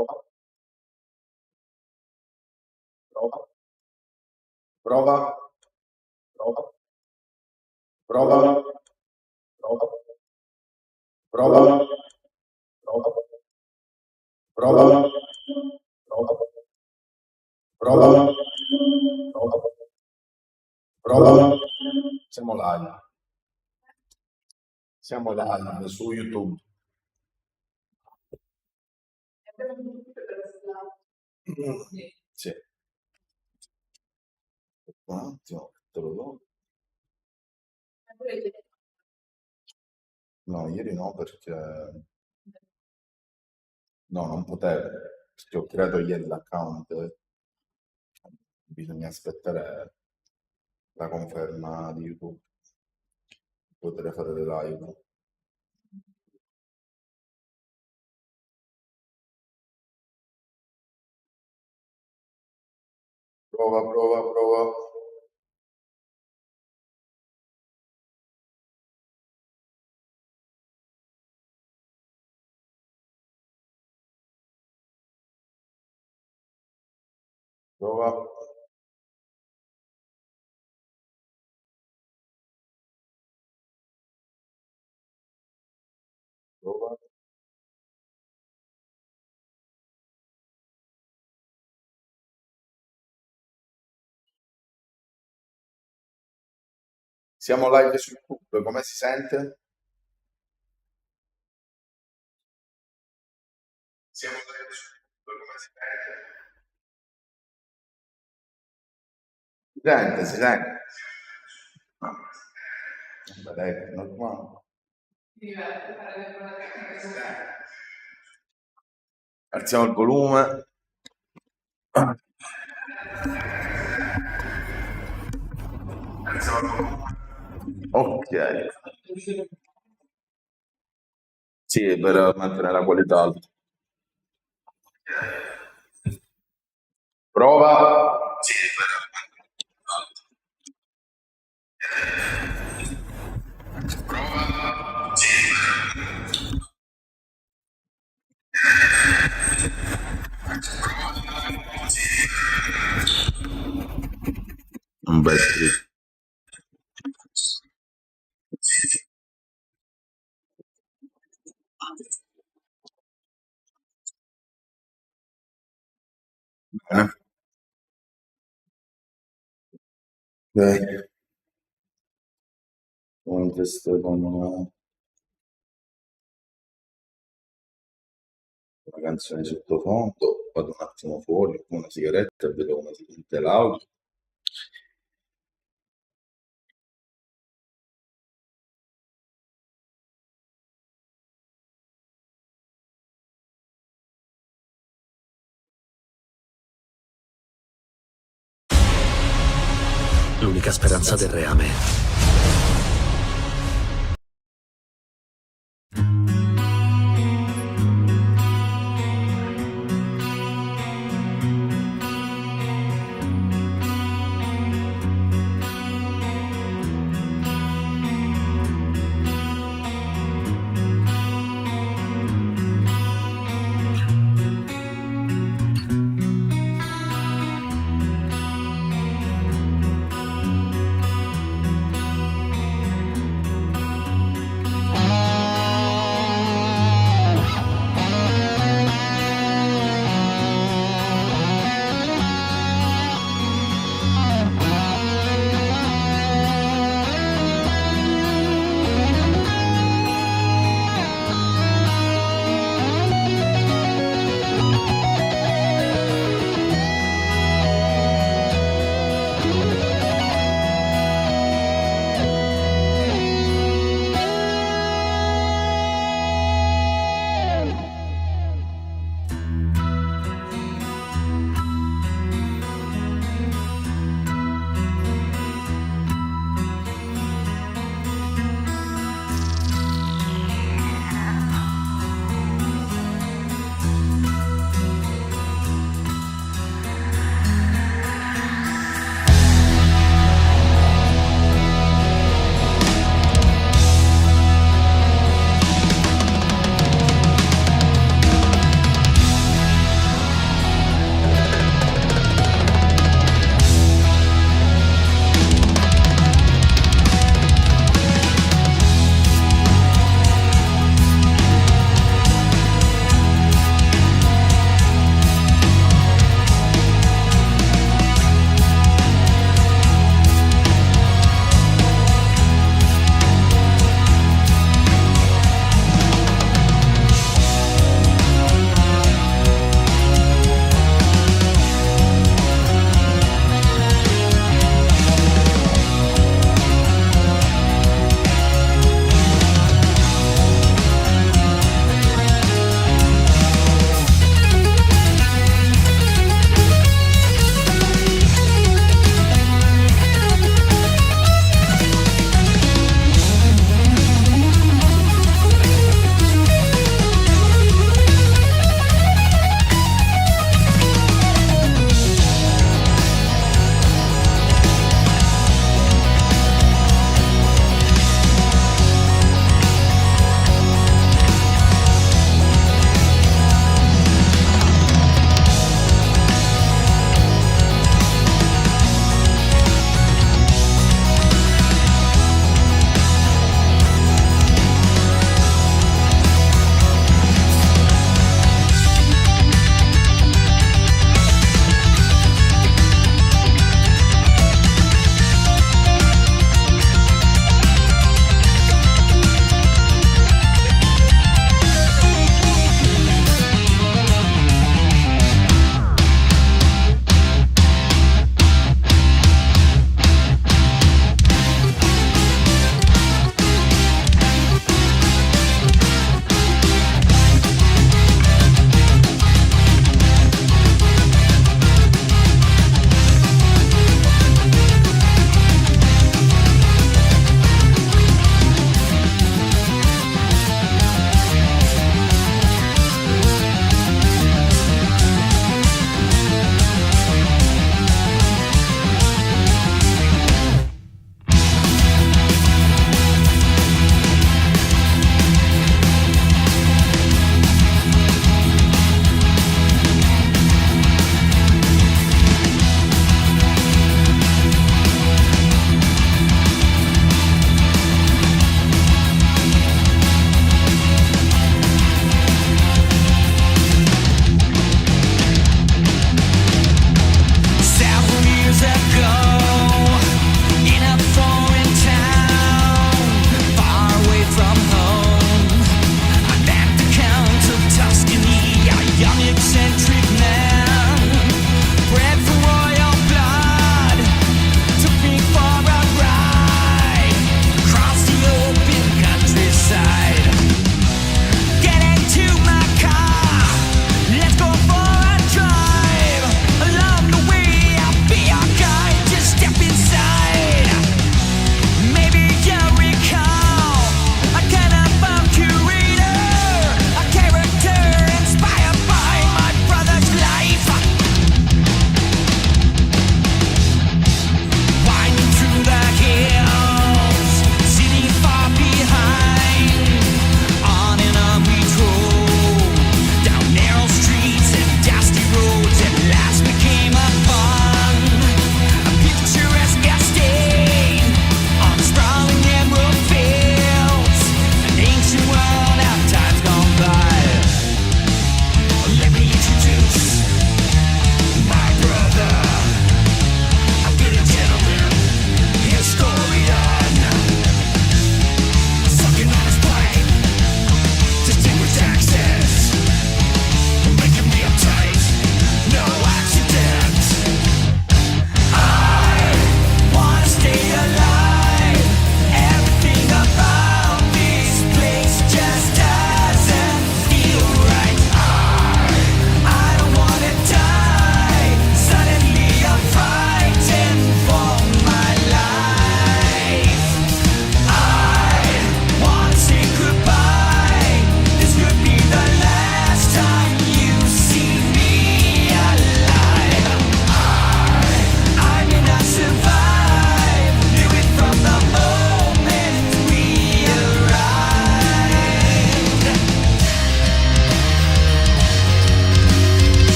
Prova. Prova. Prova. Prova. Prova. Prova. Siamo live. Siamo live su YouTube. Sì. Un attimo, te lo do. No, ieri no, perché no, non potevo, perché ho creato ieri l'account. Bisogna aspettare la conferma di YouTube per poter fare le live. Prova, prova, prova. Prova. Prova. Siamo live su YouTube, come si sente? Siamo live su YouTube, come si sente? Si sente? Vabbè, dai, è normale. Alziamo il volume. Ok. Sì, per mantenere la qualità alta. Prova. Sì, prova. Un bel trip. Bene. Ok. Un test con una canzone sottofondo, vado un attimo fuori con una sigaretta e vedo come si sente l'audio. L'unica speranza del reame.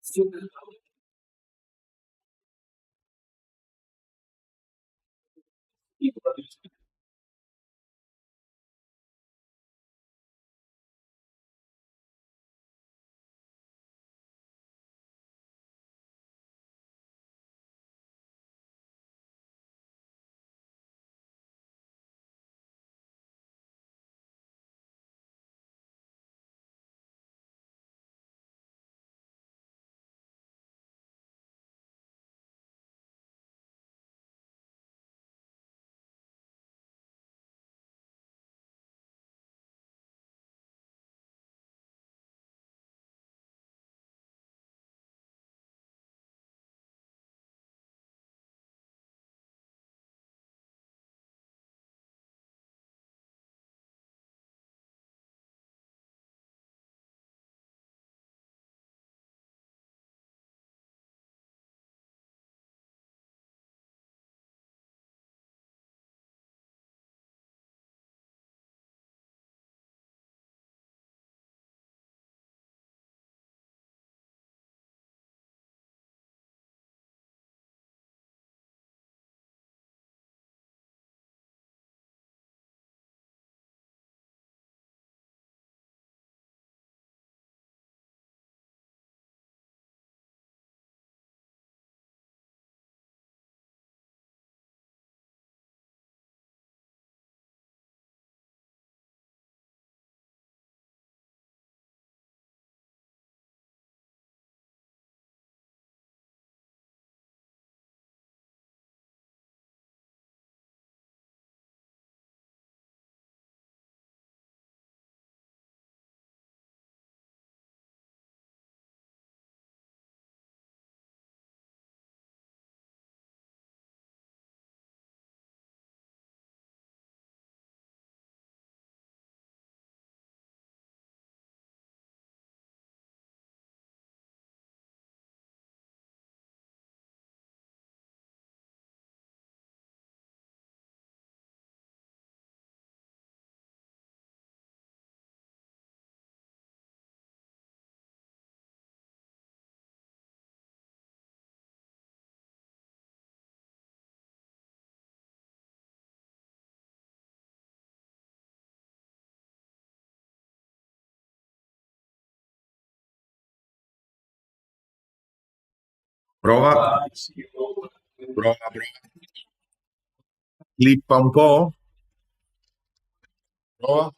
Prova, prova. Clippa un po'. Prova.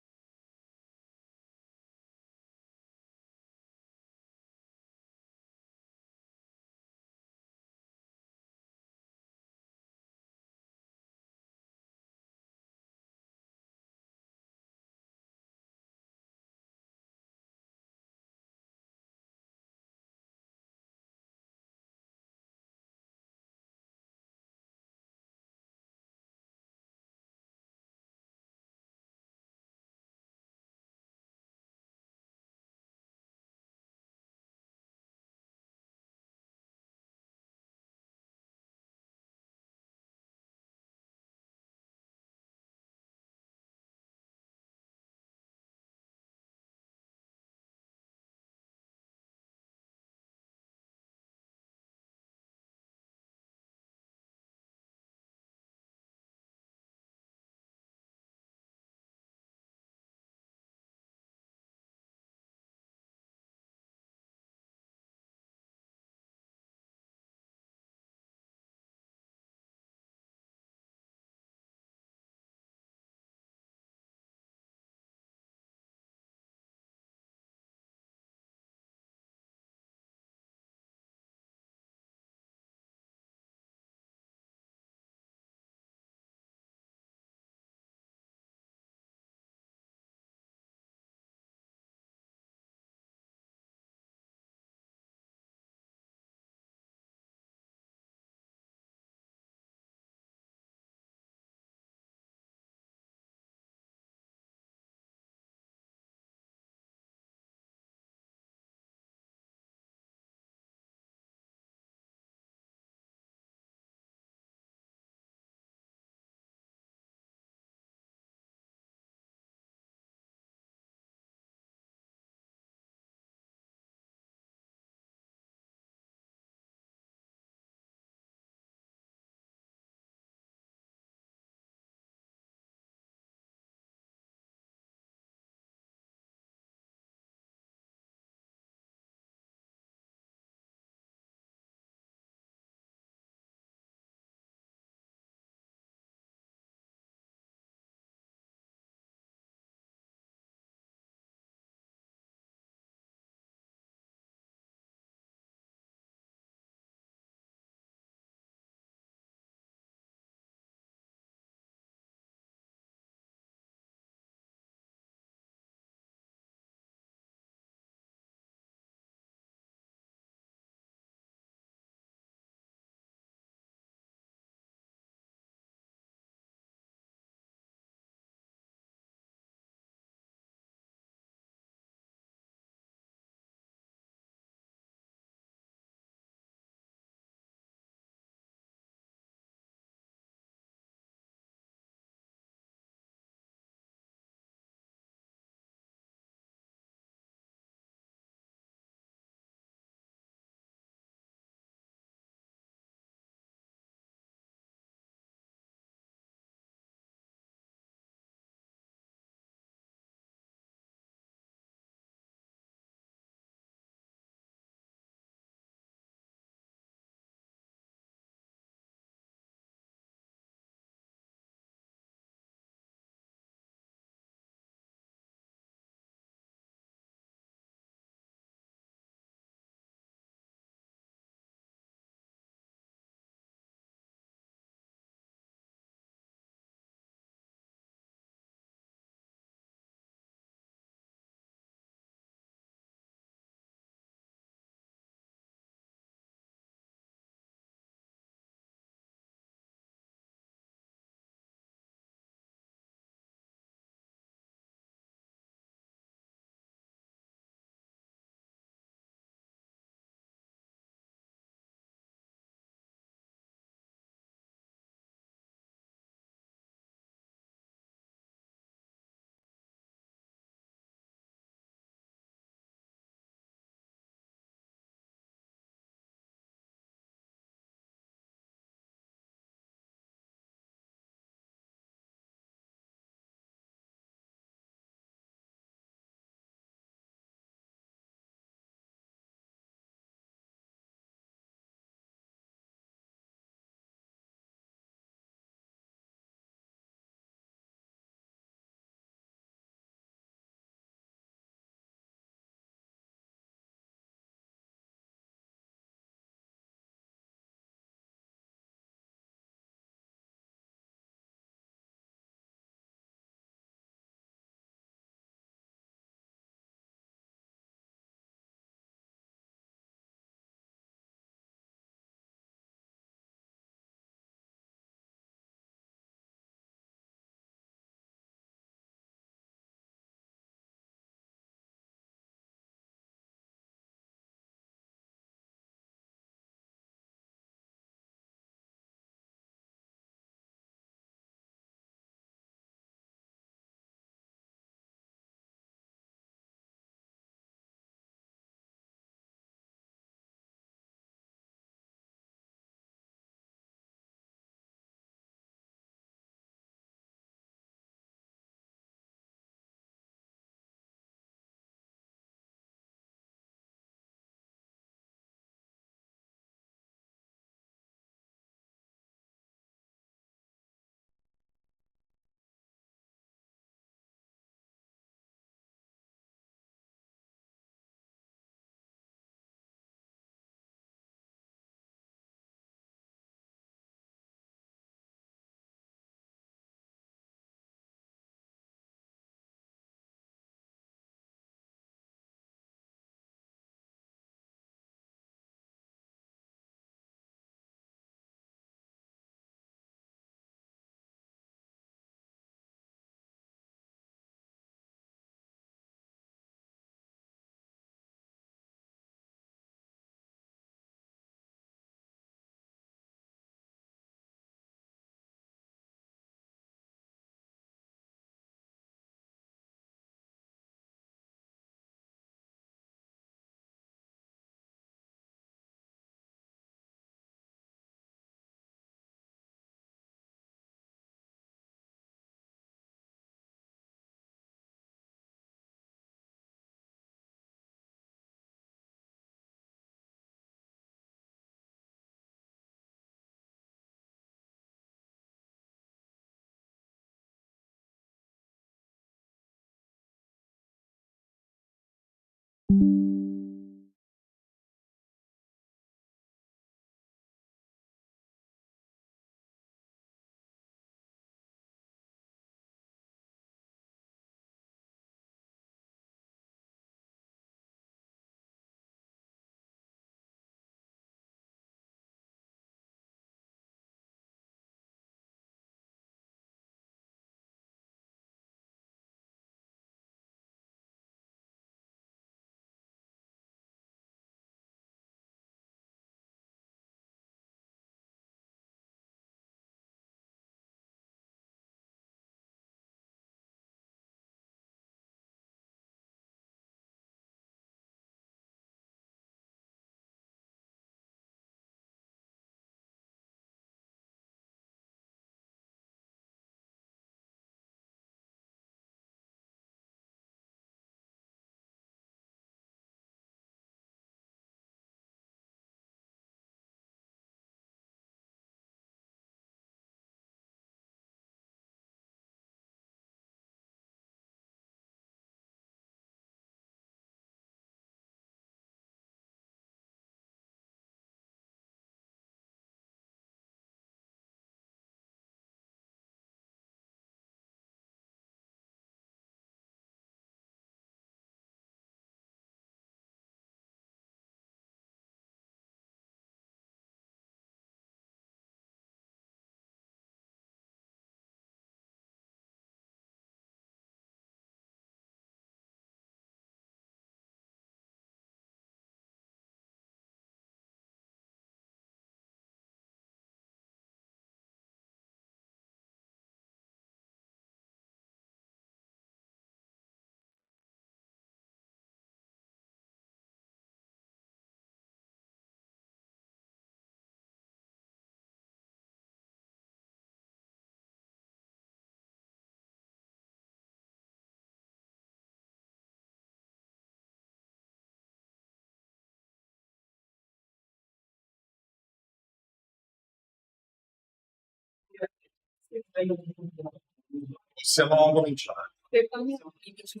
Possiamo cominciare. Secondo me mi dice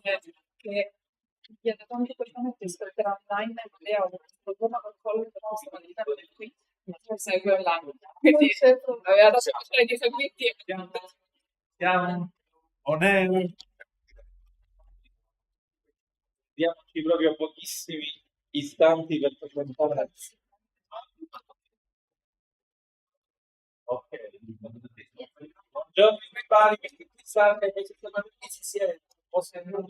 che viene tante persone che ascolteranno online e ho un problema col collo per personalità del qui, ma segue online. Quindi aveva dato di seguirti. Siamo on air. Diamoci proprio pochissimi istanti per presentare. Ok. Buongiorno everybody, perché qui sta che si siede, posso andare.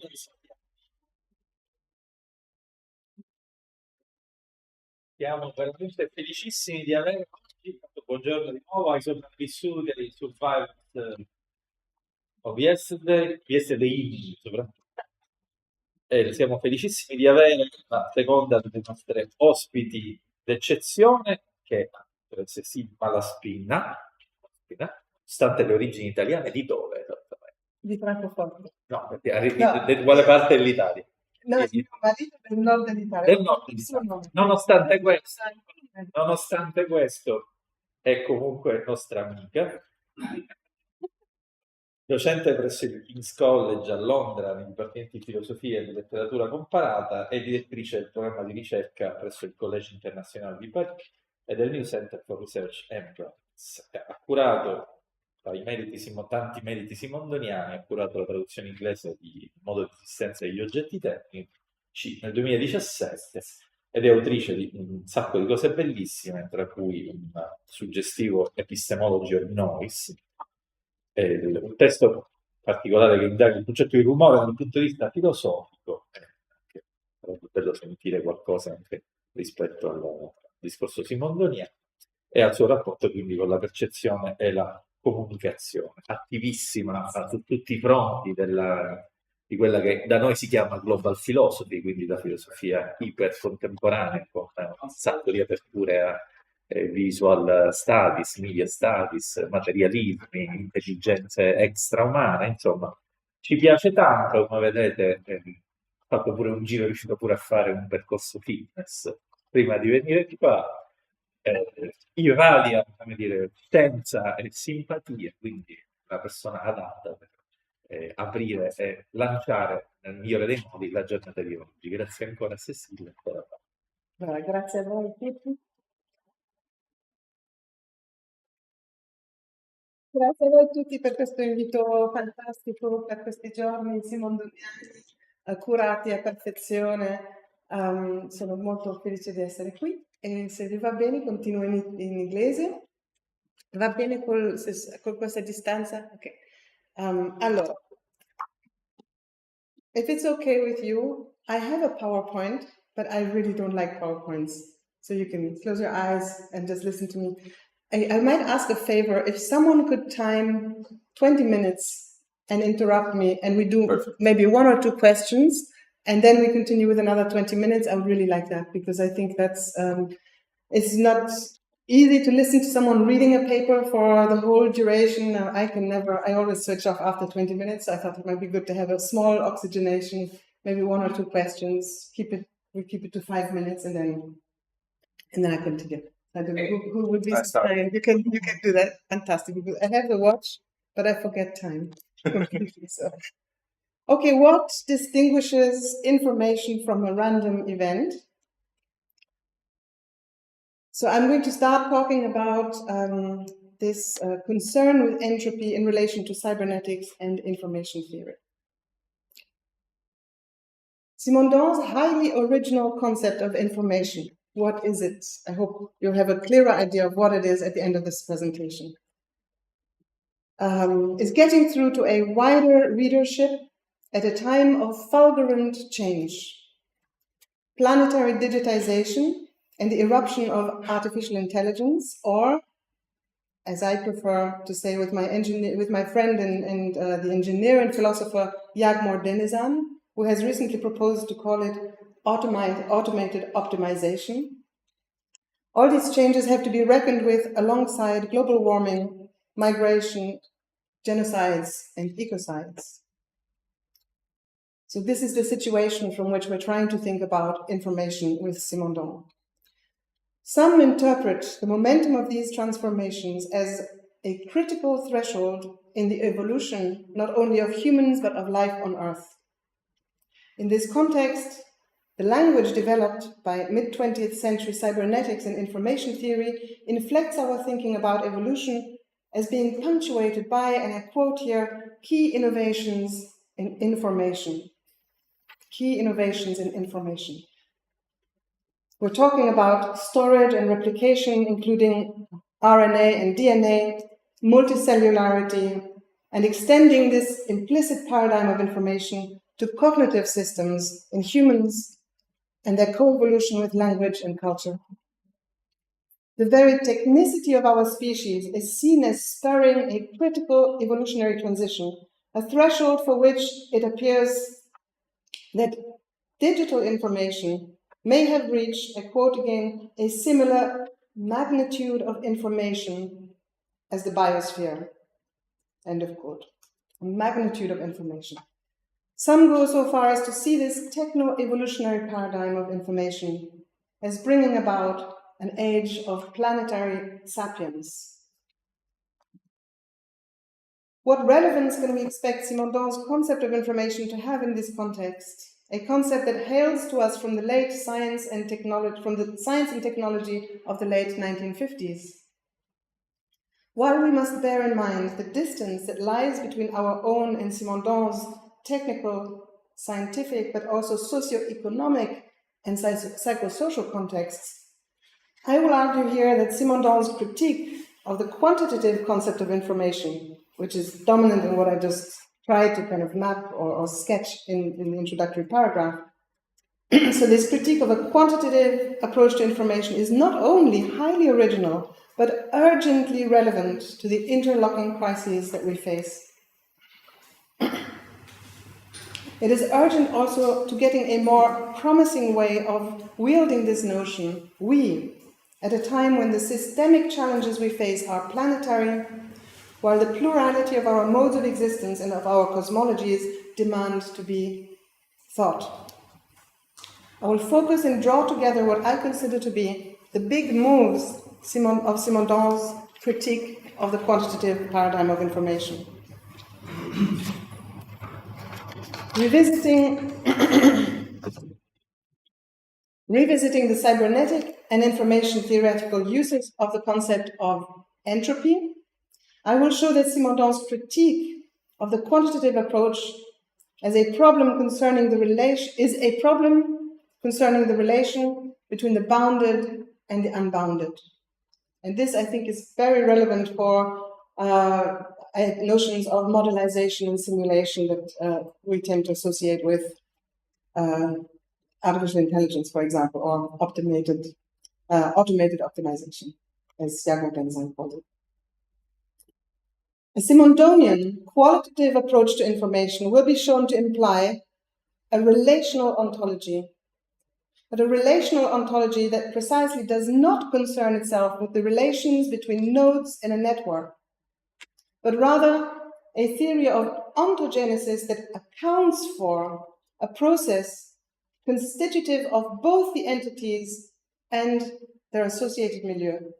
Siamo veramente felicissimi di avere oggi, buongiorno di nuovo ai sopravvissuti, ai survivors of yesterday evening soprattutto. E siamo felicissimi di avere la seconda delle nostre ospiti d'eccezione, che è Cecile Malaspina, nonostante le origini italiane, di dove esattamente? Di Francoforte. No, di quale parte dell'Italia? No, mio marito del nord dell'Italia. Del nord dell'Italia. Nonostante questo, è comunque nostra amica, docente presso il King's College a Londra nei dipartimenti di filosofia e di letteratura comparata e direttrice del programma di ricerca presso il College Internazionale di Parigi e del New Center for Research and Practice. Ha curato tanti meriti simondoniani, ha curato la traduzione inglese di Modo di esistenza degli oggetti tecnici nel 2017 ed è autrice di un sacco di cose bellissime, tra cui un suggestivo Epistemology of Noise, un testo particolare che indaga il concetto di rumore dal punto di vista filosofico, che sarebbe bello sentire qualcosa anche rispetto al discorso simondoniano, e al suo rapporto quindi con la percezione e la comunicazione, attivissima su tutti i fronti di quella che da noi si chiama global philosophy, quindi la filosofia ipercontemporanea, con un sacco di aperture a visual studies, media studies, materialismi, intelligenze extraumane, insomma, ci piace tanto, come vedete, ha fatto pure un giro, è riuscito pure a fare un percorso fitness prima di venire qua, irradia, come dire, scienza e simpatia, quindi una persona adatta per aprire e lanciare nel migliore dei modi la giornata di oggi. Grazie ancora a Cecile. Grazie a voi tutti. Grazie a voi tutti per questo invito fantastico, per questi giorni simondoniani curati a perfezione. Sono molto felice di essere qui e se vi va bene continuo in inglese. Va bene con questa distanza? Ok. Allora, if it's okay with you, I have a PowerPoint, but I really don't like PowerPoints. So you can close your eyes and just listen to me. I might ask a favor, if someone could time 20 minutes and interrupt me, and we do maybe 1 or 2 questions, and then we continue with another 20 minutes, I would really like that, because I think that's, it's not easy to listen to someone reading a paper for the whole duration. I always switch off after 20 minutes. I thought it might be good to have a small oxygenation, maybe 1 or 2 questions, we keep it to 5 minutes, and then I continue. I don't know who would be so kind. You can do that. Fantastic. Because I have the watch, but I forget time completely. So, okay, what distinguishes information from a random event? So I'm going to start talking about this concern with entropy in relation to cybernetics and information theory. Simondon's highly original concept of information. What is it? I hope you'll have a clearer idea of what it is at the end of this presentation. Is getting through to a wider readership at a time of fulgurant change. Planetary digitization and the eruption of artificial intelligence, or, as I prefer to say with my friend and the engineer and philosopher Jagmor Denizan, who has recently proposed to call it automated optimization. All these changes have to be reckoned with alongside global warming, migration, genocides, and ecocides. So this is the situation from which we're trying to think about information with Simondon. Some interpret the momentum of these transformations as a critical threshold in the evolution not only of humans but of life on Earth. In this context, the language developed by mid-20th century cybernetics and information theory inflects our thinking about evolution as being punctuated by, and I quote here, key innovations in information. Key innovations in information. We're talking about storage and replication, including RNA and DNA, multicellularity, and extending this implicit paradigm of information to cognitive systems in humans and their co-evolution with language and culture. The very technicity of our species is seen as spurring a critical evolutionary transition, a threshold for which it appears that digital information may have reached, I quote again, a similar magnitude of information as the biosphere, end of quote, a magnitude of information. Some go so far as to see this techno-evolutionary paradigm of information as bringing about an age of planetary sapiens. What relevance can we expect Simondon's concept of information to have in this context? A concept that hails to us from the late science and technology, of the late 1950s. While we must bear in mind the distance that lies between our own and Simondon's technical, scientific, but also socio-economic and psychosocial contexts, I will argue here that Simondon's critique of the quantitative concept of information, which is dominant in what I just tried to kind of map or sketch in the introductory paragraph. So this critique of a quantitative approach to information is not only highly original, but urgently relevant to the interlocking crises that we face. It is urgent also to getting a more promising way of wielding this notion, at a time when the systemic challenges we face are planetary, while the plurality of our modes of existence and of our cosmologies demand to be thought. I will focus and draw together what I consider to be the big moves of Simondon's critique of the quantitative paradigm of information. Revisiting the cybernetic and information theoretical uses of the concept of entropy, I will show that Simondon's critique of the quantitative approach as a problem concerning the relation between the bounded and the unbounded. And this, I think, is very relevant for notions of modelization and simulation that we tend to associate with artificial intelligence, for example, or automated optimization, as Jakob Benson called it. A Simondonian qualitative approach to information will be shown to imply a relational ontology, but a relational ontology that precisely does not concern itself with the relations between nodes in a network, but rather a theory of ontogenesis that accounts for a process constitutive of both the entities and their associated milieu.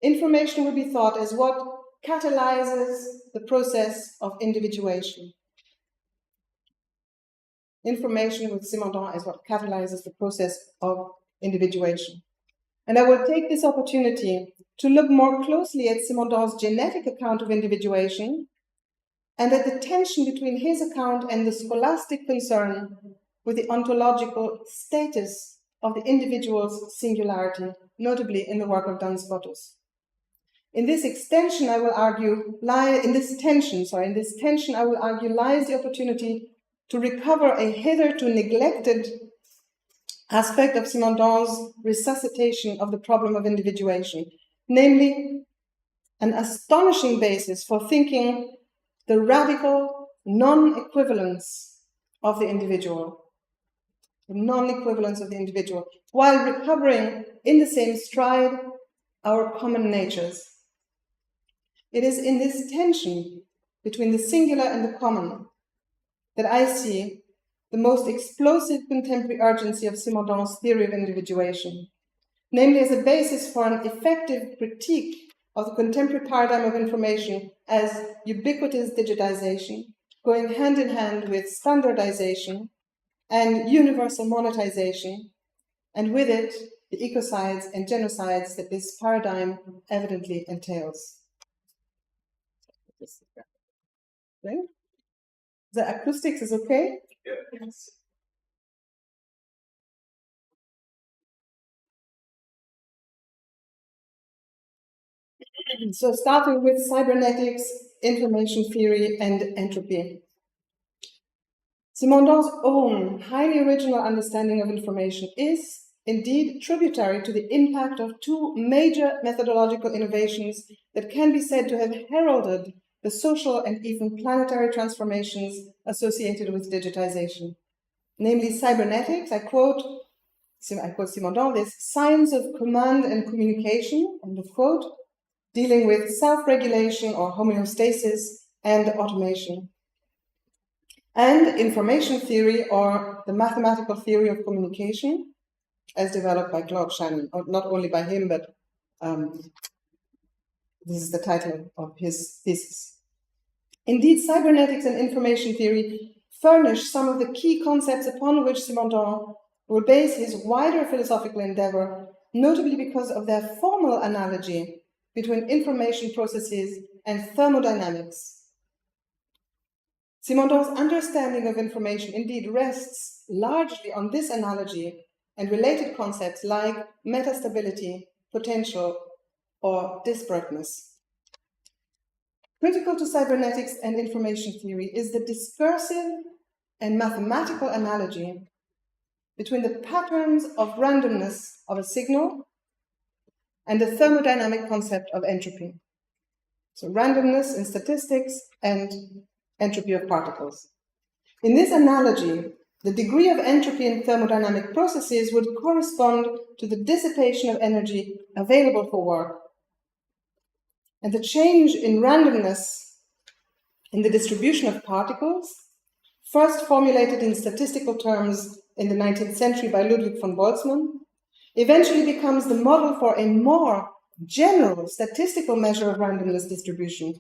Information will be thought as what catalyzes the process of individuation. Information with Simondon is what catalyzes the process of individuation. And I will take this opportunity to look more closely at Simondon's genetic account of individuation and at the tension between his account and the scholastic concern with the ontological status of the individual's singularity, notably in the work of Duns Scotus. In this tension, I will argue lies the opportunity to recover a hitherto neglected aspect of Simondon's resuscitation of the problem of individuation, namely an astonishing basis for thinking the radical non-equivalence of the individual, while recovering in the same stride our common natures. It is in this tension between the singular and the common that I see the most explosive contemporary urgency of Simondon's theory of individuation, namely as a basis for an effective critique of the contemporary paradigm of information as ubiquitous digitization, going hand in hand with standardization and universal monetization, and with it, the ecocides and genocides that this paradigm evidently entails. Okay. The acoustics is okay? Yes. So starting with cybernetics, information theory, and entropy. Simondon's own highly original understanding of information is indeed tributary to the impact of two major methodological innovations that can be said to have heralded the social and even planetary transformations associated with digitization. Namely, cybernetics, I quote Simondon, this science of command and communication, end of quote, dealing with self-regulation or homeostasis and automation. And information theory, or the mathematical theory of communication, as developed by Claude Shannon, or not only by him, but this is the title of his thesis. Indeed, cybernetics and information theory furnish some of the key concepts upon which Simondon will base his wider philosophical endeavor, notably because of their formal analogy between information processes and thermodynamics. Simondon's understanding of information indeed rests largely on this analogy and related concepts like metastability, potential, or disparateness. Critical to cybernetics and information theory is the discursive and mathematical analogy between the patterns of randomness of a signal and the thermodynamic concept of entropy. So randomness in statistics and entropy of particles. In this analogy, the degree of entropy in thermodynamic processes would correspond to the dissipation of energy available for work. And the change in randomness in the distribution of particles, first formulated in statistical terms in the 19th century by Ludwig von Boltzmann, eventually becomes the model for a more general statistical measure of randomness distribution,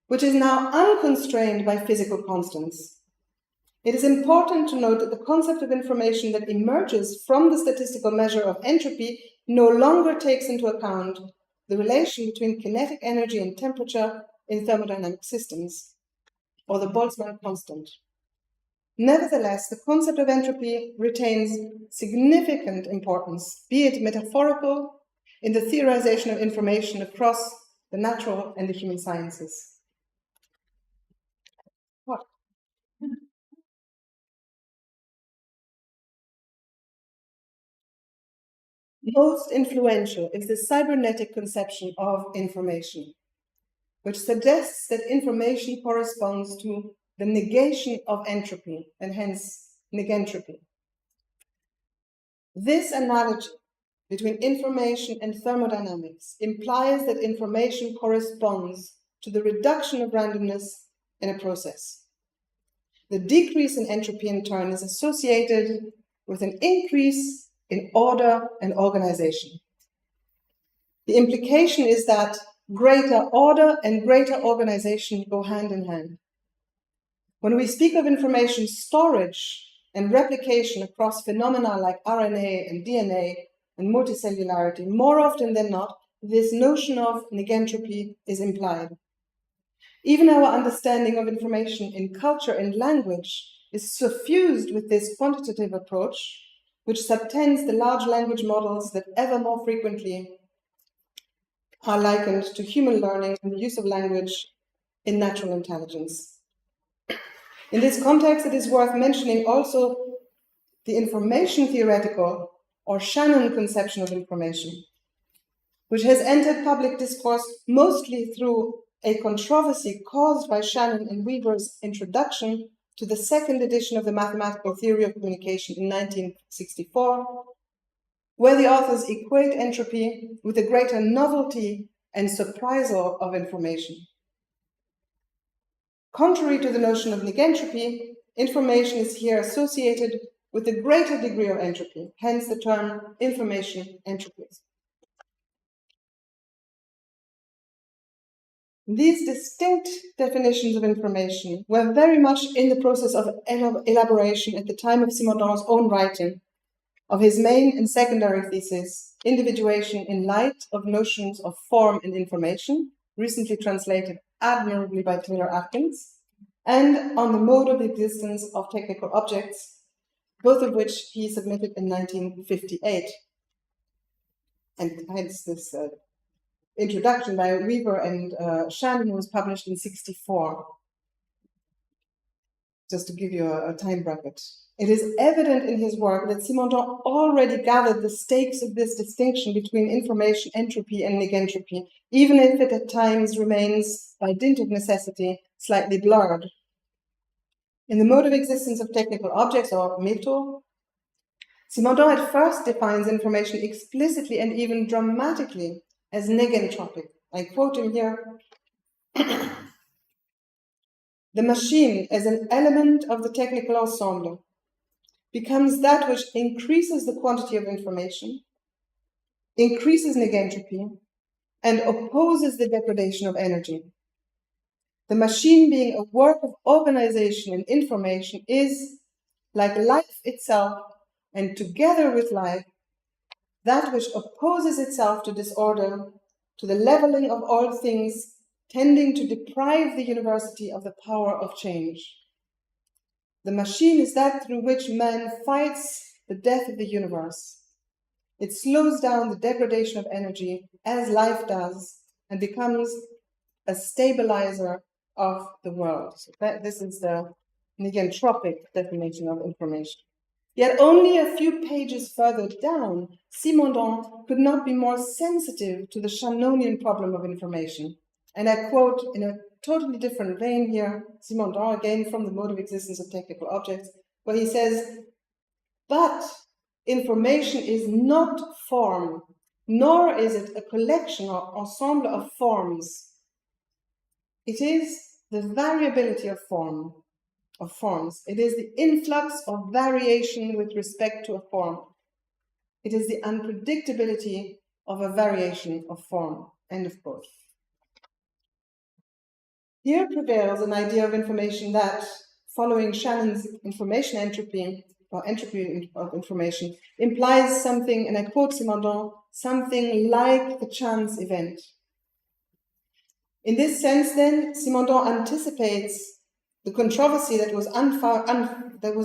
which is now unconstrained by physical constants. It is important to note that the concept of information that emerges from the statistical measure of entropy no longer takes into account the relation between kinetic energy and temperature in thermodynamic systems, or the Boltzmann constant. Nevertheless, the concept of entropy retains significant importance, be it metaphorical, in the theorization of information across the natural and the human sciences. What? Most influential is the cybernetic conception of information, which suggests that information corresponds to the negation of entropy, and hence negentropy. This analogy between information and thermodynamics implies that information corresponds to the reduction of randomness in a process. The decrease in entropy, in turn, is associated with an increase in order and organization. The implication is that greater order and greater organization go hand in hand. When we speak of information storage and replication across phenomena like RNA and DNA and multicellularity, more often than not, this notion of negentropy is implied. Even our understanding of information in culture and language is suffused with this quantitative approach, which subtends the large language models that ever more frequently are likened to human learning and the use of language in natural intelligence. In this context, it is worth mentioning also the information theoretical or Shannon conception of information, which has entered public discourse mostly through a controversy caused by Shannon and Weaver's introduction to the second edition of the Mathematical Theory of Communication in 1964, where the authors equate entropy with a greater novelty and surprisal of information. Contrary to the notion of negentropy, information is here associated with a greater degree of entropy, hence the term information entropy. These distinct definitions of information were very much in the process of elaboration at the time of Simondon's own writing of his main and secondary thesis, Individuation in Light of Notions of Form and Information, recently translated admirably by Taylor Atkins, and on the mode of existence of technical objects, both of which he submitted in 1958. And hence this introduction by Weaver and Shannon was published in 1964. Just to give you a time bracket. It is evident in his work that Simondon already gathered the stakes of this distinction between information entropy and negentropy, even if it at times remains, by dint of necessity, slightly blurred. In the mode of existence of technical objects, or métaux, Simondon at first defines information explicitly and even dramatically as negentropic. I quote him here. The machine, as an element of the technical ensemble, becomes that which increases the quantity of information, increases negentropy, and opposes the degradation of energy. The machine, being a work of organization and information, is, like life itself, and together with life, that which opposes itself to disorder, to the leveling of all things, tending to deprive the university of the power of change. The machine is that through which man fights the death of the universe. It slows down the degradation of energy as life does and becomes a stabilizer of the world. So this is the negentropic definition of information. Yet only a few pages further down, Simondon could not be more sensitive to the Shannonian problem of information. And I quote in a totally different vein here, Simondon, again from the mode of existence of technical objects, where he says, but information is not form, nor is it a collection or ensemble of forms. It is the variability of forms. It is the influx of variation with respect to a form. It is the unpredictability of a variation of form. End of quote. Here prevails an idea of information that, following Shannon's information entropy, or entropy of information, implies something, and I quote Simondon, something like the chance event. In this sense, then, Simondon anticipates the controversy that was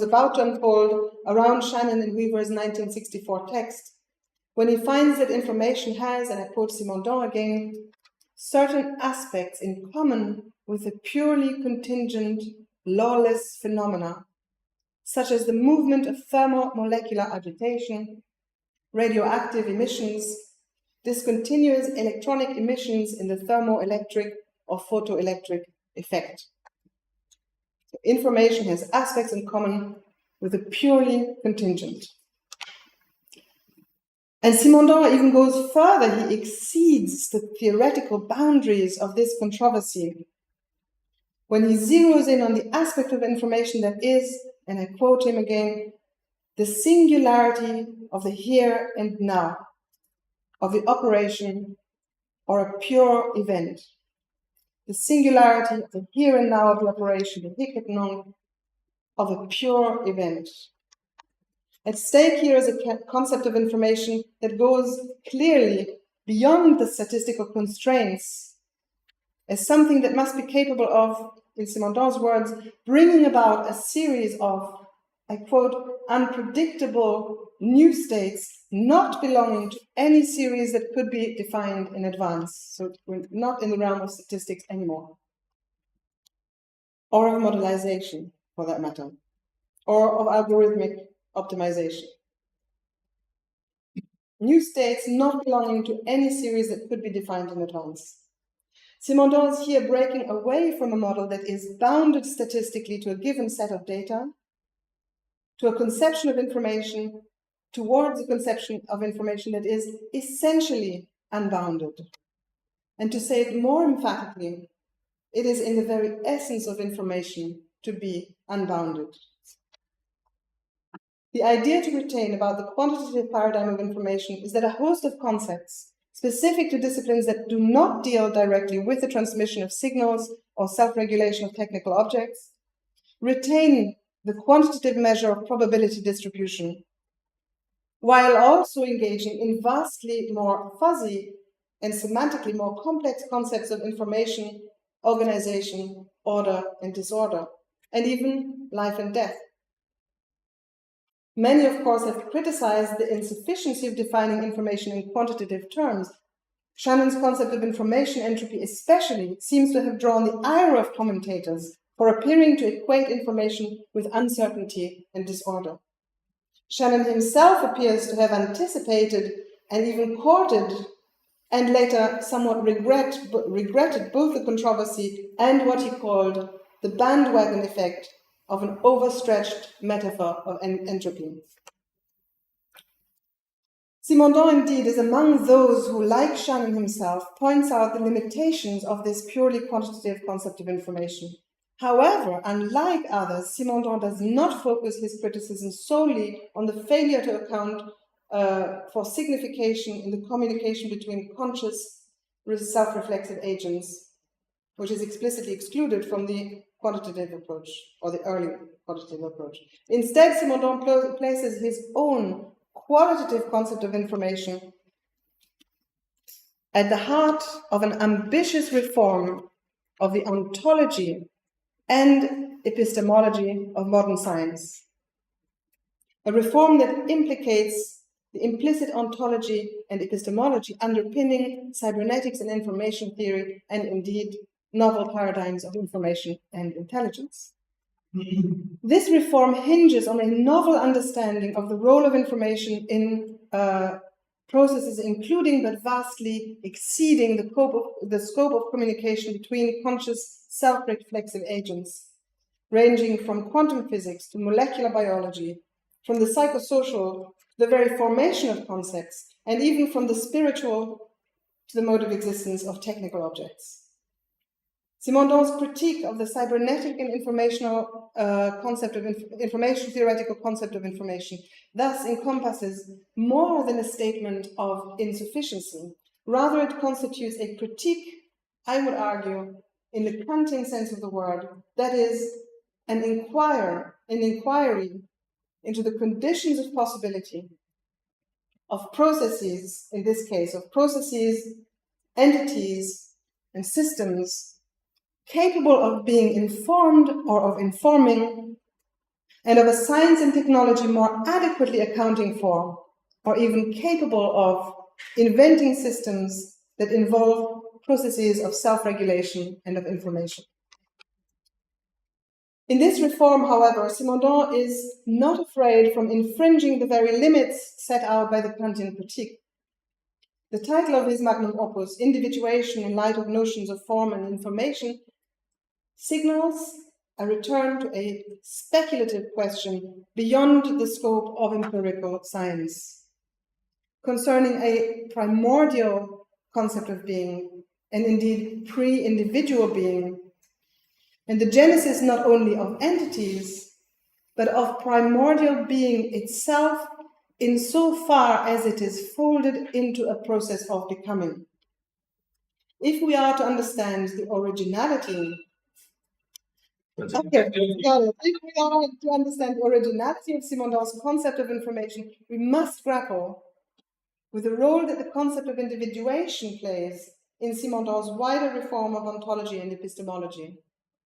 about to unfold around Shannon and Weaver's 1964 text, when he finds that information has, and I quote Simondon again, certain aspects in common with a purely contingent, lawless phenomena, such as the movement of thermomolecular agitation, radioactive emissions, discontinuous electronic emissions in the thermoelectric or photoelectric effect. So information has aspects in common with a purely contingent. And Simondon even goes further. He exceeds the theoretical boundaries of this controversy when he zeroes in on the aspect of information that is, and I quote him again, the singularity of the here and now, of the operation or a pure event. The singularity of the here and now of the operation, the hic et nunc, of a pure event. At stake here is a concept of information that goes clearly beyond the statistical constraints as something that must be capable of, in Simondon's words, bringing about a series of, I quote, unpredictable new states not belonging to any series that could be defined in advance. So we're not in the realm of statistics anymore. Or of modelization, for that matter. Or of algorithmic optimization. New states not belonging to any series that could be defined in advance. Simondon is here breaking away from a model that is bounded statistically to a given set of data, to a conception of information, towards a conception of information that is essentially unbounded. And to say it more emphatically, it is in the very essence of information to be unbounded. The idea to retain about the quantitative paradigm of information is that a host of concepts, specific to disciplines that do not deal directly with the transmission of signals or self-regulation of technical objects, retain the quantitative measure of probability distribution, while also engaging in vastly more fuzzy and semantically more complex concepts of information, organization, order and disorder, and even life and death. Many, of course, have criticized the insufficiency of defining information in quantitative terms. Shannon's concept of information entropy especially seems to have drawn the ire of commentators for appearing to equate information with uncertainty and disorder. Shannon himself appears to have anticipated and even courted and later somewhat regretted both the controversy and what he called the bandwagon effect of an overstretched metaphor of entropy. Simondon, indeed, is among those who, like Shannon himself, points out the limitations of this purely quantitative concept of information. However, unlike others, Simondon does not focus his criticism solely on the failure to account for signification in the communication between conscious, self-reflexive agents, which is explicitly excluded from the quantitative approach, or the early quantitative approach. Instead, Simondon places his own qualitative concept of information at the heart of an ambitious reform of the ontology and epistemology of modern science. A reform that implicates the implicit ontology and epistemology underpinning cybernetics and information theory, and indeed novel paradigms of information and intelligence. This reform hinges on a novel understanding of the role of information in processes, including but vastly exceeding the scope of communication between conscious, self-reflexive agents, ranging from quantum physics to molecular biology, from the psychosocial to the very formation of concepts, and even from the spiritual to the mode of existence of technical objects. Simondon's critique of the cybernetic and informational concept of information, theoretical concept of information, thus encompasses more than a statement of insufficiency. Rather, it constitutes a critique, I would argue, in the Kantian sense of the word, that is, an inquiry into the conditions of possibility of processes, in this case, of processes, entities, and systems capable of being informed or of informing, and of a science and technology more adequately accounting for, or even capable of inventing systems that involve processes of self-regulation and of information. In this reform, however, Simondon is not afraid from infringing the very limits set out by the Kantian critique. The title of his magnum opus, Individuation in Light of Notions of Form and Information, signals a return to a speculative question beyond the scope of empirical science, concerning a primordial concept of being, and indeed pre-individual being, and the genesis not only of entities, but of primordial being itself, insofar as it is folded into a process of becoming. If we are to understand the originality Okay, got it. If we are to understand the originality of Simondon's concept of information, we must grapple with the role that the concept of individuation plays in Simondon's wider reform of ontology and epistemology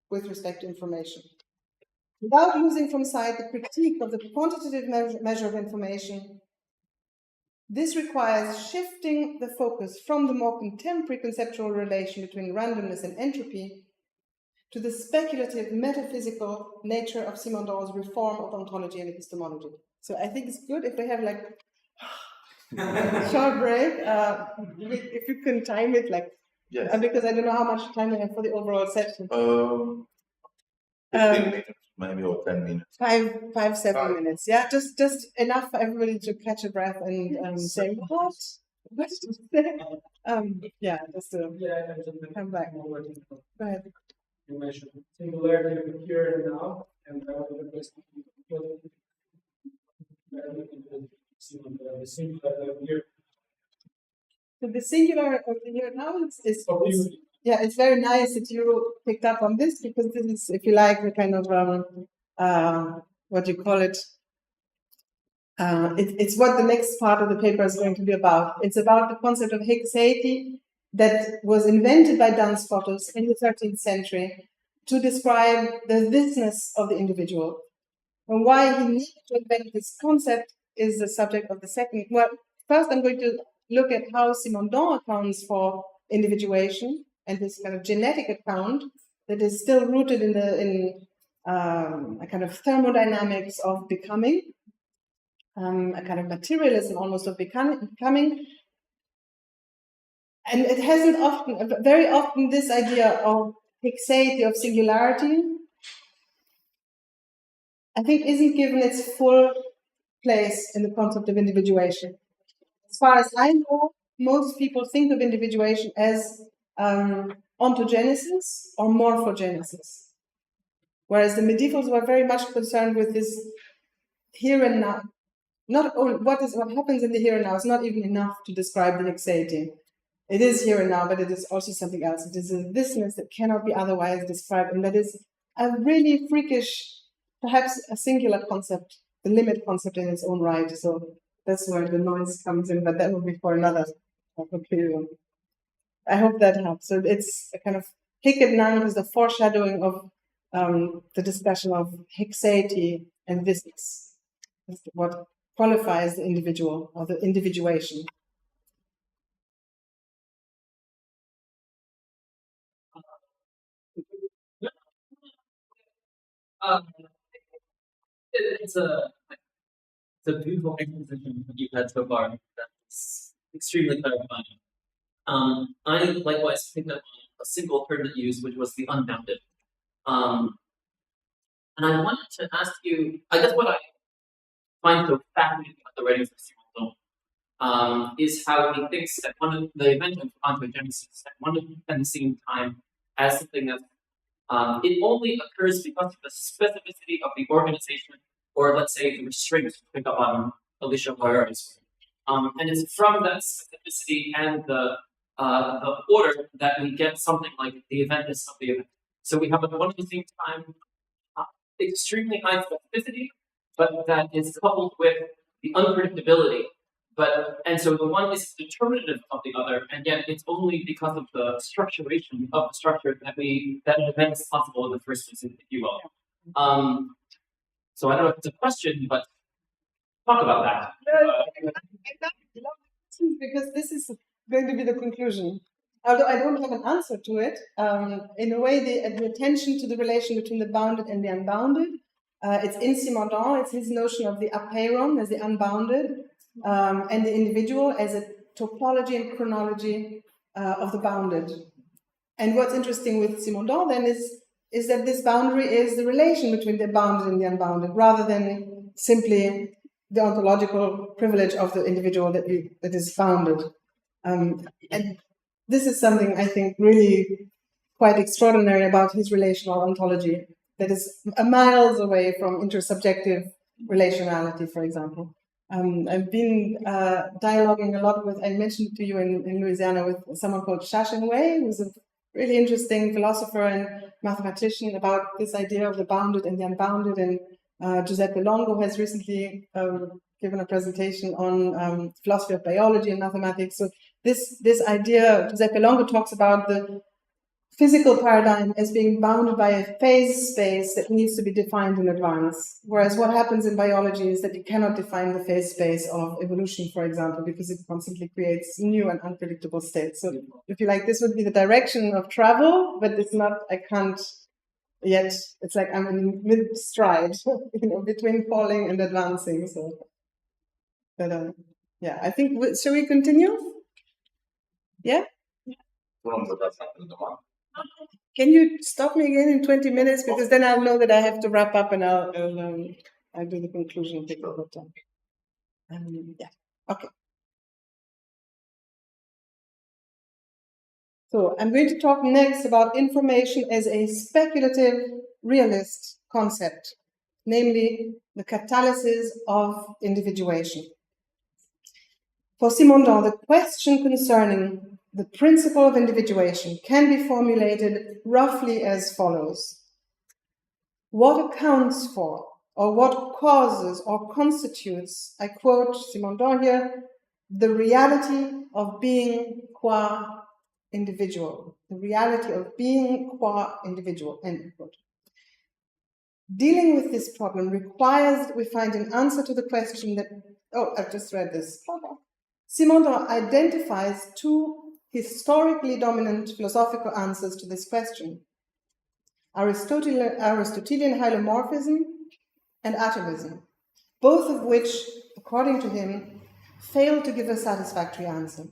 with respect to information. Without losing from sight the critique of the quantitative measure of information, this requires shifting the focus from the more contemporary conceptual relation between randomness and entropy to the speculative metaphysical nature of Simondon's reform of ontology and epistemology. So I think it's good if we have like a short break, if you can time it, like, Yes. because I don't know how much time we have for the overall session. 15 minutes, maybe, or 10 minutes. 7 minutes. Yeah, just enough for everybody to catch a breath and say, what? What did you say? Yeah, just to come back. Go ahead. You mentioned singularity of here and now, and the singularity of here. So the singular of the here now yeah, it's very nice that you picked up on this, because this is, if you like, the kind of what you call it. It's what the next part of the paper is going to be about. It's about the concept of hexaity that was invented by Duns Scotus in the 13th century to describe the thisness of the individual. And why he needed to invent this concept is the subject of the second. Well, first I'm going to look at how Simondon accounts for individuation and this kind of genetic account that is still rooted in a kind of thermodynamics of becoming, a kind of materialism almost of becoming. And it hasn't very often this idea of fixity, of singularity, I think isn't given its full place in the concept of individuation. As far as I know, most people think of individuation as ontogenesis or morphogenesis, whereas the medievals were very much concerned with this here and now. Not only what happens in the here and now is not even enough to describe the fixity. It is here and now, but it is also something else. It is a thisness that cannot be otherwise described, and that is a really freakish, perhaps a singular concept, the limit concept in its own right. So that's where the noise comes in, but that will be for another period. I hope that helps. So it's a kind of Hicketnang is the foreshadowing of the discussion of hexaity and thisness. That's what qualifies the individual or the individuation. It's a beautiful exposition that you've had so far. That's extremely clarifying. I likewise picked up on a single term that you used, which was the unbounded. And I wanted to ask you, I guess what I find so fascinating about the writings of Simondon is how he thinks that one of the event of ontogenesis at one and the same time as something that it only occurs because of the specificity of the organization, or let's say the restraints, to pick up on Alicia Boyar's. And it's from that specificity and the order that we get something like the eventness of the event. So we have at one at the same time extremely high specificity, but that is coupled with the unpredictability. And so the one is determinative of the other, and yet it's only because of the structuration of the structure that an event is possible in the first place, if you will. So I don't know if it's a question, but talk about that. Because this is going to be the conclusion. Although I don't have an answer to it, in a way, the attention to the relation between the bounded and the unbounded, it's in Simondon, it's his notion of the apeiron as the unbounded, and the individual as a topology and chronology of the bounded. And what's interesting with Simondon then is that this boundary is the relation between the bounded and the unbounded, rather than simply the ontological privilege of the individual that is bounded. And this is something I think really quite extraordinary about his relational ontology, that is miles away from intersubjective relationality, for example. I've been dialoguing a lot with, I mentioned to you in Louisiana, with someone called Shashin Wei, who's a really interesting philosopher and mathematician, about this idea of the bounded and the unbounded. And Giuseppe Longo has recently given a presentation on philosophy of biology and mathematics. So this idea, Giuseppe Longo talks about the physical paradigm as being bounded by a phase space that needs to be defined in advance. Whereas what happens in biology is that you cannot define the phase space of evolution, for example, because it constantly creates new and unpredictable states. So if you like, this would be the direction of travel, but it's not, I can't yet, it's like I'm in mid-stride, between falling and advancing. So, but yeah, I think, shall we continue? Yeah? Can you stop me again in 20 minutes? Because then I'll know that I have to wrap up, and I'll do the conclusion. Take a little time. Yeah. Okay. So I'm going to talk next about information as a speculative realist concept, namely the catalysis of individuation. For Simondon, the question concerning the principle of individuation can be formulated roughly as follows. What accounts for, or what causes or constitutes, I quote Simondon here, the reality of being qua individual. The reality of being qua individual, end quote. Dealing with this problem requires that we find an answer to the question that, I've just read this. Simondon identifies two historically dominant philosophical answers to this question. Aristotelian hylomorphism and atomism, both of which, according to him, fail to give a satisfactory answer.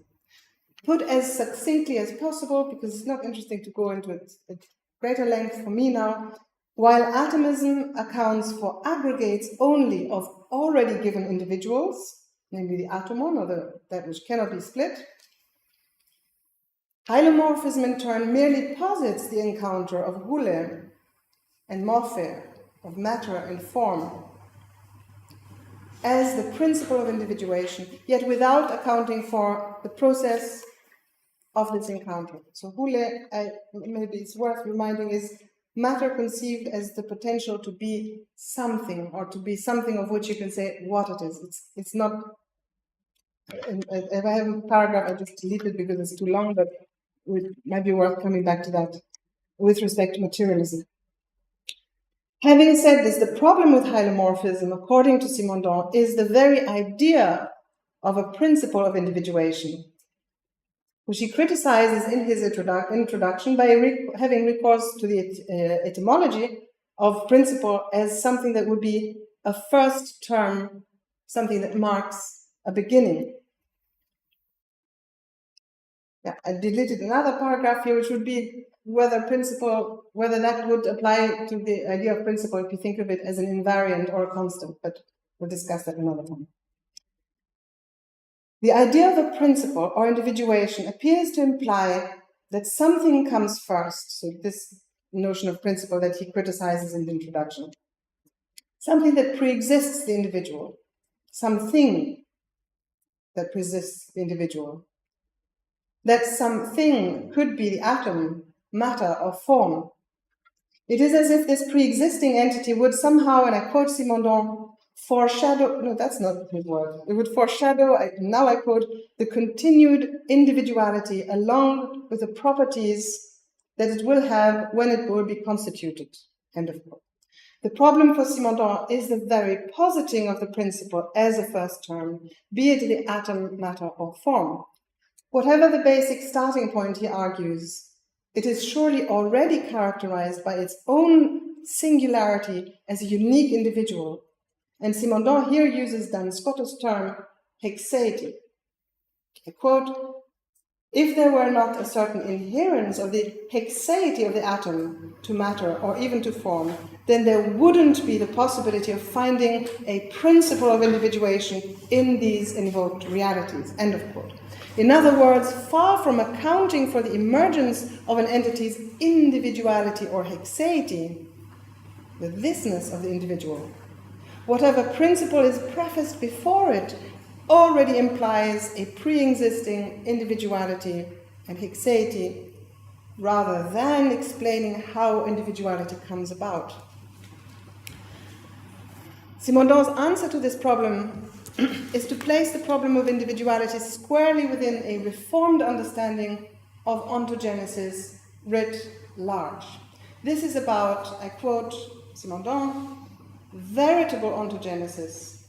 Put as succinctly as possible, because it's not interesting to go into it at greater length for me now, while atomism accounts for aggregates only of already given individuals, namely the atomon, or that which cannot be split, hylomorphism in turn merely posits the encounter of boule and morphe, of matter and form, as the principle of individuation, yet without accounting for the process of this encounter. So boule, maybe it's worth reminding, is matter conceived as the potential to be something, or to be something of which you can say what it is. It's not, if I have a paragraph, I just delete it because it's too long, but it might be worth coming back to that with respect to materialism. Having said this, the problem with hylomorphism, according to Simondon, is the very idea of a principle of individuation, which he criticizes in his introduction by having recourse to the etymology of principle as something that would be a first term, something that marks a beginning. Yeah, I deleted another paragraph here, which would be whether that would apply to the idea of principle if you think of it as an invariant or a constant, but we'll discuss that another time. The idea of a principle or individuation appears to imply that something comes first, so this notion of principle that he criticizes in the introduction. Something that pre-exists the individual, something that pre-exists the individual. That something could be the atom, matter, or form. It is as if this pre-existing entity would somehow, and I quote Simondon, foreshadow, no, that's not his word, it would foreshadow, now I quote, the continued individuality along with the properties that it will have when it will be constituted, end of quote. The problem for Simondon is the very positing of the principle as a first term, be it the atom, matter, or form. Whatever the basic starting point, he argues, it is surely already characterized by its own singularity as a unique individual. And Simondon here uses Duns Scotus' term, hexaity. I quote, if there were not a certain inherence of the hexaity of the atom to matter or even to form, then there wouldn't be the possibility of finding a principle of individuation in these invoked realities, end of quote. In other words, far from accounting for the emergence of an entity's individuality or hexaity, the thisness of the individual, whatever principle is prefaced before it already implies a pre-existing individuality and hexaity, rather than explaining how individuality comes about. Simondon's answer to this problem is to place the problem of individuality squarely within a reformed understanding of ontogenesis writ large. This is about, I quote Simondon, veritable ontogenesis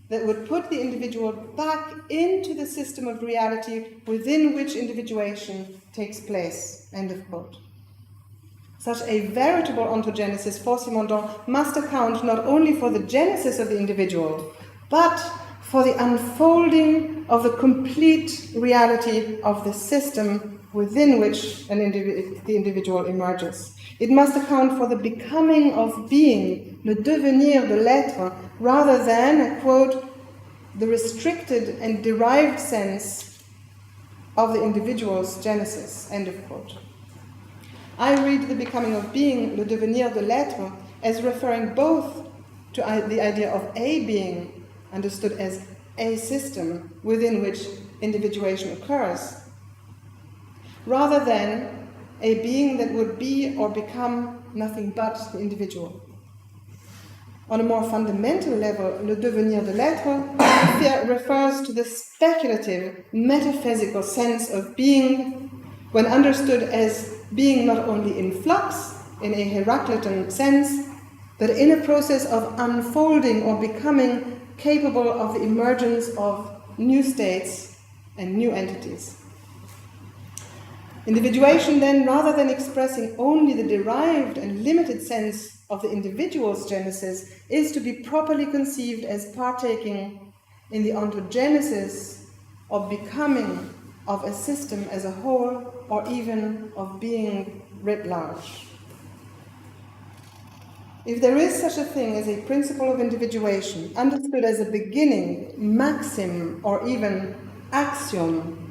that would put the individual back into the system of reality within which individuation takes place, end of quote. Such a veritable ontogenesis for Simondon must account not only for the genesis of the individual, but for the unfolding of the complete reality of the system within which the individual emerges. It must account for the becoming of being, le devenir de l'être, rather than, I quote, the restricted and derived sense of the individual's genesis, end of quote. I read the becoming of being, le devenir de l'être, as referring both to the idea of a being, understood as a system within which individuation occurs, rather than a being that would be or become nothing but the individual. On a more fundamental level, le devenir de l'être refers to the speculative, metaphysical sense of being when understood as being not only in flux, in a Heraclitan sense, but in a process of unfolding or becoming capable of the emergence of new states and new entities. Individuation, then, rather than expressing only the derived and limited sense of the individual's genesis, is to be properly conceived as partaking in the ontogenesis of becoming of a system as a whole, or even of being writ large. If there is such a thing as a principle of individuation, understood as a beginning, maxim, or even axiom,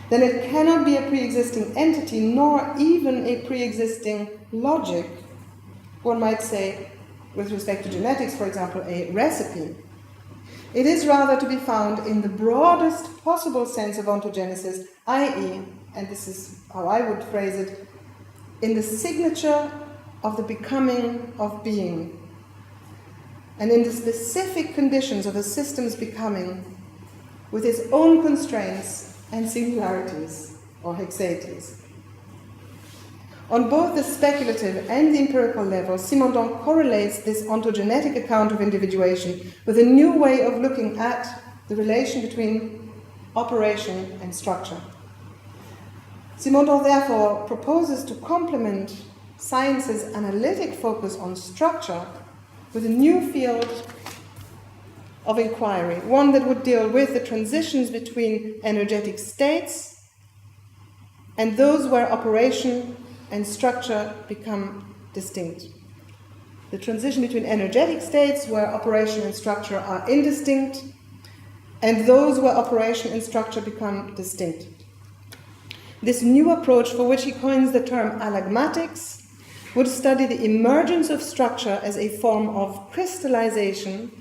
then it cannot be a pre-existing entity, nor even a pre-existing logic. One might say, with respect to genetics, for example, a recipe. It is rather to be found in the broadest possible sense of ontogenesis, i.e., and this is how I would phrase it, in the signature of the becoming of being, and in the specific conditions of a system's becoming, with its own constraints and singularities, or hexates. On both the speculative and the empirical level, Simondon correlates this ontogenetic account of individuation with a new way of looking at the relation between operation and structure. Simondon therefore proposes to complement science's analytic focus on structure with a new field of inquiry, one that would deal with the transitions between energetic states and those where operation and structure become distinct. The transition between energetic states where operation and structure are indistinct, and those where operation and structure become distinct. This new approach, for which he coins the term alagmatics, would study the emergence of structure as a form of crystallization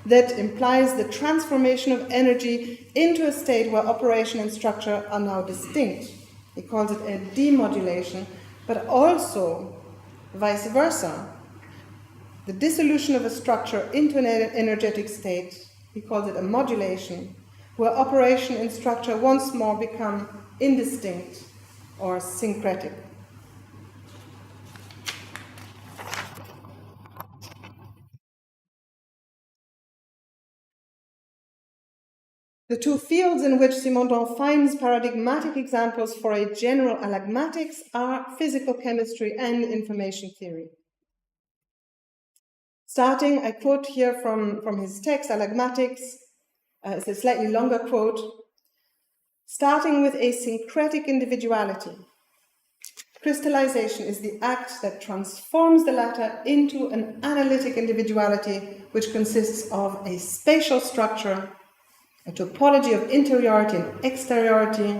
that implies the transformation of energy into a state where operation and structure are now distinct. He calls it a demodulation, but also vice versa. The dissolution of a structure into an energetic state, he calls it a modulation, where operation and structure once more become indistinct or syncretic. The two fields in which Simondon finds paradigmatic examples for a general alagmatics are physical chemistry and information theory. Starting, I quote here from his text, Alagmatics, it's a slightly longer quote, starting with a syncretic individuality. Crystallization is the act that transforms the latter into an analytic individuality, which consists of a spatial structure, a topology of interiority and exteriority,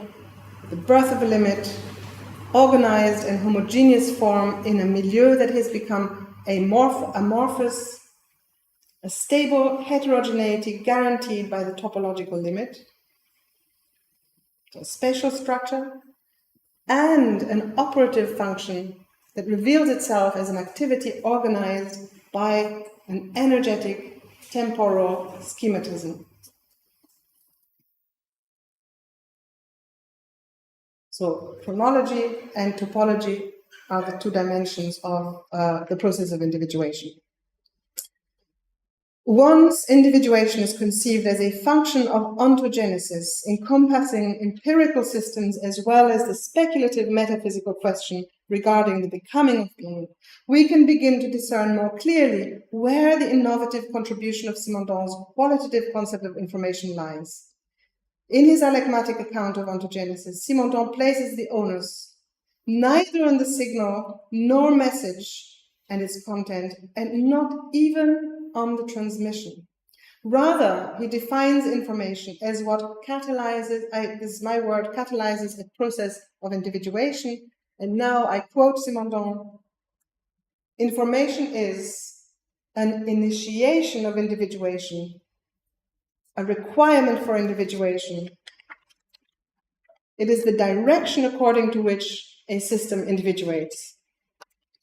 the birth of a limit, organized and homogeneous form in a milieu that has become amorphous, a stable heterogeneity guaranteed by the topological limit, so a spatial structure, and an operative function that reveals itself as an activity organized by an energetic temporal schematism. So chronology and topology are the two dimensions of the process of individuation. Once individuation is conceived as a function of ontogenesis, encompassing empirical systems as well as the speculative metaphysical question regarding the becoming of being, we can begin to discern more clearly where the innovative contribution of Simondon's qualitative concept of information lies. In his alagmatic account of ontogenesis, Simondon places the onus neither on the signal nor message and its content, and not even on the transmission. Rather, he defines information as what catalyzes, this is my word, catalyzes a process of individuation. And now I quote Simondon, information is an initiation of individuation a requirement for individuation. It is the direction according to which a system individuates.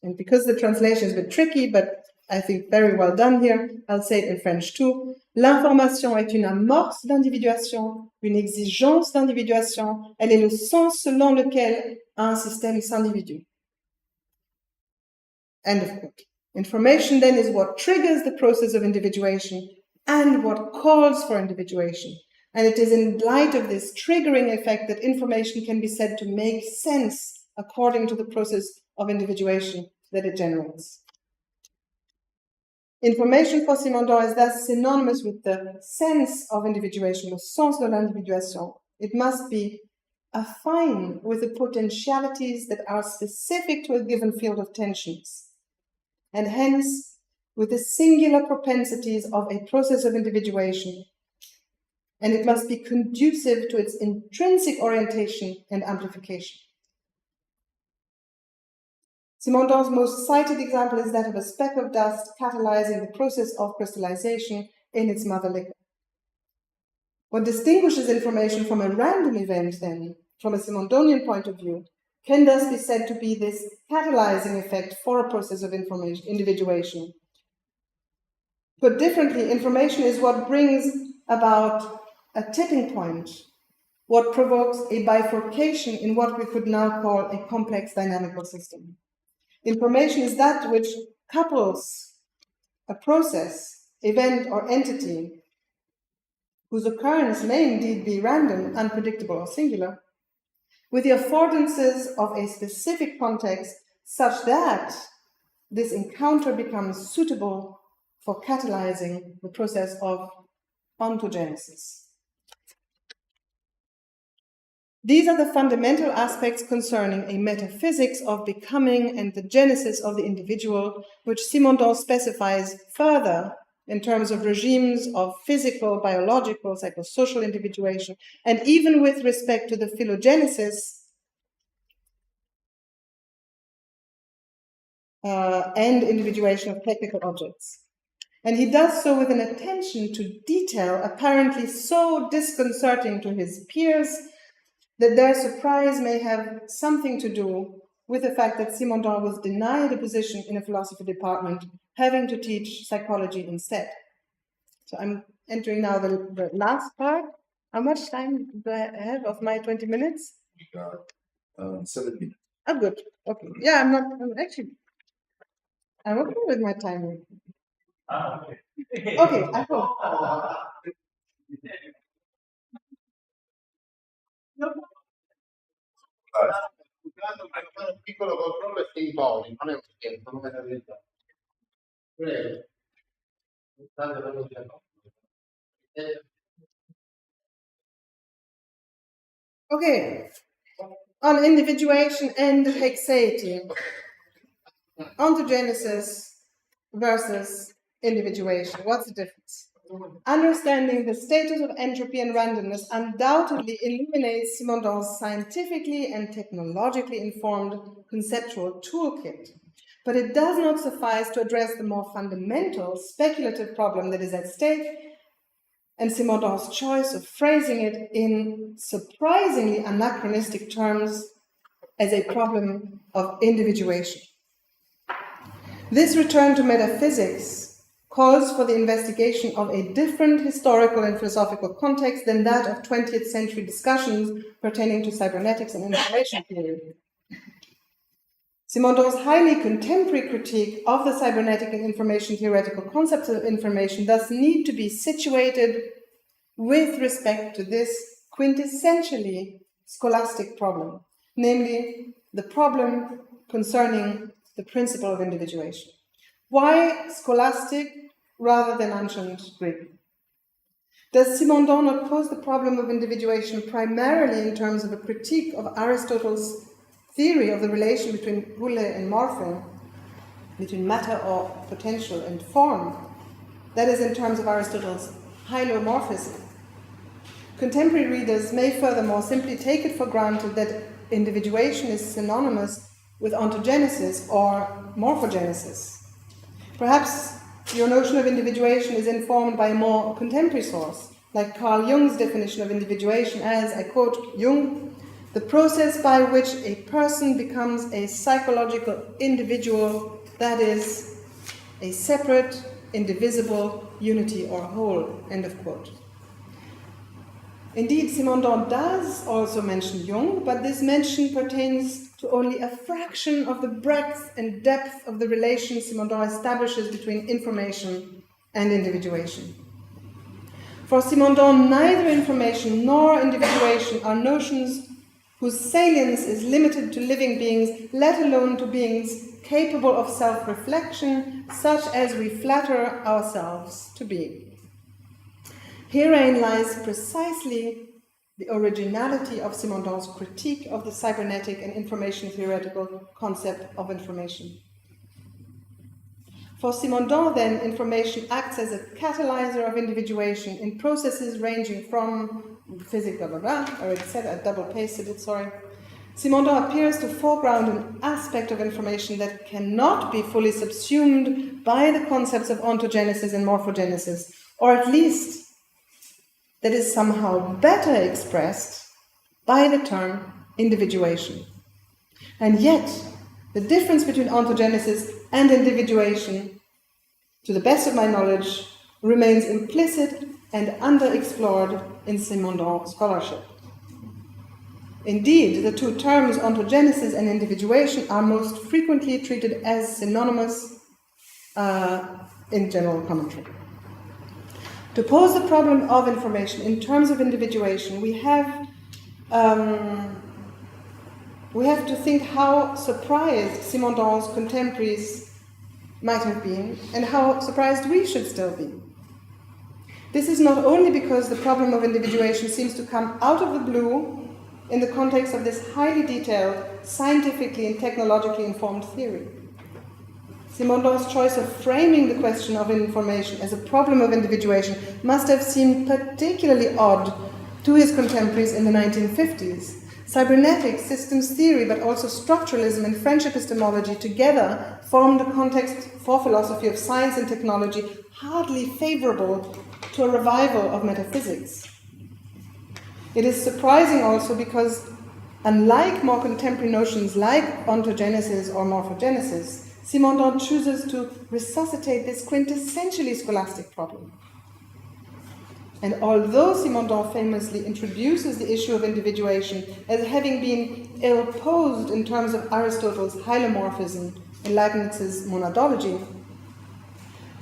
And because the translation is a bit tricky, but I think very well done here, I'll say it in French too. L'information est une amorce d'individuation, une exigence d'individuation. Elle est le sens selon lequel un système s'individue. End of quote. Information then is what triggers the process of individuation and what calls for individuation. And it is in light of this triggering effect that information can be said to make sense according to the process of individuation that it generates. Information for Simondon is thus synonymous with the sense of individuation, le sens de l'individuation. It must be affine with the potentialities that are specific to a given field of tensions, and hence with the singular propensities of a process of individuation, and it must be conducive to its intrinsic orientation and amplification. Simondon's most cited example is that of a speck of dust catalyzing the process of crystallization in its mother liquor. What distinguishes information from a random event, then, from a Simondonian point of view, can thus be said to be this catalyzing effect for a process of individuation. Put differently, information is what brings about a tipping point, what provokes a bifurcation in what we could now call a complex dynamical system. Information is that which couples a process, event, or entity whose occurrence may indeed be random, unpredictable, or singular, with the affordances of a specific context such that this encounter becomes suitable for catalyzing the process of ontogenesis. These are the fundamental aspects concerning a metaphysics of becoming and the genesis of the individual, which Simondon specifies further in terms of regimes of physical, biological, psychosocial individuation, and even with respect to the phylogenesis and individuation of technical objects. And he does so with an attention to detail apparently so disconcerting to his peers that their surprise may have something to do with the fact that Simondon was denied a position in a philosophy department, having to teach psychology instead. So I'm entering now the last part. How much time do I have of my 20 minutes? 7 minutes. Oh, good. Okay. Yeah, I'm okay with my timing. Okay, I hope. Un piccolo controllo e sei toni, non è un tempo, non è la verità. Prego. Okay, on individuation and hexaity, ontogenesis versus individuation. What's the difference? Understanding the status of entropy and randomness undoubtedly illuminates Simondon's scientifically and technologically informed conceptual toolkit, but it does not suffice to address the more fundamental speculative problem that is at stake, and Simondon's choice of phrasing it in surprisingly anachronistic terms as a problem of individuation. This return to metaphysics calls for the investigation of a different historical and philosophical context than that of 20th century discussions pertaining to cybernetics and information theory. Simondon's highly contemporary critique of the cybernetic and information theoretical concepts of information thus need to be situated with respect to this quintessentially scholastic problem, namely the problem concerning the principle of individuation. Why scholastic rather than ancient Greek? Does Simondon not pose the problem of individuation primarily in terms of a critique of Aristotle's theory of the relation between boule and morphe, between matter or potential and form, that is in terms of Aristotle's hylomorphism? Contemporary readers may furthermore simply take it for granted that individuation is synonymous with ontogenesis or morphogenesis. Perhaps your notion of individuation is informed by a more contemporary source, like Carl Jung's definition of individuation as, I quote Jung, the process by which a person becomes a psychological individual, that is, a separate, indivisible unity or whole, end of quote. Indeed, Simondon does also mention Jung, but this mention pertains to only a fraction of the breadth and depth of the relation Simondon establishes between information and individuation. For Simondon, neither information nor individuation are notions whose salience is limited to living beings, let alone to beings capable of self-reflection, such as we flatter ourselves to be. Herein lies precisely the originality of Simondon's critique of the cybernetic and information theoretical concept of information. For Simondon, then, information acts as a catalyser of individuation in processes ranging from physics, blah, blah, blah, I already said, I double-pasted it, sorry. Simondon appears to foreground an aspect of information that cannot be fully subsumed by the concepts of ontogenesis and morphogenesis, or at least that is somehow better expressed by the term individuation. And yet, the difference between ontogenesis and individuation, to the best of my knowledge, remains implicit and underexplored in Simondon scholarship. Indeed, the two terms ontogenesis and individuation are most frequently treated as synonymous in general commentary. To pose the problem of information in terms of individuation, we have to think how surprised Simondon's contemporaries might have been and how surprised we should still be. This is not only because the problem of individuation seems to come out of the blue in the context of this highly detailed, scientifically and technologically informed theory. Simondon's choice of framing the question of information as a problem of individuation must have seemed particularly odd to his contemporaries in the 1950s. Cybernetics, systems theory, but also structuralism and French epistemology together formed a context for philosophy of science and technology hardly favorable to a revival of metaphysics. It is surprising also because, unlike more contemporary notions like ontogenesis or morphogenesis, Simondon chooses to resuscitate this quintessentially scholastic problem. And although Simondon famously introduces the issue of individuation as having been ill-posed in terms of Aristotle's hylomorphism and Leibniz's monadology,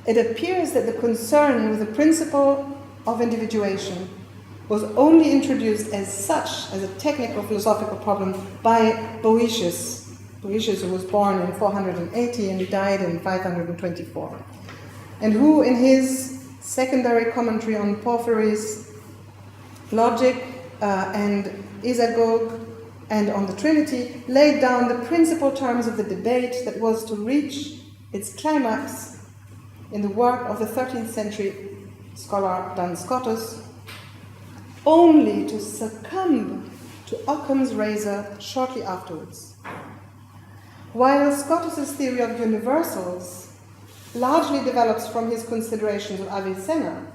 it appears that the concern with the principle of individuation was only introduced as such, as a technical philosophical problem, by Boëtius, who was born in 480 and died in 524, and who, in his secondary commentary on Porphyry's logic and Isagoge and on the Trinity, laid down the principal terms of the debate that was to reach its climax in the work of the 13th century scholar Duns Scotus, only to succumb to Occam's razor shortly afterwards. While Scotus's theory of universals largely develops from his considerations of Avicenna,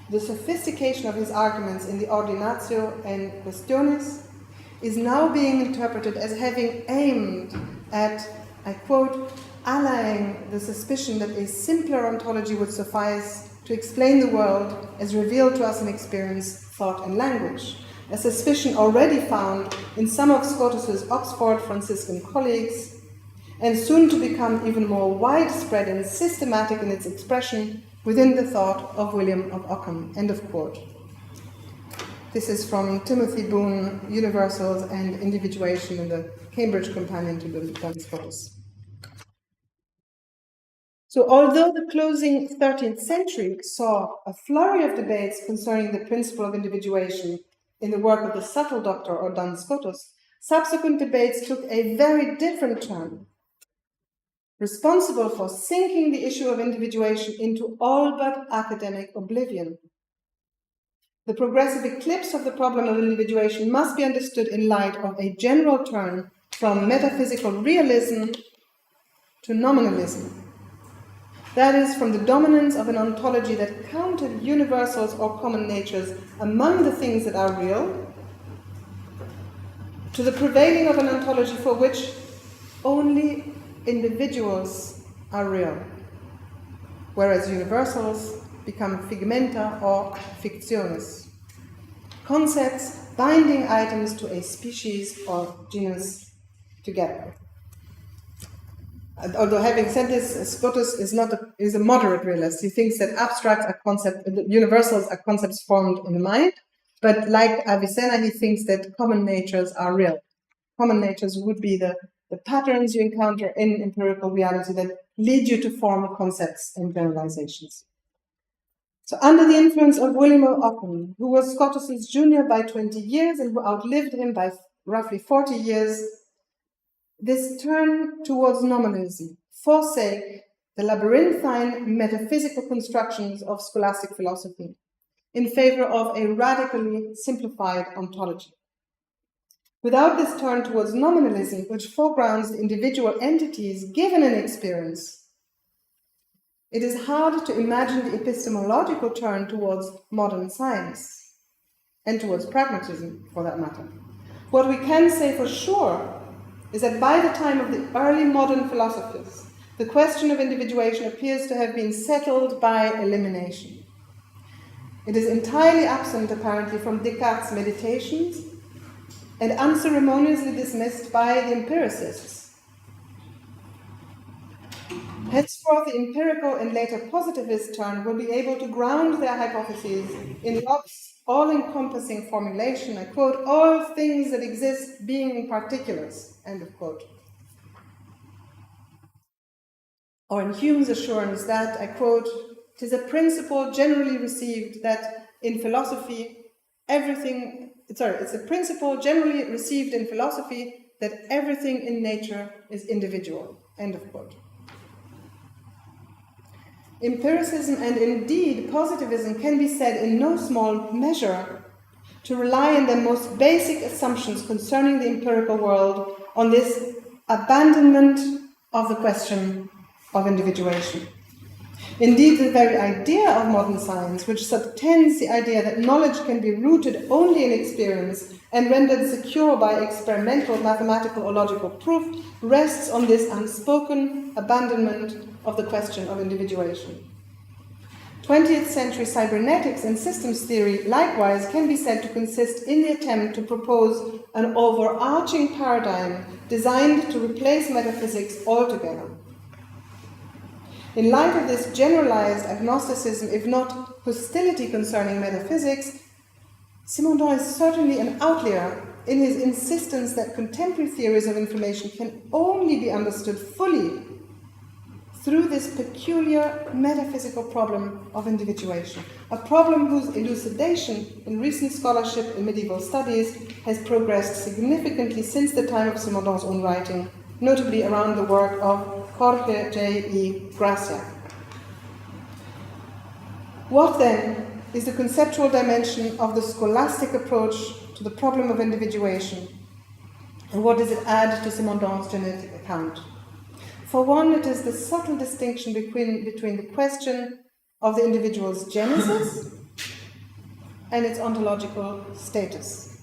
the sophistication of his arguments in the Ordinatio and Questiones is now being interpreted as having aimed at, I quote, allaying the suspicion that a simpler ontology would suffice to explain the world as revealed to us in experience, thought, and language, a suspicion already found in some of Scotus's Oxford Franciscan colleagues, and soon to become even more widespread and systematic in its expression within the thought of William of Ockham, end of quote. This is from Timothy Boone, Universals and Individuation in the Cambridge Companion to the Duns Scotus. So although the closing 13th century saw a flurry of debates concerning the principle of individuation in the work of the subtle doctor or Duns Scotus, subsequent debates took a very different turn, responsible for sinking the issue of individuation into all but academic oblivion. The progressive eclipse of the problem of individuation must be understood in light of a general turn from metaphysical realism to nominalism. That is, from the dominance of an ontology that counted universals or common natures among the things that are real, to the prevailing of an ontology for which only individuals are real, whereas universals become figmenta or fictiones, concepts binding items to a species or genus together. Although having said this, Scotus is a moderate realist. He thinks that abstracts are universals are concepts formed in the mind, but like Avicenna, he thinks that common natures are real. Common natures would be the patterns you encounter in empirical reality that lead you to form concepts and generalizations. So under the influence of William Ockham, who was Scotus's junior by 20 years and who outlived him by roughly 40 years, this turn towards nominalism forsake the labyrinthine metaphysical constructions of scholastic philosophy in favor of a radically simplified ontology. Without this turn towards nominalism, which foregrounds the individual entities given an experience, it is hard to imagine the epistemological turn towards modern science, and towards pragmatism, for that matter. What we can say for sure is that by the time of the early modern philosophers, the question of individuation appears to have been settled by elimination. It is entirely absent, apparently, from Descartes' Meditations, and unceremoniously dismissed by the empiricists. Henceforth, the empirical and later positivist turn will be able to ground their hypotheses in Locke's all-encompassing formulation, I quote, all things that exist being particulars, end of quote. Or in Hume's assurance that, I quote, it is a principle generally received that in philosophy, it's a principle generally received in philosophy that everything in nature is individual, end of quote. Empiricism and indeed positivism can be said in no small measure to rely on their most basic assumptions concerning the empirical world on this abandonment of the question of individuation. Indeed, the very idea of modern science, which subtends the idea that knowledge can be rooted only in experience and rendered secure by experimental, mathematical, or logical proof, rests on this unspoken abandonment of the question of individuation. 20th century cybernetics and systems theory, likewise, can be said to consist in the attempt to propose an overarching paradigm designed to replace metaphysics altogether. In light of this generalized agnosticism, if not hostility concerning metaphysics, Simondon is certainly an outlier in his insistence that contemporary theories of information can only be understood fully through this peculiar metaphysical problem of individuation, a problem whose elucidation in recent scholarship in medieval studies has progressed significantly since the time of Simondon's own writing, notably around the work of Jorge J.E. Gracia. What then is the conceptual dimension of the scholastic approach to the problem of individuation, and what does it add to Simondon's genetic account? For one, it is the subtle distinction between the question of the individual's genesis and its ontological status.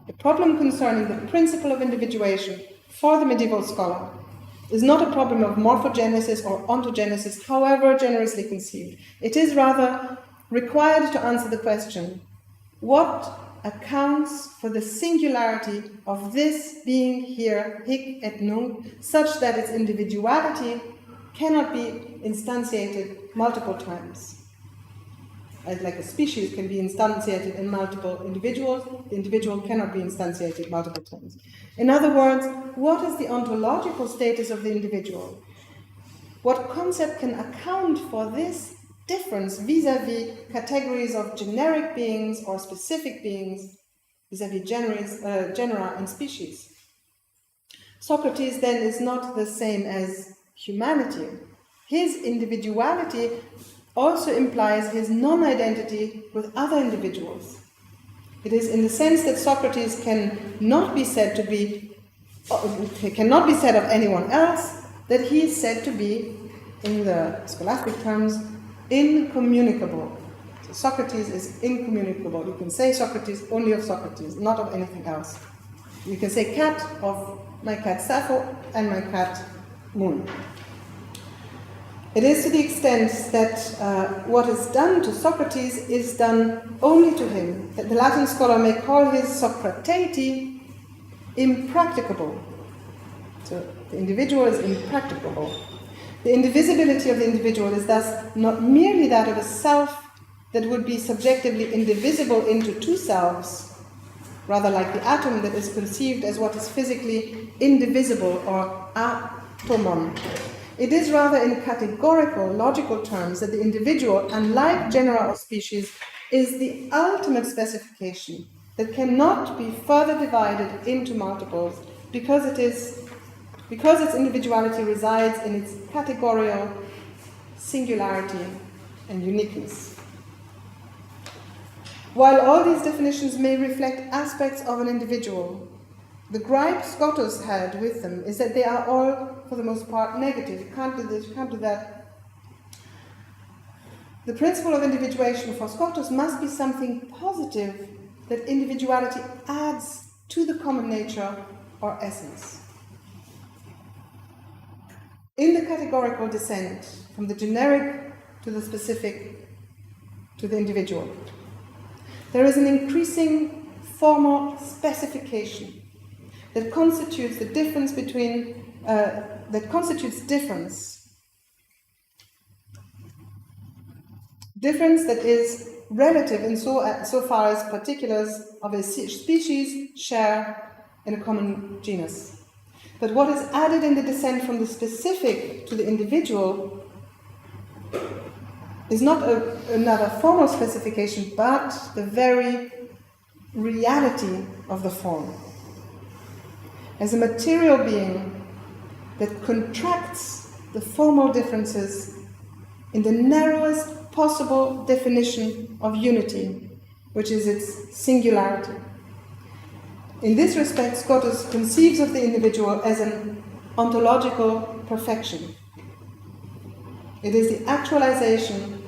The problem concerning the principle of individuation for the medieval scholar is not a problem of morphogenesis or ontogenesis, however generously conceived. It is rather required to answer the question, what accounts for the singularity of this being here, hic et nunc, such that its individuality cannot be instantiated multiple times? As like a species can be instantiated in multiple individuals, the individual cannot be instantiated multiple times. In other words, what is the ontological status of the individual? What concept can account for this difference vis-à-vis categories of generic beings or specific beings, vis-à-vis genera and species? Socrates then is not the same as humanity. His individuality also implies his non-identity with other individuals. It is in the sense that Socrates cannot be said of anyone else that he is said to be, in the scholastic terms, incommunicable. So Socrates is incommunicable. You can say Socrates only of Socrates, not of anything else. You can say cat of my cat Sappho and my cat Moon. It is to the extent that what is done to Socrates is done only to him, that the Latin scholar may call his Socrateti impracticable. So the individual is impracticable. The indivisibility of the individual is thus not merely that of a self that would be subjectively indivisible into two selves, rather like the atom that is conceived as what is physically indivisible or atomon. It is rather in categorical, logical terms that the individual, unlike genera or species, is the ultimate specification that cannot be further divided into multiples because its individuality resides in its categorical singularity and uniqueness. While all these definitions may reflect aspects of an individual, the gripe Scotus had with them is that they are all, for the most part, negative. You can't do this, you can't do that. The principle of individuation for Scotus must be something positive that individuality adds to the common nature or essence. In the categorical descent from the generic to the specific to the individual, there is an increasing formal specification that constitutes the difference between difference that is relative in so far as particulars of a species share in a common genus. But what is added in the descent from the specific to the individual is not another formal specification, but the very reality of the form. As a material being that contracts the formal differences in the narrowest possible definition of unity, which is its singularity. In this respect, Scotus conceives of the individual as an ontological perfection. It is the actualization,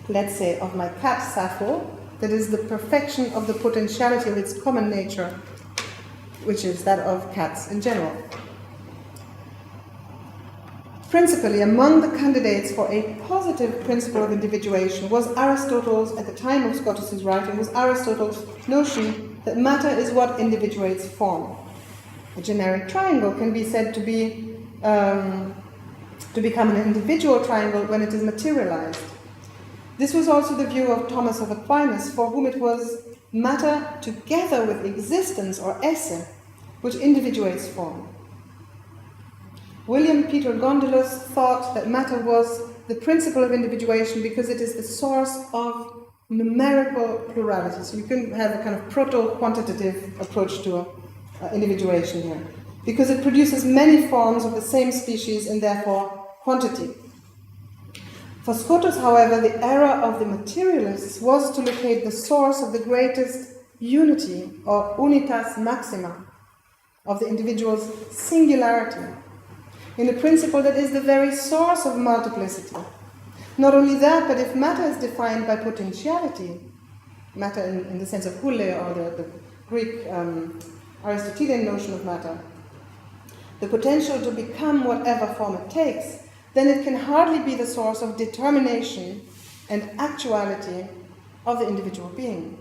let's say, of my cat Sappho, that is the perfection of the potentiality of its common nature, which is that of cats in general. Principally, among the candidates for a positive principle of individuation was Aristotle's, at the time of Scotus's writing, was Aristotle's notion that matter is what individuates form. A generic triangle can be said to become an individual triangle when it is materialized. This was also the view of Thomas of Aquinas, for whom it was matter together with existence or esse, which individuates form. William Peter Gondolus thought that matter was the principle of individuation because it is the source of numerical plurality. So you can have a kind of proto-quantitative approach to individuation here, because it produces many forms of the same species and therefore quantity. For Scotus, however, the error of the materialists was to locate the source of the greatest unity, or unitas maxima, of the individual's singularity, in a principle that is the very source of multiplicity. Not only that, but if matter is defined by potentiality, matter in the sense of houle, or the Greek Aristotelian notion of matter, the potential to become whatever form it takes, then it can hardly be the source of determination and actuality of the individual being.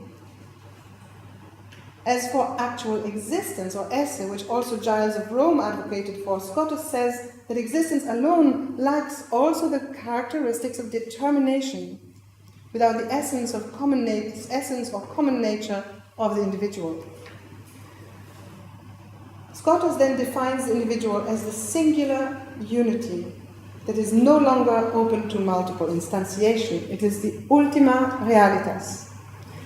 As for actual existence, or esse, which also Giles of Rome advocated for, Scotus says that existence alone lacks also the characteristics of determination, without the essence or common nature of the individual. Scotus then defines the individual as the singular unity that is no longer open to multiple instantiation. It is the ultima realitas.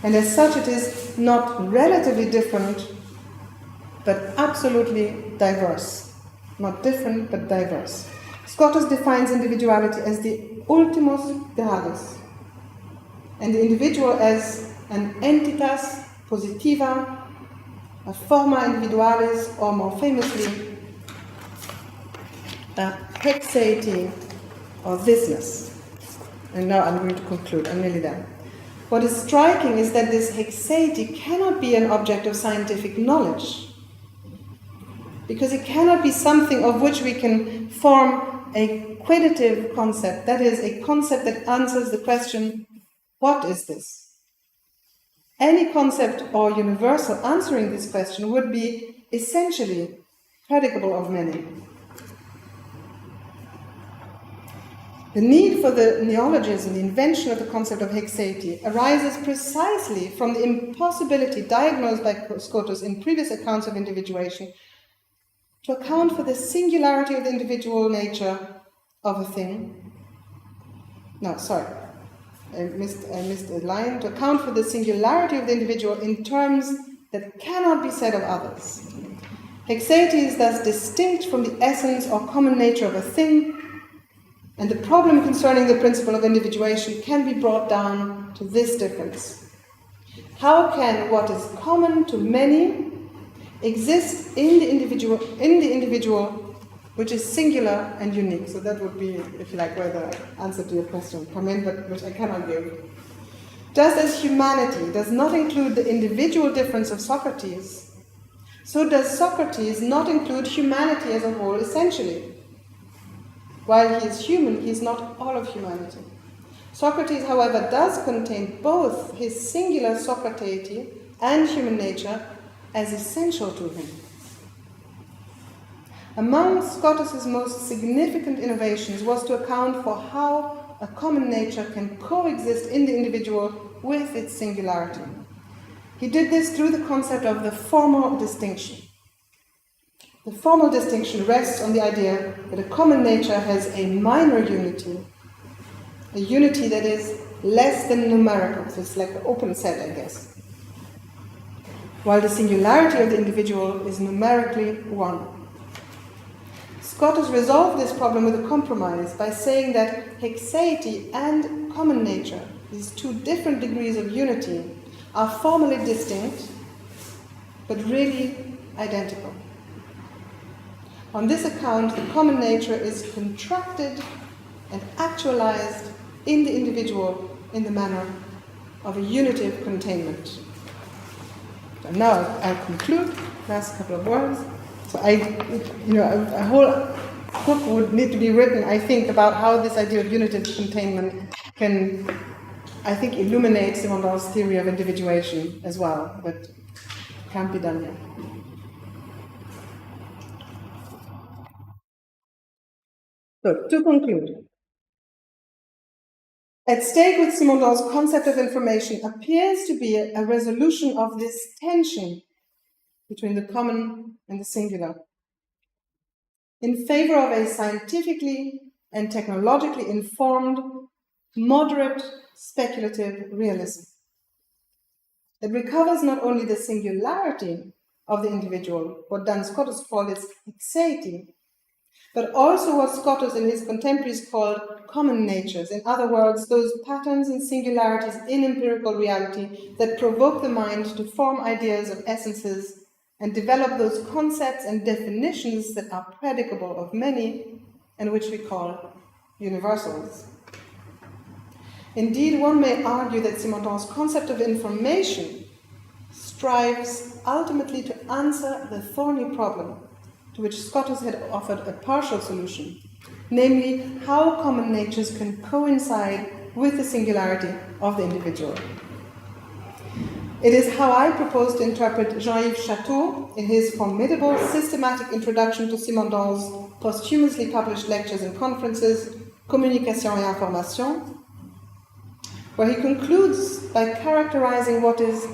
And as such, it is not relatively different, but absolutely diverse. Not different, but diverse. Scotus defines individuality as the ultimus gradus, and the individual as an entitas positiva, a forma individualis, or more famously, hexaity or thisness. And now I'm going to conclude, I'm nearly there. What is striking is that this hexaity cannot be an object of scientific knowledge, because it cannot be something of which we can form a quantitative concept, that is, a concept that answers the question, what is this? Any concept or universal answering this question would be essentially predicable of many. The need for the neologism, the invention of the concept of hexaity, arises precisely from the impossibility diagnosed by Scotus in previous accounts of individuation to account for the singularity of the individual nature of a thing. No, sorry, I missed a line. To account for the singularity of the individual in terms that cannot be said of others. Hexaity is thus distinct from the essence or common nature of a thing, and the problem concerning the principle of individuation can be brought down to this difference. How can what is common to many exist in the individual, which is singular and unique? So that would be, if you like, where the answer to your question come in, but which I cannot give. Just as humanity does not include the individual difference of Socrates, so does Socrates not include humanity as a whole essentially. While he is human, he is not all of humanity. Socrates, however, does contain both his singular Socrateity and human nature as essential to him. Among Scotus's most significant innovations was to account for how a common nature can coexist in the individual with its singularity. He did this through the concept of the formal distinction. The formal distinction rests on the idea that a common nature has a minor unity, a unity that is less than numerical, so it's like an open set, I guess, while the singularity of the individual is numerically one. Scotus resolved this problem with a compromise by saying that hexaity and common nature, these two different degrees of unity, are formally distinct, but really identical. On this account, the common nature is contracted and actualized in the individual in the manner of a unitive containment. So now I'll conclude, last couple of words. So a whole book would need to be written, I think, about how this idea of unitive containment can, I think, illuminate Simondon's theory of individuation as well, but it can't be done yet. So, to conclude, at stake with Simondon's concept of information appears to be a resolution of this tension between the common and the singular, in favor of a scientifically and technologically informed, moderate, speculative realism that recovers not only the singularity of the individual, what Duns Scotus called its hexaity, but also what Scotus and his contemporaries called common natures, in other words, those patterns and singularities in empirical reality that provoke the mind to form ideas of essences and develop those concepts and definitions that are predicable of many and which we call universals. Indeed, one may argue that Simondon's concept of information strives ultimately to answer the thorny problem to which Scotus had offered a partial solution, namely how common natures can coincide with the singularity of the individual. It is how I propose to interpret Jean-Yves Chateau in his formidable systematic introduction to Simondon's posthumously published lectures and conferences, Communication et Information, where he concludes by characterizing what is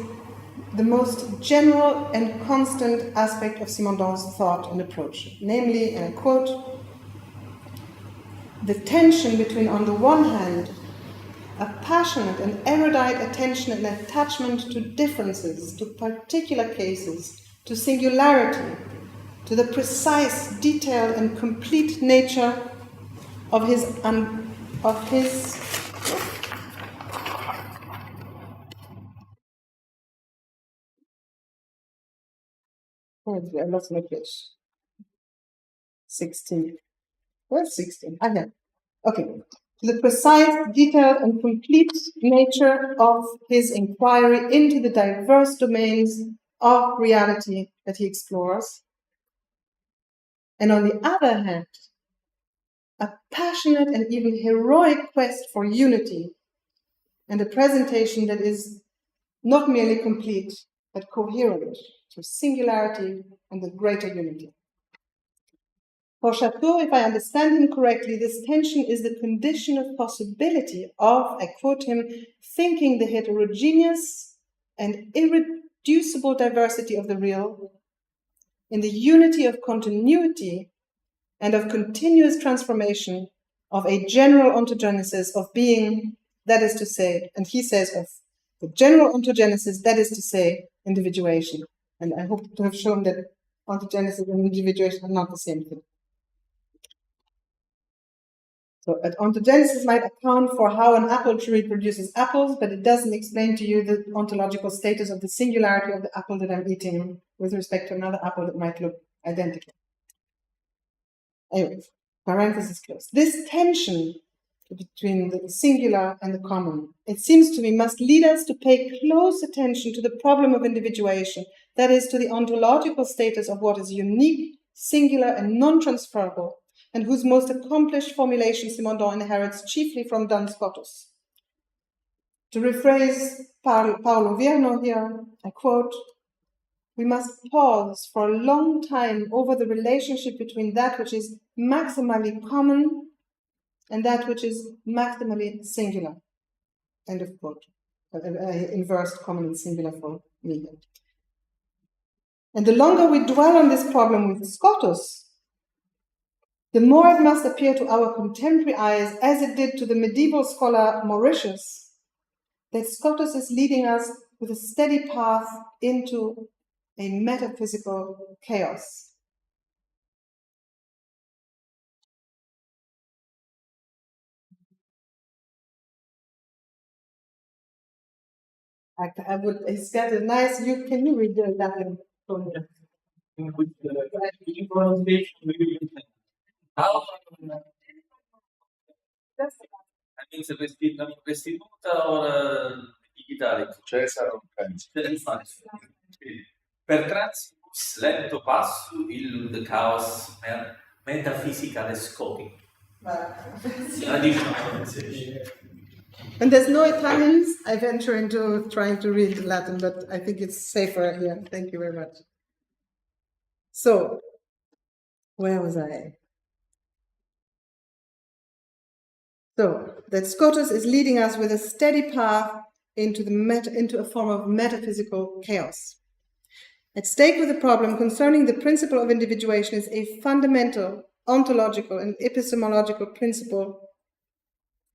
the most general and constant aspect of Simondon's thought and approach, namely, and I quote, the tension between, on the one hand, a passionate and erudite attention and attachment to differences, to particular cases, to singularity, to the precise, detailed, and complete nature of his I lost my page. 16. Where's 16? Ah, yeah. Okay. The precise, detailed, and complete nature of his inquiry into the diverse domains of reality that he explores. And on the other hand, a passionate and even heroic quest for unity and a presentation that is not merely complete, but coherent to singularity and the greater unity. For Chateau, if I understand him correctly, this tension is the condition of possibility of, I quote him, thinking the heterogeneous and irreducible diversity of the real in the unity of continuity and of continuous transformation of a general ontogenesis of being, that is to say, and he says of the general ontogenesis, that is to say, individuation. And I hope to have shown that ontogenesis and individuation are not the same thing. So ontogenesis might account for how an apple tree produces apples, but it doesn't explain to you the ontological status of the singularity of the apple that I'm eating with respect to another apple that might look identical. Anyway, parenthesis closed. This tension between the singular and the common, it seems to me, must lead us to pay close attention to the problem of individuation, that is, to the ontological status of what is unique, singular, and non-transferable, and whose most accomplished formulation Simondon inherits chiefly from Duns Scotus. To rephrase Paolo Vierno here, I quote, "We must pause for a long time over the relationship between that which is maximally common and that which is maximally singular." End of quote. Inversed common and singular for me. And the longer we dwell on this problem with Scotus, the more it must appear to our contemporary eyes, as it did to the medieval scholar Mauritius, that Scotus is leading us with a steady path into a metaphysical chaos. It's got a nice, can you read that in Konderak? With the pronunciation, how se restituta o digitale? Cesare non penso. Per transibus lento passo il chaos metaphysical scoping. Additional pronunciation. And there's no Italians, I venture into trying to read Latin, but I think it's safer here. Thank you very much. So, where was I? So, that Scotus is leading us with a steady path into a form of metaphysical chaos. At stake with the problem concerning the principle of individuation is a fundamental ontological and epistemological principle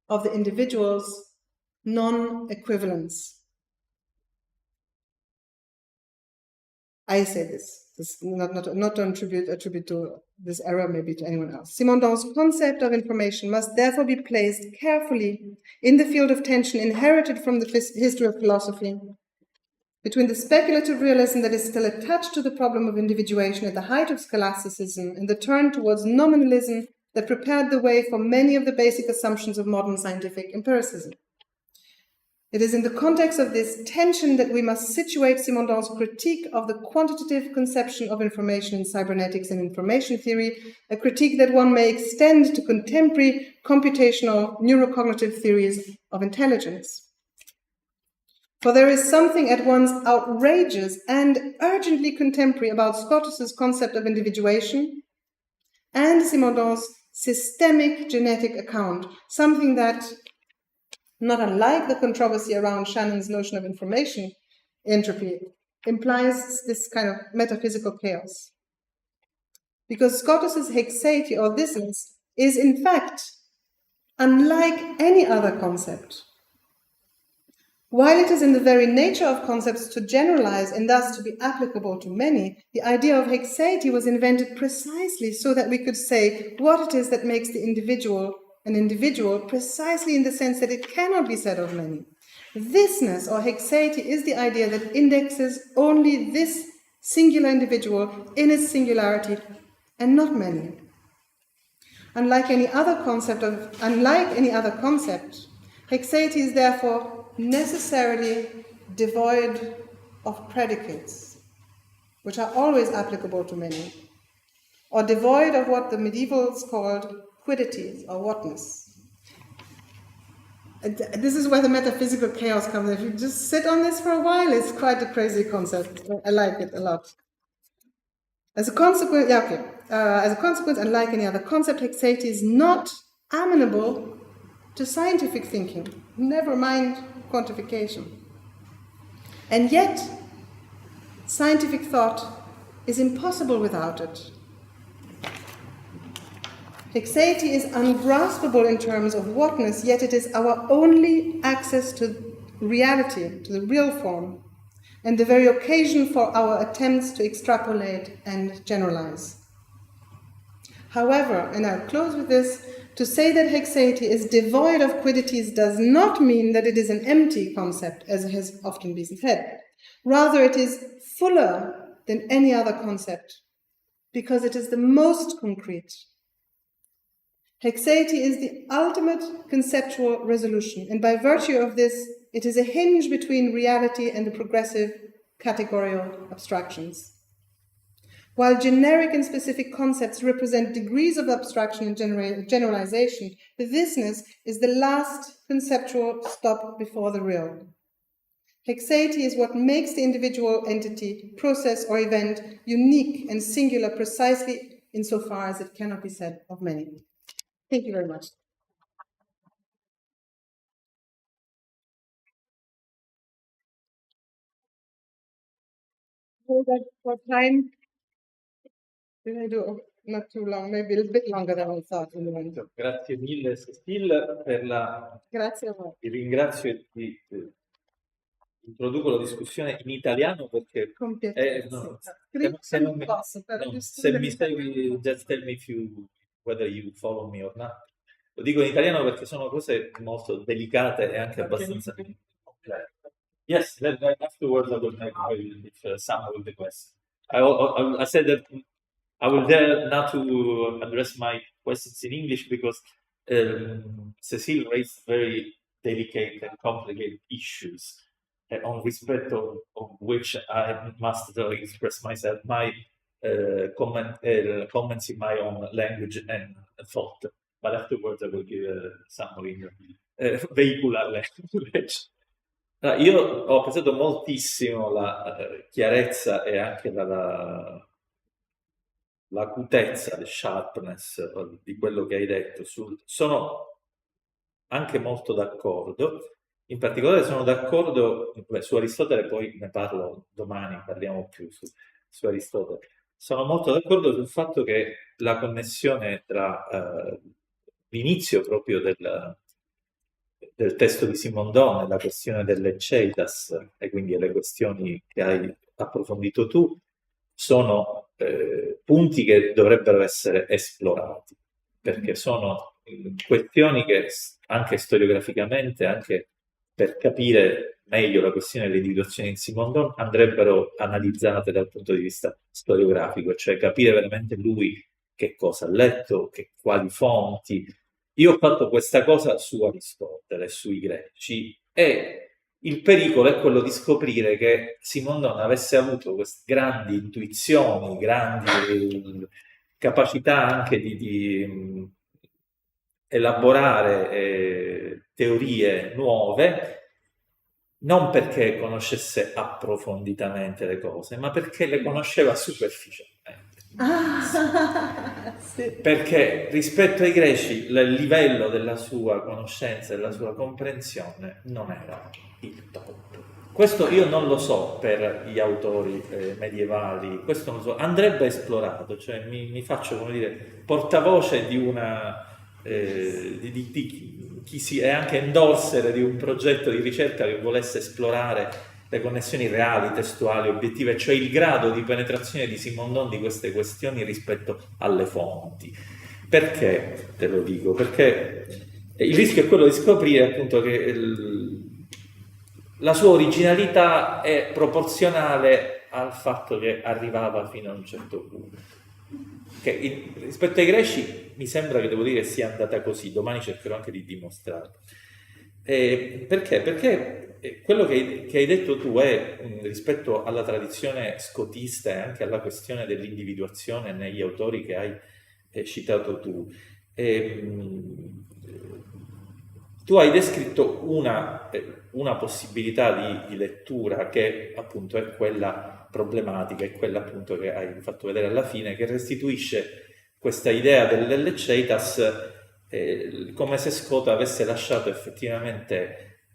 of the individual's non-equivalence. I say this not to attribute to this error, maybe to anyone else. Simondon's concept of information must therefore be placed carefully in the field of tension inherited from the history of philosophy between the speculative realism that is still attached to the problem of individuation at the height of scholasticism and the turn towards nominalism that prepared the way for many of the basic assumptions of modern scientific empiricism. It is in the context of this tension that we must situate Simondon's critique of the quantitative conception of information in cybernetics and information theory, a critique that one may extend to contemporary computational neurocognitive theories of intelligence. For there is something at once outrageous and urgently contemporary about Scotus's concept of individuation and Simondon's systemic genetic account, something that, not unlike the controversy around Shannon's notion of information entropy, implies this kind of metaphysical chaos. Because Scotus's hexaity or thisness is in fact unlike any other concept. While it is in the very nature of concepts to generalize and thus to be applicable to many, the idea of hexaity was invented precisely so that we could say what it is that makes the individual an individual, precisely in the sense that it cannot be said of many. Thisness or hexaity is the idea that indexes only this singular individual in its singularity and not many. Unlike any other concept, hexaity is therefore necessarily devoid of predicates, which are always applicable to many, or devoid of what the medievals called quiddities or whatness. And this is where the metaphysical chaos comes. If you just sit on this for a while, it's quite a crazy concept. I like it a lot. As a consequence, unlike any other concept, hexaity is not amenable to scientific thinking, never mind quantification. And yet, scientific thought is impossible without it. Hexaity is ungraspable in terms of whatness, yet it is our only access to reality, to the real form, and the very occasion for our attempts to extrapolate and generalize. However, and I'll close with this, to say that hexaity is devoid of quiddities does not mean that it is an empty concept, as has often been said. Rather, it is fuller than any other concept, because it is the most concrete. Hexaity is the ultimate conceptual resolution, and by virtue of this, it is a hinge between reality and the progressive categorical abstractions. While generic and specific concepts represent degrees of abstraction and generalization, the thisness is the last conceptual stop before the real. Hexaity is what makes the individual entity, process, or event unique and singular precisely insofar as it cannot be said of many. Thank you very much. Hold that for time. Did I do not too long, maybe a bit longer than I thought in the end. Grazie mille Cecile per Grazie a voi. ti ringrazio e ti introduco la discussione in italiano perché Con piacere. se non mi, posso, se mi segui, just tell me whether you follow me or not. Lo dico in italiano perché sono cose molto delicate e anche abbastanza complesse. Yes, then afterwards I will make some of the questions. I said that I will dare not to address my questions in English because Cecile raised very delicate and complicated issues on respect of which I must express myself, my comments in my own language and thought. But afterwards I will give some in vehicular language. Io ho apprezzato moltissimo la chiarezza e anche l'acutezza, la sharpness di quello che hai detto. Sono anche molto d'accordo. In particolare sono d'accordo su Aristotele, poi ne parlo domani, parliamo più su Aristotele. Sono molto d'accordo sul fatto che la connessione tra l'inizio proprio del testo di Simondon, la questione dell'Eceitas e quindi le questioni che hai approfondito tu, sono punti che dovrebbero essere esplorati, perché sono questioni che anche storiograficamente, anche per capire meglio la questione dell'individuazione in Simondon, andrebbero analizzate dal punto di vista storiografico, cioè capire veramente lui che cosa ha letto, quali fonti. Io ho fatto questa cosa su Aristotele, sui greci, e il pericolo è quello di scoprire che Simondon avesse avuto queste grandi intuizioni, grandi capacità anche di elaborare teorie nuove, non perché conoscesse approfonditamente le cose, ma perché le conosceva superficialmente. Sì. Perché rispetto ai greci il livello della sua conoscenza, della sua comprensione non era il top. Questo io non lo so per gli autori medievali, questo non lo so, andrebbe esplorato, cioè mi faccio, come dire, portavoce di una di chi è anche endorser di un progetto di ricerca che volesse esplorare le connessioni reali, testuali, obiettive, cioè il grado di penetrazione di Simondon di queste questioni rispetto alle fonti. Perché te lo dico? Perché il rischio è quello di scoprire appunto che la sua originalità è proporzionale al fatto che arrivava fino a un certo punto. rispetto ai greci mi sembra che devo dire sia andata così, domani cercherò anche di dimostrarlo. Perché? Perché quello che hai detto tu è rispetto alla tradizione scotista e anche alla questione dell'individuazione negli autori che hai citato tu. Tu hai descritto una possibilità di lettura che appunto è quella problematica, è quella appunto che hai fatto vedere alla fine, che restituisce questa idea dell'Elleceitas come se Scota avesse lasciato effettivamente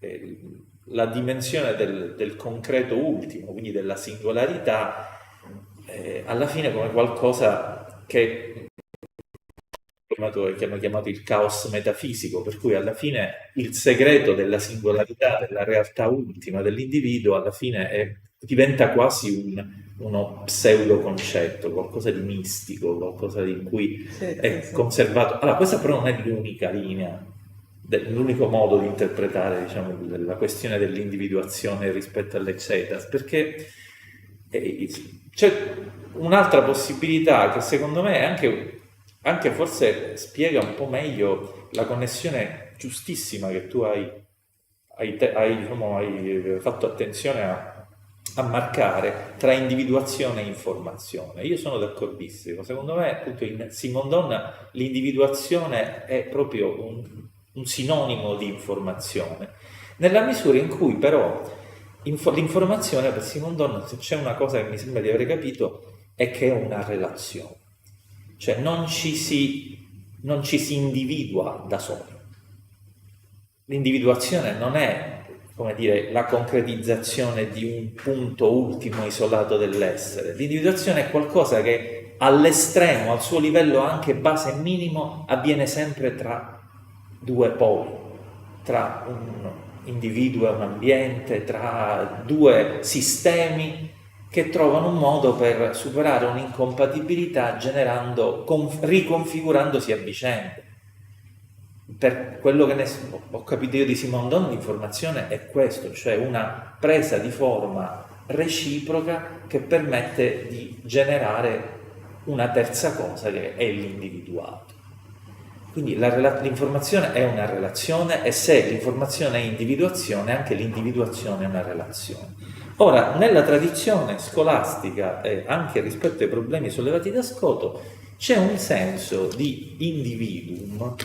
la dimensione del concreto ultimo, quindi della singolarità, alla fine come qualcosa che hanno chiamato il caos metafisico, per cui alla fine il segreto della singolarità, della realtà ultima dell'individuo, alla fine diventa quasi uno pseudo concetto, qualcosa di mistico, qualcosa in cui è conservato. Allora, questa però non è l'unica linea, l'unico modo di interpretare, diciamo, la questione dell'individuazione rispetto all'Eceitas, perché c'è un'altra possibilità che secondo me è anche forse spiega un po' meglio la connessione giustissima che tu hai fatto attenzione a marcare tra individuazione e informazione. Io sono d'accordissimo, secondo me appunto in Simondon l'individuazione è proprio un sinonimo di informazione, nella misura in cui però l'informazione per Simondon, se c'è una cosa che mi sembra di aver capito, è che è una relazione. Cioè non ci si individua da soli. L'individuazione non è, come dire, la concretizzazione di un punto ultimo isolato dell'essere. L'individuazione è qualcosa che all'estremo, al suo livello anche base e minimo, avviene sempre tra due poli, tra un individuo e un ambiente, tra due sistemi che trovano un modo per superare un'incompatibilità riconfigurandosi a vicenda. Per quello che ho capito io di Simondon, l'informazione è questo, cioè una presa di forma reciproca che permette di generare una terza cosa che è l'individuato. Quindi l'informazione è una relazione, e se l'informazione è individuazione, anche l'individuazione è una relazione. Ora, nella tradizione scolastica, anche rispetto ai problemi sollevati da Scoto, c'è un senso di individuum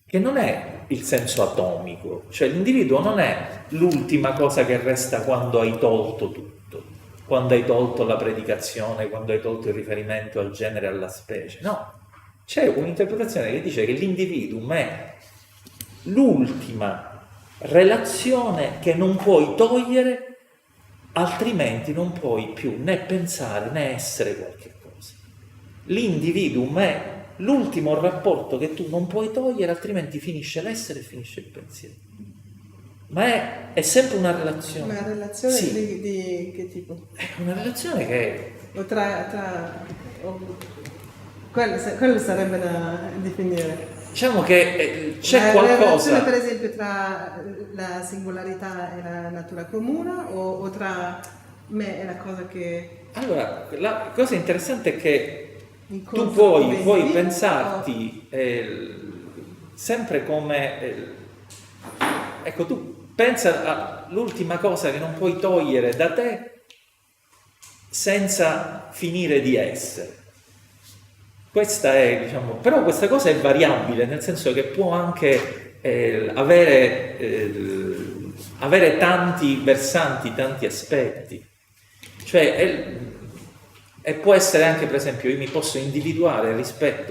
che non è il senso atomico, cioè l'individuo non è l'ultima cosa che resta quando hai tolto tutto, quando hai tolto la predicazione, quando hai tolto il riferimento al genere e alla specie. No, c'è un'interpretazione che dice che l'individuum è l'ultima relazione che non puoi togliere, altrimenti non puoi più né pensare né essere qualche cosa. L'individuum è l'ultimo rapporto che tu non puoi togliere, altrimenti finisce l'essere e finisce il pensiero. Ma è sempre una relazione. Una relazione sì. di che tipo? È una relazione che O quello sarebbe da definire. Diciamo che c'è La qualcosa. relazione per esempio tra la singolarità e la natura comune o tra me e la cosa che... Allora, la cosa interessante è che tu puoi pensarti sempre come... ecco, tu pensa all'ultima cosa che non puoi togliere da te senza finire di essere. Questa è, diciamo, però questa cosa è variabile, nel senso che può anche avere tanti versanti, tanti aspetti. Cioè, e può essere anche, per esempio, io mi posso individuare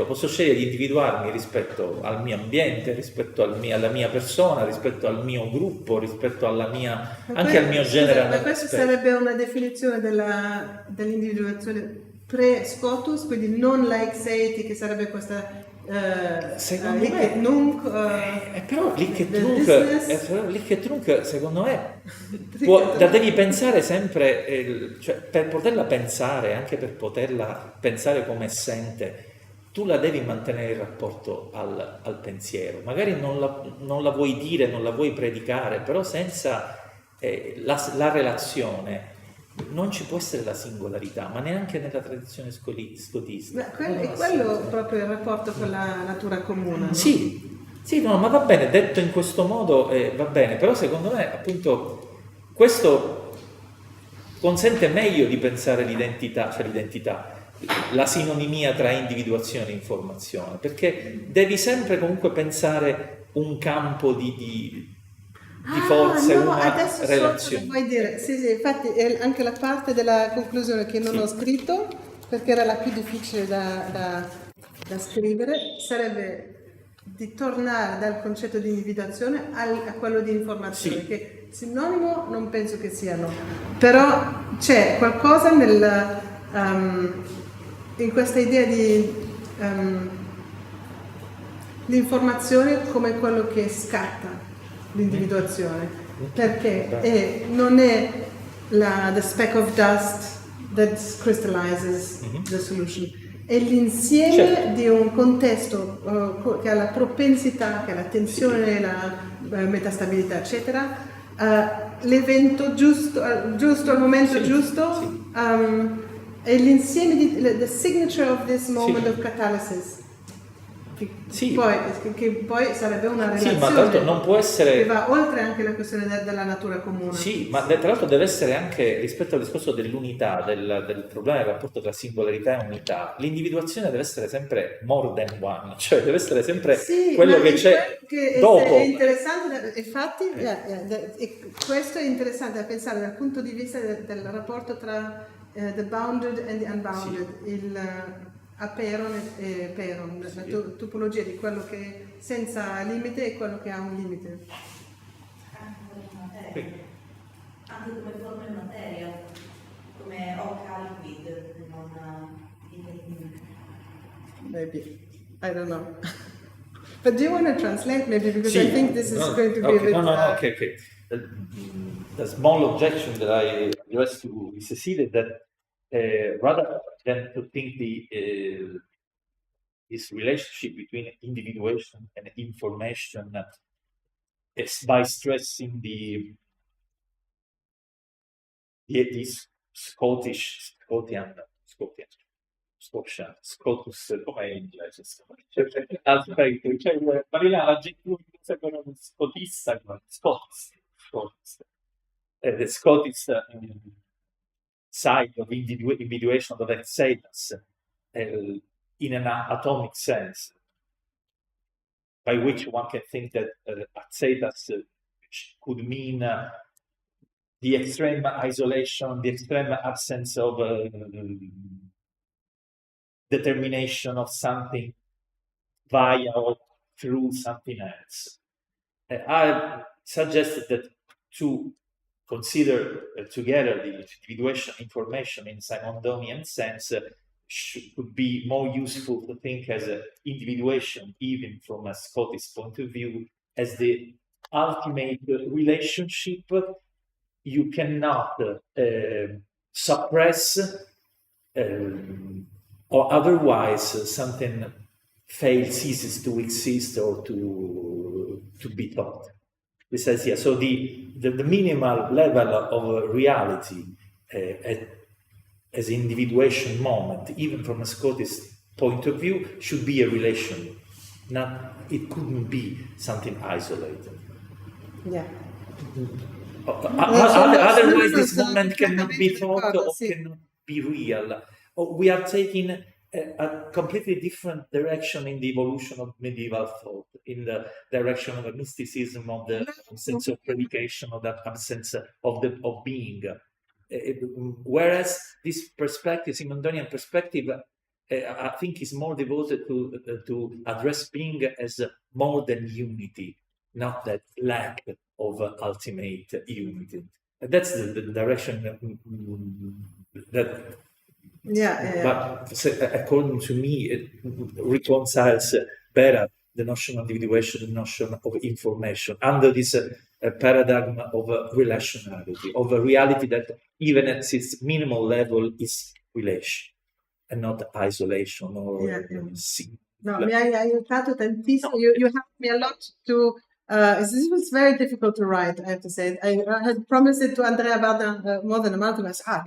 posso scegliere di individuarmi rispetto al mio ambiente, rispetto alla mia persona, rispetto al mio gruppo, rispetto anche al mio genere. Ma questa sarebbe una definizione dell'individuazione pre-Scotus, quindi non like Seiti, che sarebbe questa secondo me però Lick e Trunk secondo me la devi pensare sempre, cioè per poterla pensare, anche per poterla pensare come essente, tu la devi mantenere in rapporto al pensiero. Magari non la vuoi dire, non la vuoi predicare, però senza la relazione non ci può essere la singolarità, ma neanche nella tradizione scotista. È quello proprio il rapporto con la natura comune, no? Sì, no, ma va bene, detto in questo modo va bene, però secondo me appunto questo consente meglio di pensare l'identità, la sinonimia tra individuazione e informazione, perché devi sempre comunque pensare un campo di forze, no, una adesso relazione. vuoi dire. Sì, infatti è anche la parte della conclusione che non ho scritto, perché era la più difficile da scrivere, sarebbe di tornare dal concetto di individuazione a quello di informazione, che sinonimo non penso che siano, però c'è qualcosa in questa idea di l'informazione come quello che scatta l'individuazione, perché non è the speck of dust that crystallizes the solution, è l'insieme di un contesto che ha la propensità, che ha la tensione, la metastabilità, eccetera, l'evento giusto al momento giusto, è l'insieme the signature of this moment of catalysis. Che poi sarebbe una relazione ma tra l'altro non può essere, che va oltre anche la questione della natura comune. Ma tra l'altro deve essere anche, rispetto al discorso dell'unità, del problema del rapporto tra singolarità e unità, l'individuazione deve essere sempre more than one, cioè deve essere sempre quello che c'è dopo. È interessante, infatti, questo è interessante da pensare dal punto di vista del rapporto tra the bounded and the unbounded, Aperon e Peron, la topologia di quello che è senza limite e quello che ha un limite. Anche come forma e materia, come oca liquid, non Maybe, I don't know. But do you want to translate maybe, because I think this is going to be a bit... Okay. The small objection that I addressed to Cecile is that rather than to think this relationship between individuation and information is by stressing this Scotus, come è in inglese? Aspetta, cioè Marina l'aggettivo sembra un scotista, Scotus. The Scottish side of individuation of status in an atomic sense, by which one can think that status could mean the extreme isolation, the extreme absence of determination of something via or through something else. I suggested that to consider together the individuation information in Simondonian sense could be more useful to think as an individuation, even from a Scottish point of view, as the ultimate relationship. You cannot suppress or otherwise something ceases to exist or to be taught. This is here. So the minimal level of reality as individuation moment, even from a Scottish point of view, should be a relation. It couldn't be something isolated. Yeah. Otherwise, this moment cannot be thought or cannot be real. We are taking a completely different direction in the evolution of medieval thought, in the direction of a mysticism, of the absence of predication, of that absence of being. Whereas this perspective, Simondonian perspective, I think is more devoted to address being as more than unity, not that lack of ultimate unity. That's the direction that. But according to me, it reconciles better the notion of individuation, the notion of information under this paradigm of relationality, of a reality that even at its minimal level is relation and not isolation or No, mi hai aiutato tantissimo. You helped me a lot to This was very difficult to write, I have to say. I had promised it to Andrea Bada more than a month ago. I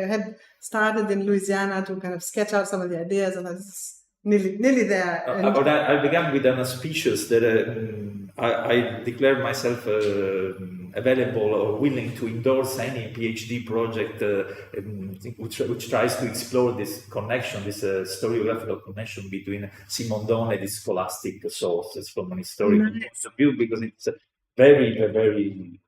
had started in Louisiana to kind of sketch out some of the ideas, and I was nearly there. But I began with an auspicious that I declared myself available or willing to endorse any PhD project which tries to explore this connection, this historiographical connection between Simondon and his scholastic sources from an historical point of view, because it's very, very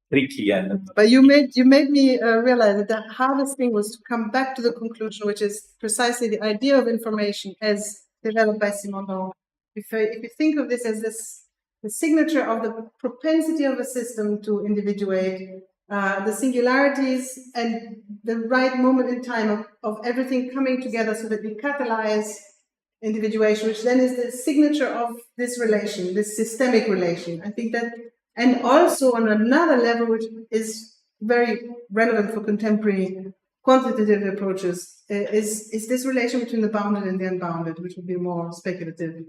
tricky. But you made me realize that the hardest thing was to come back to the conclusion, which is precisely the idea of information as developed by Simondon. If you think of this as the signature of the propensity of a system to individuate, the singularities and the right moment in time of everything coming together so that we catalyze individuation, which then is the signature of this relation, this systemic relation. I think that, and also on another level, which is very relevant for contemporary quantitative approaches, is this relation between the bounded and the unbounded, which would be more speculative.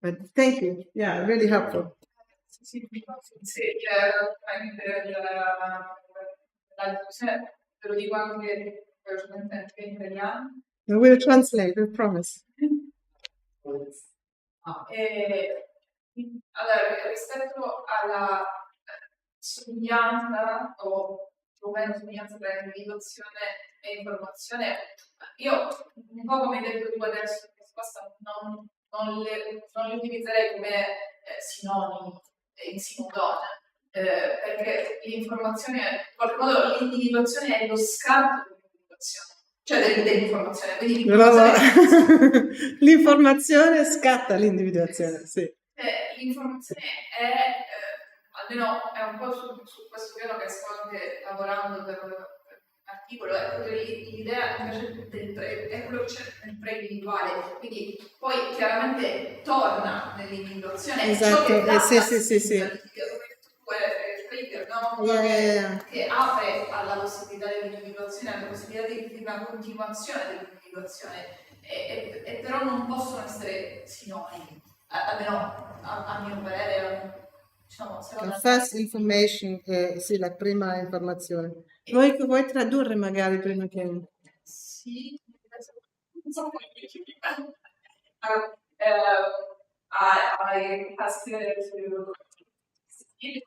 But thank you. Yeah, really helpful. Sì, tramite la discussione, te lo dico anche velocemente in italiano. We'll translate, we promise. Allora, rispetto alla somiglianza o più o meno somiglianza tra individuazione e informazione, io un po' come hai detto tu adesso in risposta non le utilizzerei come sinonimi in Simondon, perché l'informazione, in qualche modo l'individuazione è lo scarto dell'individuazione, cioè dell'informazione. Quindi l'informazione scatta l'individuazione, sì. L'informazione è, almeno è un po' su questo piano che sto anche lavorando per l'articolo, è proprio l'idea invece è quello che c'è nel pre-individuale, quindi poi chiaramente torna nell'individuazione. Esatto, sì. Che apre alla possibilità dell'individuazione, alla possibilità di una continuazione dell'individuazione, e però non possono essere sinonimi, almeno a mio parere. Diciamo, la first information, sì, la prima informazione. Vuoi tradurre magari prima che... Sì, non so come I passed to Sicily.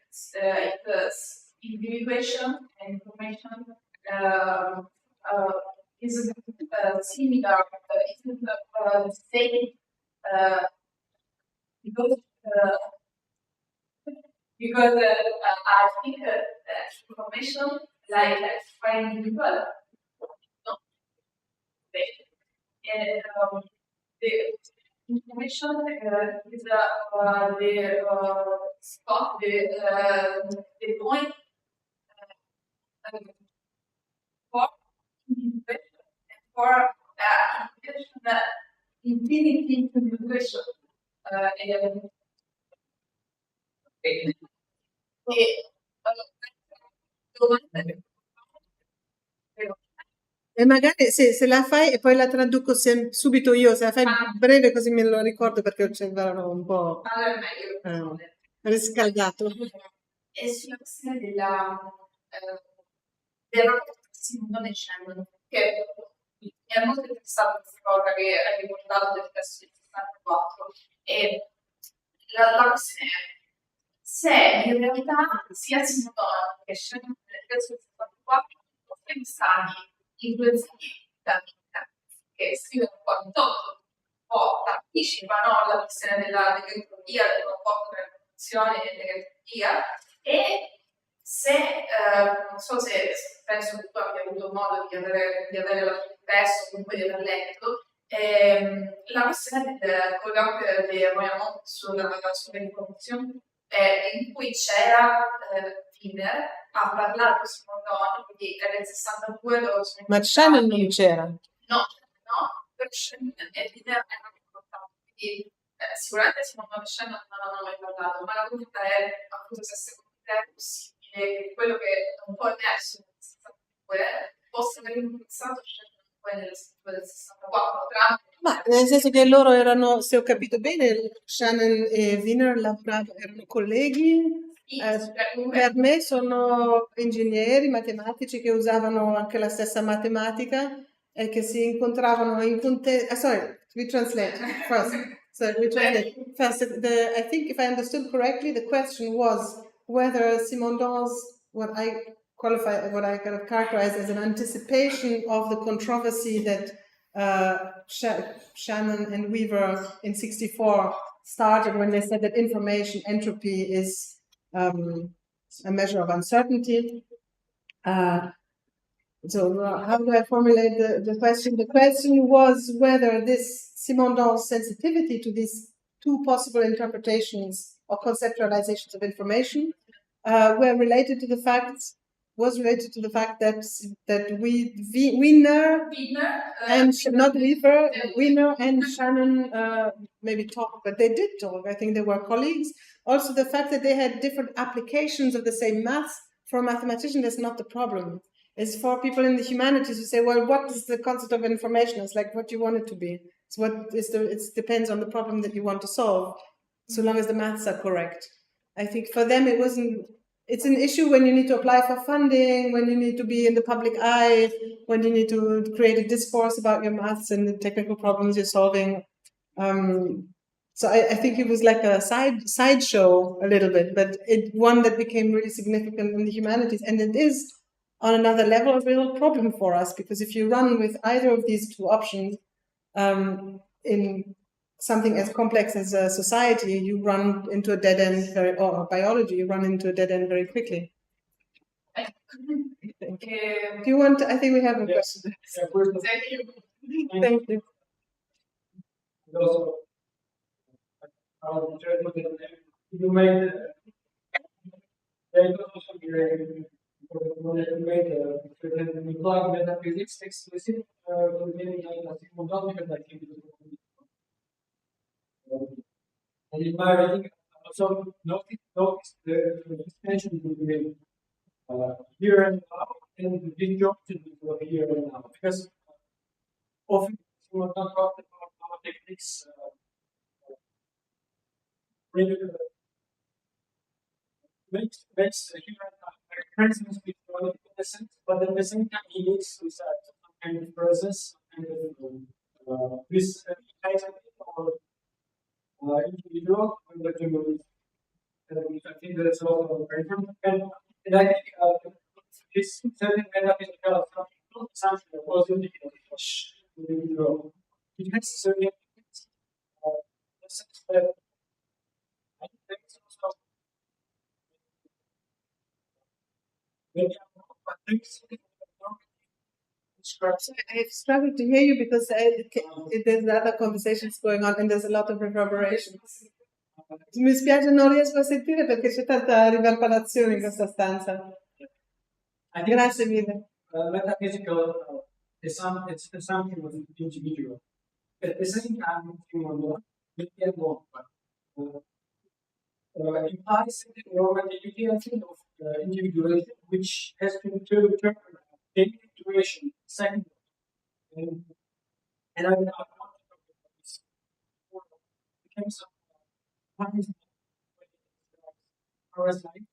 It's individuation and information is similar. It's the same because I think information like finding individual. No. And the information is the spot, the point for infinity individuation. E magari se la fai e poi la traduco subito io, se la fai breve così me lo ricordo perché ho il cervello un po' riscaldato. È sulla questione del rapporto tra Simondon e Simondon, che mi è molto interessata questa cosa che hai ricordato del testo del 64, e la questione è se in realtà sia Simondon che Simondon nel testo del 64 sono sempre stati influenzati da Tecnica, che scrivono un po' partecipano alla questione dell'entropia, del rapporto tra informazione e dell'entropia, e se, non so se penso che tu abbia avuto modo di avere la tua testo, comunque di aver letto, la questione del colloquio di Royamont sull'informazione, in cui c'era Wiener a parlare con Simondon, quindi era il 62 dove sono... Ma Shannon non c'era? No, per Shannon e Wiener erano importanti, quindi sicuramente Simondon e Shannon non hanno mai parlato, ma la domanda è appunto se secondo te è possibile che quello che è un po' emerso nel 62 possa aver influenzato Shannon poi del 64, tra Ma nel senso che loro erano, se ho capito bene, Shannon e Wiener erano colleghi. Per me sono ingegneri matematici che usavano anche la stessa matematica e che si incontravano in contesti. Sorry, we translate first. So we translate first. I think if I understood correctly, the question was whether Simondon's what I kind of characterize as an anticipation of the controversy that Shannon and Weaver in '64 started when they said that information entropy is a measure of uncertainty. So how do I formulate the question? The question was whether this Simondon's sensitivity to these two possible interpretations or conceptualizations of information were related to the fact that Wiener and not Weaver, Wiener and Shannon maybe talked, but they did talk. I think they were colleagues. Also, the fact that they had different applications of the same maths. For a mathematician, that's not the problem. It's for people in the humanities who say, well, what is the concept of information? It's like what you want it to be. It depends on the problem that you want to solve, so long as the maths are correct. I think for them it's an issue when you need to apply for funding, when you need to be in the public eye, when you need to create a discourse about your maths and the technical problems you're solving. So I think it was like a sideshow a little bit, but one that became really significant in the humanities, and it is on another level a real problem for us, because if you run with either of these two options in something as complex as a society, you run into a dead end, or biology, you run into a dead end very quickly. Do you want? I think we have a question. Thank you. Thank you. Also, you made implied metaphysics explicit containing Simondon, because I think it was and in my reading, I also noticed the extension between here and now and the disjunction between here and now, because often Simondon talked about our techniques makes here and now very present with innocent, but at the same time he needs to start some kind of process, some kind of this or individual, and I think that's also very important. And I think this certain metaphysical assumption that was individual, it has certain sense that I think there is also maybe I have struggled to hear you because there's other conversations going on and there's a lot of reverberations. Mi spiace, non riesco a sentire perché c'è tanta riverberazione in questa stanza. Grazie mille. Metaphysical it's assumption of individual. At the same time, implies the normativity of individuation, which has been determined individuation second. And I would not want to talk about this becomes life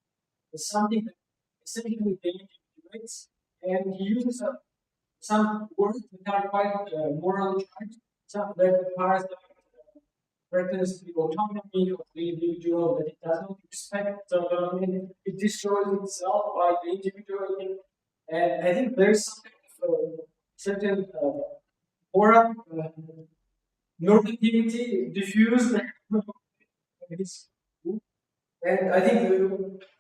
is something that essentially individuates, and he uses some words that are quite morally charged, some that requires reference to the autonomy of the individual, that it does not respect autonomy, it destroys itself by the individual. And I think there's some kind of certain moral normativity diffused. And I think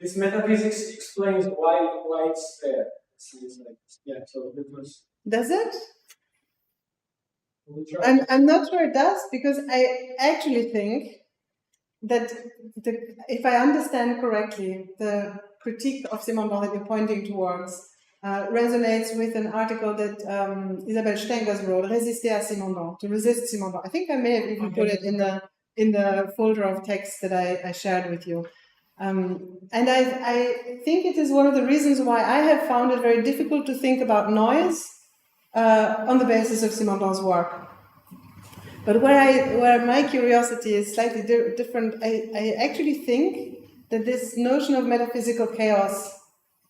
this metaphysics explains why it's there. Yeah, so it was. Does it? I'm not sure it does, because I actually think that if I understand correctly, the critique of Simondon that you're pointing towards resonates with an article that Isabelle Stengers wrote, Résister à Simondon, to resist Simondon. I think I may have even put it in the folder of text that I shared with you. And I think it is one of the reasons why I have found it very difficult to think about noise on the basis of Simondon's work. But where my curiosity is slightly different, I actually think that this notion of metaphysical chaos,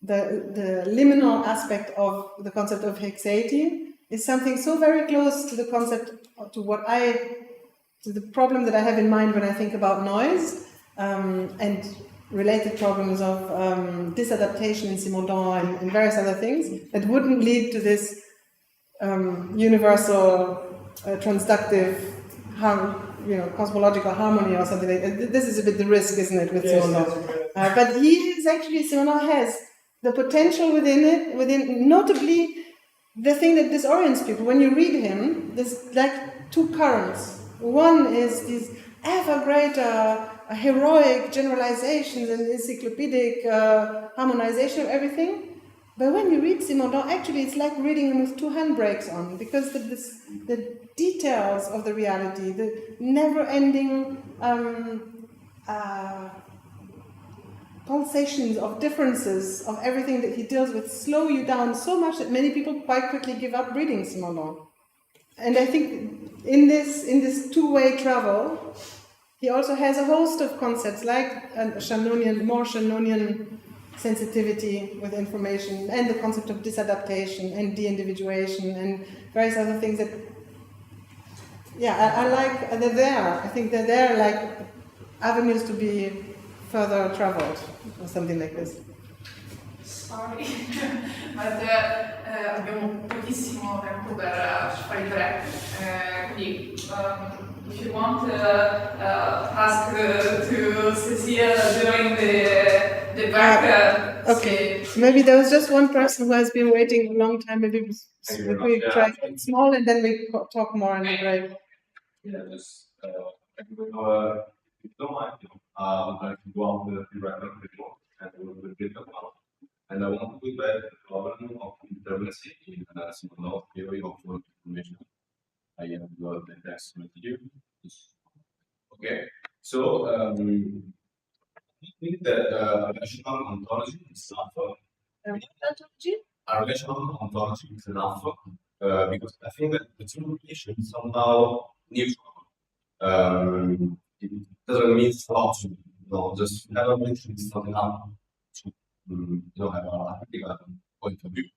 the liminal aspect of the concept of hexeity, is something so very close to the concept, to the problem that I have in mind when I think about noise, and related problems of disadaptation in Simondon and various other things, that wouldn't lead to this universal transductive cosmological harmony or something like that. This is a bit the risk, isn't it, with Simondon? But Simondon has the potential within notably the thing that disorients people. When you read him, there's like two currents. One is these ever greater heroic generalizations and encyclopedic harmonization of everything. But when you read Simondon, actually it's like reading him with two handbrakes on, because the details of the reality, the never-ending pulsations of differences of everything that he deals with slow you down so much that many people quite quickly give up reading Simondon. And I think in this two-way travel, he also has a host of concepts like more Shannonian sensitivity with information, and the concept of disadaptation and de-individuation and various other things that, I like. They're there. I think they're there like avenues to be further traveled, or something like this. Sorry, but abbiamo pochissimo tempo per fare il break, quindi if you want ask to Cecile during the break. Okay, maybe there was just one person who has been waiting a long time. Maybe we try small and then we talk more in the break. Yeah, just if you don't mind, I'd like to go on the record before and a little bit about. And I want to go back to the problem of indeterminacy in Simondon's theory of information. I have the text with you. Okay, so I think that relational ontology is enough. Relational ontology is enough because I think that the two relation is somehow neutral. It doesn't mean stop to, just have a relation is not enough to have a particular point of view.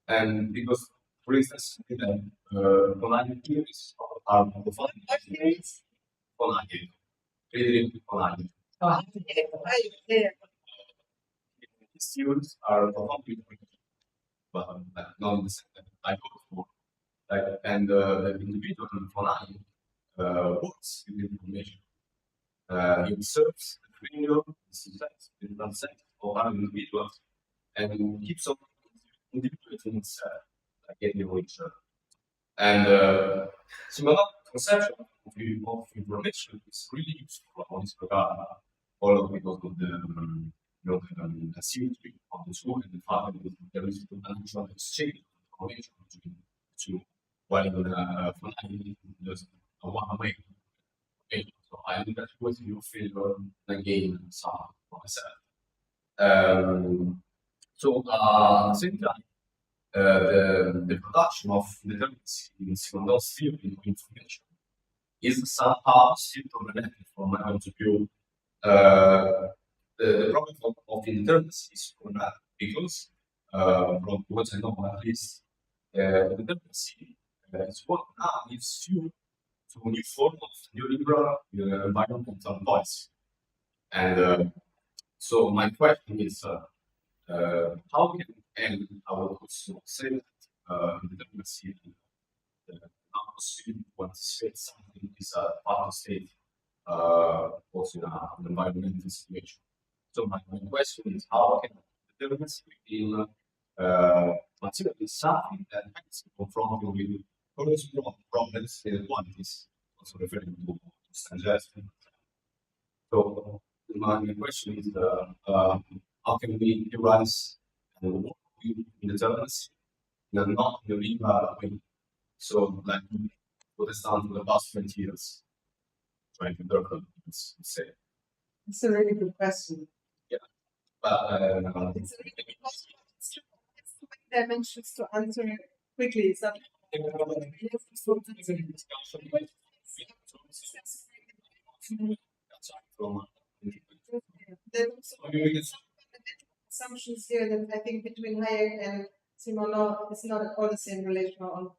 And because, for instance, that Konderak theories are defined. What theories? Konderak. Friedrich Konderak. These theories are profoundly different, but not in the same that I hope for. And the individual Konderak works with information. He observes the behavior, the success, the consent of other individuals, and keeps on individuating himself, getting richer. And Simondon's conception of information is really useful on this regard, all because of the asymmetry of the two, and the fact that there is an actual exchange of information between the two, while in there's a one-way. So I think that's what you feel again some for myself. So at the same time, the production of determinacy in Simondon's theory of information is somehow still problematic from my point of view. The problem of indeterminacy is problematic because, from what I know at least, indeterminacy is what now gives you to a new form of neoliberal environmental policy. And so my question is, how can I will also say that indeterminacy and not possibility to anticipate something is a part of state, also in an environmental situation. So my question is, how can indeterminacy in material is something that is confronted with problems in quantities, also referring to suggestion. So my question is, how can we theorize and work with indeterminacy in a not neoliberal way? So, like, what has done for the past 20 years, trying to interpret, let's say. It's a really good question. Yeah, but it's a really good question. It's too many dimensions to answer quickly. So there's also assumptions here that I think between Hayek and Simondon is not all the same relational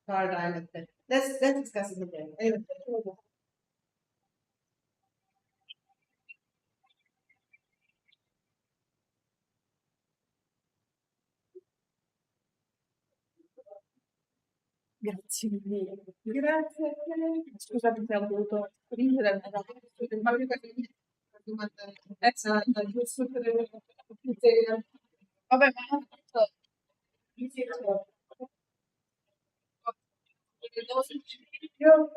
paradigm. Let's discuss it again. Anyway. Grazie mille. Grazie a te. Scusate se ho dovuto stringere, ma giusto per vabbè, ma hanno detto io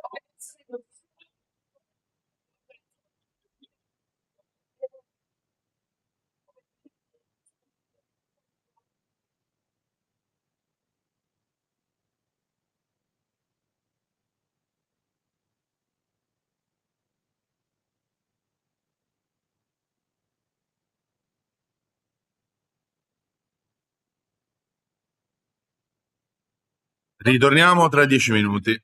Ritorniamo tra 10 minuti.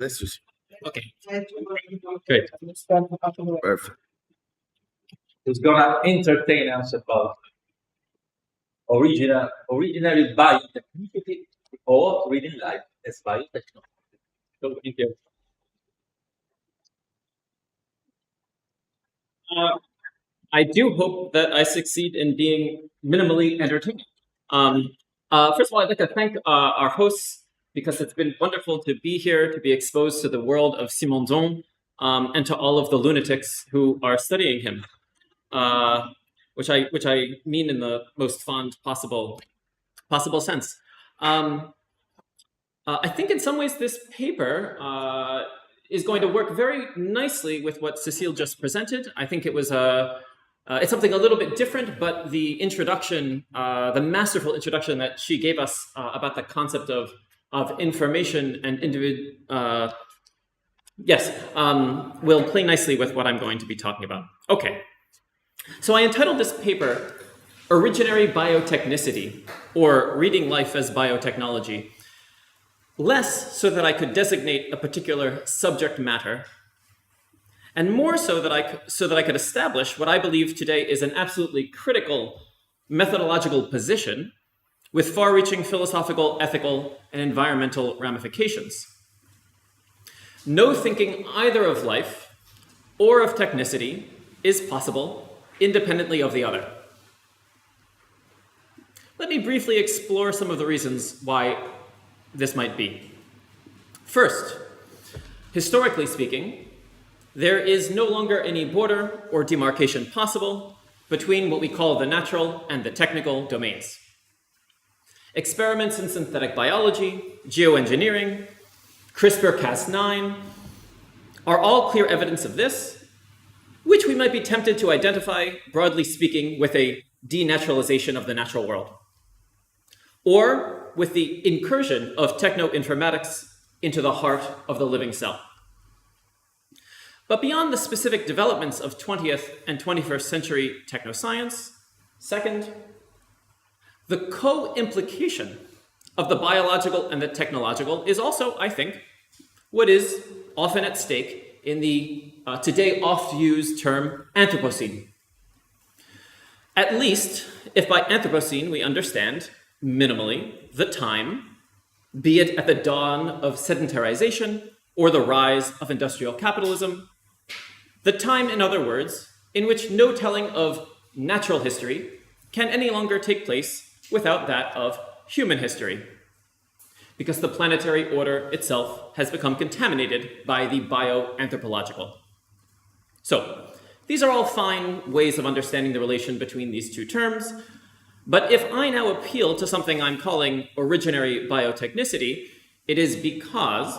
Adesso sì. Okay, I- great. Perfect. Who's gonna entertain us about originary biotechnicity or reading life as biotechnology. So, thank you. I do hope that I succeed in being minimally entertaining. First of all, I'd like to thank our hosts because it's been wonderful to be here, to be exposed to the world of Simondon, and to all of the lunatics who are studying him, which I mean in the most fond possible sense. I think in some ways this paper is going to work very nicely with what Cecile just presented. I think it was it's something a little bit different, but the introduction, the masterful introduction that she gave us about the concept of information and will play nicely with what I'm going to be talking about. Okay, so I entitled this paper Originary Biotechnicity, or Reading Life as Biotechnology, less so that I could designate a particular subject matter, and more so that I could establish what I believe today is an absolutely critical methodological position with far-reaching philosophical, ethical, and environmental ramifications. No thinking either of life or of technicity is possible independently of the other. Let me briefly explore some of the reasons why this might be. First, historically speaking, there is no longer any border or demarcation possible between what we call the natural and the technical domains. Experiments in synthetic biology, geoengineering, CRISPR-Cas9 are all clear evidence of this, which we might be tempted to identify, broadly speaking, with a denaturalization of the natural world, or with the incursion of techno-informatics into the heart of the living cell. But beyond the specific developments of 20th and 21st century technoscience, second, the co-implication of the biological and the technological is also, I think, what is often at stake in the today oft-used term Anthropocene. At least, if by Anthropocene we understand, minimally, the time, be it at the dawn of sedentarization or the rise of industrial capitalism, the time, in other words, in which no telling of natural history can any longer take place without that of human history, because the planetary order itself has become contaminated by the bioanthropological. So, these are all fine ways of understanding the relation between these two terms, but if I now appeal to something I'm calling originary biotechnicity, it is because,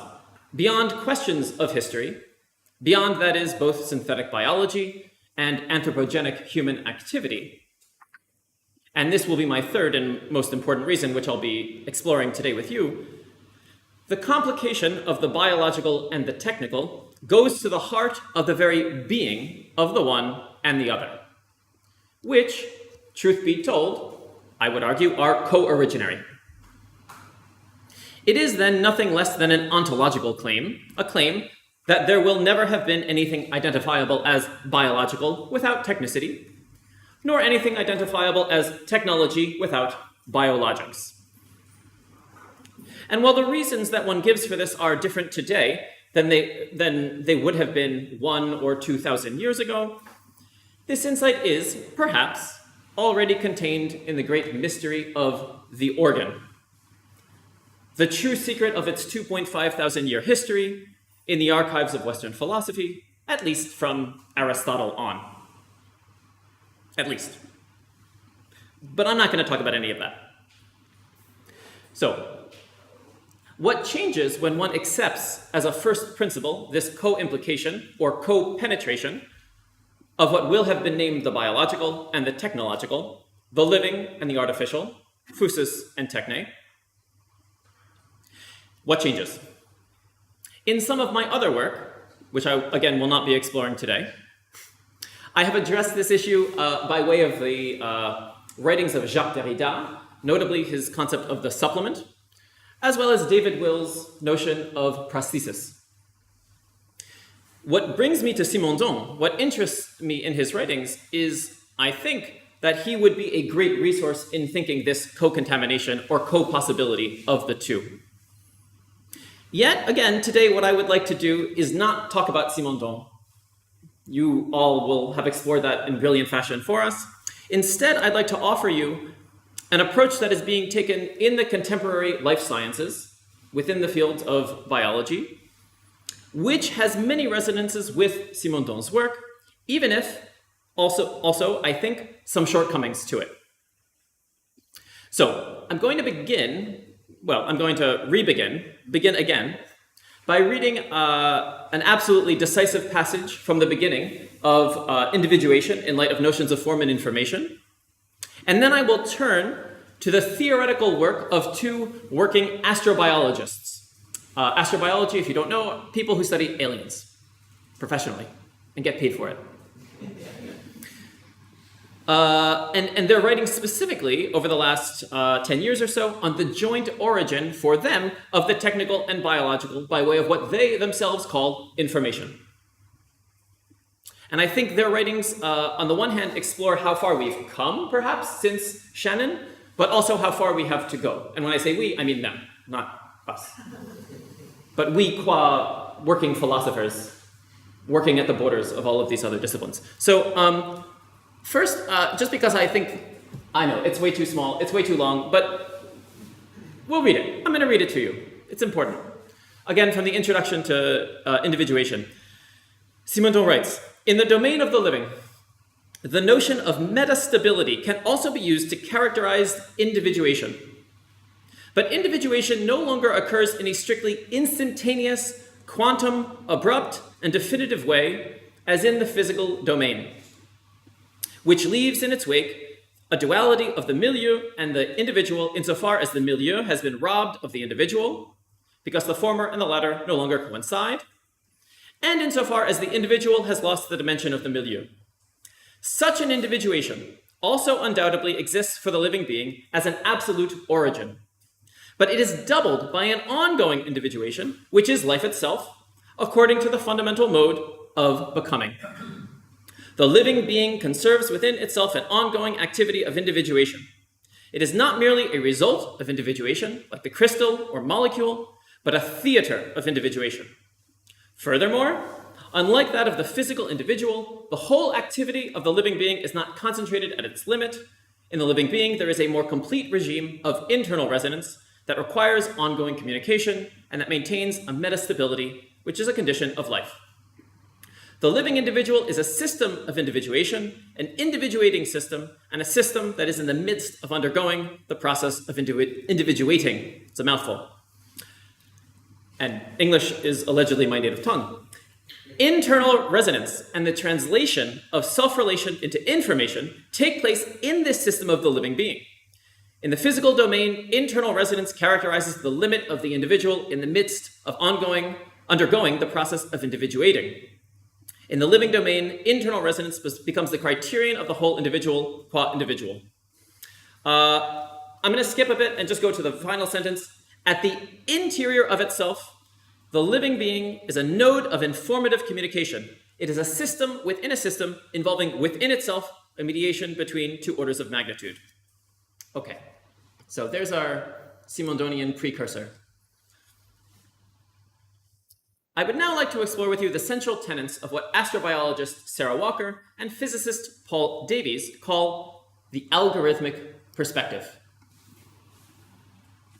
beyond questions of history, beyond, that is, both synthetic biology and anthropogenic human activity, and this will be my third and most important reason, which I'll be exploring today with you, the complication of the biological and the technical goes to the heart of the very being of the one and the other, which, truth be told, I would argue, are co-originary. It is then nothing less than an ontological claim, a claim that there will never have been anything identifiable as biological without technicity, nor anything identifiable as technology without biologics. And while the reasons that one gives for this are different today than they would have been 1,000 or 2,000 years ago, this insight is, perhaps, already contained in the great mystery of the organ, the true secret of its 2,500 year history in the archives of Western philosophy, at least from Aristotle on. At least. But I'm not going to talk about any of that. So, what changes when one accepts as a first principle this co-implication or co-penetration of what will have been named the biological and the technological, the living and the artificial, physis and techne? What changes? In some of my other work, which I, again, will not be exploring today, I have addressed this issue by way of the writings of Jacques Derrida, notably his concept of the supplement, as well as David Will's notion of prosthesis. What brings me to Simondon, what interests me in his writings is, I think, that he would be a great resource in thinking this co-contamination or co-possibility of the two. Yet, again, today what I would like to do is not talk about Simondon. You all will have explored that in brilliant fashion for us. Instead, I'd like to offer you an approach that is being taken in the contemporary life sciences within the field of biology, which has many resonances with Simondon's work, even if also, I think, some shortcomings to it. So I'm going to begin again, by reading an absolutely decisive passage from the beginning of individuation in light of notions of form and information. And then I will turn to the theoretical work of two working astrobiologists. Astrobiology, if you don't know, people who study aliens professionally and get paid for it. And they're writing specifically over the last 10 years or so on the joint origin for them of the technical and biological by way of what they themselves call information. And I think their writings, on the one hand, explore how far we've come, perhaps, since Shannon, but also how far we have to go. And when I say we, I mean them, not us. But we, qua working philosophers, working at the borders of all of these other disciplines. So, first, just because I know, it's way too small, it's way too long, but we'll read it. I'm going to read it to you. It's important. Again, from the Introduction to Individuation. Simondon writes, in the domain of the living, the notion of metastability can also be used to characterize individuation. But individuation no longer occurs in a strictly instantaneous, quantum, abrupt, and definitive way as in the physical domain, which leaves in its wake a duality of the milieu and the individual insofar as the milieu has been robbed of the individual, because the former and the latter no longer coincide, and insofar as the individual has lost the dimension of the milieu. Such an individuation also undoubtedly exists for the living being as an absolute origin, but it is doubled by an ongoing individuation, which is life itself, according to the fundamental mode of becoming. The living being conserves within itself an ongoing activity of individuation. It is not merely a result of individuation, like the crystal or molecule, but a theater of individuation. Furthermore, unlike that of the physical individual, the whole activity of the living being is not concentrated at its limit. In the living being, there is a more complete regime of internal resonance that requires ongoing communication and that maintains a metastability, which is a condition of life. The living individual is a system of individuation, an individuating system, and a system that is in the midst of undergoing the process of individuating. It's a mouthful. And English is allegedly my native tongue. Internal resonance and the translation of self-relation into information take place in this system of the living being. In the physical domain, internal resonance characterizes the limit of the individual in the midst of undergoing the process of individuating. In the living domain, internal resonance becomes the criterion of the whole individual qua individual. I'm going to skip a bit and just go to the final sentence. At the interior of itself, the living being is a node of informative communication. It is a system within a system involving within itself a mediation between two orders of magnitude. Okay, so there's our Simondonian precursor. I would now like to explore with you the central tenets of what astrobiologist Sarah Walker and physicist Paul Davies call the algorithmic perspective.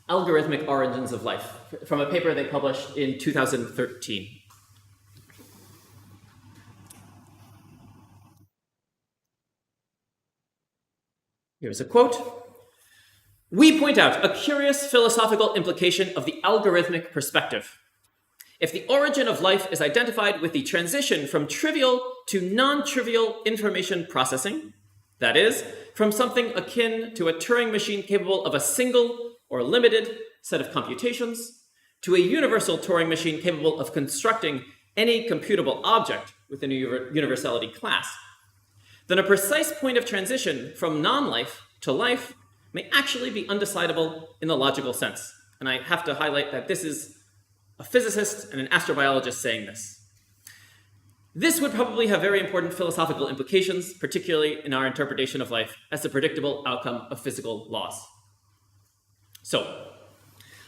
Algorithmic Origins of Life, from a paper they published in 2013. Here's a quote. We point out a curious philosophical implication of the algorithmic perspective. If the origin of life is identified with the transition from trivial to non-trivial information processing, that is, from something akin to a Turing machine capable of a single or limited set of computations, to a universal Turing machine capable of constructing any computable object within a universality class, then a precise point of transition from non-life to life may actually be undecidable in the logical sense. And I have to highlight that this is a physicist and an astrobiologist saying this. This would probably have very important philosophical implications, particularly in our interpretation of life as the predictable outcome of physical laws. So,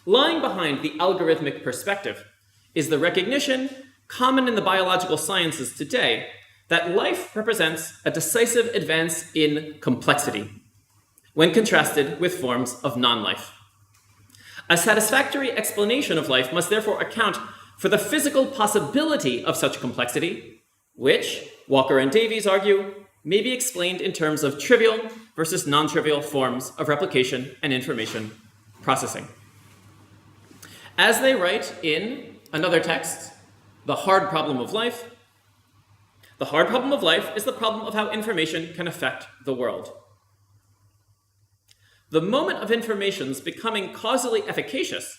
lying behind the algorithmic perspective is the recognition, common in the biological sciences today, that life represents a decisive advance in complexity when contrasted with forms of non-life. A satisfactory explanation of life must therefore account for the physical possibility of such complexity, which, Walker and Davies argue, may be explained in terms of trivial versus non-trivial forms of replication and information processing. As they write in another text, The Hard Problem of Life, the hard problem of life is the problem of how information can affect the world. The moment of information's becoming causally efficacious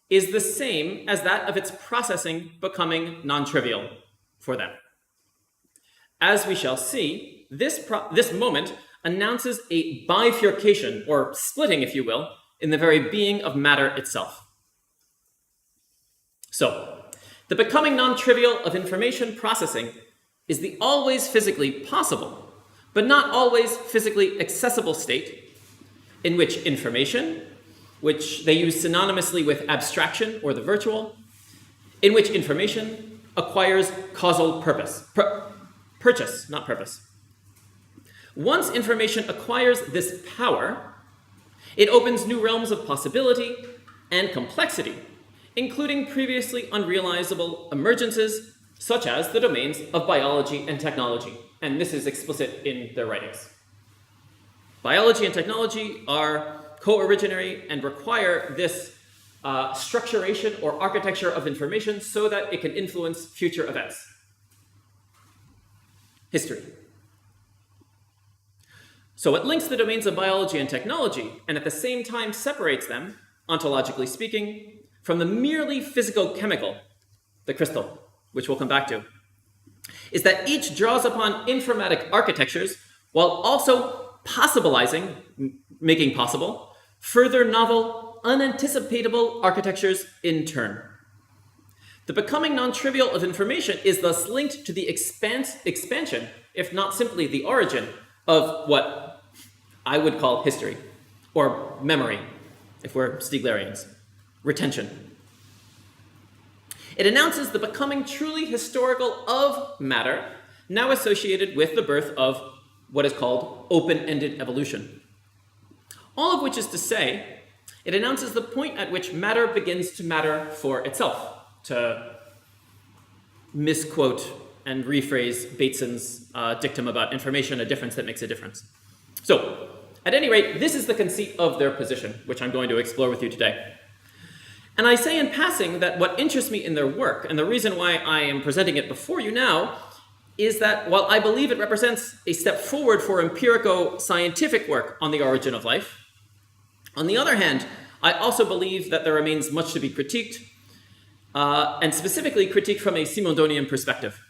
is the same as that of its processing becoming non-trivial for them. As we shall see, this moment announces a bifurcation, or splitting, if you will, in the very being of matter itself. So, the becoming non-trivial of information processing is the always physically possible, but not always physically accessible state in which information, which they use synonymously with abstraction or the virtual, in which information acquires causal purchase, not purpose. Once information acquires this power, it opens new realms of possibility and complexity, including previously unrealizable emergences, such as the domains of biology and technology. And this is explicit in their writings. Biology and technology are co-originary and require this structuration or architecture of information so that it can influence future events. History. So it links the domains of biology and technology, and at the same time separates them, ontologically speaking, from the merely physico-chemical, the crystal, which we'll come back to, is that each draws upon informatic architectures while also possibilizing, making possible, further novel, unanticipatable architectures in turn. The becoming non-trivial of information is thus linked to the expansion, if not simply the origin, of what I would call history, or memory, if we're Stiglerians, retention. It announces the becoming truly historical of matter, now associated with the birth of what is called open-ended evolution. All of which is to say, it announces the point at which matter begins to matter for itself, to misquote and rephrase Bateson's dictum about information, a difference that makes a difference. So, at any rate, this is the conceit of their position, which I'm going to explore with you today. And I say in passing that what interests me in their work, and the reason why I am presenting it before you now, is that while I believe it represents a step forward for empirico-scientific work on the origin of life, on the other hand, I also believe that there remains much to be critiqued, and specifically critiqued from a Simondonian perspective.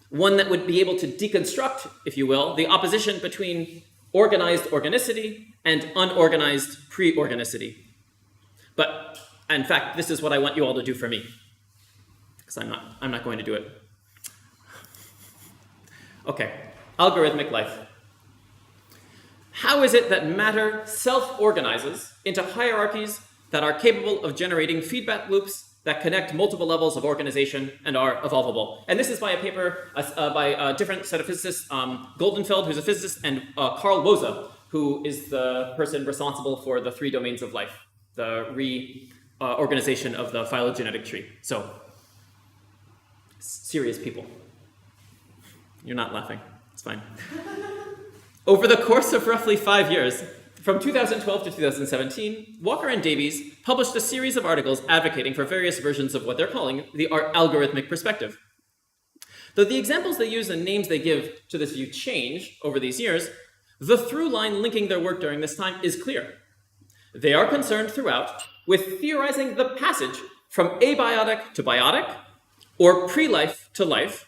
One that would be able to deconstruct, if you will, the opposition between organized organicity and unorganized pre-organicity. But in fact, this is what I want you all to do for me, because I'm not going to do it. Okay, algorithmic life. How is it that matter self-organizes into hierarchies that are capable of generating feedback loops that connect multiple levels of organization and are evolvable? And this is by a paper by a different set of physicists, Goldenfeld, who's a physicist, and Carl Woza, who is the person responsible for the 3 domains of life, the organization of the phylogenetic tree. So, serious people. You're not laughing. It's fine. Over the course of roughly 5 years, from 2012 to 2017, Walker and Davies published a series of articles advocating for various versions of what they're calling the algorithmic perspective. Though the examples they use and names they give to this view change over these years, the through line linking their work during this time is clear. They are concerned throughout with theorizing the passage from abiotic to biotic, or pre-life to life,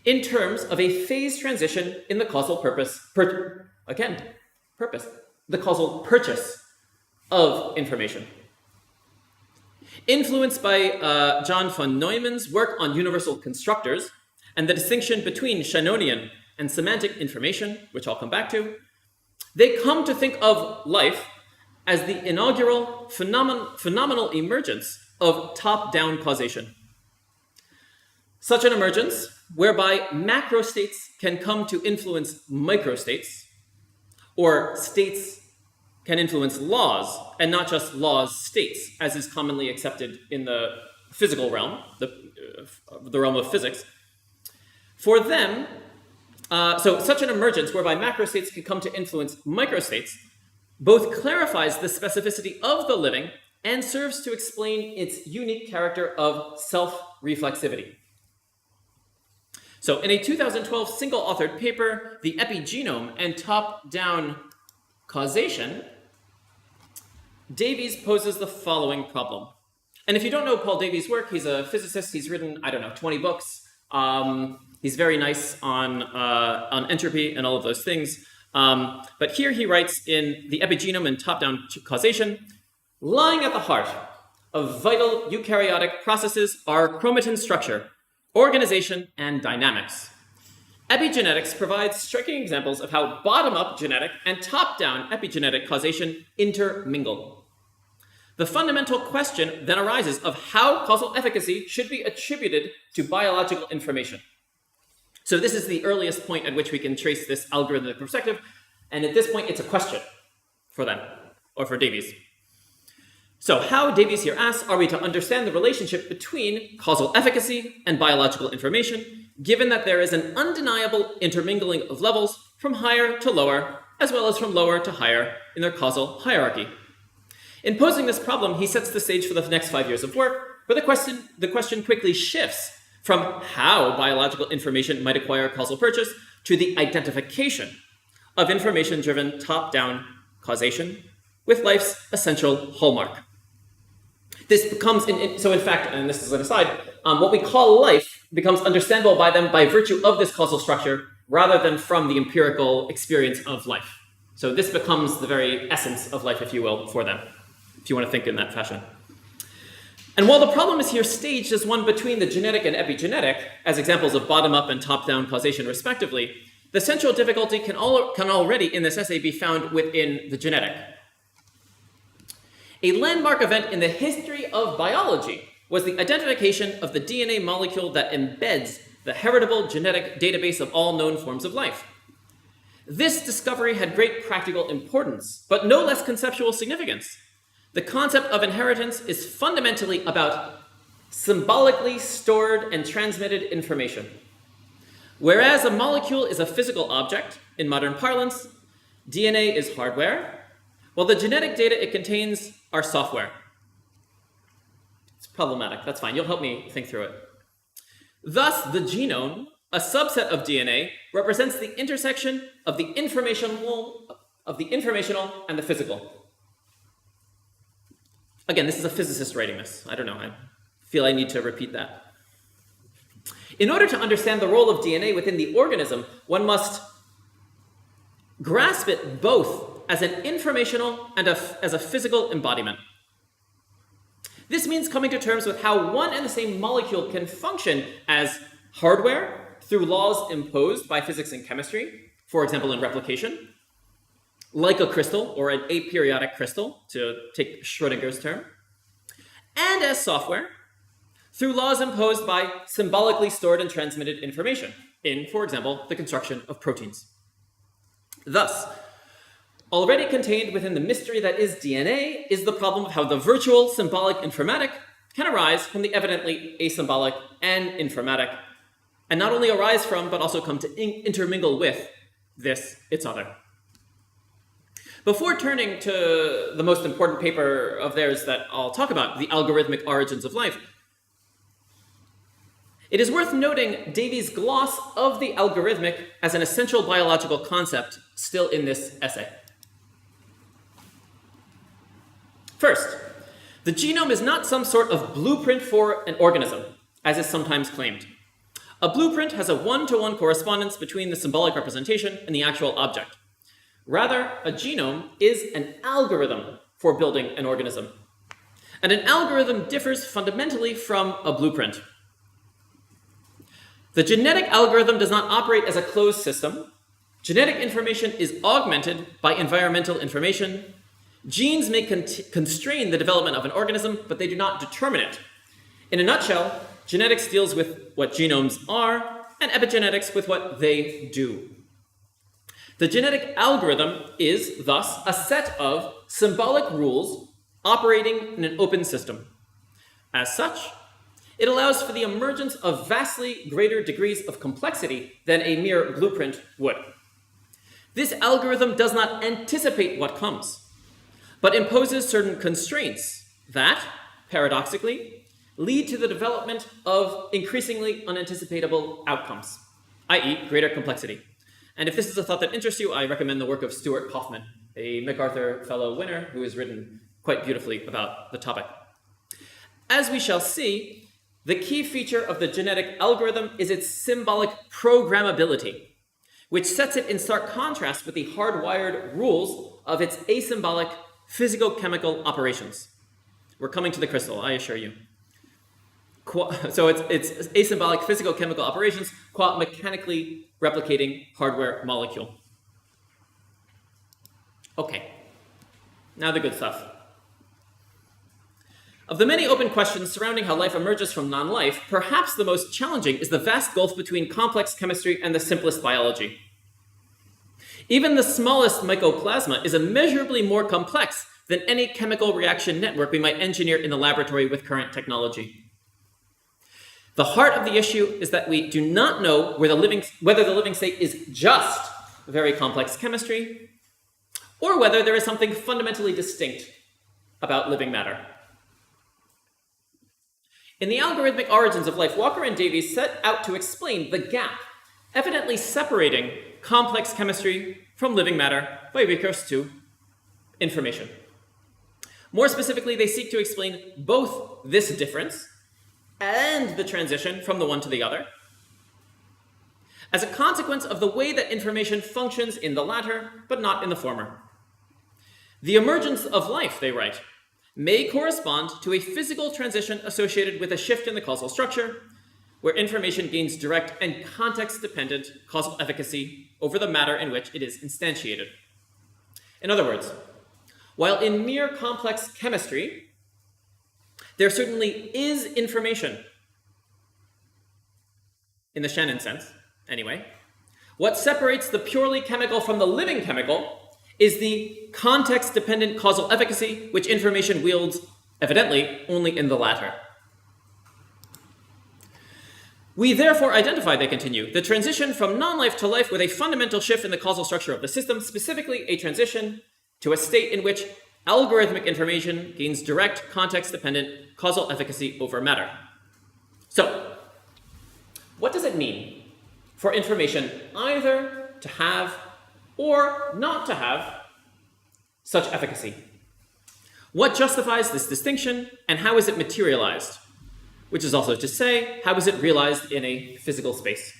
in terms of a phase transition in the causal the causal purchase of information. Influenced by John von Neumann's work on universal constructors, and the distinction between Shannonian and semantic information, which I'll come back to, they come to think of life as the inaugural phenomenal emergence of top-down causation. Such an emergence, whereby macrostates can come to influence microstates, or states can influence laws, and not just laws states, as is commonly accepted in the physical realm, the realm of physics. For them, so such an emergence whereby macrostates can come to influence microstates both clarifies the specificity of the living and serves to explain its unique character of self-reflexivity. So in a 2012 single-authored paper, The Epigenome and Top-Down Causation, Davies poses the following problem. And if you don't know Paul Davies' work, he's a physicist. He's written, 20 books. He's very nice on entropy and all of those things. But here he writes in The Epigenome and Top-Down Causation, lying at the heart of vital eukaryotic processes are chromatin structure, organization, and dynamics. Epigenetics provides striking examples of how bottom-up genetic and top-down epigenetic causation intermingle. The fundamental question then arises of how causal efficacy should be attributed to biological information. So this is the earliest point at which we can trace this algorithmic perspective, and at this point it's a question for them, or for Davies. So how, Davies here asks, are we to understand the relationship between causal efficacy and biological information, given that there is an undeniable intermingling of levels from higher to lower, as well as from lower to higher in their causal hierarchy? In posing this problem, he sets the stage for the next 5 years of work, where the question quickly shifts from how biological information might acquire causal purchase to the identification of information-driven top-down causation with life's essential hallmark. This becomes, so in fact, and this is an aside, what we call life becomes understandable by them by virtue of this causal structure rather than from the empirical experience of life. So this becomes the very essence of life, if you will, for them, if you want to think in that fashion. And while the problem is here staged as one between the genetic and epigenetic, as examples of bottom-up and top-down causation respectively, the central difficulty can already in this essay be found within the genetic. A landmark event in the history of biology was the identification of the DNA molecule that embeds the heritable genetic database of all known forms of life. This discovery had great practical importance, but no less conceptual significance. The concept of inheritance is fundamentally about symbolically stored and transmitted information. Whereas a molecule is a physical object, in modern parlance, DNA is hardware, while the genetic data it contains are software. It's problematic, that's fine, you'll help me think through it. Thus, the genome, a subset of DNA, represents the intersection of the informational and the physical. Again, this is a physicist writing this. I don't know, I feel I need to repeat that. In order to understand the role of DNA within the organism, one must grasp it both as an informational and as a physical embodiment. This means coming to terms with how one and the same molecule can function as hardware through laws imposed by physics and chemistry, for example, in replication, like a crystal or an aperiodic crystal, to take Schrödinger's term, and as software through laws imposed by symbolically stored and transmitted information in, for example, the construction of proteins. Thus, already contained within the mystery that is DNA is the problem of how the virtual symbolic informatic can arise from the evidently asymbolic and informatic, and not only arise from, but also come to intermingle with this, its other. Before turning to the most important paper of theirs that I'll talk about, The Algorithmic Origins of Life, it is worth noting Davies' gloss of the algorithmic as an essential biological concept still in this essay. First, the genome is not some sort of blueprint for an organism, as is sometimes claimed. A blueprint has a one-to-one correspondence between the symbolic representation and the actual object. Rather, a genome is an algorithm for building an organism. And an algorithm differs fundamentally from a blueprint. The genetic algorithm does not operate as a closed system. Genetic information is augmented by environmental information. Genes may constrain the development of an organism, but they do not determine it. In a nutshell, genetics deals with what genomes are, and epigenetics with what they do. The genetic algorithm is, thus, a set of symbolic rules operating in an open system. As such, it allows for the emergence of vastly greater degrees of complexity than a mere blueprint would. This algorithm does not anticipate what comes, but imposes certain constraints that, paradoxically, lead to the development of increasingly unanticipatable outcomes, i.e. greater complexity. And if this is a thought that interests you, I recommend the work of Stuart Kauffman, a MacArthur Fellow winner who has written quite beautifully about the topic. As we shall see, the key feature of the genetic algorithm is its symbolic programmability, which sets it in stark contrast with the hardwired rules of its asymbolic physicochemical operations. We're coming to the crystal, I assure you. So it's asymbolic physicochemical operations qua mechanically replicating hardware molecule. Okay, now the good stuff. Of the many open questions surrounding how life emerges from non-life, perhaps the most challenging is the vast gulf between complex chemistry and the simplest biology. Even the smallest mycoplasma is immeasurably more complex than any chemical reaction network we might engineer in the laboratory with current technology. The heart of the issue is that we do not know whether the living state is just very complex chemistry, or whether there is something fundamentally distinct about living matter. In the algorithmic origins of life, Walker and Davies set out to explain the gap, evidently separating complex chemistry from living matter by recourse to information. More specifically, they seek to explain both this difference and the transition from the one to the other as a consequence of the way that information functions in the latter, but not in the former. The emergence of life, they write, may correspond to a physical transition associated with a shift in the causal structure, where information gains direct and context-dependent causal efficacy over the matter in which it is instantiated. In other words, while in mere complex chemistry, there certainly is information, in the Shannon sense, anyway, what separates the purely chemical from the living chemical is the context-dependent causal efficacy which information wields, evidently, only in the latter. We therefore identify, they continue, the transition from non-life to life with a fundamental shift in the causal structure of the system, specifically a transition to a state in which algorithmic information gains direct context-dependent causal efficacy over matter. So, what does it mean for information either to have or not to have such efficacy? What justifies this distinction, and how is it materialized? Which is also to say, how is it realized in a physical space?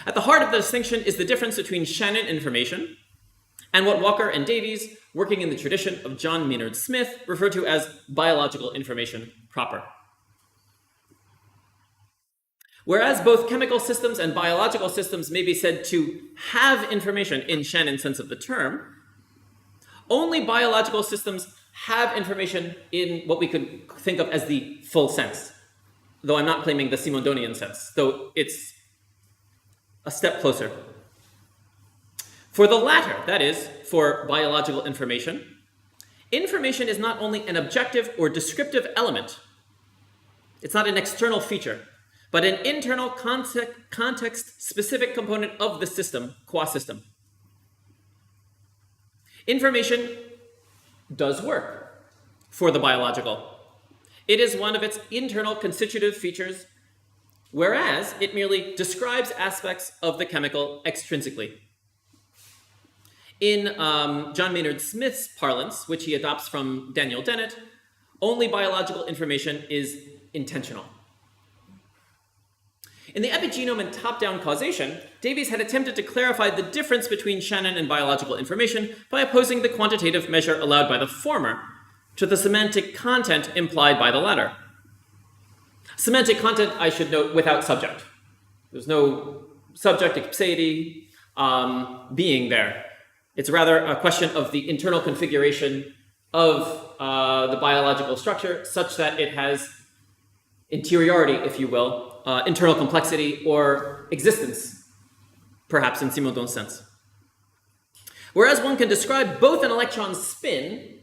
At the heart of the distinction is the difference between Shannon information and what Walker and Davies, working in the tradition of John Maynard Smith, refer to as biological information proper. Whereas both chemical systems and biological systems may be said to have information in Shannon's sense of the term, only biological systems have information in what we could think of as the full sense, though I'm not claiming the Simondonian sense, though it's a step closer. For the latter, that is, for biological information, information is not only an objective or descriptive element, it's not an external feature, but an internal context-specific component of the system, qua system. Information does work for the biological. It is one of its internal constitutive features, whereas it merely describes aspects of the chemical extrinsically. In John Maynard Smith's parlance, which he adopts from Daniel Dennett, only biological information is intentional. In the epigenome and top-down causation, Davies had attempted to clarify the difference between Shannon and biological information by opposing the quantitative measure allowed by the former to the semantic content implied by the latter. Semantic content, I should note, without subject. There's no subject ipseity being there. It's rather a question of the internal configuration of the biological structure such that it has interiority, if you will, internal complexity or existence, perhaps in Simondon's sense. Whereas one can describe both an electron's spin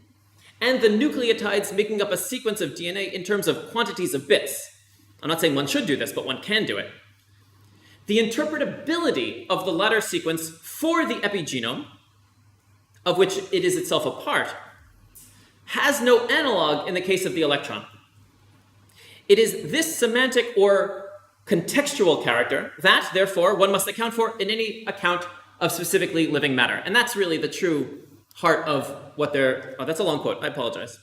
and the nucleotides making up a sequence of DNA in terms of quantities of bits. I'm not saying one should do this, but one can do it. The interpretability of the latter sequence for the epigenome, of which it is itself a part, has no analog in the case of the electron. It is this semantic or contextual character that, therefore, one must account for in any account of specifically living matter. And that's really the true heart of what they're... Oh, that's a long quote. I apologize.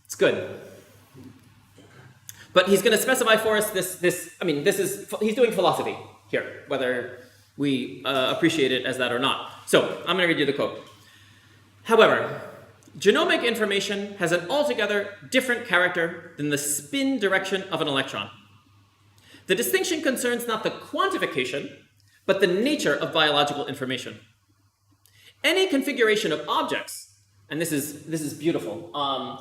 It's good. But he's going to specify for us he's doing philosophy here, whether we appreciate it as that or not. So I'm going to read you the quote. However, genomic information has an altogether different character than the spin direction of an electron. The distinction concerns not the quantification, but the nature of biological information. Any configuration of objects, and this is beautiful,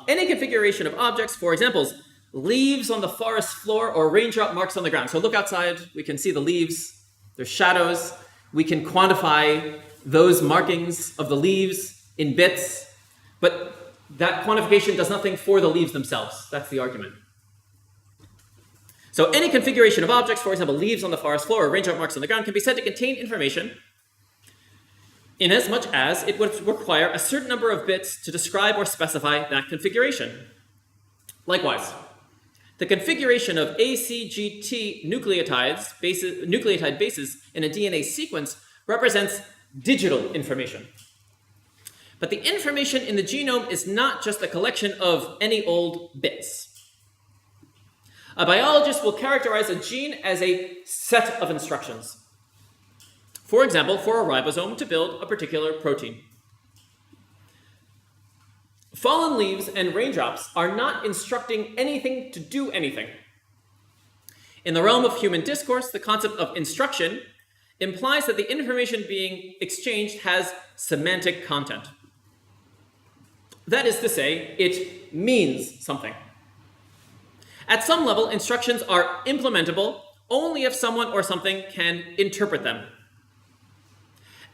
any configuration of objects, for example, leaves on the forest floor or raindrop marks on the ground. So look outside, we can see the leaves, there's shadows, we can quantify those markings of the leaves in bits, but that quantification does nothing for the leaves themselves. That's the argument. So any configuration of objects, for example, leaves on the forest floor or raindrop marks on the ground, can be said to contain information inasmuch as it would require a certain number of bits to describe or specify that configuration. Likewise, the configuration of ACGT nucleotide bases in a DNA sequence represents digital information. But the information in the genome is not just a collection of any old bits. A biologist will characterize a gene as a set of instructions. For example, for a ribosome to build a particular protein. Fallen leaves and raindrops are not instructing anything to do anything. In the realm of human discourse, the concept of instruction implies that the information being exchanged has semantic content. That is to say, it means something. At some level, instructions are implementable only if someone or something can interpret them.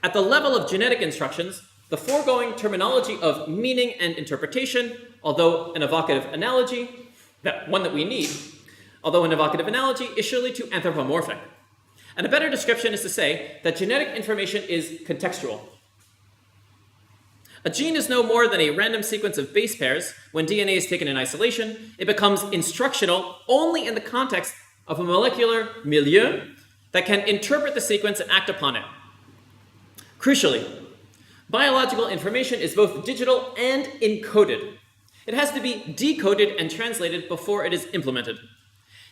At the level of genetic instructions, the foregoing terminology of meaning and interpretation, although an evocative analogy, is surely too anthropomorphic. And a better description is to say that genetic information is contextual. A gene is no more than a random sequence of base pairs. When DNA is taken in isolation, it becomes instructional only in the context of a molecular milieu that can interpret the sequence and act upon it. Crucially, biological information is both digital and encoded. It has to be decoded and translated before it is implemented.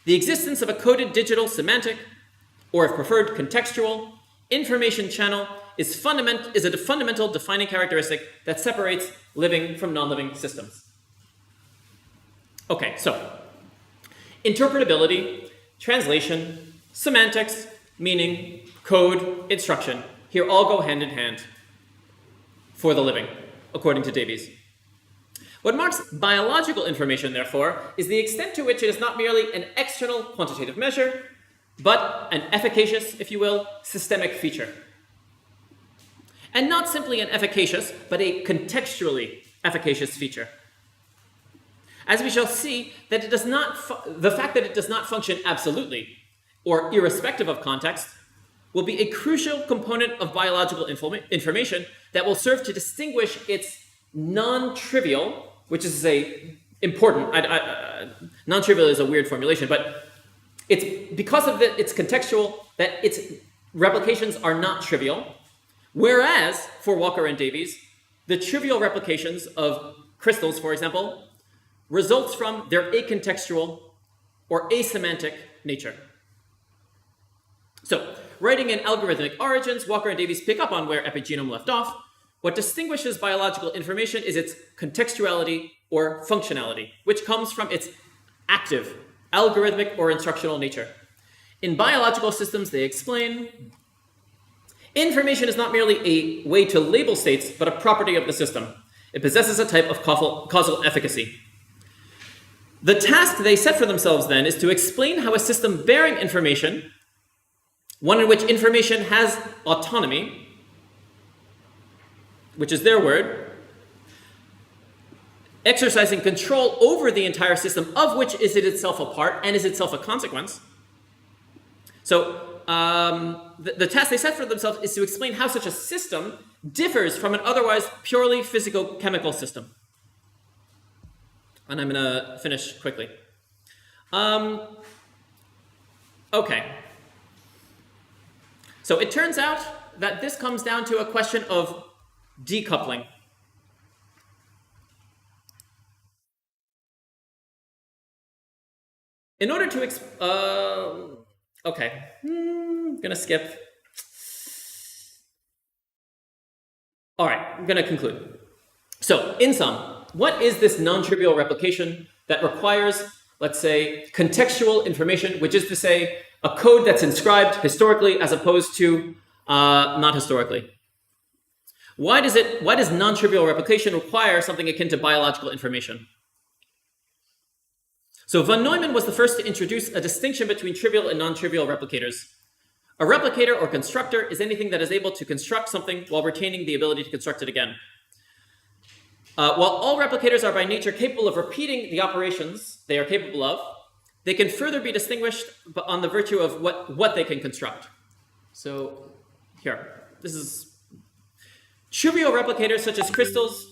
The existence of a coded digital semantic, or if preferred, contextual, information channel is a fundamental defining characteristic that separates living from non-living systems. Okay, so interpretability, translation, semantics, meaning, code, instruction, here all go hand in hand for the living, according to Davies. What marks biological information, therefore, is the extent to which it is not merely an external quantitative measure, but an efficacious, if you will, systemic feature. And not simply an efficacious, but a contextually efficacious feature. As we shall see, that the fact that it does not function absolutely, or irrespective of context, will be a crucial component of biological information that will serve to distinguish its non-trivial, which is important, non-trivial is a weird formulation, but it's because of it's contextual that its replications are not trivial, whereas for Walker and Davies, the trivial replications of crystals, for example, results from their acontextual or asemantic nature. So, writing in Algorithmic Origins, Walker and Davies pick up on where epigenome left off. What distinguishes biological information is its contextuality or functionality, which comes from its active algorithmic or instructional nature. In biological systems, they explain, information is not merely a way to label states, but a property of the system. It possesses a type of causal efficacy. The task they set for themselves then is to explain how a system bearing information, one in which information has autonomy, which is their word, exercising control over the entire system, of which is it itself a part and is itself a consequence. So the task they set for themselves is to explain how such a system differs from an otherwise purely physico-chemical system. And I'm going to finish quickly. Okay. So it turns out that this comes down to a question of decoupling. In order to okay, I'm gonna skip. All right, I'm gonna conclude. So, in sum, what is this non-trivial replication that requires, let's say, contextual information, which is to say, a code that's inscribed historically as opposed to not historically? Why does non-trivial replication require something akin to biological information? So von Neumann was the first to introduce a distinction between trivial and non-trivial replicators. A replicator or constructor is anything that is able to construct something while retaining the ability to construct it again. While all replicators are by nature capable of repeating the operations they are capable of, they can further be distinguished on the virtue of what they can construct. So here, this is trivial replicators such as crystals,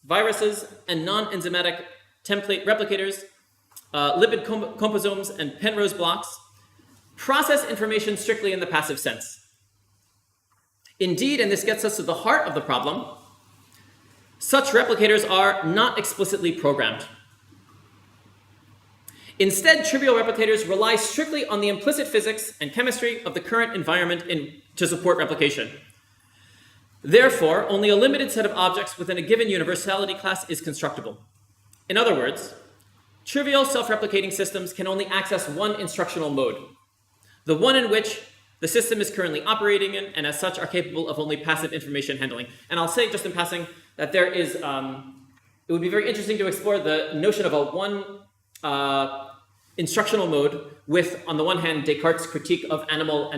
viruses, and non-enzymatic template replicators, lipid composomes, and Penrose blocks process information strictly in the passive sense. Indeed, and this gets us to the heart of the problem, such replicators are not explicitly programmed. Instead, trivial replicators rely strictly on the implicit physics and chemistry of the current environment to support replication. Therefore, only a limited set of objects within a given universality class is constructible. In other words, trivial self-replicating systems can only access one instructional mode, the one in which the system is currently operating in, and as such are capable of only passive information handling. And I'll say just in passing that there is, it would be very interesting to explore the notion of a one instructional mode with, on the one hand, Descartes' critique of animal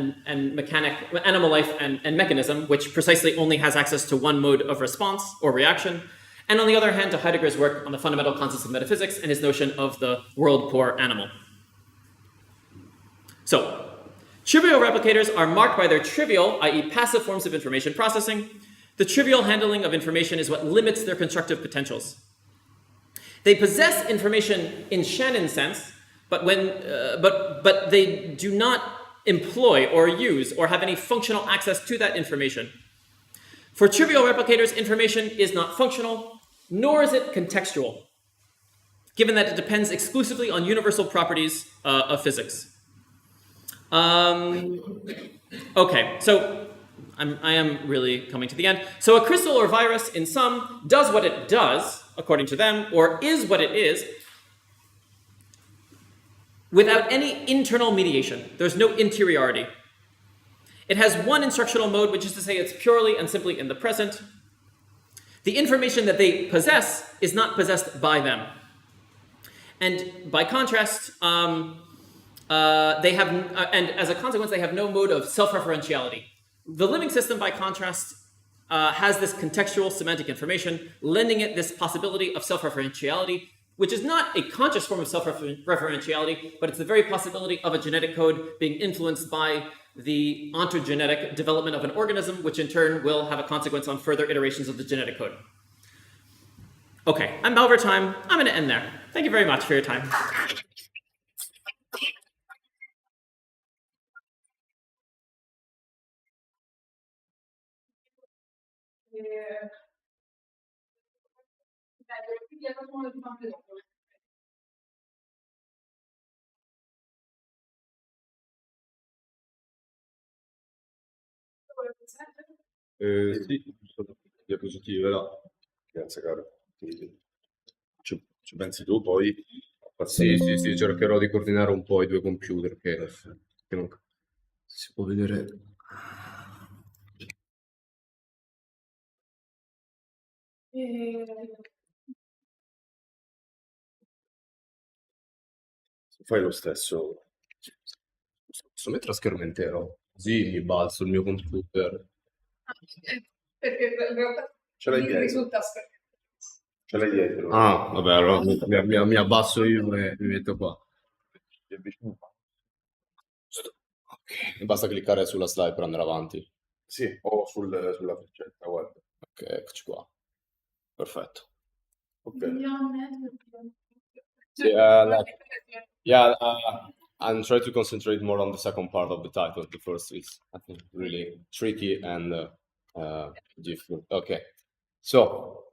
life and mechanism, which precisely only has access to one mode of response or reaction. And on the other hand, to Heidegger's work on the fundamental concepts of metaphysics and his notion of the world poor animal. So, trivial replicators are marked by their trivial, i.e. passive forms of information processing. The trivial handling of information is what limits their constructive potentials. They possess information in Shannon's sense, but they do not employ or use or have any functional access to that information. For trivial replicators, information is not functional, nor is it contextual, given that it depends exclusively on universal properties of physics. Okay, so I am really coming to the end. So a crystal or virus, in sum, does what it does, according to them, or is what it is, without any internal mediation. There's no interiority. It has one instructional mode, which is to say it's purely and simply in the present. The information that they possess is not possessed by them. And by contrast, and as a consequence, they have no mode of self-referentiality. The living system, by contrast, has this contextual semantic information, lending it this possibility of self-referentiality, which is not a conscious form of self-referentiality, but it's the very possibility of a genetic code being influenced by the ontogenetic development of an organism, which in turn will have a consequence on further iterations of the genetic code. Okay, I'm over time. I'm going to end there. Thank you very much for your time. Sì, diapositive là. Grazie caro. Ci pensi tu poi Ma sì, cercherò di coordinare un po' i due computer che non si può vedere. Fai lo stesso. Posso mettere a schermo intero? Così mi balzo il mio computer. Perché in realtà Ce l'hai mi dietro. risulta scaricare. Ce l'hai dietro. Ah, vabbè, allora mi abbasso io e mi metto qua. Ok, basta cliccare sulla slide per andare avanti. Sì, o sulla freccetta, guarda. Ok, eccoci qua. Perfetto. Ok. Yeah, I'm trying to concentrate more on the second part of the title. The first is, I think, really tricky and difficult. Okay, so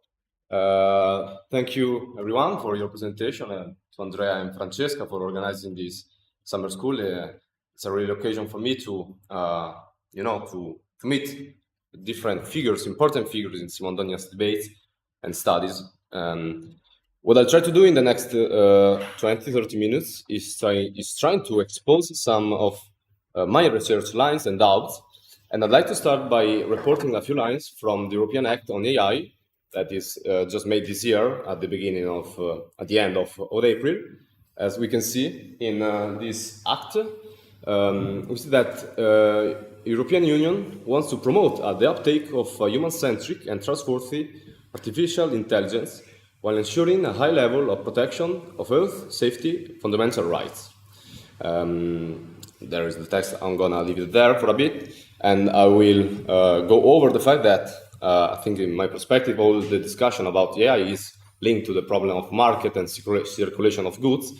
thank you everyone for your presentation, and to Andrea and Francesca for organizing this summer school. It's a real occasion for me to, to meet different figures, important figures in Simondonian debates and studies. What I'll try to do in the next 20-30 minutes is trying to expose some of my research lines and doubts. And I'd like to start by reporting a few lines from the European Act on AI that is just made this year at the end of April. As we can see in this act, we see that European Union wants to promote the uptake of human-centric and trustworthy artificial intelligence while ensuring a high level of protection of health, safety, fundamental rights. There is the text. I'm gonna leave it there for a bit, and I will go over the fact that I think, in my perspective, all the discussion about AI is linked to the problem of market and circulation of goods.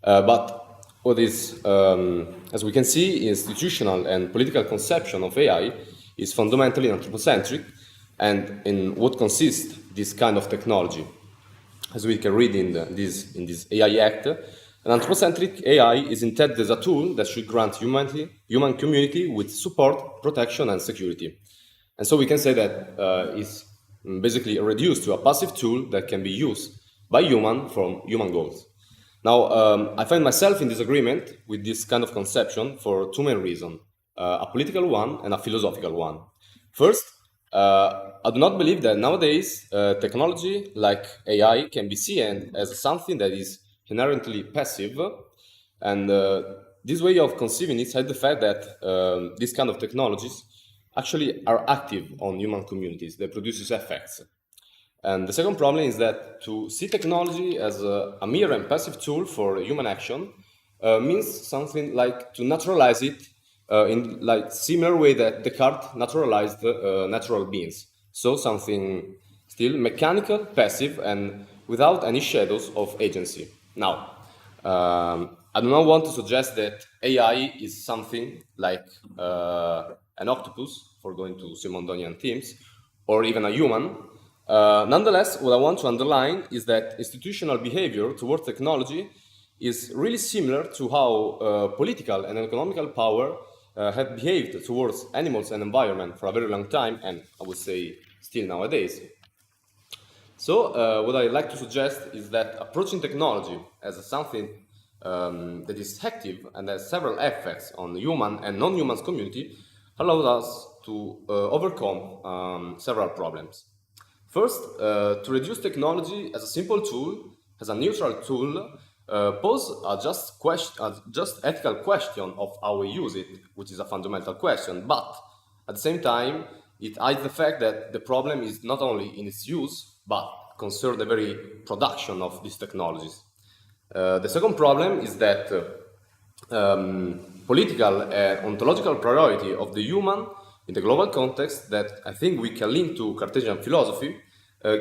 But what is, as we can see, institutional and political conception of AI is fundamentally anthropocentric, and in what consists this kind of technology. As we can read in this AI Act, an anthropocentric AI is intended as a tool that should grant human community with support, protection, and security. And so we can say that it's basically reduced to a passive tool that can be used by human for human goals. Now, I find myself in disagreement with this kind of conception for two main reasons, a political one and a philosophical one. First, I do not believe that nowadays technology like AI can be seen as something that is inherently passive, and this way of conceiving it hides the fact that these kind of technologies actually are active on human communities. They produce effects. And the second problem is that to see technology as a mere and passive tool for human action means something like to naturalize it in like similar way that Descartes naturalized natural beings. So something still mechanical, passive, and without any shadows of agency. Now, I do not want to suggest that AI is something like an octopus, for going to Simondonian themes, or even a human. Nonetheless, what I want to underline is that institutional behavior towards technology is really similar to how political and economical power have behaved towards animals and environment for a very long time, and I would say still nowadays. So what I'd like to suggest is that approaching technology as something that is active and has several effects on the human and non-human community allows us to overcome several problems. First, to reduce technology as a simple tool, as a neutral tool, pose a just ethical question of how we use it, which is a fundamental question. But at the same time, it hides the fact that the problem is not only in its use, but concerns the very production of these technologies. The second problem is that political and ontological priority of the human in the global context that I think we can link to Cartesian philosophy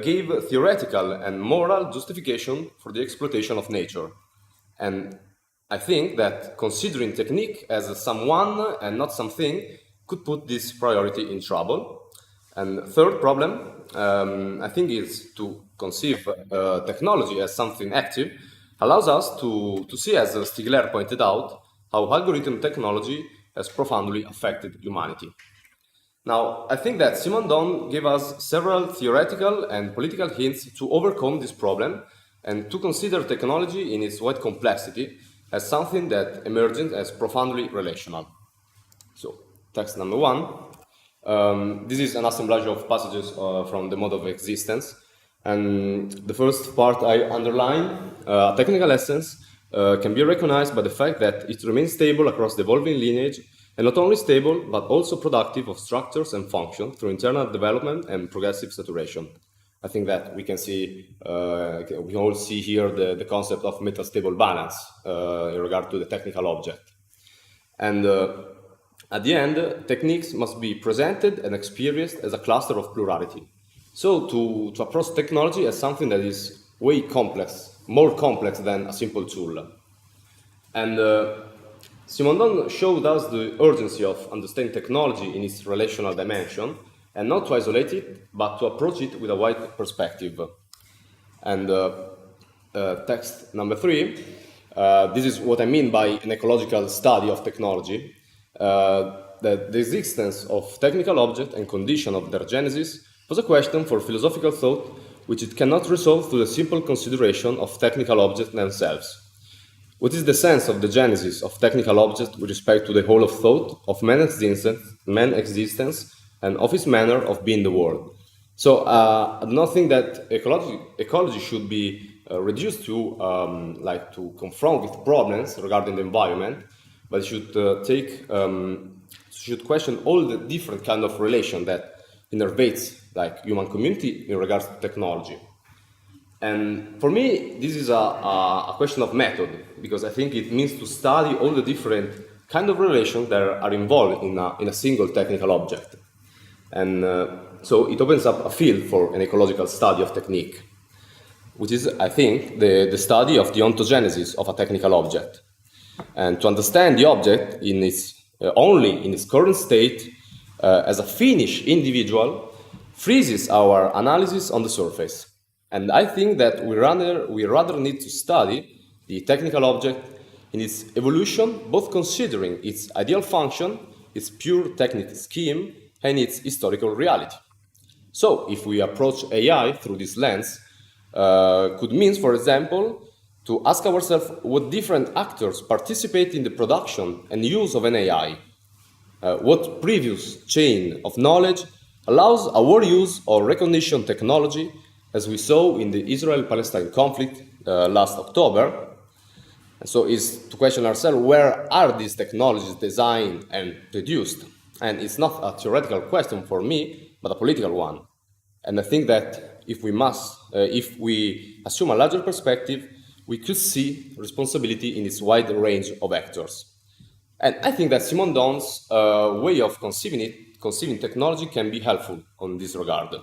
gave theoretical and moral justification for the exploitation of nature. And I think that considering technique as someone and not something could put this priority in trouble. And third problem, I think, is to conceive technology as something active allows us to see, as Stigler pointed out, how algorithm technology has profoundly affected humanity. Now, I think that Simondon gave us several theoretical and political hints to overcome this problem, and to consider technology in its wide complexity as something that emerges as profoundly relational. So, text number 1. This is an assemblage of passages from the Mode of Existence. And the first part I underline, technical essence can be recognized by the fact that it remains stable across the evolving lineage, and not only stable, but also productive of structures and functions through internal development and progressive saturation. I think that we can see, we all see here the concept of metastable balance in regard to the technical object. And at the end, techniques must be presented and experienced as a cluster of plurality. So to approach technology as something that is way complex, more complex than a simple tool. And Simondon showed us the urgency of understanding technology in its relational dimension, and not to isolate it, but to approach it with a wide perspective. And text number 3, this is what I mean by an ecological study of technology. That the existence of technical object and condition of their genesis was a question for philosophical thought, which it cannot resolve through the simple consideration of technical objects themselves. What is the sense of the genesis of technical objects with respect to the whole of thought, of man's existence, and of his manner of being the world? So I do not think that ecology should be reduced to to confront with problems regarding the environment, but it should question all the different kind of relation that innervates human community in regards to technology. And for me, this is a question of method, because I think it means to study all the different kind of relations that are involved in a single technical object. And so it opens up a field for an ecological study of technique, which is, I think, the study of the ontogenesis of a technical object. And to understand the object in only in its current state as a finished individual freezes our analysis on the surface. And I think that we rather need to study the technical object in its evolution, both considering its ideal function, its pure technical scheme, and its historical reality. So, if we approach AI through this lens, could mean, for example, to ask ourselves what different actors participate in the production and use of an AI. What previous chain of knowledge allows our use or recognition technology, as we saw in the Israel-Palestine conflict last October. And so is to question ourselves, where are these technologies designed and produced? And it's not a theoretical question for me, but a political one. And I think that if we assume a larger perspective, we could see responsibility in its wide range of actors. And I think that Simondon's way of conceiving technology can be helpful on this regard.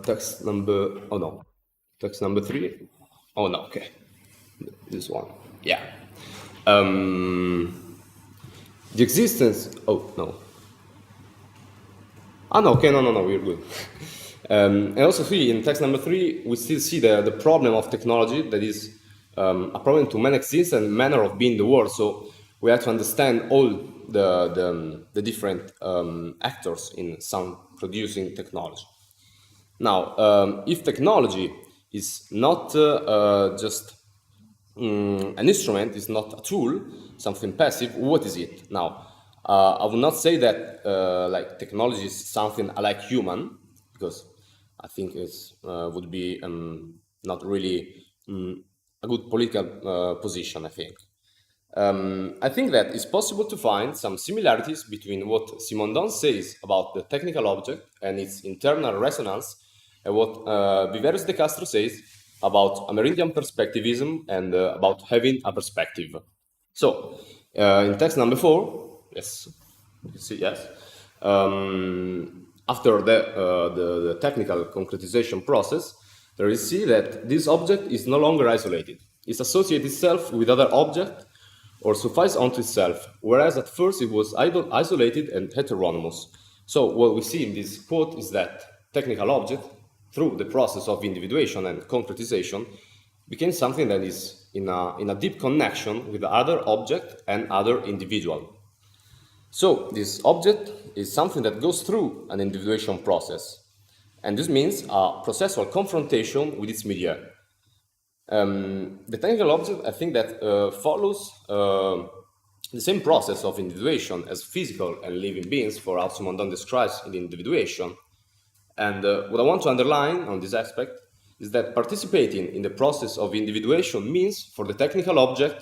Text number 3. Oh no, okay. This one, yeah. The existence, no, we're good. And also in text number 3, we still see the problem of technology that is a problem to man existence and manner of being the world. So we have to understand all the different actors in some producing technology. Now, if technology is not just an instrument, is not a tool, something passive, what is it? Now, I would not say that technology is something like human, because I think it would be not really a good political position, I think. I think that it's possible to find some similarities between what Simondon says about the technical object and its internal resonance and what Viveros de Castro says about Amerindian perspectivism and about having a perspective. So, in text number 4, yes, you see, yes. After the technical concretization process, there is see that this object is no longer isolated. It associates itself with other objects or suffices onto itself, whereas at first it was isolated and heteronymous. So what we see in this quote is that technical object, through the process of individuation and concretization, became something that is in a deep connection with the other object and other individual. So this object is something that goes through an individuation process. And this means a processual confrontation with its milieu. The technical object, I think that follows the same process of individuation as physical and living beings, for how Simondon describes in the individuation. And what I want to underline on this aspect is that participating in the process of individuation means, for the technical object,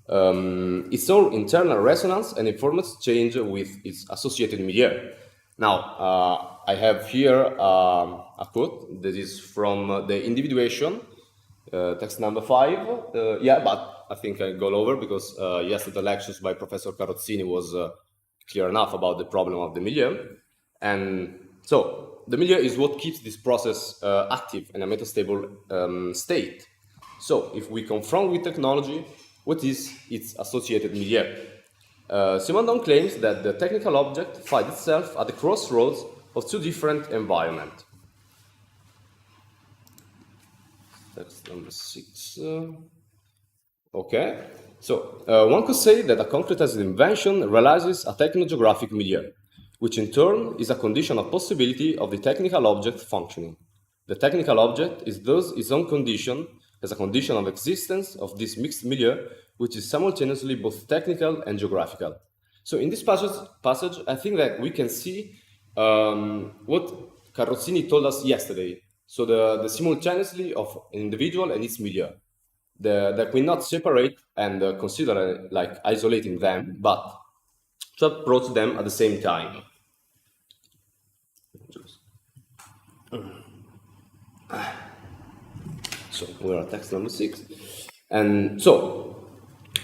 its own internal resonance and informed change with its associated milieu. Now, I have here a quote that is from the individuation, text number 5. Yeah, but I think I go over because yesterday the lectures by Professor Carrozzini was clear enough about the problem of the milieu. And so the milieu is what keeps this process active in a metastable state. So if we confront with technology, what is its associated milieu? Simondon claims that the technical object finds itself at the crossroads of two different environments. That's number 6. Okay, so one could say that a concretized invention realizes a technogeographic milieu, which in turn is a condition of possibility of the technical object functioning. The technical object is thus its own condition as a condition of existence of this mixed milieu, which is simultaneously both technical and geographical. So in this passage, I think that we can see what Carrozzini told us yesterday. So the simultaneously of an individual and its milieu. That we not separate and consider like isolating them, but to approach them at the same time. So we're at text number 6. And so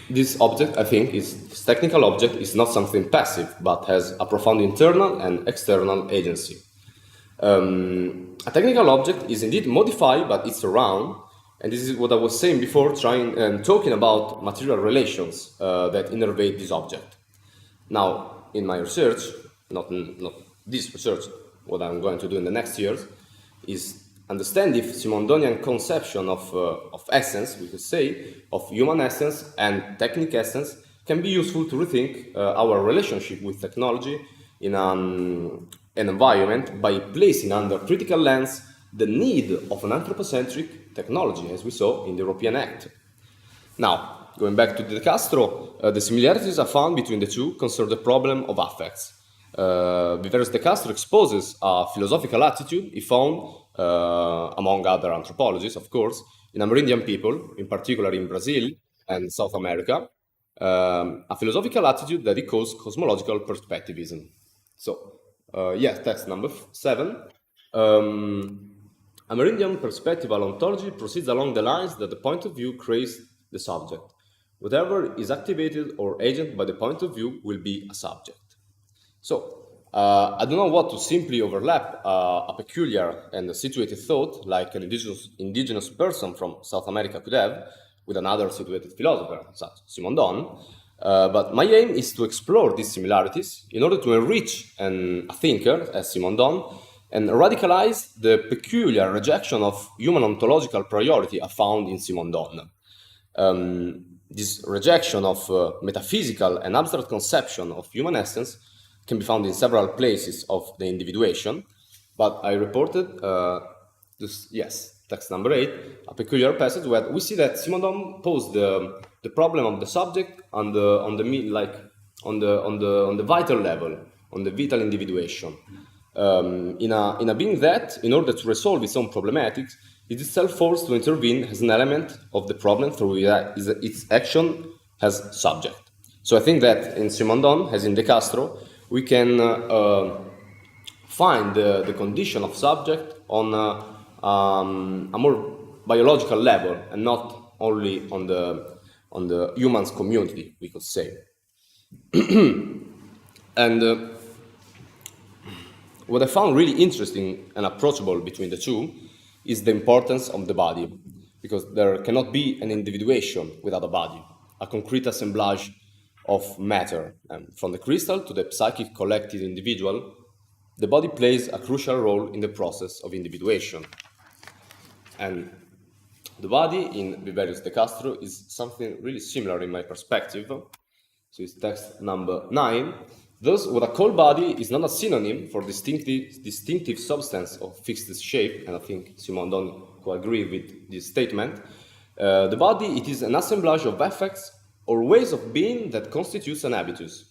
this object, I think, this technical object is not something passive, but has a profound internal and external agency. A technical object is indeed modified by its surround, and this is what I was saying before, talking about material relations that innervate this object. Now, in my research, not this research, what I'm going to do in the next years, is understand if Simondonian conception of essence, we could say, of human essence and technique essence, can be useful to rethink our relationship with technology in an environment by placing under critical lens the need of an anthropocentric technology, as we saw in the European Act. Now, going back to De Castro, the similarities are found between the two concern the problem of affects. Viveiros De Castro exposes a philosophical attitude he found, among other anthropologists, of course, in Amerindian people, in particular in Brazil and South America, a philosophical attitude that he calls cosmological perspectivism. So, text number 7. Amerindian perspectival ontology proceeds along the lines that the point of view creates the subject. Whatever is activated or agent by the point of view will be a subject. So, I don't know what to simply overlap a peculiar and situated thought like an indigenous person from South America could have with another situated philosopher, such as Simondon, but my aim is to explore these similarities in order to enrich a thinker, as Simondon, and radicalize the peculiar rejection of human ontological priority I found in Simondon. This rejection of metaphysical and abstract conception of human essence can be found in several places of the individuation, but I reported text number 8, a peculiar passage where we see that Simondon posed the problem of the subject on the vital level, on the vital individuation. In a being that, in order to resolve its own problematics, it is itself forced to intervene as an element of the problem through its action as subject. So I think that in Simondon, as in De Castro, we can find the condition of subject on a more biological level and not only on the humans community, we could say. And what I found really interesting and approachable between the two is the importance of the body, because there cannot be an individuation without a body, a concrete assemblage of matter. From the crystal to the psychic collected individual, the body plays a crucial role in the process of individuation. And the body in Viveiros De Castro is something really similar in my perspective. So it's text number 9. Thus, what I call body is not a synonym for distinctive substance of fixed shape, and I think Simondon could agree with this statement. The body, it is an assemblage of effects or ways of being that constitutes an habitus.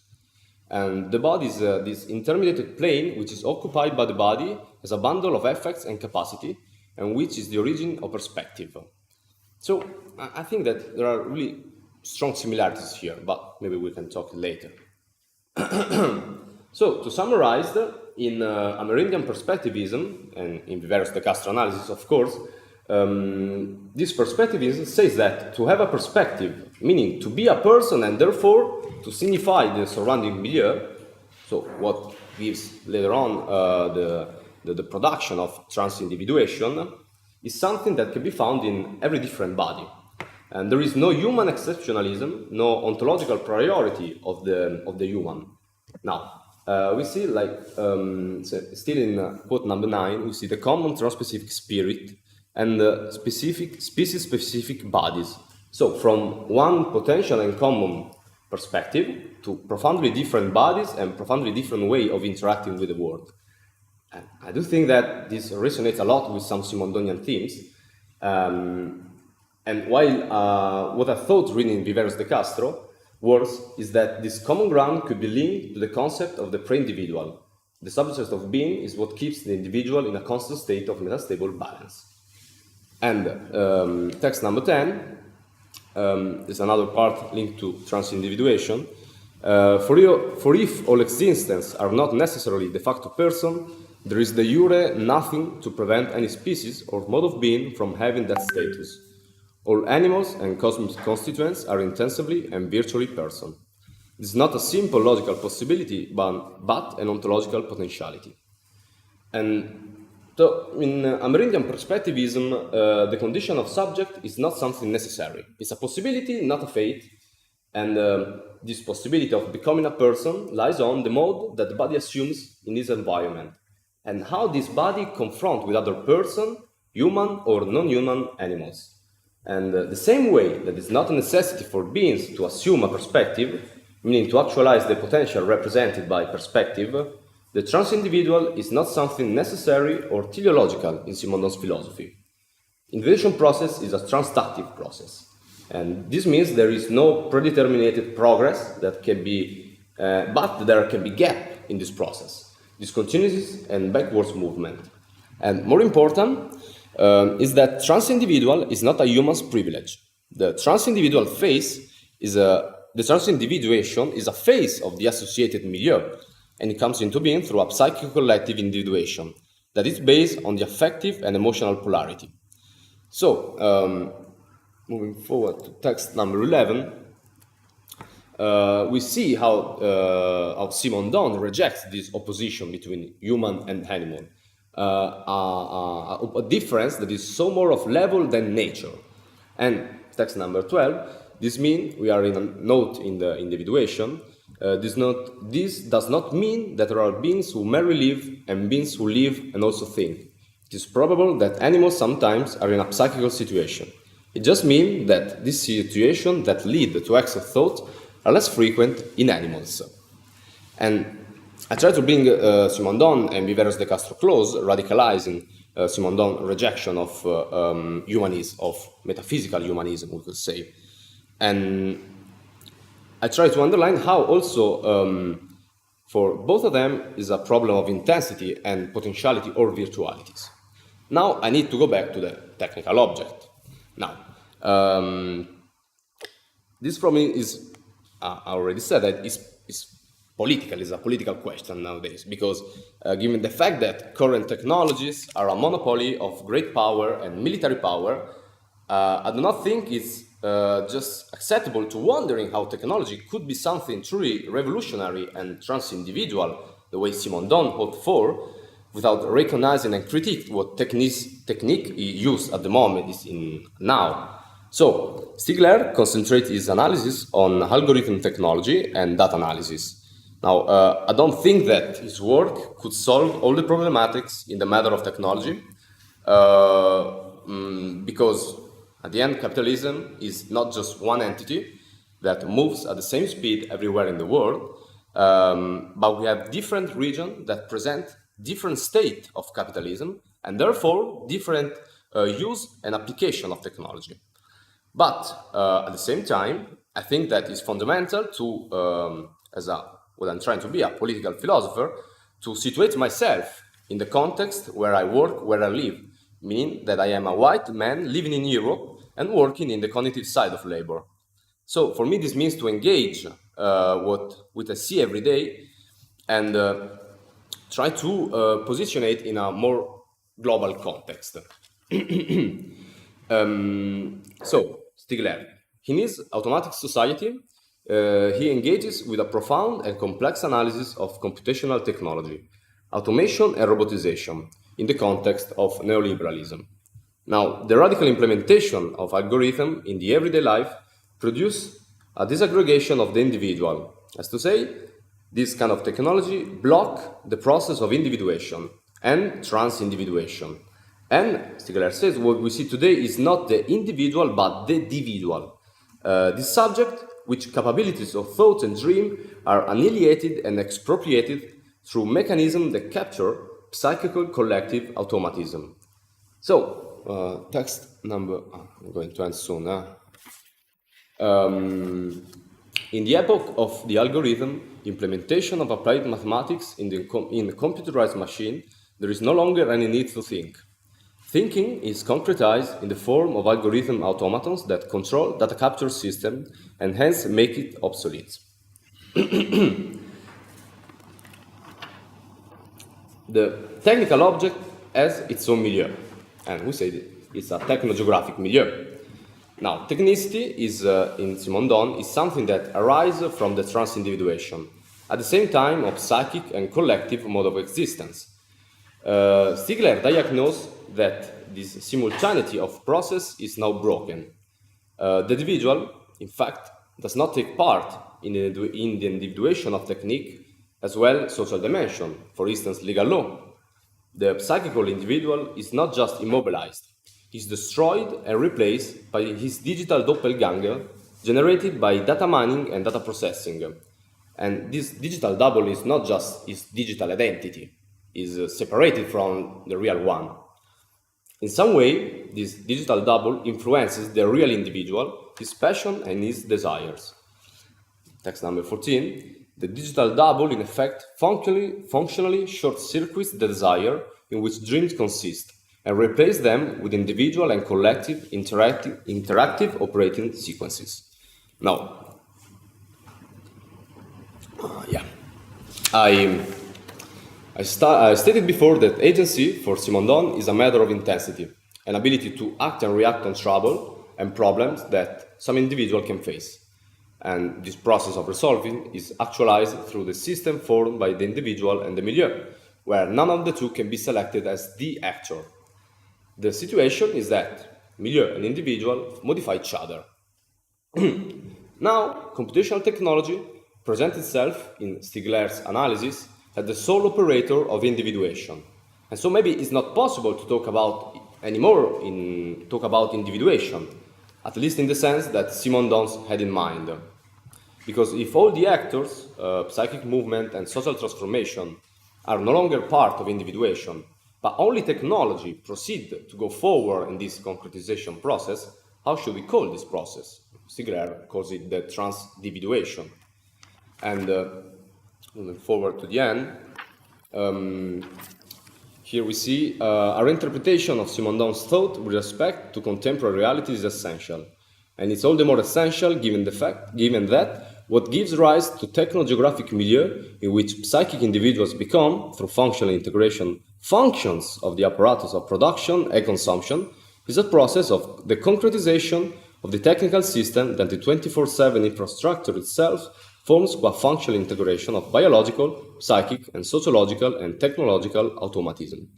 And the body is this intermediate plane which is occupied by the body as a bundle of effects and capacity, and which is the origin of perspective. So I think that there are really strong similarities here, but maybe we can talk later. So, to summarize, in Amerindian perspectivism, and in Viveros de Castro analysis, of course, this perspectivism says that to have a perspective, meaning to be a person and therefore to signify the surrounding milieu, so what gives later on the production of transindividuation, is something that can be found in every different body. And there is no human exceptionalism, no ontological priority of the human. Now, we see, like, still in quote number 9, we see the common transspecific spirit and the species-specific bodies. So, from one potential and common perspective to profoundly different bodies and profoundly different way of interacting with the world. And I do think that this resonates a lot with some Simondonian themes. And while what I thought reading Viveros de Castro is that this common ground could be linked to the concept of the pre-individual. The substance of being is what keeps the individual in a constant state of metastable balance. And text number 10 is another part linked to transindividuation. For if all existence are not necessarily de facto person, there is de jure nothing to prevent any species or mode of being from having that status. All animals and cosmic constituents are intensively and virtually person. This is not a simple logical possibility, but an ontological potentiality. And so in Amerindian perspectivism, the condition of subject is not something necessary. It's a possibility, not a fate. And this possibility of becoming a person lies on the mode that the body assumes in its environment, and how this body confronts with other person, human or non-human animals. And the same way that it's not a necessity for beings to assume a perspective, meaning to actualize the potential represented by perspective, the transindividual is not something necessary or teleological in Simondon's philosophy. Individuation process is a transductive process. And this means there is no predetermined progress that can be, but there can be gap in this process, discontinuities and backwards movement. And more important is that transindividual is not a human's privilege. The transindividual phase is the transindividuation is a phase of the associated milieu, and it comes into being through a psychic collective individuation that is based on the affective and emotional polarity. So, moving forward to text number 11, we see how Simondon rejects this opposition between human and animal, a difference that is so more of level than nature. And text number 12, this means we are in a note in the individuation. This does not mean that there are beings who merely live and beings who live and also think. It is probable that animals sometimes are in a psychical situation. It just means that these situations that lead to acts of thought are less frequent in animals. And I try to bring Simondon and Viveros de Castro close, radicalizing Simondon's rejection of humanism, of metaphysical humanism, we could say. And I try to underline how also for both of them is a problem of intensity and potentiality or virtualities. Now I need to go back to the technical object. Now, this problem is, I already said that it's political, it's a political question nowadays, because given the fact that current technologies are a monopoly of great power and military power, I do not think it's just acceptable to wondering how technology could be something truly revolutionary and trans-individual, the way Simondon hoped for, without recognizing and critiquing what technique used at the moment is in now. So, Stigler concentrated his analysis on algorithm technology and data analysis. Now, I don't think that his work could solve all the problematics in the matter of technology, because at the end, capitalism is not just one entity that moves at the same speed everywhere in the world. but we have different regions that present different state of capitalism and therefore different use and application of technology. But at the same time, I think that it's fundamental to, what I'm trying to be, a political philosopher, to situate myself in the context where I work, where I live, meaning that I am a white man living in Europe and working in the cognitive side of labor. So for me, this means to engage what I see every day and try to position it in a more global context. So, Stigler, in his Automatic Society, he engages with a profound and complex analysis of computational technology, automation and robotization in the context of neoliberalism. Now, the radical implementation of algorithm in the everyday life produce a disaggregation of the individual. As to say, this kind of technology block the process of individuation and trans-individuation. And Stigler says what we see today is not the individual, but the individual. This subject, which capabilities of thought and dream are annihilated and expropriated through mechanisms that capture psychical collective automatism. So, text number, I'm going to end soon. In the epoch of the algorithm, implementation of applied mathematics in the computerized machine, there is no longer any need to think. Thinking is concretized in the form of algorithm automatons that control data capture system and hence make it obsolete. The technical object has its own milieu, and we say it's a technogeographic milieu. Now, technicity is, in Simondon, is something that arises from the trans-individuation, at the same time of psychic and collective mode of existence. Stigler diagnosed that this simultaneity of process is now broken. The individual, in fact, does not take part in the individuation of technique, as well social dimension, for instance, legal law. The psychical individual is not just immobilized, is destroyed and replaced by his digital doppelganger generated by data mining and data processing. And this digital double is not just his digital identity, is separated from the real one. In some way, this digital double influences the real individual, his passion and his desires. Text number 14. The digital double, in effect, functionally short-circuits the desire in which dreams consist and replace them with individual and collective interactive operating sequences. Now, I stated before that agency for Simondon is a matter of intensity, an ability to act and react on trouble and problems that some individual can face. And this process of resolving is actualized through the system formed by the individual and the milieu, where none of the two can be selected as the actor. The situation is that milieu and individual modify each other. Now, computational technology presents itself in Stigler's analysis as the sole operator of individuation. And so maybe it's not possible to talk about individuation, at least in the sense that Simondon had in mind. Because if all the actors, psychic movement and social transformation, are no longer part of individuation, but only technology proceed to go forward in this concretization process, how should we call this process? Stigler calls it the trans-individuation. And moving forward to the end, here we see our interpretation of Simondon's thought with respect to contemporary reality is essential. And it's all the more essential given that what gives rise to technogeographic milieu in which psychic individuals become, through functional integration, functions of the apparatus of production and consumption, is a process of the concretization of the technical system that the 24/7 infrastructure itself forms qua functional integration of biological, psychic, and sociological and technological automatism.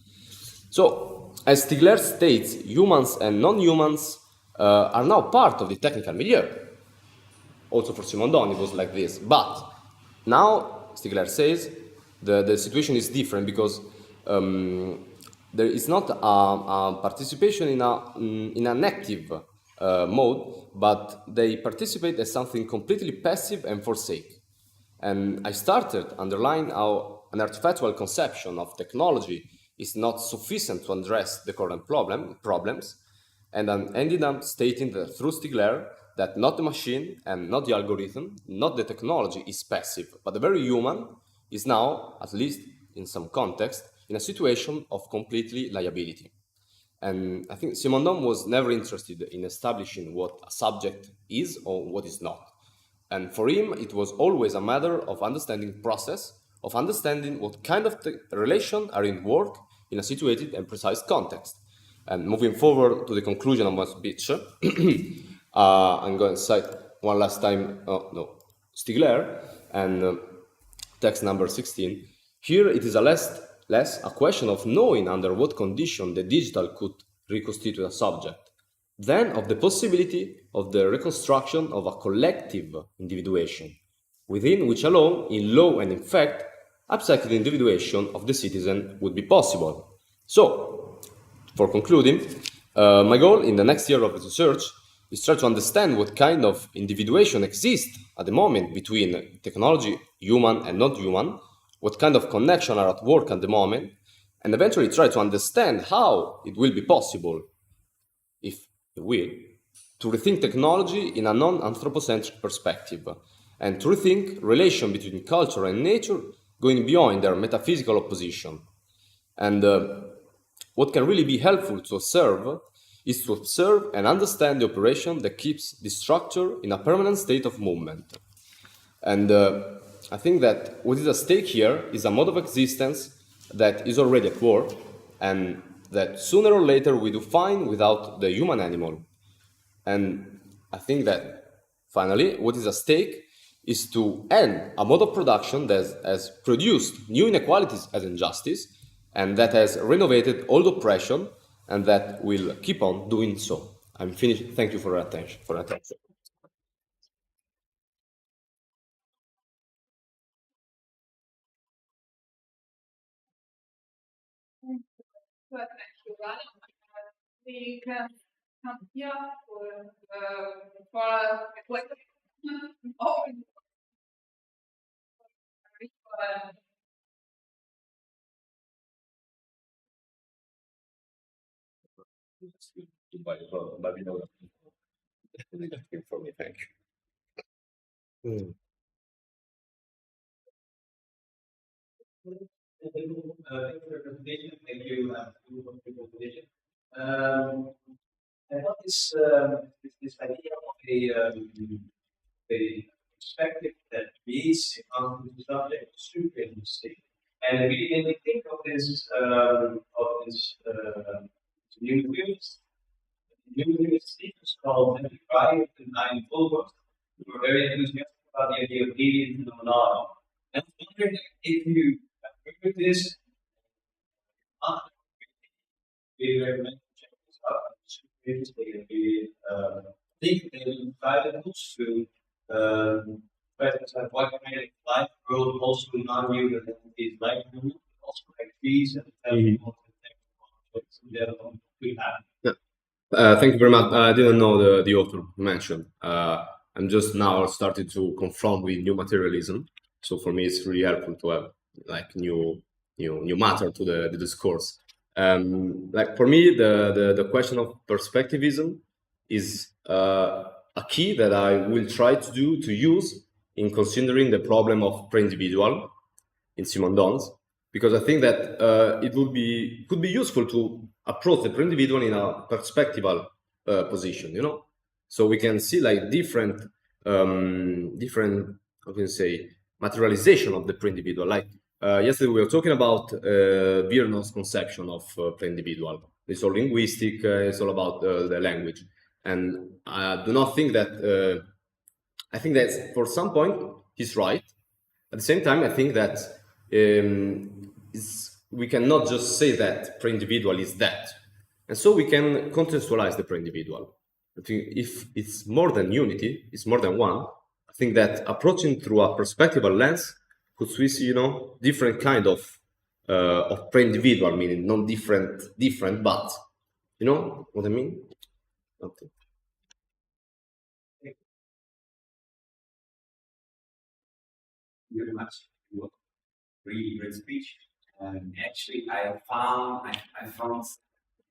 So, as Stigler states, humans and non-humans are now part of the technical milieu. Also for Simondon, it was like this. But now, Stigler says, the situation is different because there is not a participation in an active mode, but they participate as something completely passive and forsake. And I started underlying how an artifactual conception of technology is not sufficient to address the current problems, and I ended up stating that through Stigler that not the machine and not the algorithm, not the technology is passive, but the very human is now, at least in some context, in a situation of completely liability. And I think Simondon was never interested in establishing what a subject is or what is not. And for him, it was always a matter of understanding process, of understanding what kind of relations are in work in a situated and precise context. And moving forward to the conclusion of my speech, I'm going to cite one last time, Stigler and text number 16. Here it is less a question of knowing under what condition the digital could reconstitute a subject, than of the possibility of the reconstruction of a collective individuation, within which alone, in law and in fact, abstracted individuation of the citizen would be possible. So, for concluding, my goal in the next year of research is try to understand what kind of individuation exists at the moment between technology, human and not human, what kind of connection are at work at the moment, and eventually try to understand how it will be possible, if it will, to rethink technology in a non-anthropocentric perspective, and to rethink relation between culture and nature going beyond their metaphysical opposition. And what can really be helpful to observe is to observe and understand the operation that keeps the structure in a permanent state of movement. And I think that what is at stake here is a mode of existence that is already at work, and that sooner or later we do find without the human animal. And I think that finally what is at stake is to end a mode of production that has produced new inequalities as injustice, and that has renovated old oppression, and that will keep on doing so. I'm finished. Thank you for your attention. We can come here for a question. For me, thank you. Thank you for your presentation. Thank you for your presentation. I thought this idea of a perspective that creates a conflict subject is super interesting. And we didn't think of this new field. The new field speakers called Drive and Nine Fulgos, who were very enthusiastic about the idea of alien phenomenology. And I wondered if you agree with this, we recommend to check this out. It's super interesting, and we think they will provide tools to try to understand what kind of life world also non-human entities like human, also like trees and animals and we have. Thank you very much. I didn't know the author you mentioned. I'm just now started to confront with new materialism. So for me, it's really helpful to have like new matter to the discourse. Like for me, the question of perspectivism is a key that I will try to use in considering the problem of pre-individual in Simondon's, because I think that it could be useful to approach the pre-individual in a perspectival position, you know, so we can see like different how can you say materialization of the pre-individual. Like yesterday we were talking about Virnow's conception of pre-individual. It's all linguistic. It's all about the language, and I do not think that. I think that for some point he's right. At the same time, I think that we cannot just say that pre-individual is that, and so we can contextualize the pre-individual. I think if it's more than unity, it's more than one. I think that approaching through a perspectival lens could switch, you know, different kind of pre-individual, meaning not different, but you know what I mean? Okay. you very much. Really great speech. Actually, I found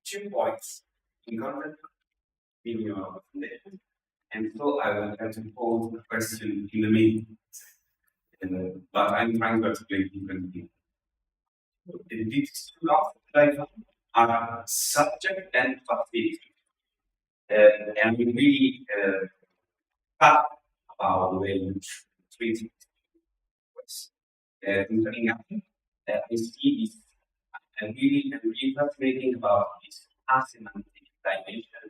2 points in content in your presentation, and so I will try to pose a question in the middle. But I'm trying to explain differently. These 2 concepts are subject and facility, and we really talk about the way you treat it. I see this and really fascinating about this asemantic dimension.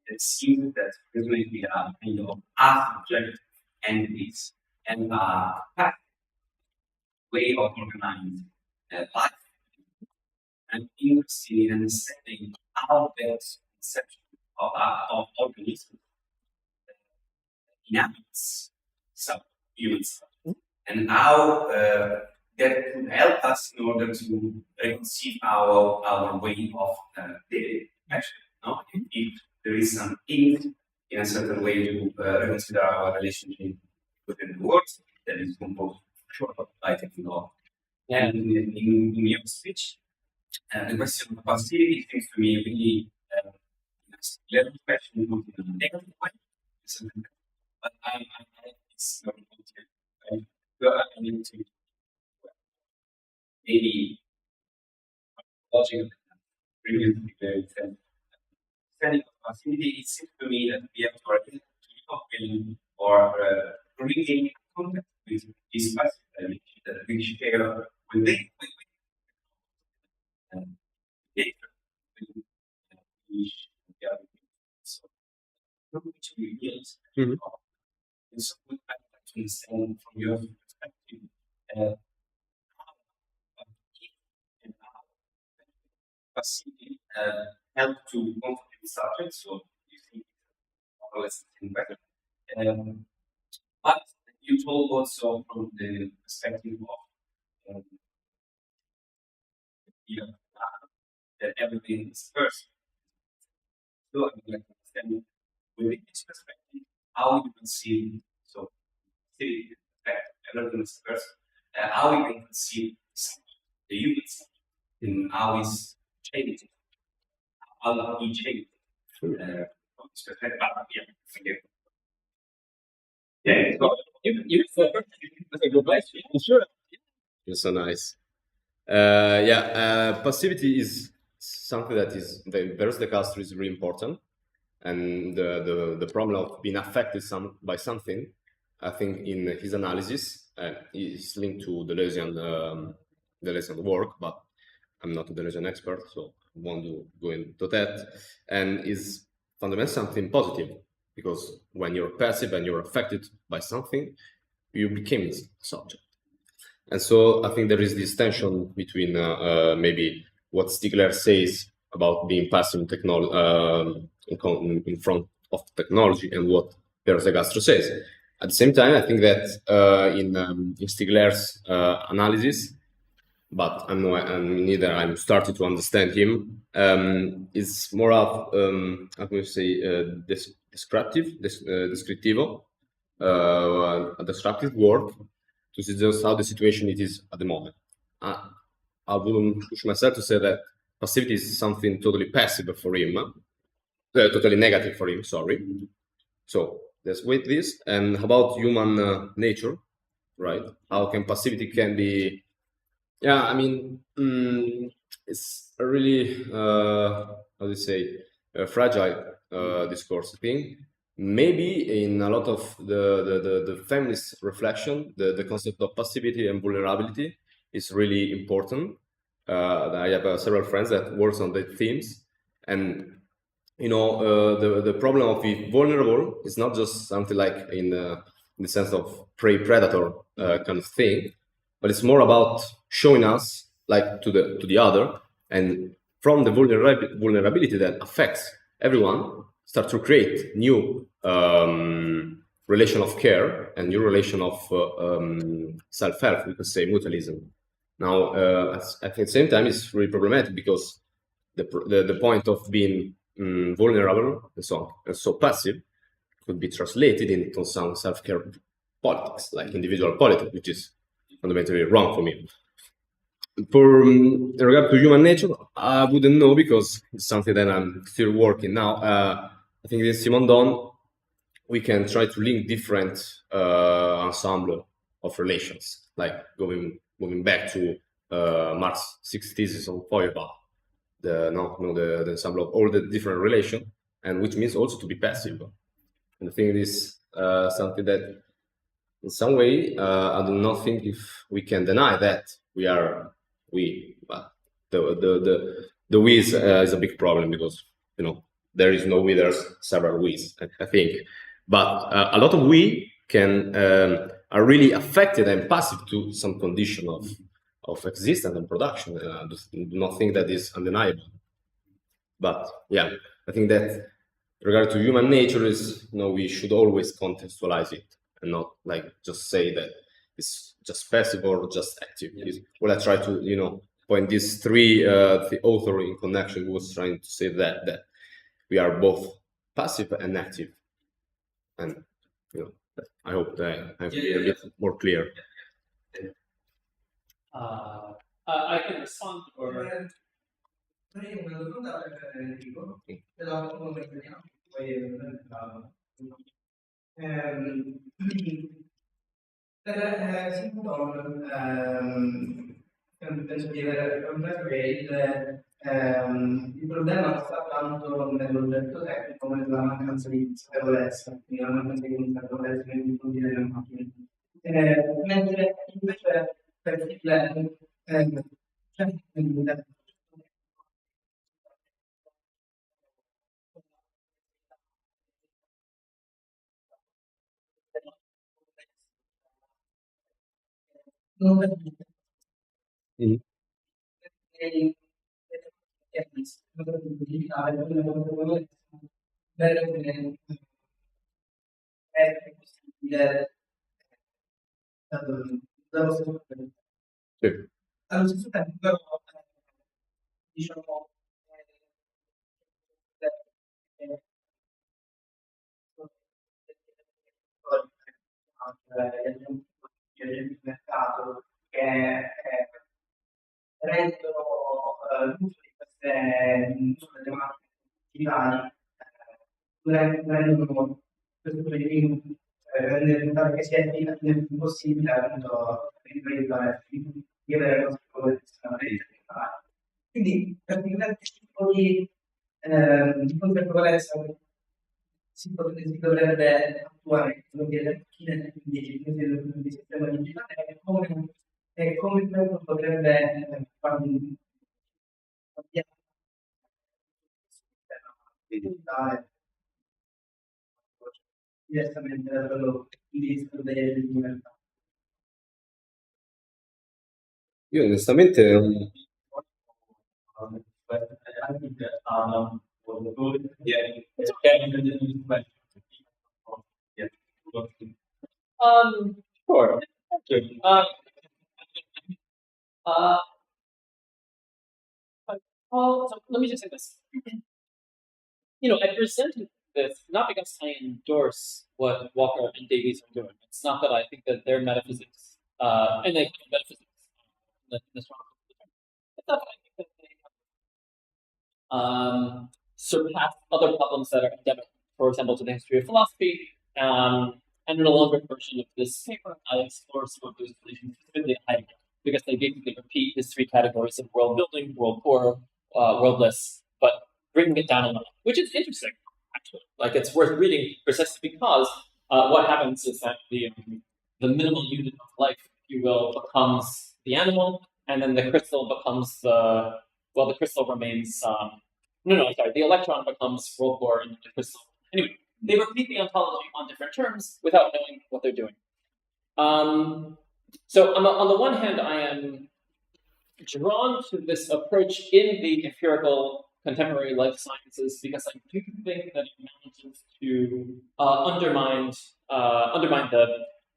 It seems that presently are kind of abstract entities and a way of organizing life. I'm interested in understanding how that conception of organisms inhabits some humans and how that could help us in order to conceive our way of daily action. No? If there is some hint in a certain way to reconsider our relationship within the world that is composed by technology. And in your speech, the question of passivity seems to me really a question in a negative way. But it's very important. I need to maybe logic previously understanding of passivity. It seems to me that we have to keep or bringing contact with this passive dimension that we share with which reveals and so I'd like to understand from your perspective how passivity help to conflict subjects, so you think more or less better. But you told also from the perspective of that everything is first. So I would like to understand within this perspective how you conceive everything is first, how you can conceive the human subject and how is changing, how he changed from this perspective. Yeah, so you that's a good question. Sure. You're so nice. Passivity is something that is Beres de Castro is really important, and the problem of being affected by something, I think in his analysis is linked to the Deleuzian work, but I'm not a Deleuzian expert, so I won't go into that. And is fundamentally something positive, because when you're passive and you're affected by something, you became its subject. And so I think there is this tension between maybe what Stigler says about being passive in front of technology and what Beres de Castro says. At the same time, I think that in Stigler's analysis, but I'm starting to understand him, is more of how can we say descriptivo, a descriptive work to see just how the situation it is at the moment. I wouldn't push myself to say that passivity is something totally passive for him, totally negative for him, sorry. So let's wait this. And about human nature, right? How can passivity can be, it's a really, how do you say, a fragile discourse thing. Maybe in a lot of the feminist reflection, the concept of passivity and vulnerability is really important. I have several friends that works on the themes, and the problem of being vulnerable is not just something like in the sense of prey-predator kind of thing, but it's more about showing us like to the other, and from the vulnerability that affects everyone, start to create new relation of care and new relation of self-help, we could say mutualism. Now, at the same time, it's really problematic because the point of being vulnerable and so passive could be translated into some self-care politics, like individual politics, which is fundamentally wrong for me. For in regard to human nature, I wouldn't know because it's something that I'm still working now. I think in Simondon, we can try to link different ensemble of relations, like moving back to Marx's 6 thesis on Feuerbach, the ensemble of all the different relations, and which means also to be passive. And I think it is something that, in some way, I do not think if we can deny that but the we is a big problem because there is no we, there's several we's, I think. But a lot of we are really affected and passive to some condition of existence and production. I do not think that is undeniable. But yeah, I think that regard to human nature is we should always contextualize it and not like just say that it's just passive or just active. Well, I try to point these three. The author in connection was trying to say that we are both passive and active, and I hope that I'm a bit more clear. I can respond or. Penso di aver compreso che il problema non sta tanto nell'oggetto tecnico ma nella mancanza di consapevolezza, quindi la mancanza di consapevolezza nel dire le macchine. Mentre invece per il learning allo stesso tempo però diciamo del mercato che rendono l'uso di queste delle macchine digitali rendono questo prodotto rende notare che sia impossibile appunto di avere consapevolezza. Quindi praticamente questo tipo di consapevolezza si dovrebbe attuare con delle macchine, quindi di sistema digitale, e come questo potrebbe far digitale diversamente da quello di libertà. Io onestamente Sure. So let me just say this. I presented this not because I endorse what Walker and Davies are doing. It's not that I think that their metaphysics, and they have metaphysics, it's not that I think that they have surpassed other problems that are endemic, for example, to the history of philosophy. And in a longer version of this paper, I explore some of those relations specifically at Heidegger, because they basically repeat his 3 categories of world building, world poor, worldless, but bringing it down a little, which is interesting, actually. Like, it's worth reading precisely because what happens is that the minimal unit of life, if you will, becomes the animal, and then the crystal becomes the crystal remains, the electron becomes world poor, and the crystal, anyway. They repeat the ontology on different terms without knowing what they're doing. So on the one hand, I am drawn to this approach in the empirical contemporary life sciences because I do think that it manages to undermine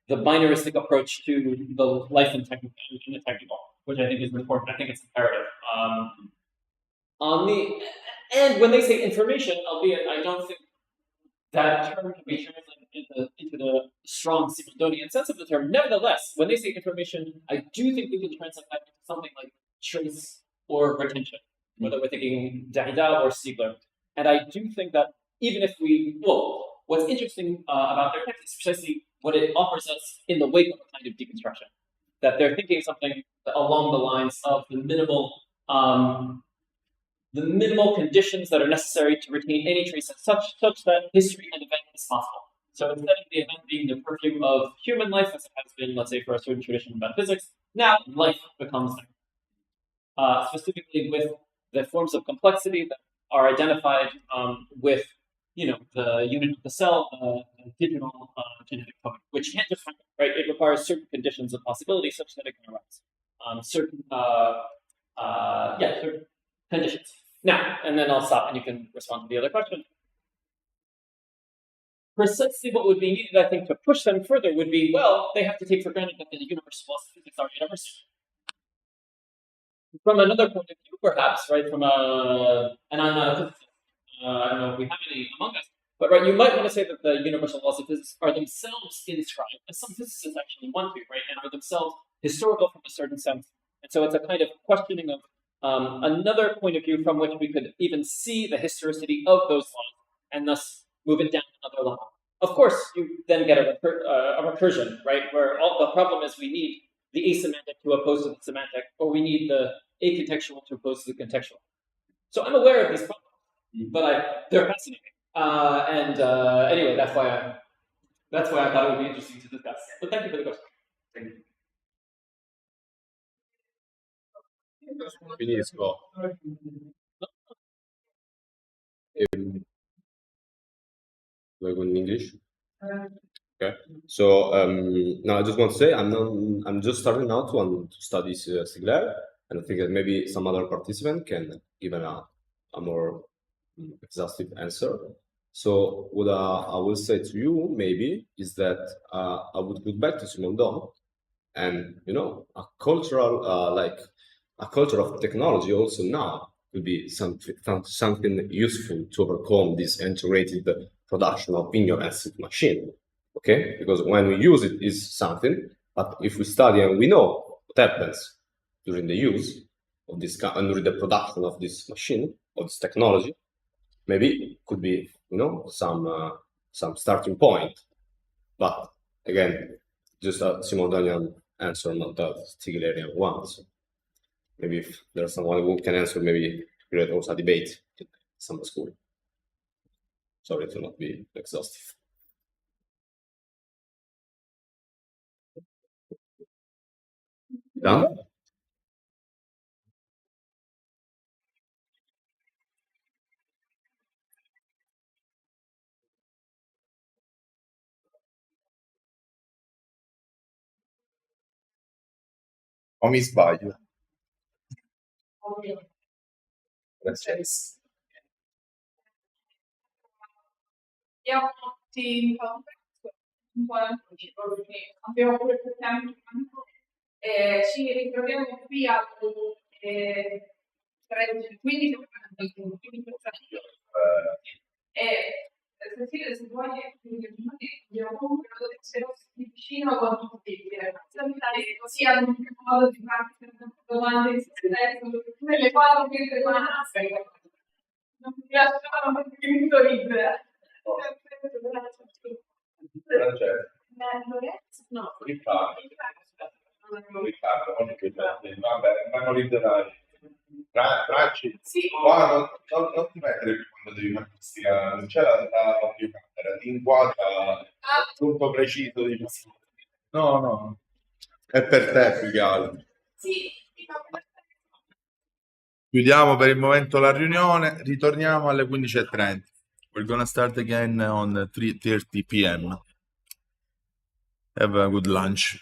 the binaristic approach to the life in the technical, which I think is important. I think it's imperative. And when they say information, albeit I don't think that term can be translated into the strong Simondonian sense of the term. Nevertheless, when they say information, I do think we can translate that into something like trace or retention, whether we're thinking Derrida or Siegler. And I do think that even if what's interesting about their text is precisely what it offers us in the wake of a kind of deconstruction. That they're thinking something along the lines of the minimal conditions that are necessary to retain any trace such that history and event is possible. So instead of the event being the perfume of human life, as it has been, let's say, for a certain tradition of metaphysics, now life becomes there. Specifically with the forms of complexity that are identified with, the unit of the cell, the digital genetic code, which can't just happen, right? It requires certain conditions of possibility such that it can arise. Certain conditions. Now, and then I'll stop and you can respond to the other question. Precisely what would be needed, I think, to push them further would be, well, they have to take for granted that the universal laws of physics are universal. From another point of view, perhaps, right, and I'm not a physicist, I don't know if we have any among us, but right, you might want to say that the universal laws of physics are themselves inscribed, as some physicists actually want to, right, and are themselves historical from a certain sense. And so it's a kind of questioning of another point of view from which we could even see the historicity of those laws, and thus move it down another level. Of course, you then get a recursion, right, where the problem is we need the asemantic to oppose to the semantic, or we need the acontextual to oppose to the contextual. So I'm aware of these problems, but they're fascinating. Anyway, that's why I thought it would be interesting to discuss. But thank you for the question. Thank you. Finisco. Do I go in English? Okay. So now I just want to say I'm just starting now to study Sicily, and I think that maybe some other participant can give a more exhaustive answer. So what I will say to you maybe is that I would go back to Simondon, and a cultural a culture of technology also now could be something useful to overcome this integrated production of vineyard acid machine. Okay, because when we use it is something, but if we study and we know what happens during the use of this and during the production of this machine, of this technology, maybe it could be some starting point. But again, just a Simondonian answer, not a Stiglerian one. So maybe if there's someone who can answer, maybe create also a debate in summer school. Sorry to not be exhaustive. Done? O mi sbaglio? Abbiamo tutti un po' l'anticipo perché abbiamo pure più tempo e ci ritroviamo qui al 15 e Cecile, se vuoi abbiamo comunque una lezione vicino quanto possibile così hanno un modo di farsi domande di se stesso le fanno mentre non mi lasciavano un minuto libero. No. Riccardo, vabbè, memorizzare. Tracci? Sì. Qua non ti mettere più quando devi fare non c'è la videocamera, ti inquadra il punto preciso di No. È per te più che altro. Sì. Chiudiamo per il momento la riunione, ritorniamo alle 15:30. We're gonna start again on 3:30 p.m. Have a good lunch.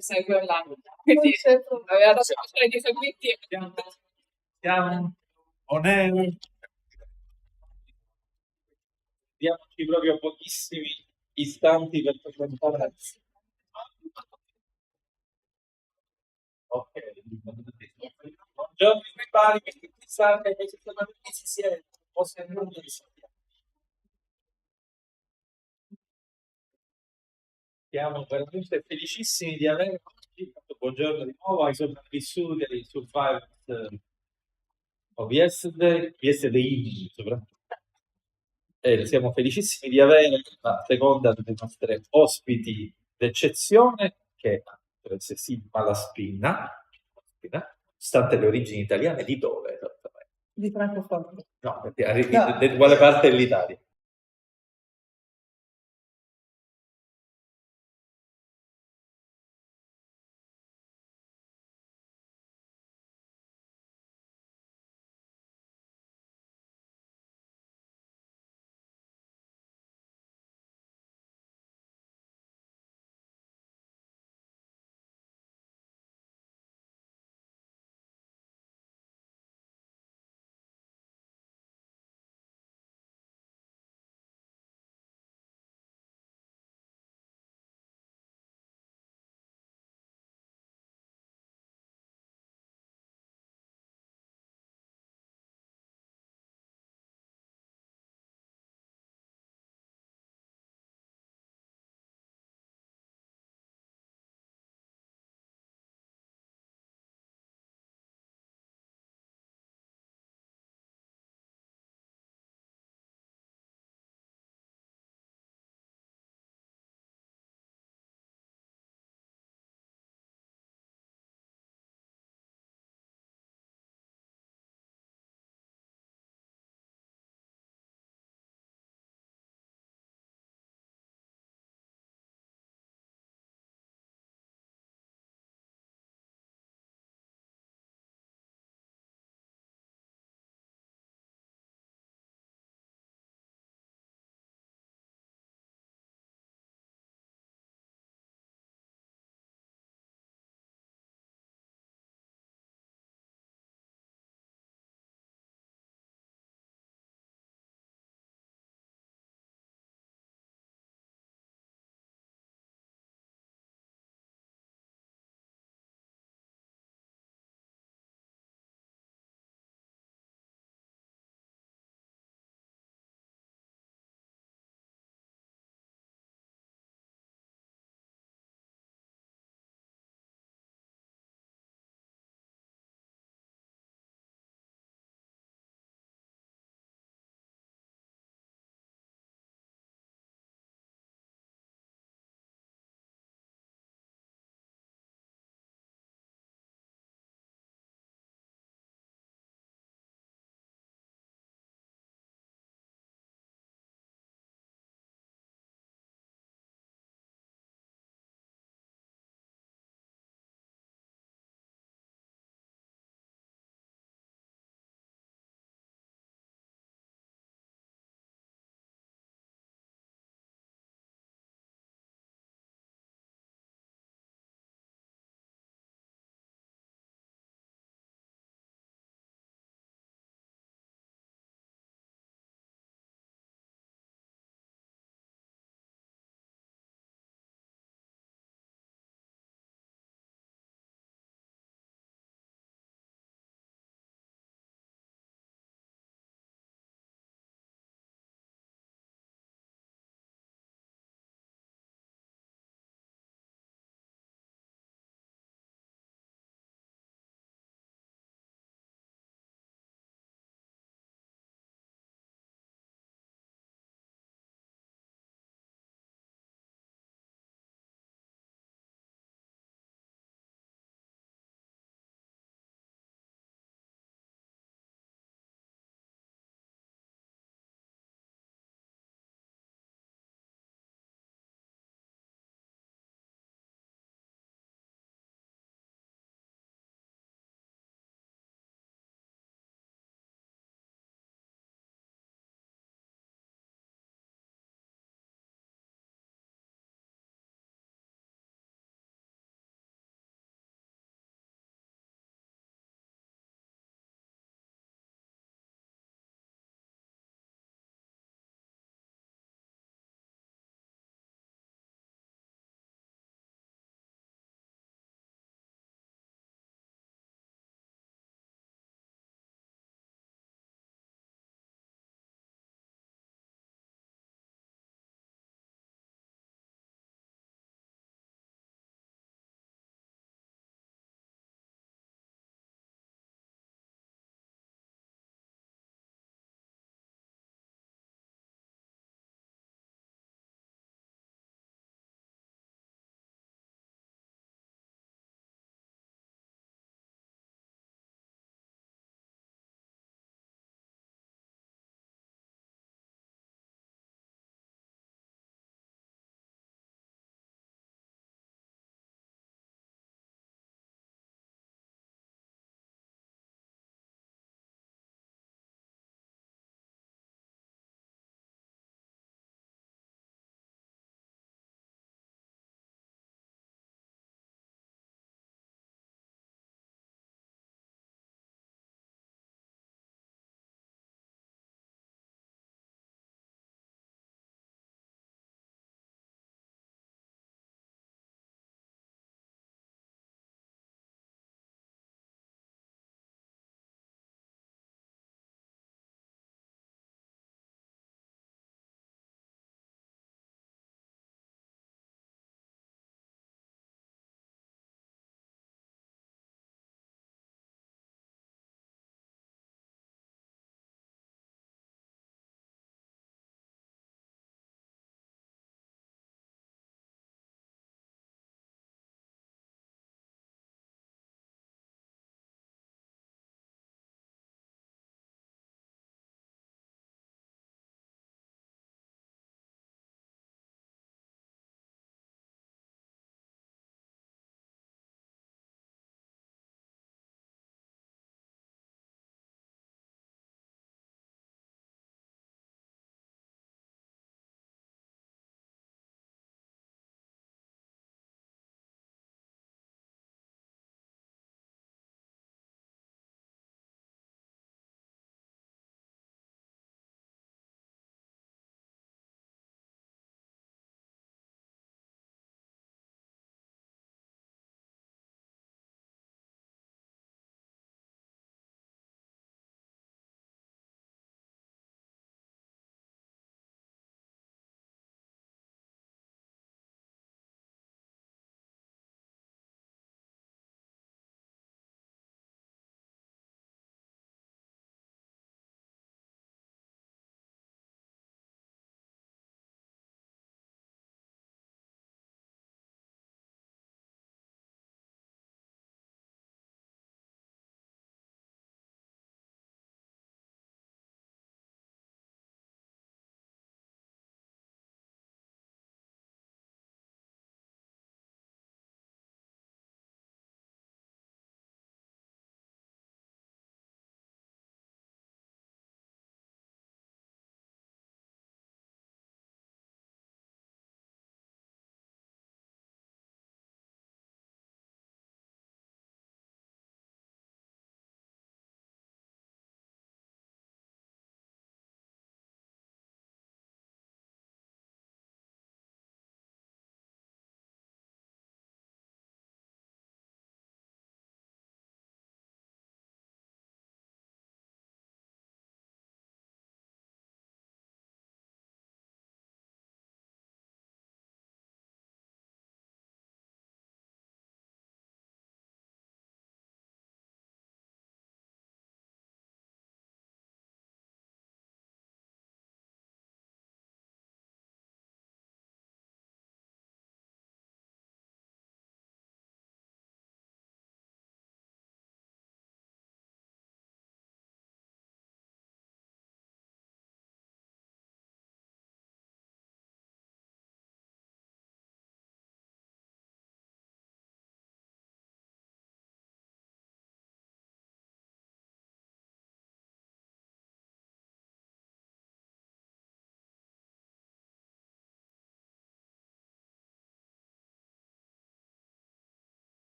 segue online. Quindi aveva dato facile di seguirti. Siamo on air. Diamoci proprio pochissimi istanti per presentare. Ok. Buongiorno prepari perché qui sa che si siede. Siamo veramente felicissimi di avere oggi, buongiorno di nuovo ai sopravvissuti, ai survivors of yesterday evening soprattutto. Siamo felicissimi di avere la seconda delle nostre ospiti d'eccezione, che è Cecile Malaspina, stante le origini italiane, di dove esattamente? Di Francoforte. No, perché di quale parte dell'Italia?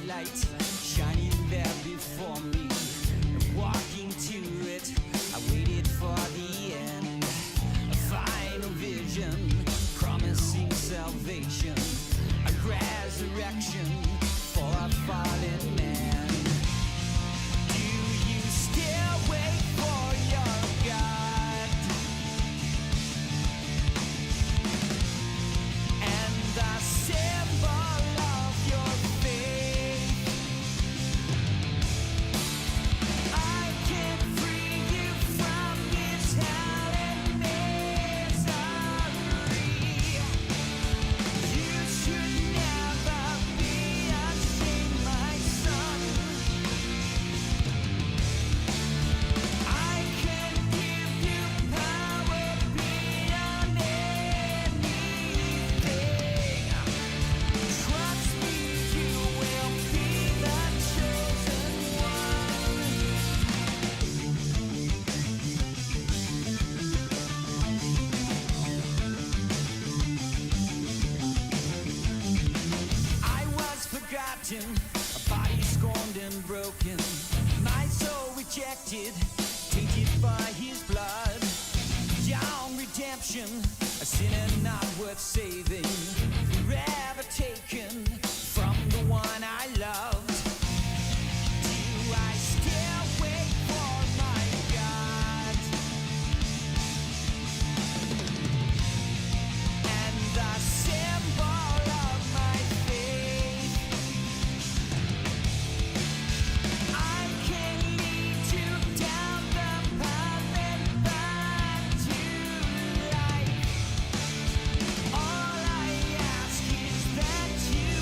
light shining there before me. Walking to it, I waited for the end. A final vision, promising salvation. A resurrection for a fallen man. Do you still wait for your God? And the symbol of your faith. I can free you from this hell and misery. You should never be ashamed, my son. I can give you power beyond anything. Trust me, you will be the chosen one. I was forgotten, a body scorned and broken, my soul rejected, tainted by his blood. Down redemption, a sinner not worth saving, forever taken from the one I loved. Do I still wait for my God? And the symbol of my faith. I can lead you down the path and back to life. All I ask is that you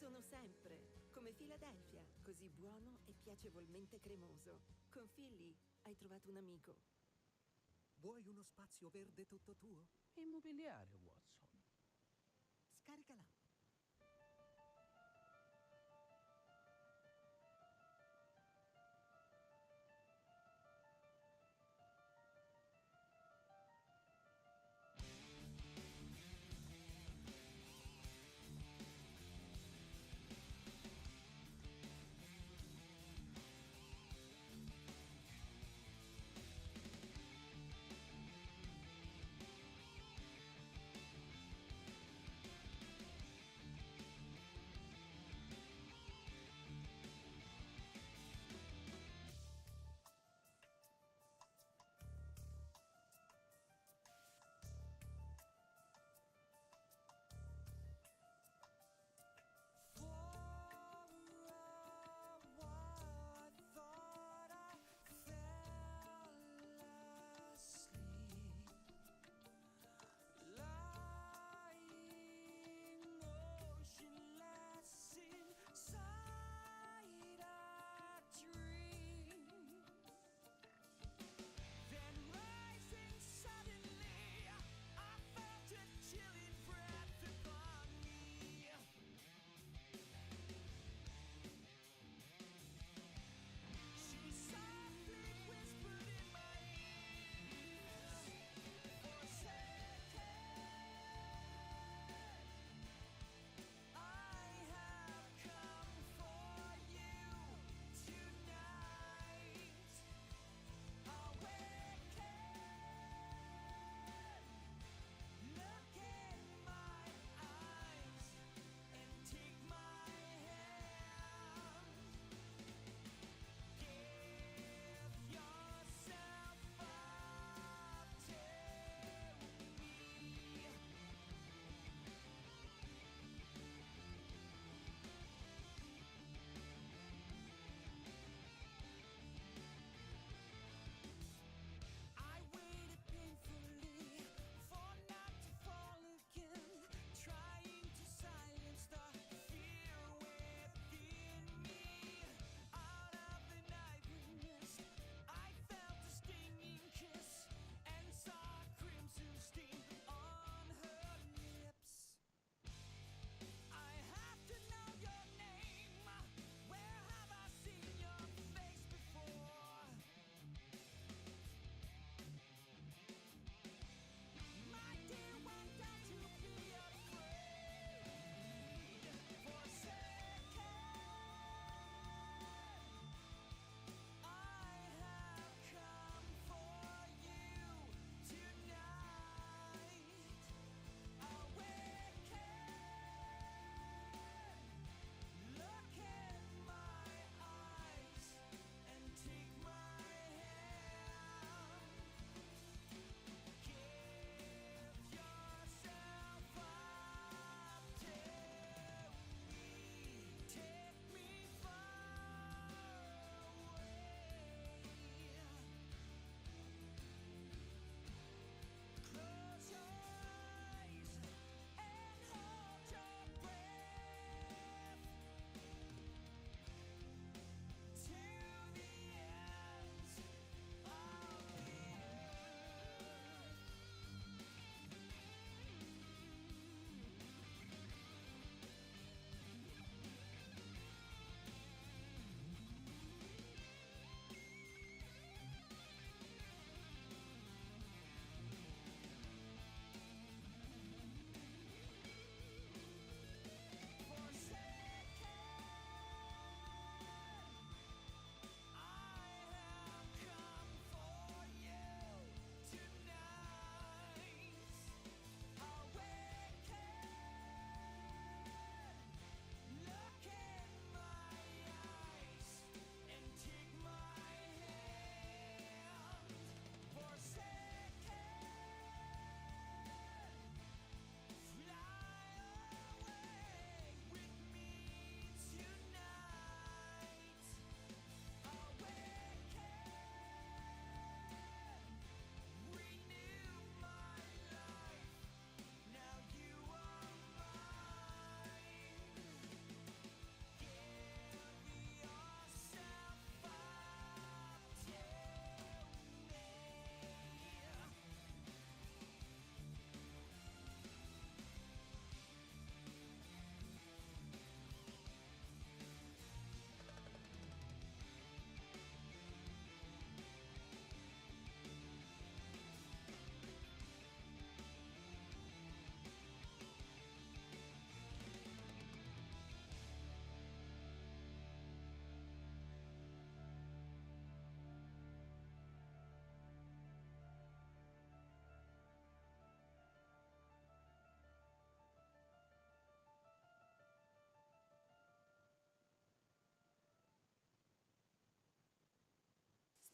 Sono sempre come Philadelphia, così buono e piacevolmente cremoso. Con Philly hai trovato un amico. Vuoi uno spazio verde tutto tuo? Immobiliare, Watson. Scaricala.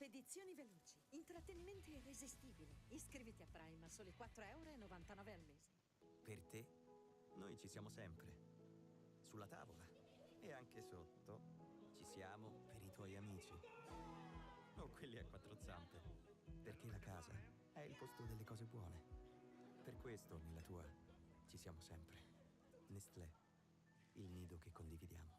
Spedizioni veloci, intrattenimento irresistibile. Iscriviti a Prime a soli 4,99 € al mese. Per te, noi ci siamo sempre. Sulla tavola. E anche sotto ci siamo per i tuoi amici. O quelli a quattro zampe. Perché la casa è il posto delle cose buone. Per questo, nella tua, ci siamo sempre. Nestlé, il nido che condividiamo.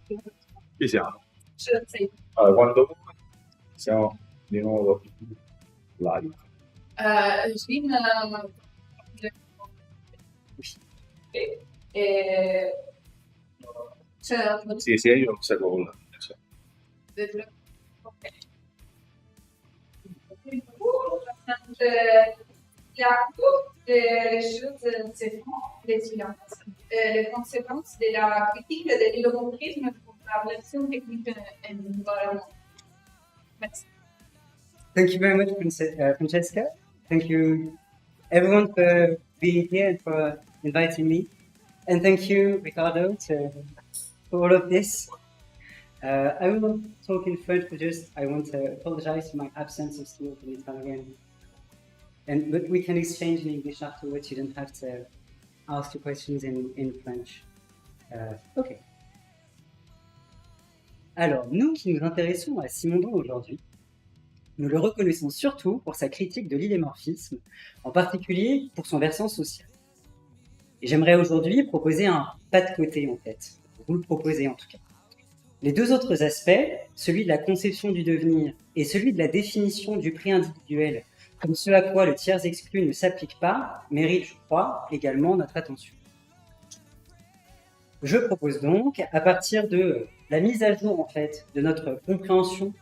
Ci siamo. Sì. Allora, quando vuoi, siamo di nuovo live. Jim, c'è Sì, io osservo con la ok. Il y a toutes les choses, c'est les conséquences de la critique de l'hydromorphisme pour la version technique-environnement. Merci. Thank you very much, Francesca. Thank you, everyone, for being here and for inviting me. And thank you, Ricardo, for all of this. I will talk in French, but I want to apologize for my absence of skills in Italian. But we can exchange in English afterwards. You don't have to ask your questions in French. Ok. Alors, nous qui nous intéressons à Simondon aujourd'hui, nous le reconnaissons surtout pour sa critique de l'idémorphisme, en particulier pour son versant social. Et j'aimerais aujourd'hui proposer un pas de côté, en fait. Vous le proposez, en tout cas. Les deux autres aspects, celui de la conception du devenir et celui de la définition du prix individuel, comme ce à quoi le tiers exclu ne s'applique pas, méritent, je crois, également notre attention. Je propose donc, à partir de la mise à jour, en fait, de notre compréhension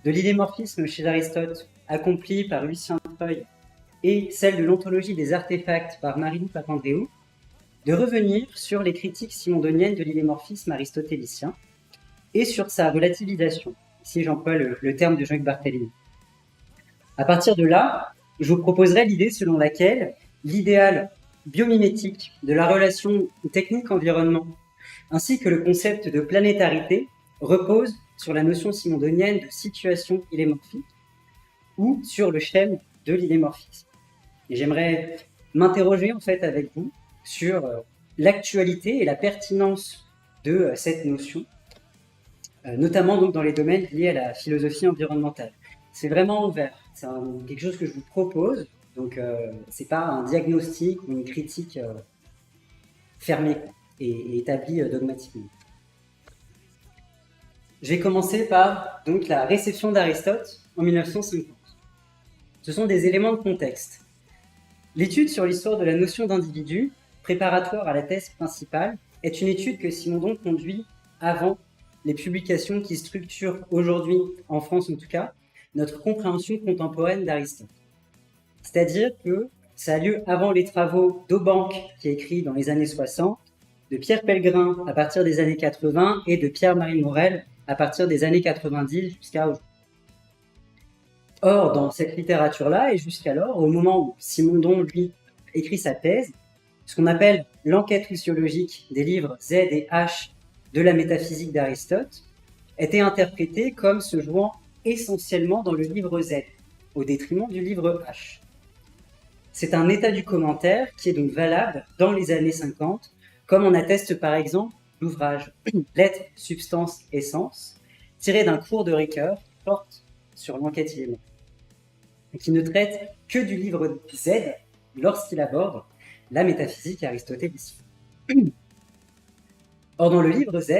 de l'idémorphisme chez Aristote, accomplie par Lucien Treuil, et celle de l'ontologie des artefacts par Marie-Lou Papandréou, de revenir sur les critiques simondoniennes de l'idémorphisme aristotélicien et sur sa relativisation. Ici, j'emploie le terme de Jean-Luc Barthélémy. À partir de là, je vous proposerai l'idée selon laquelle l'idéal biomimétique de la relation technique-environnement, ainsi que le concept de planétarité, repose sur la notion simondonienne de situation idémorphique ou sur le schème de l'idémorphisme. Et j'aimerais m'interroger en fait avec vous sur l'actualité et la pertinence de cette notion, notamment donc dans les domaines liés à la philosophie environnementale. C'est vraiment ouvert, c'est quelque chose que je vous propose, donc c'est pas un diagnostic ou une critique fermée et établie dogmatiquement. Je vais commencer par donc, la réception d'Aristote en 1950. Ce sont des éléments de contexte. L'étude sur l'histoire de la notion d'individu, préparatoire à la thèse principale, est une étude que Simondon conduit avant les publications qui structurent aujourd'hui, en France en tout cas, notre compréhension contemporaine d'Aristote. C'est-à-dire que ça a lieu avant les travaux d'Aubanque, qui est écrit dans les années 60, de Pierre Pellegrin à partir des années 80 et de Pierre-Marie Morel à partir des années 90 jusqu'à aujourd'hui. Or, dans cette littérature-là, et jusqu'alors, au moment où Simondon, lui, écrit sa thèse, ce qu'on appelle l'enquête sociologique des livres Z et H de la métaphysique d'Aristote, était interprété comme se jouant essentiellement dans le livre Z, au détriment du livre H. C'est un état du commentaire qui est donc valable dans les années 50, comme en atteste par exemple l'ouvrage Lettres, substance, essence, tiré d'un cours de Ricoeur qui porte sur l'enquête idémorphique, et qui ne traite que du livre Z lorsqu'il aborde la métaphysique aristotélicienne. Or, dans le livre Z,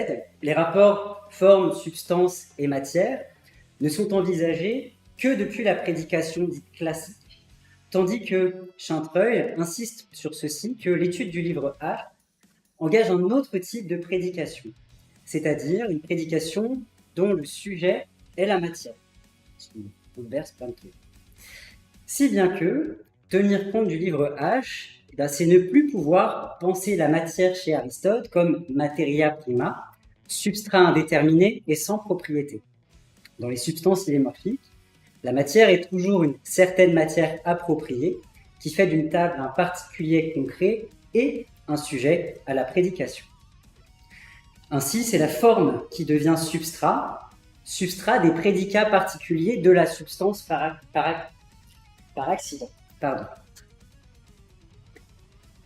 les rapports forme, substance et matière ne sont envisagés que depuis la prédication dite classique, tandis que Chantreuil insiste sur ceci, que l'étude du livre A engage un autre type de prédication, c'est-à-dire une prédication dont le sujet est la matière. On verse plein de trucs. Si bien que tenir compte du livre H, c'est ne plus pouvoir penser la matière chez Aristote comme materia prima, substrat indéterminé et sans propriété. Dans les substances idémorphiques, la matière est toujours une certaine matière appropriée qui fait d'une table un particulier concret et un sujet à la prédication. Ainsi, c'est la forme qui devient substrat des prédicats particuliers de la substance par accident. Pardon.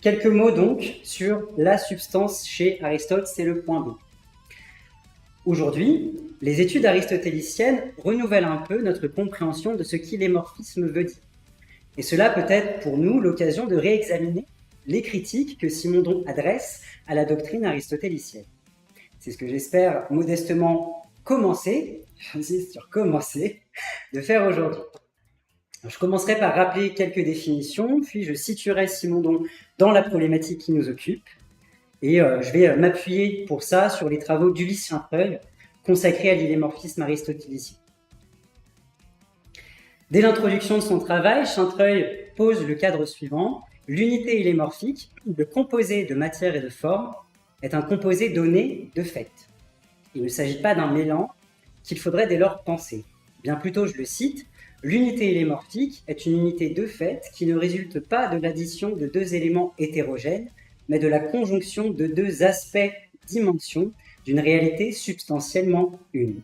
Quelques mots donc sur la substance chez Aristote, c'est le point B. Aujourd'hui, les études aristotéliciennes renouvellent un peu notre compréhension de ce qu'idémorphisme veut dire. Et cela peut être pour nous l'occasion de réexaminer les critiques que Simondon adresse à la doctrine aristotélicienne. c'est ce que j'espère modestement commencer, j'insiste sur commencer, de faire aujourd'hui. Je commencerai par rappeler quelques définitions, puis je situerai Simondon dans la problématique qui nous occupe, et je vais m'appuyer pour ça sur les travaux d'Ulysse Chantreuil, consacrés à l'illémorphisme aristotélicien. Dès l'introduction de son travail, Chantreuil pose le cadre suivant. L'unité illémorphique, le composé de matière et de forme, est un composé donné de fait. Il ne s'agit pas d'un mélange qu'il faudrait dès lors penser. Bien plutôt, je le cite, l'unité illémorphique est une unité de fait qui ne résulte pas de l'addition de deux éléments hétérogènes, mais de la conjonction de deux aspects, dimensions, d'une réalité substantiellement une.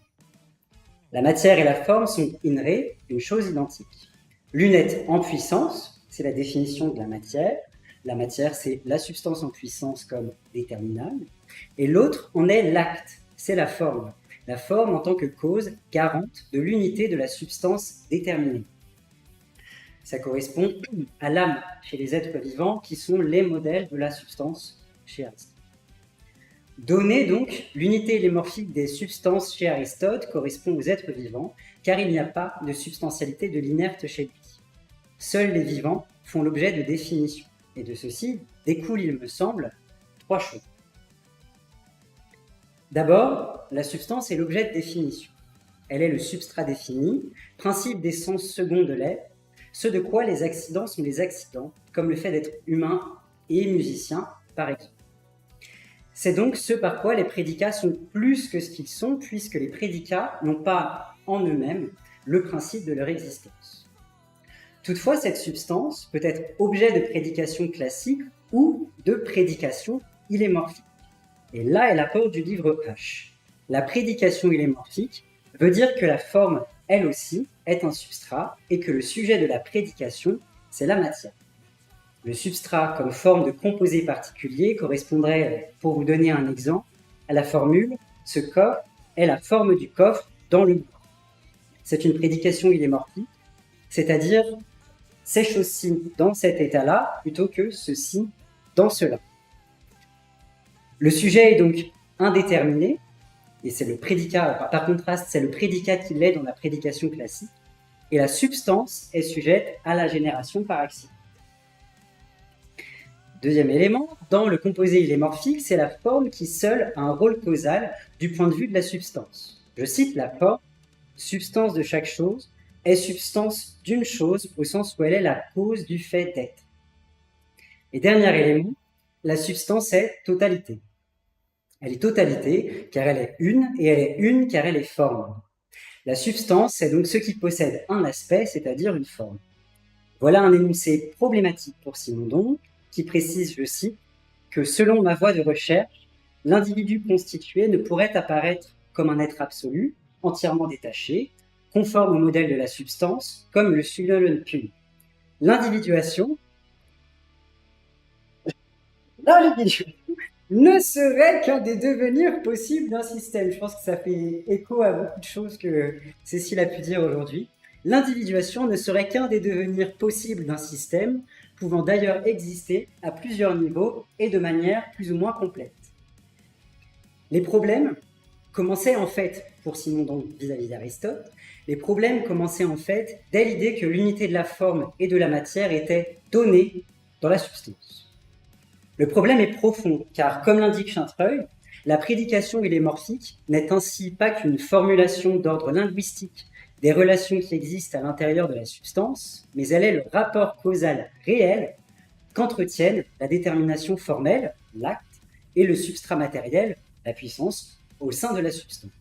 La matière et la forme sont in re, une chose identique. L'une est en puissance, c'est la définition de la matière. La matière, c'est la substance en puissance comme déterminable. Et l'autre en est l'acte, c'est la forme. La forme en tant que cause garante de l'unité de la substance déterminée. Ça correspond à l'âme chez les êtres vivants qui sont les modèles de la substance chez Aristote. Donner donc l'unité illémorphique des substances chez Aristote correspond aux êtres vivants car il n'y a pas de substantialité de l'inerte chez lui. Seuls les vivants font l'objet de définitions et de ceci découle, il me semble, trois choses. D'abord, la substance est l'objet de définition. Elle est le substrat défini, principe des sens seconds de l'être, ce de quoi les accidents sont les accidents, comme le fait d'être humain et musicien, par exemple. C'est donc ce par quoi les prédicats sont plus que ce qu'ils sont, puisque les prédicats n'ont pas en eux-mêmes le principe de leur existence. Toutefois, cette substance peut être objet de prédication classique ou de prédication illémorphique. Et là est l'apport du livre H. La prédication illémorphique veut dire que la forme, elle aussi, est un substrat et que le sujet de la prédication, c'est la matière. Le substrat comme forme de composé particulier correspondrait, pour vous donner un exemple, à la formule « ce coffre est la forme du coffre dans le bois ». C'est une prédication illémorphique, c'est-à-dire ces choses-ci dans cet état-là plutôt que ceci dans cela. Le sujet est donc indéterminé, et c'est le prédicat, par contraste, c'est le prédicat qui l'est dans la prédication classique, et la substance est sujette à la génération par accident. Deuxième élément, dans le composé illémorphique, c'est la forme qui seule a un rôle causal du point de vue de la substance. Je cite la forme, substance de chaque chose, est substance d'une chose au sens où elle est la cause du fait d'être. Et dernier élément, la substance est totalité. Elle est totalité car elle est une et elle est une car elle est forme. La substance est donc ce qui possède un aspect, c'est-à-dire une forme. Voilà un énoncé problématique pour Simondon qui précise, je cite, que selon ma voie de recherche, l'individu constitué ne pourrait apparaître comme un être absolu, entièrement détaché, conforme au modèle de la substance, comme le Sullivan-Kuhn. L'individuation ne serait qu'un des devenirs possibles d'un système. Je pense que ça fait écho à beaucoup de choses que Cécile a pu dire aujourd'hui. L'individuation ne serait qu'un des devenirs possibles d'un système, pouvant d'ailleurs exister à plusieurs niveaux et de manière plus ou moins complète. Les problèmes commençaient en fait, pour Simondon vis-à-vis d'Aristote, les problèmes commençaient en fait dès l'idée que l'unité de la forme et de la matière était donnée dans la substance. Le problème est profond, car comme l'indique Chantreuil, la prédication illémorphique n'est ainsi pas qu'une formulation d'ordre linguistique des relations qui existent à l'intérieur de la substance, mais elle est le rapport causal réel qu'entretiennent la détermination formelle, l'acte, et le substrat matériel, la puissance, au sein de la substance.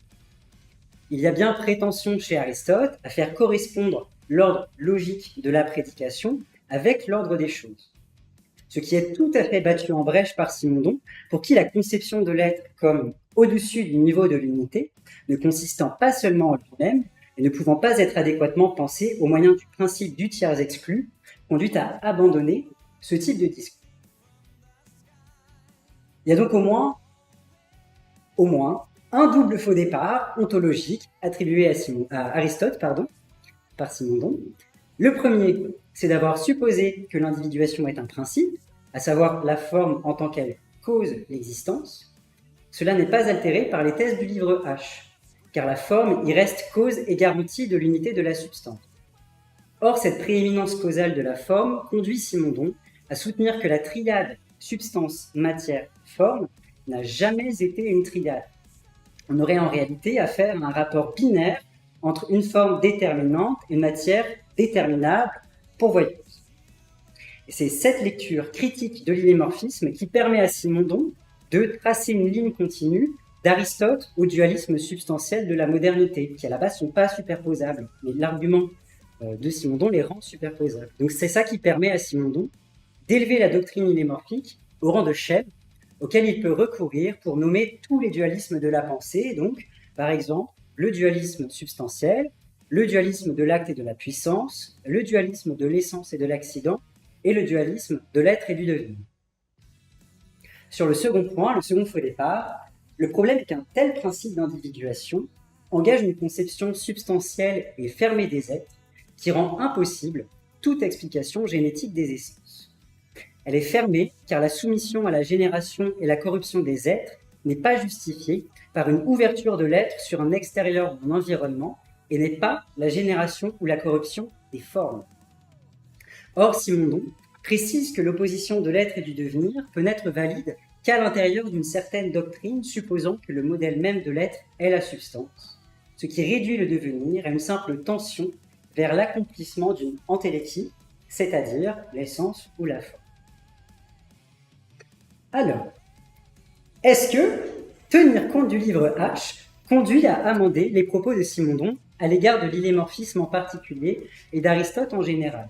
Il y a bien prétention chez Aristote à faire correspondre l'ordre logique de la prédication avec l'ordre des choses. Ce qui est tout à fait battu en brèche par Simondon, pour qui la conception de l'être comme au-dessus du niveau de l'unité, ne consistant pas seulement en lui-même, et ne pouvant pas être adéquatement pensée au moyen du principe du tiers exclu, conduit à abandonner ce type de discours. Il y a donc au moins un double faux départ ontologique attribué à Aristote par Simondon. Le premier, c'est d'avoir supposé que l'individuation est un principe, à savoir la forme en tant qu'elle cause l'existence, cela n'est pas altéré par les thèses du livre H, car la forme y reste cause et garantie de l'unité de la substance. Or, cette prééminence causale de la forme conduit Simondon à soutenir que la triade substance, matière, forme n'a jamais été une triade. On aurait en réalité affaire à un rapport binaire entre une forme déterminante et une matière déterminable pourvoyeuse. Et c'est cette lecture critique de l'illémorphisme qui permet à Simondon de tracer une ligne continue d'Aristote au dualisme substantiel de la modernité, qui à la base ne sont pas superposables, mais l'argument de Simondon les rend superposables. Donc c'est ça qui permet à Simondon d'élever la doctrine illémorphique au rang de chef auquel il peut recourir pour nommer tous les dualismes de la pensée, donc par exemple le dualisme substantiel, le dualisme de l'acte et de la puissance, le dualisme de l'essence et de l'accident, et le dualisme de l'être et du devenir. Sur le second point, le second faux départ, le problème est qu'un tel principe d'individuation engage une conception substantielle et fermée des êtres qui rend impossible toute explication génétique des essences. Elle est fermée car la soumission à la génération et la corruption des êtres n'est pas justifiée par une ouverture de l'être sur un extérieur ou un environnement et n'est pas la génération ou la corruption des formes. Or, Simondon précise que l'opposition de l'être et du devenir peut n'être valide qu'à l'intérieur d'une certaine doctrine supposant que le modèle même de l'être est la substance, ce qui réduit le devenir à une simple tension vers l'accomplissement d'une entélétie, c'est-à-dire l'essence ou la forme. Alors, est-ce que tenir compte du livre H conduit à amender les propos de Simondon à l'égard de l'illémorphisme en particulier et d'Aristote en général?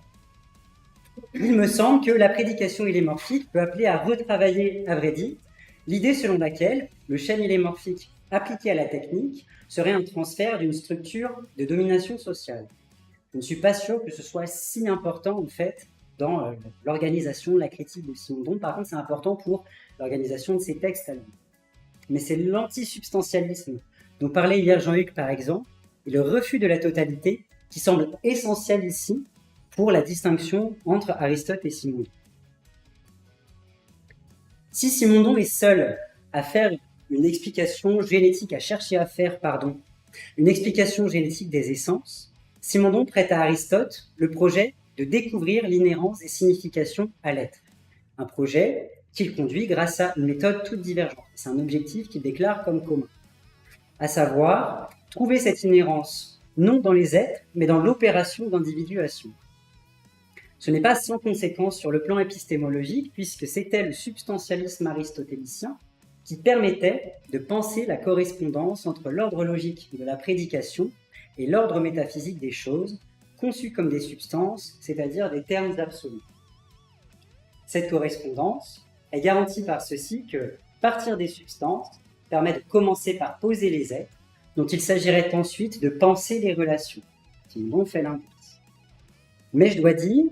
Il me semble que la prédication illémorphique peut appeler à retravailler, à vrai dire, l'idée selon laquelle le schème illémorphique appliqué à la technique serait un transfert d'une structure de domination sociale. Je ne suis pas sûr que ce soit si important en fait dans l'organisation de la critique de Simondon. Par contre, c'est important pour l'organisation de ses textes à lui. Mais c'est l'antisubstantialisme dont parlait hier Jean-Luc par exemple, et le refus de la totalité qui semble essentiel ici pour la distinction entre Aristote et Simondon. Si Simondon est seul à faire une explication génétique, à chercher à faire, une explication génétique des essences, Simondon prête à Aristote le projet de découvrir l'inhérence des significations à l'être. Un projet qu'il conduit grâce à une méthode toute divergente. C'est un objectif qu'il déclare comme commun. À savoir, trouver cette inhérence non dans les êtres, mais dans l'opération d'individuation. Ce n'est pas sans conséquence sur le plan épistémologique, puisque c'était le substantialisme aristotélicien qui permettait de penser la correspondance entre l'ordre logique de la prédication et l'ordre métaphysique des choses, conçus comme des substances, c'est-à-dire des termes absolus. Cette correspondance est garantie par ceci que partir des substances permet de commencer par poser les êtres, dont il s'agirait ensuite de penser les relations. Simondon fait l'inverse. Mais je dois dire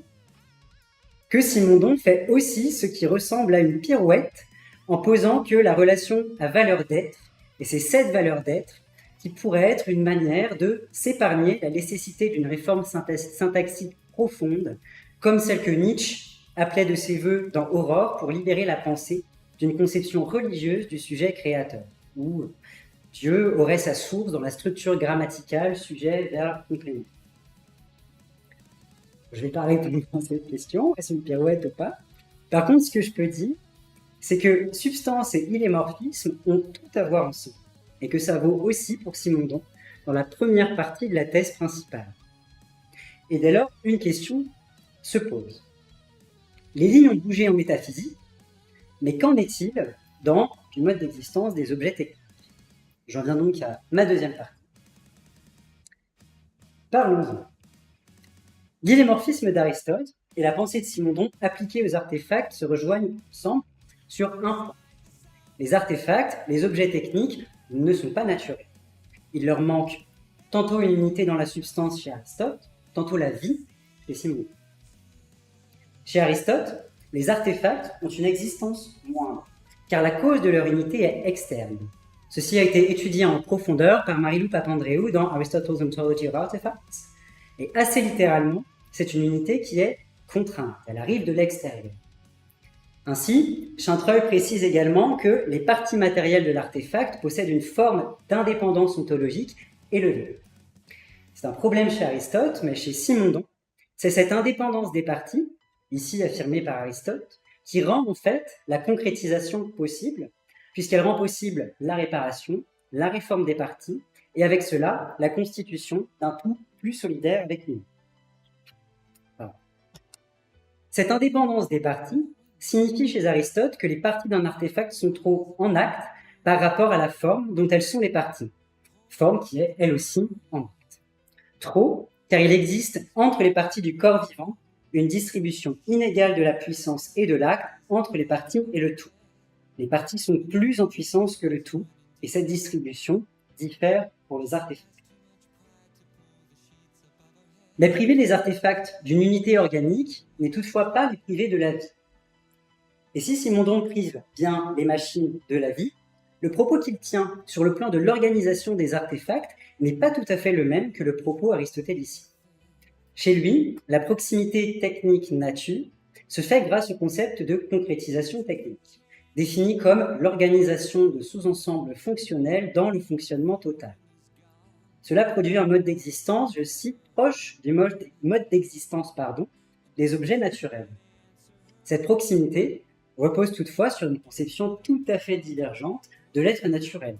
que Simondon fait aussi ce qui ressemble à une pirouette en posant que la relation a valeur d'être, et c'est cette valeur d'être qui pourrait être une manière de s'épargner la nécessité d'une réforme syntaxique profonde, comme celle que Nietzsche appelait de ses voeux dans Aurore pour libérer la pensée d'une conception religieuse du sujet créateur, où Dieu aurait sa source dans la structure grammaticale sujet, verbe, complément. Je vais pas répondre à cette question, est-ce une pirouette ou pas? Par contre, ce que je peux dire, c'est que substance et illémorphisme ont tout à voir ensemble, et que ça vaut aussi pour Simondon dans la première partie de la thèse principale. Et dès lors, une question se pose. Les lignes ont bougé en métaphysique, mais qu'en est-il dans le mode d'existence des objets techniques? J'en viens donc à ma deuxième partie. Parlons-en. L'illémorphisme d'Aristote et la pensée de Simondon appliquée aux artefacts se rejoignent ensemble sur un point. Les artefacts, les objets techniques, ne sont pas naturels. Il leur manque tantôt une unité dans la substance chez Aristote, tantôt la vie chez Simondon. Chez Aristote, les artefacts ont une existence moindre, car la cause de leur unité est externe. Ceci a été étudié en profondeur par Marilou Papandreou dans Aristotle's Ontology of Artifacts, et assez littéralement, c'est une unité qui est contrainte, elle arrive de l'extérieur. Ainsi, Chantreuil précise également que les parties matérielles de l'artefact possèdent une forme d'indépendance ontologique élevée. C'est un problème chez Aristote, mais chez Simondon, c'est cette indépendance des parties, ici affirmée par Aristote, qui rend en fait la concrétisation possible, puisqu'elle rend possible la réparation, la réforme des parties, et avec cela, la constitution d'un tout plus solidaire avec lui. Voilà. Cette indépendance des parties signifie chez Aristote que les parties d'un artefact sont trop en acte par rapport à la forme dont elles sont les parties, forme qui est elle aussi en acte. Trop, car il existe entre les parties du corps vivant une distribution inégale de la puissance et de l'acte entre les parties et le tout. Les parties sont plus en puissance que le tout, et cette distribution diffère pour les artefacts. Mais priver les artefacts d'une unité organique n'est toutefois pas les priver de la vie. Et si Simondon prive bien les machines de la vie, le propos qu'il tient sur le plan de l'organisation des artefacts n'est pas tout à fait le même que le propos aristotélicien. Chez lui, la proximité technique-nature se fait grâce au concept de concrétisation technique, défini comme l'organisation de sous-ensembles fonctionnels dans le fonctionnement total. Cela produit un mode d'existence, je cite, proche du mode d'existence des objets naturels. Cette proximité repose toutefois sur une conception tout à fait divergente de l'être naturel.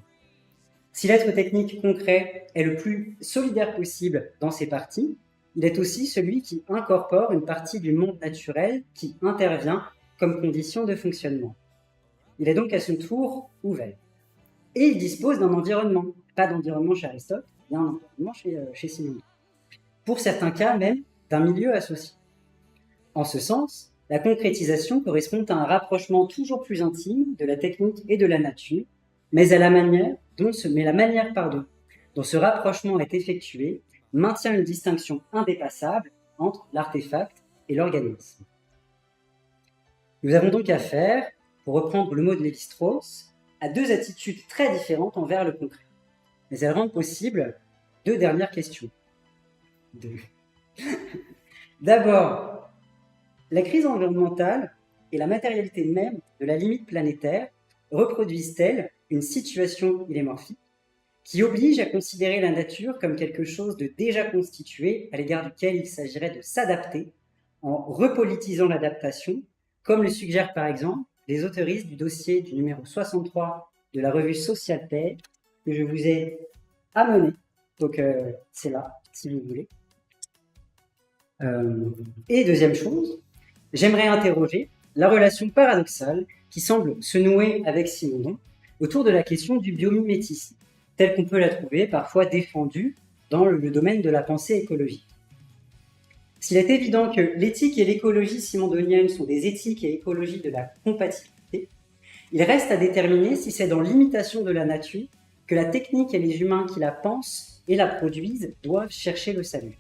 Si l'être technique concret est le plus solidaire possible dans ses parties, il est aussi celui qui incorpore une partie du monde naturel qui intervient comme condition de fonctionnement. Il est donc à son tour ouvert. Et il dispose d'un environnement, pas d'environnement chez Aristote, il y a un environnement chez Simondon. Pour certains cas même, d'un milieu associé. En ce sens, la concrétisation correspond à un rapprochement toujours plus intime de la technique et de la nature, mais la manière dont ce rapprochement est effectué maintient une distinction indépassable entre l'artefact et l'organisme. Nous avons donc affaire, pour reprendre le mot de Lévi-Strauss, à deux attitudes très différentes envers le concret. Mais elles rendent possible deux dernières questions. D'abord, la crise environnementale et la matérialité même de la limite planétaire reproduisent-elles une situation illémorphique qui oblige à considérer la nature comme quelque chose de déjà constitué à l'égard duquel il s'agirait de s'adapter en repolitisant l'adaptation, comme le suggèrent par exemple les auteuristes du dossier du numéro 63 de la revue Social Paix que je vous ai amené. Donc c'est là, si vous voulez. Et deuxième chose, j'aimerais interroger la relation paradoxale qui semble se nouer avec Simondon autour de la question du biomimétisme, telle qu'on peut la trouver parfois défendue dans le domaine de la pensée écologique. S'il est évident que l'éthique et l'écologie simondonienne sont des éthiques et écologies de la compatibilité, il reste à déterminer si c'est dans l'imitation de la nature que la technique et les humains qui la pensent et la produisent doivent chercher le salut.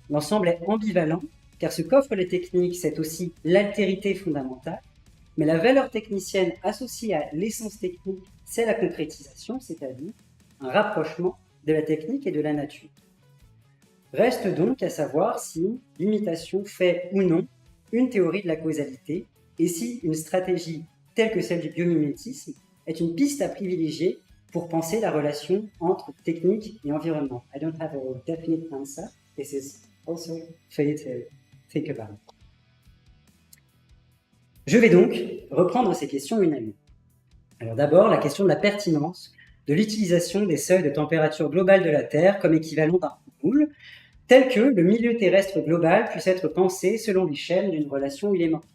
L'ensemble est ambivalent, car ce qu'offrent les techniques, c'est aussi l'altérité fondamentale, mais la valeur technicienne associée à l'essence technique, c'est la concrétisation, c'est-à-dire un rapprochement de la technique et de la nature. Reste donc à savoir si l'imitation fait ou non une théorie de la causalité, et si une stratégie telle que celle du biomimétisme est une piste à privilégier pour penser la relation entre technique et environnement. I don't have a definite answer. This is also for you to think about. Je vais donc reprendre ces questions une à une. Alors d'abord, la question de la pertinence de l'utilisation des seuils de température globale de la Terre comme équivalent d'un moule, tel que le milieu terrestre global puisse être pensé selon les schèmes d'une relation illémorphique.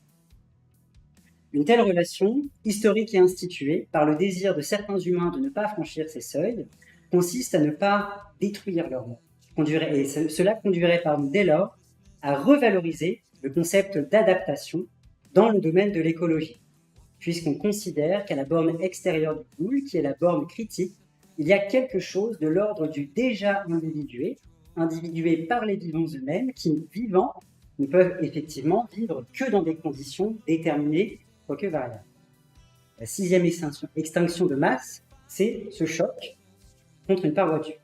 Une telle relation, historique et instituée par le désir de certains humains de ne pas franchir ces seuils, consiste à ne pas détruire leur monde. Et cela conduirait dès lors à revaloriser le concept d'adaptation dans le domaine de l'écologie, puisqu'on considère qu'à la borne extérieure du moule, qui est la borne critique, il y a quelque chose de l'ordre du déjà individué par les vivants eux-mêmes, qui, vivants, ne peuvent effectivement vivre que dans des conditions déterminées, quoique variables. La sixième extinction de masse, c'est ce choc contre une paroi dure.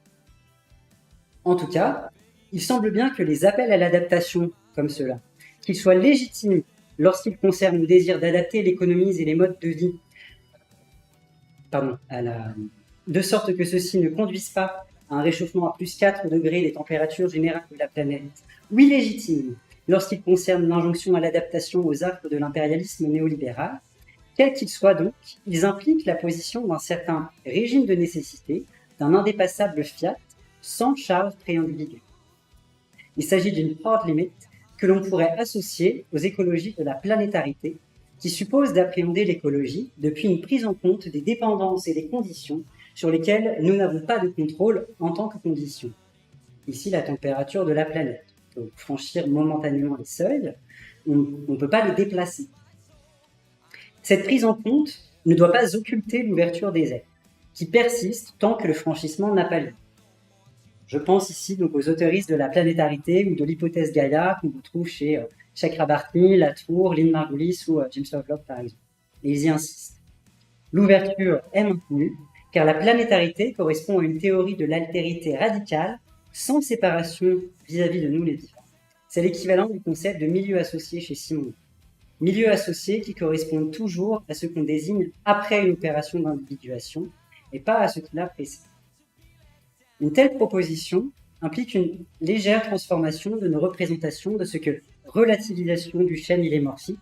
En tout cas, il semble bien que les appels à l'adaptation comme cela, qu'ils soient légitimes lorsqu'il concerne le désir d'adapter l'économie et les modes de vie, de sorte que ceux-ci ne conduisent pas à un réchauffement à plus 4 degrés des températures générales de la planète, ou illégitime, lorsqu'il concerne l'injonction à l'adaptation aux affres de l'impérialisme néolibéral, quels qu'ils soient donc, ils impliquent la position d'un certain régime de nécessité, d'un indépassable fiat, sans charge préindividuelle. Il s'agit d'une hard limit que l'on pourrait associer aux écologies de la planétarité, qui suppose d'appréhender l'écologie depuis une prise en compte des dépendances et des conditions sur lesquelles nous n'avons pas de contrôle en tant que conditions. Ici, la température de la planète. Donc, franchir momentanément les seuils, on ne peut pas les déplacer. Cette prise en compte ne doit pas occulter l'ouverture des êtres, qui persiste tant que le franchissement n'a pas lieu. Je pense ici donc aux autoristes de la planétarité ou de l'hypothèse Gaïa qu'on retrouve chez Chakrabarty, Latour, Lynn Margulis ou James Lovelock par exemple. Et ils y insistent. L'ouverture est maintenue car la planétarité correspond à une théorie de l'altérité radicale sans séparation vis-à-vis de nous les vivants. C'est l'équivalent du concept de milieu associé chez Simondon. Milieu associé qui correspond toujours à ce qu'on désigne après une opération d'individuation et pas à ce qui l'a précédé. Une telle proposition implique une légère transformation de nos représentations de ce que relativisation du schème illémorphique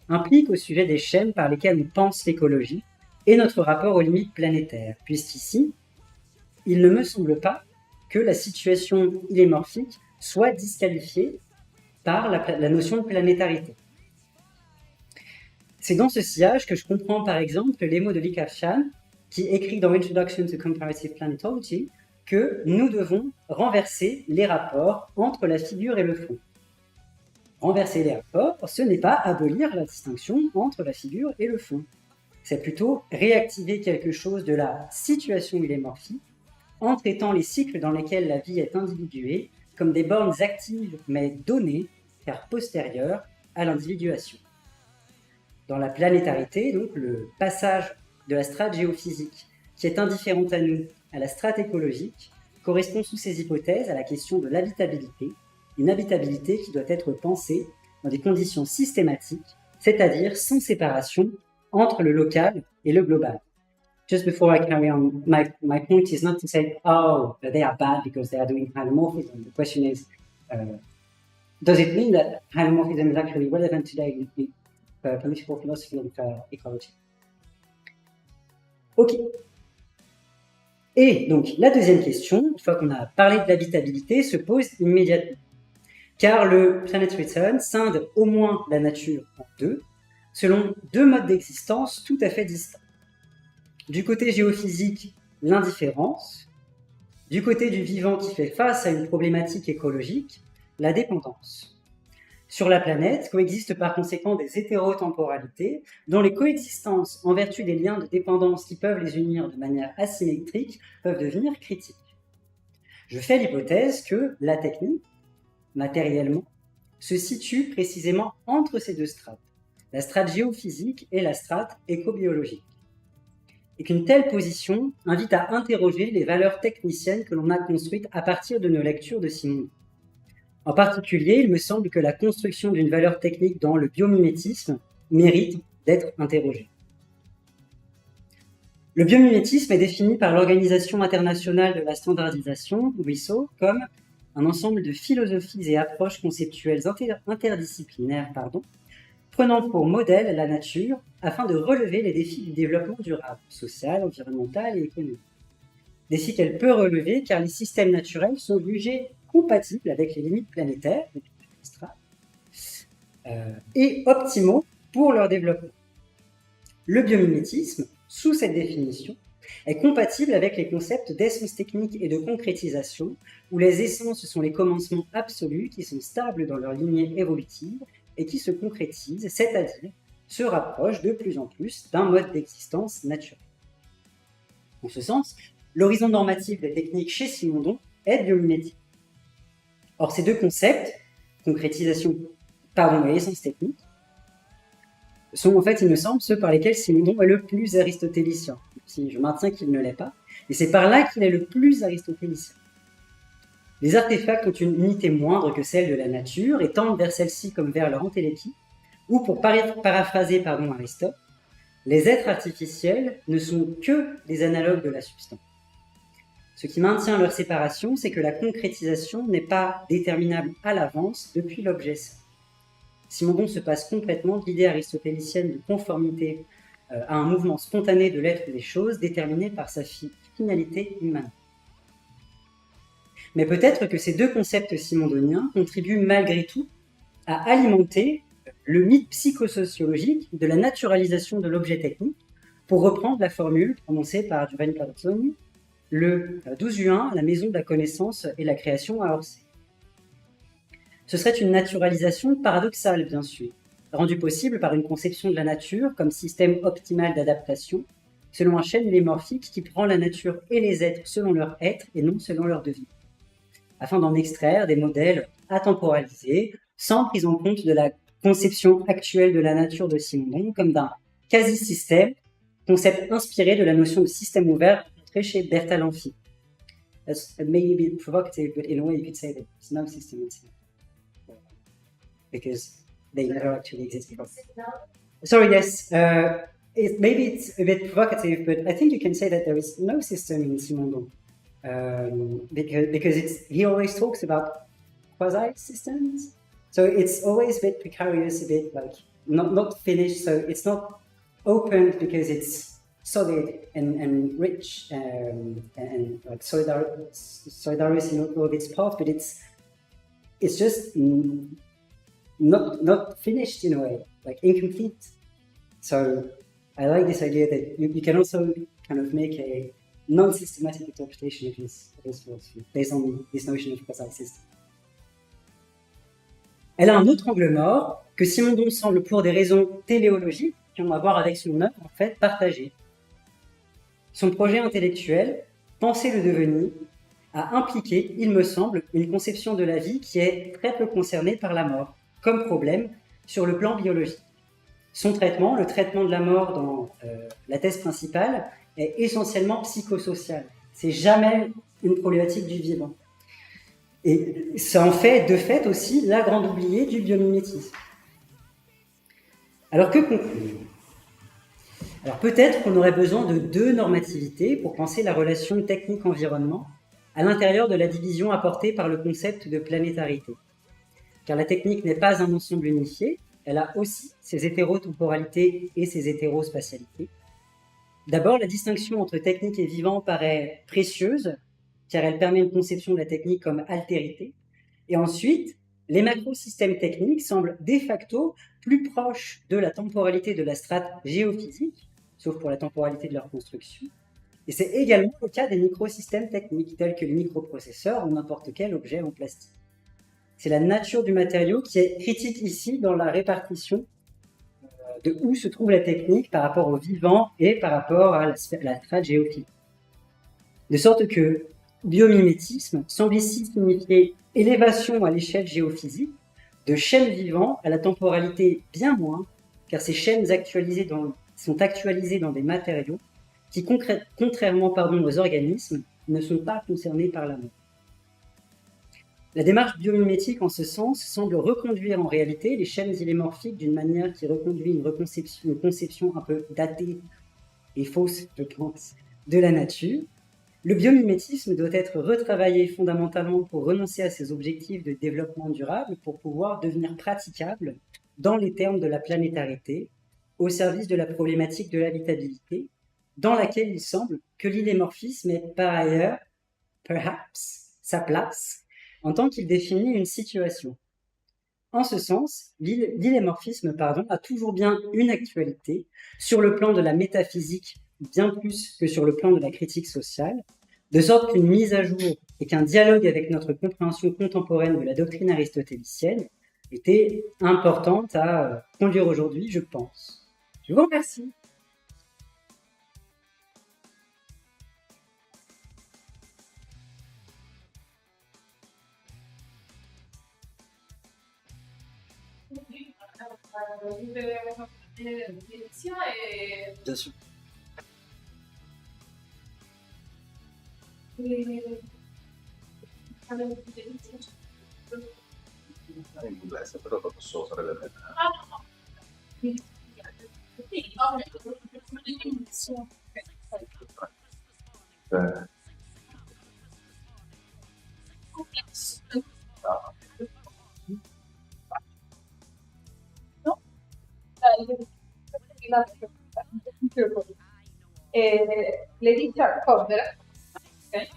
implique au sujet des schèmes par lesquels on pense l'écologie et notre rapport aux limites planétaires, puisqu'ici, il ne me semble pas que la situation illémorphique soit disqualifiée par la notion de planétarité. C'est dans ce sillage que je comprends par exemple les mots de Li Ka-chan qui écrit dans Introduction to Comparative Planetology que nous devons renverser les rapports entre la figure et le fond. Renverser les rapports, ce n'est pas abolir la distinction entre la figure et le fond. C'est plutôt réactiver quelque chose de la situation illémorphique en traitant les cycles dans lesquels la vie est individuée comme des bornes actives mais données car postérieures à l'individuation. Dans la planétarité, donc, le passage de la strate géophysique qui est indifférente à nous à la strate écologique correspond sous ces hypothèses à la question de l'habitabilité, une habitabilité qui doit être pensée dans des conditions systématiques, c'est-à-dire sans séparation entre le local et le global. Just before I carry on, my point is not to say, oh, they are bad because they are doing hylomorphism. The question is, does it mean that hylomorphism is actually relevant today in political philosophy and ecology? Ok. Et donc, la deuxième question, une fois qu'on a parlé de l'habitabilité, se pose immédiatement. Car le Planet Return scinde au moins la nature en deux, selon deux modes d'existence tout à fait distincts. Du côté géophysique, l'indifférence. Du côté du vivant qui fait face à une problématique écologique, la dépendance. Sur la planète coexistent par conséquent des hétérotemporalités dont les coexistences, en vertu des liens de dépendance qui peuvent les unir de manière asymétrique, peuvent devenir critiques. Je fais l'hypothèse que la technique, matériellement, se situe précisément entre ces deux strates, la strate géophysique et la strate écobiologique. Et qu'une telle position invite à interroger les valeurs techniciennes que l'on a construites à partir de nos lectures de Simondon. En particulier, il me semble que la construction d'une valeur technique dans le biomimétisme mérite d'être interrogée. Le biomimétisme est défini par l'Organisation internationale de la standardisation, OISO, comme un ensemble de philosophies et approches conceptuelles interdisciplinaires, prenant pour modèle la nature afin de relever les défis du développement durable, social, environnemental et économique. Défis qu'elle peut relever car les systèmes naturels sont jugés compatibles avec les limites planétaires et optimaux pour leur développement. Le biomimétisme, sous cette définition, est compatible avec les concepts d'essence technique et de concrétisation, où les essences sont les commencements absolus qui sont stables dans leur lignée évolutive et qui se concrétisent, c'est-à-dire se rapprochent de plus en plus d'un mode d'existence naturel. En ce sens, l'horizon normatif des techniques chez Simondon est biomimétique. Or, ces deux concepts, concrétisation et essence technique, sont en fait, il me semble, ceux par lesquels Simondon est le plus aristotélicien. Si je maintiens qu'il ne l'est pas, et c'est par là qu'il est le plus aristotélicien. Les artefacts ont une unité moindre que celle de la nature et tendent vers celle-ci comme vers leur entéléquie, Ou pour paraphraser Aristote, les êtres artificiels ne sont que des analogues de la substance. Ce qui maintient leur séparation, c'est que la concrétisation n'est pas déterminable à l'avance depuis l'objet. Simondon se passe complètement de l'idée aristotélicienne de conformité à un mouvement spontané de l'être des choses déterminé par sa finalité humaine. Mais peut-être que ces deux concepts simondoniens contribuent malgré tout à alimenter le mythe psychosociologique de la naturalisation de l'objet technique, pour reprendre la formule prononcée par Giovanni Cardozzoni le 12 juin à la Maison de la Connaissance et la Création à Orsay. Ce serait une naturalisation paradoxale, bien sûr, rendue possible par une conception de la nature comme système optimal d'adaptation, selon un schème lémorphique qui prend la nature et les êtres selon leur être et non selon leur devenir, afin d'en extraire des modèles atemporalisés, sans prise en compte de la conception actuelle de la nature de Simondon comme d'un quasi-système, concept inspiré de la notion de système ouvert rencontrée chez Bertalanffy. That's maybe a bit provocative, but in a way you could say that there's no system in Simondon, because they never actually existed. Sorry, yes, maybe it's a bit provocative, but I think you can say that there is no system in Simondon, because he always talks about quasi-systems. So it's always a bit precarious, a bit like not finished. So it's not open because it's solid and rich and like solidarity in all of its parts, but it's just not finished in a way, like incomplete. So I like this idea that you can also kind of make a non-systematic interpretation of his philosophy based on this notion of quasi-system. Elle a un autre angle mort que Simondon semble, pour des raisons téléologiques qui ont à voir avec son œuvre, en fait, partager. Son projet intellectuel, Penser le devenir, a impliqué, il me semble, une conception de la vie qui est très peu concernée par la mort, comme problème sur le plan biologique. Son traitement, le traitement de la mort dans la thèse principale, est essentiellement psychosocial. C'est jamais une problématique du vivant. Et ça en fait, de fait, aussi la grande oubliée du biomimétisme. Alors que conclure ? Alors peut-être qu'on aurait besoin de deux normativités pour penser la relation technique-environnement à l'intérieur de la division apportée par le concept de planétarité. Car la technique n'est pas un ensemble unifié, elle a aussi ses hétérotemporalités et ses hétérospatialités. D'abord, la distinction entre technique et vivant paraît précieuse, car elle permet une conception de la technique comme altérité. Et ensuite, les macrosystèmes techniques semblent de facto plus proches de la temporalité de la strate géophysique, sauf pour la temporalité de leur construction. Et c'est également le cas des microsystèmes techniques, tels que les microprocesseurs ou n'importe quel objet en plastique. C'est la nature du matériau qui est critique ici dans la répartition de où se trouve la technique par rapport au vivant et par rapport à la strate géophysique. De sorte que biomimétisme semble ici signifier élévation à l'échelle géophysique de chaînes vivantes à la temporalité bien moins, car ces chaînes sont actualisées dans des matériaux qui, contrairement aux organismes, ne sont pas concernés par la mort. La démarche biomimétique, en ce sens, semble reconduire en réalité les chaînes illémorphiques d'une manière qui reconduit une conception un peu datée et fausse, je pense, de la nature. Le biomimétisme doit être retravaillé fondamentalement pour renoncer à ses objectifs de développement durable pour pouvoir devenir praticable dans les termes de la planétarité, au service de la problématique de l'habitabilité, dans laquelle il semble que l'illémorphisme est par ailleurs, perhaps, sa place, en tant qu'il définit une situation. En ce sens, l'illémorphisme a toujours bien une actualité sur le plan de la métaphysique, bien plus que sur le plan de la critique sociale, de sorte qu'une mise à jour et qu'un dialogue avec notre compréhension contemporaine de la doctrine aristotélicienne était importante à conduire aujourd'hui, je pense. Je vous remercie. Bien sûr. In inglese, però lo posso usare per me. Letizia Konderak, okay?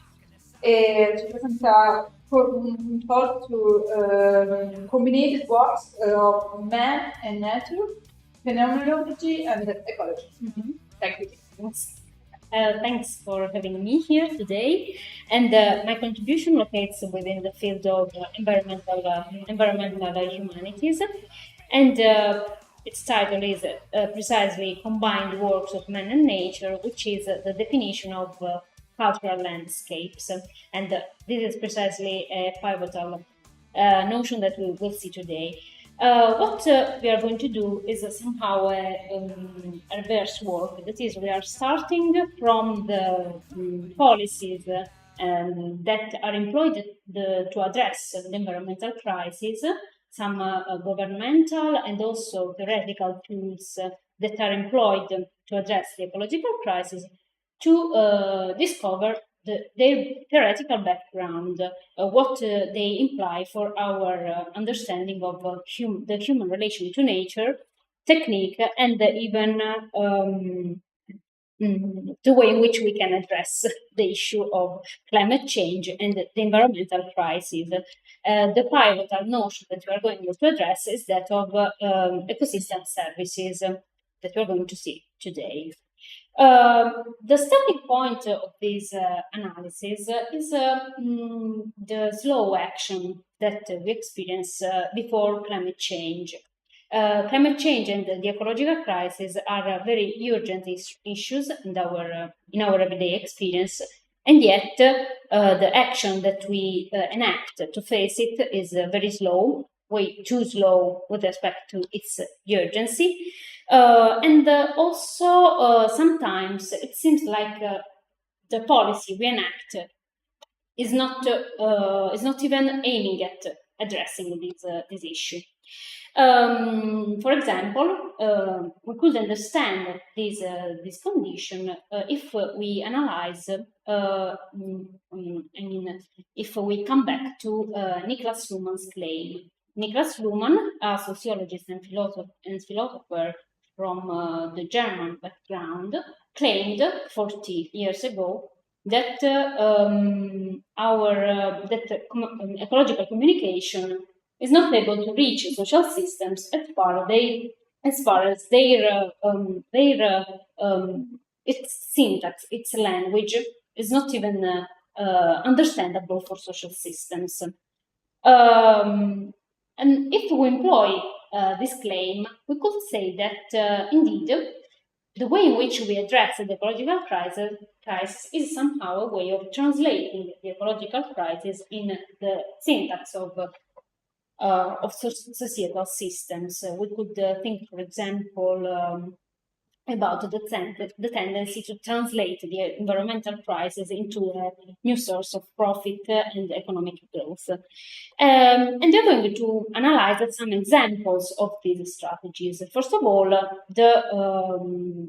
E ci presenta un thought to combinated works of man and nature, phenomenology and ecology. Thank you. Thanks for having me here today. And my contribution locates within the field of environmental humanities. And its title is precisely Combined Works of Man and Nature, which is the definition of cultural landscapes. And this is precisely a pivotal notion that we will see today. What we are going to do is somehow a reverse work. That is, we are starting from the policies that are employed to address the environmental crisis, some governmental and also theoretical tools that are employed to address the ecological crisis, to discover their theoretical background, what they imply for our understanding of the human relation to nature, technique, and even the way in which we can address the issue of climate change and the environmental crisis. The pivotal notion that we are going to address is that of ecosystem services that we are going to see today. The starting point of this analysis is the slow action that we experience before climate change. Climate change and the ecological crisis are very urgent issues in our everyday experience, and yet the action that we enact to face it is very slow, way too slow with respect to its urgency. And also sometimes it seems like the policy we enact is not even aiming at addressing this issue. For example, we could understand this condition if we analyze. If we come back to Niklas Luhmann's claim. Niklas Luhmann, a sociologist and philosopher from the German background, claimed 40 years ago that ecological communication is not able to reach social systems as far as its syntax, its language is not even understandable for social systems. And if we employ this claim, we could say that indeed the way in which we address the ecological crisis is somehow a way of translating the ecological crisis in the syntax of societal systems. We could think, for example, about the tendency to translate the environmental crisis into a new source of profit and economic growth. And we're going to analyze some examples of these strategies. First of all, the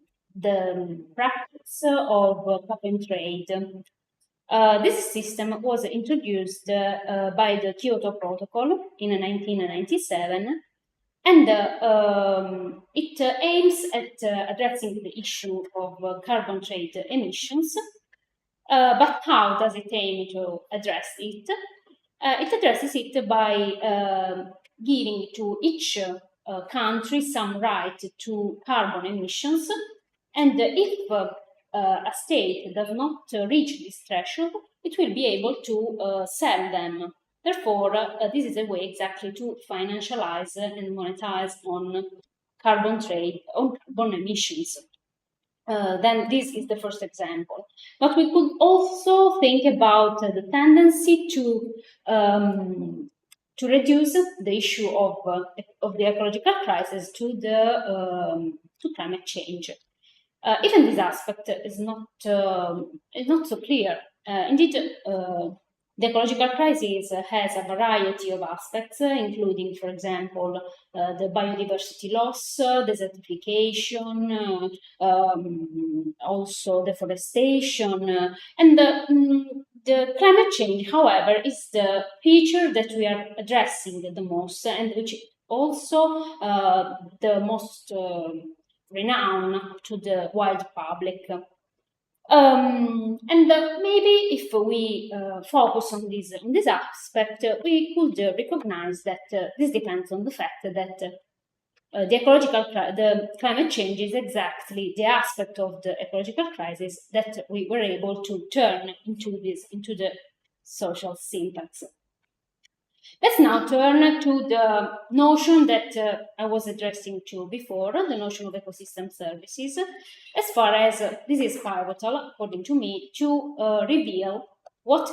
practice of cap and trade. This system was introduced by the Kyoto Protocol in 1997, and it aims at addressing the issue of carbon trade emissions. But how does it aim to address it? It addresses it by giving to each country some right to carbon emissions, and if a state does not reach this threshold, it will be able to sell them. Therefore, this is a way exactly to financialize and monetize on carbon trade, on carbon emissions. Then this is the first example. But we could also think about the tendency to reduce the issue of the ecological crisis to climate change. Even this aspect is not so clear. Indeed, The ecological crisis has a variety of aspects, including, for example, the biodiversity loss, desertification, also deforestation, and the climate change, however, is the feature that we are addressing the most, and which also the most renowned to the wide public. Maybe if we focus on this aspect, we could recognize that this depends on the fact that the climate change is exactly the aspect of the ecological crisis that we were able to turn into the social syntax. Let's now turn to the notion that I was addressing to before, the notion of ecosystem services, as far as this is pivotal, according to me, to reveal which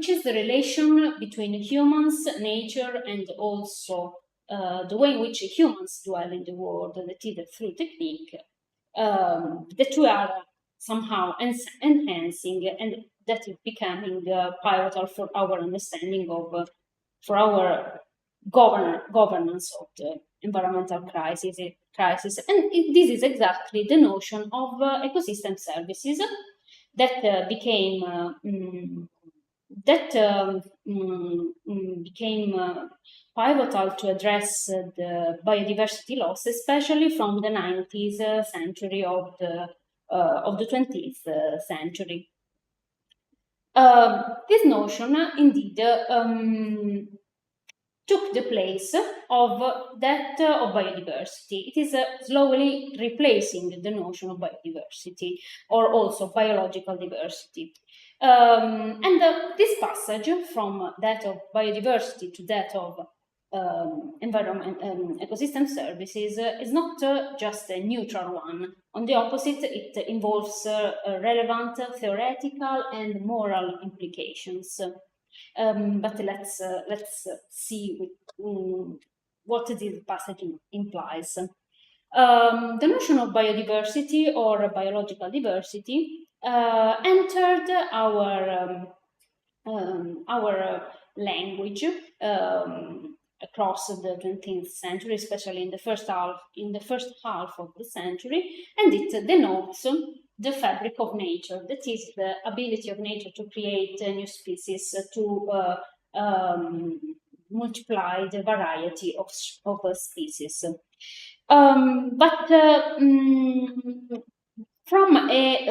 is the relation between humans, nature, and also the way in which humans dwell in the world, that is through technique, that we are somehow enhancing, and that is becoming pivotal for our understanding of, for our governance of the environmental crisis. And this is exactly the notion of ecosystem services that became pivotal to address the biodiversity loss, especially from the 19th century of the 20th century. This notion indeed took the place of that of biodiversity. It is slowly replacing the notion of biodiversity, or also biological diversity. This passage from that of biodiversity to that of ecosystem services is not just a neutral one. On the opposite, it involves relevant theoretical and moral implications. But let's see what this passage implies. The notion of biodiversity or biological diversity entered our language across the 20th century, especially in the first half of the century, and it denotes the fabric of nature, that is the ability of nature to create new species, to multiply the variety of species. But from a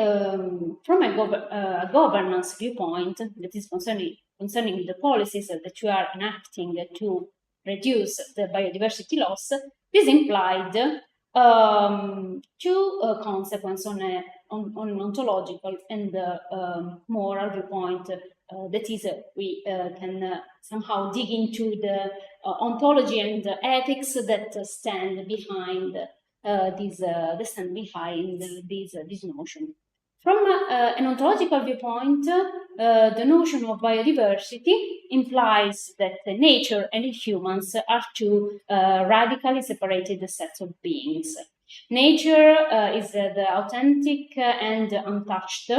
governance viewpoint, that is concerning the policies that we are enacting to reduce the biodiversity loss, this implied two consequences on an ontological and moral viewpoint. That is, we can somehow dig into the ontology and the ethics that stand behind this notion. From an ontological viewpoint, the notion of biodiversity implies that nature and humans are two radically separated sets of beings. Nature is the authentic and untouched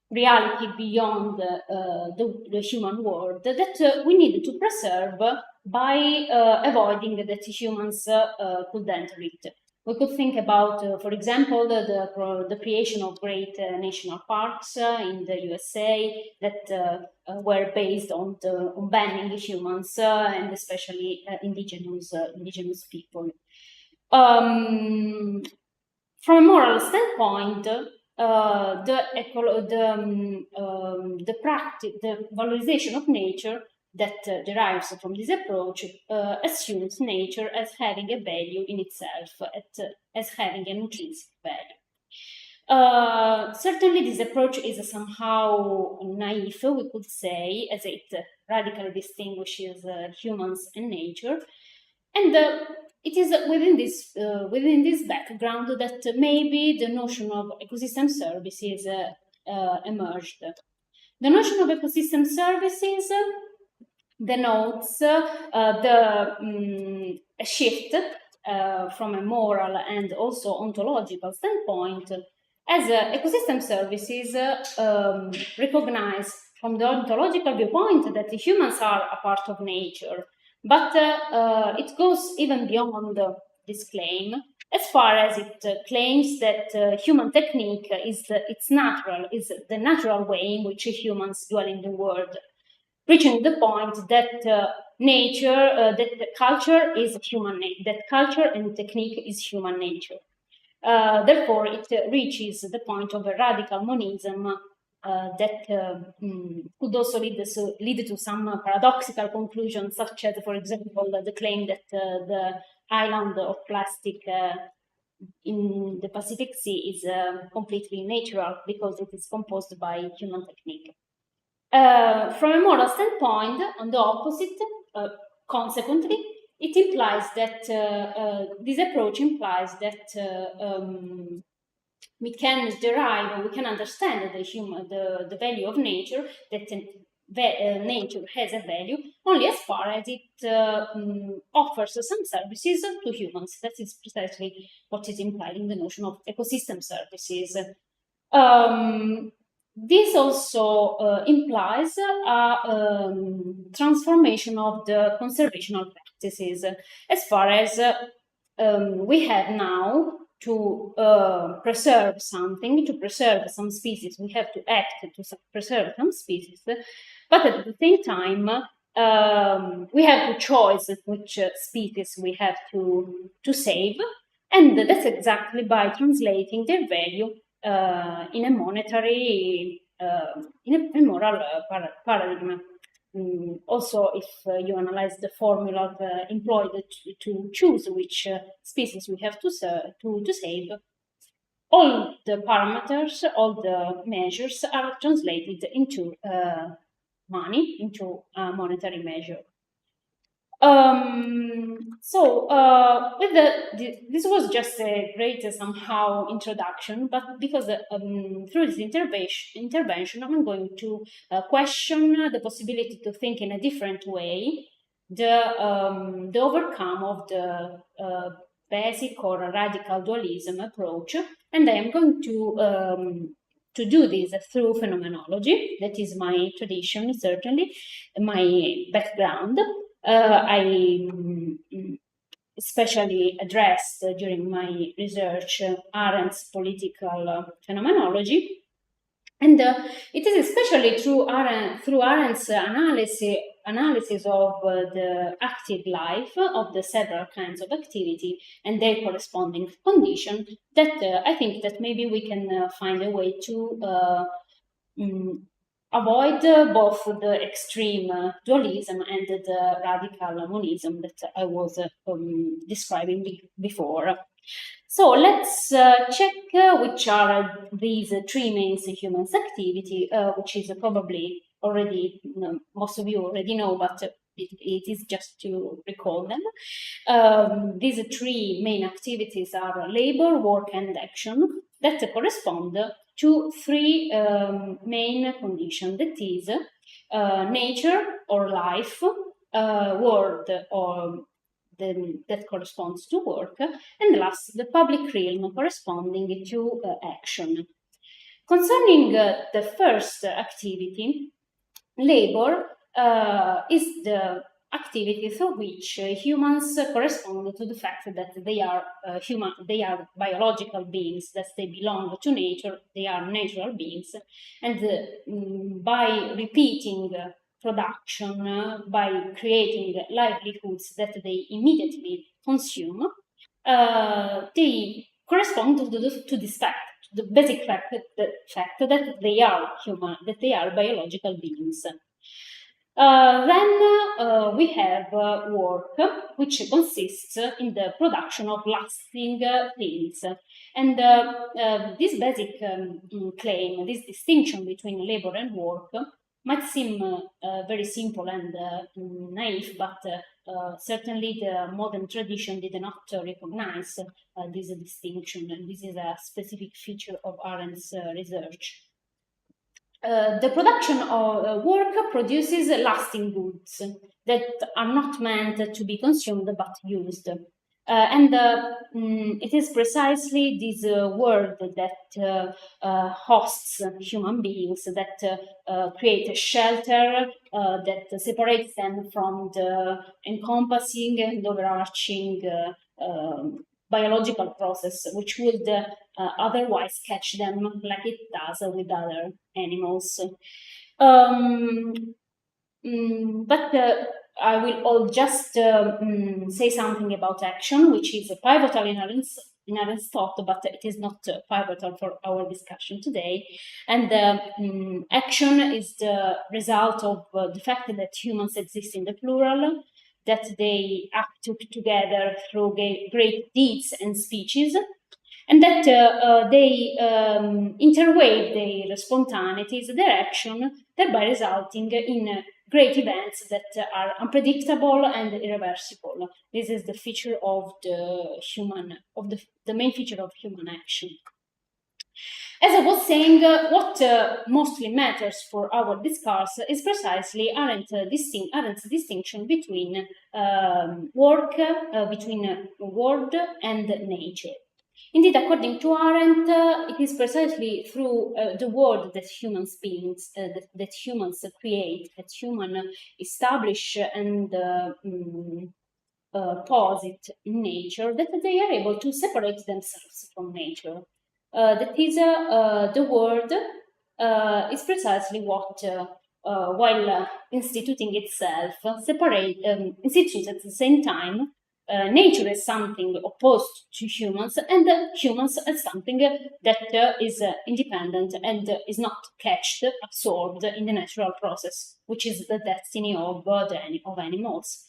reality beyond the human world that we need to preserve by avoiding that humans could enter it. We could think about, for example, the creation of great national parks in the USA that were based on banning humans and especially indigenous people. From a moral standpoint, the valorization of nature that derives from this approach assumes nature as having a value in itself, as having an intrinsic value. Certainly, this approach is somehow naive, we could say, as it radically distinguishes humans and nature, and it is within this background that maybe the notion of ecosystem services emerged. The notion of ecosystem services denotes a shift from a moral and also ontological standpoint, as ecosystem services recognize from the ontological viewpoint that the humans are a part of nature, but it goes even beyond this claim, as far as it claims that human technique is the natural way in which humans dwell in the world, reaching the point that that culture is human nature, that culture and technique is human nature. Therefore, it reaches the point of a radical monism that could also lead to some paradoxical conclusions, such as, for example, the claim that the island of plastic in the Pacific Sea is completely natural because it is composed by human technique. From a moral standpoint, on the opposite, consequently, it implies that this approach implies that we can derive or we can understand the value of nature, that nature has a value only as far as it offers some services to humans. That is precisely what is implied in the notion of ecosystem services. This also implies a transformation of the conservational practices, as far as we have now to preserve something, to preserve some species, we have to act to preserve some species, but at the same time, we have to choose which species we have to save, and that's exactly by translating their value in a monetary, in a moral paradigm. Also, if you analyze the formula employed to choose which species we have to save, all the parameters, all the measures are translated into money, into a monetary measure. This was just a great somehow introduction, but because through this intervention, I'm going to question the possibility to think in a different way, the overcome of the basic or radical dualism approach, and I am going to do this through phenomenology. That is my tradition, certainly, my background. I especially addressed during my research Arendt's political phenomenology, and it is especially through Arendt's analysis of the active life of the several kinds of activity and their corresponding condition that I think that maybe we can find a way to avoid both the extreme dualism and the radical monism that I was describing before. So let's check which are these three main humans activity, which is probably already, most of you already know, but it is just to recall them. These three main activities are labor, work, and action that correspond to three main conditions, that is nature or life, world or that corresponds to work, and last, the public realm corresponding to action. Concerning the first activity, labor is the activity through which humans correspond to the fact that they are they are biological beings, that they belong to nature, they are natural beings, and by repeating production, by creating livelihoods that they immediately consume, they correspond to this fact, the basic fact that they are human, that they are biological beings. Then we have work, which consists in the production of lasting things. And this basic claim, this distinction between labor and work, might seem very simple and naive, but certainly the modern tradition did not recognize this distinction, and this is a specific feature of Arendt's research. The production of work produces lasting goods that are not meant to be consumed but used. It is precisely this word that hosts human beings, that create a shelter that separates them from the encompassing and overarching biological process, which would otherwise catch them like it does with other animals. But I will all just say something about action, which is a pivotal in Arendt's thought, but it is not pivotal for our discussion today. And action is the result of the fact that humans exist in the plural, that they act together through great deeds and speeches, and that they interweave their spontaneities, their action, thereby resulting in great events that are unpredictable and irreversible. This is the feature of the main feature of human action. As I was saying, what mostly matters for our discourse is precisely Arendt's distinction between work, between word and nature. Indeed, according to Arendt, it is precisely through the world that humans create, that humans establish and posit in nature, that they are able to separate themselves from nature. That is, the world is precisely what, while instituting itself, institutes at the same time nature as something opposed to humans, and humans as something that is independent and is not absorbed in the natural process, which is the destiny of animals.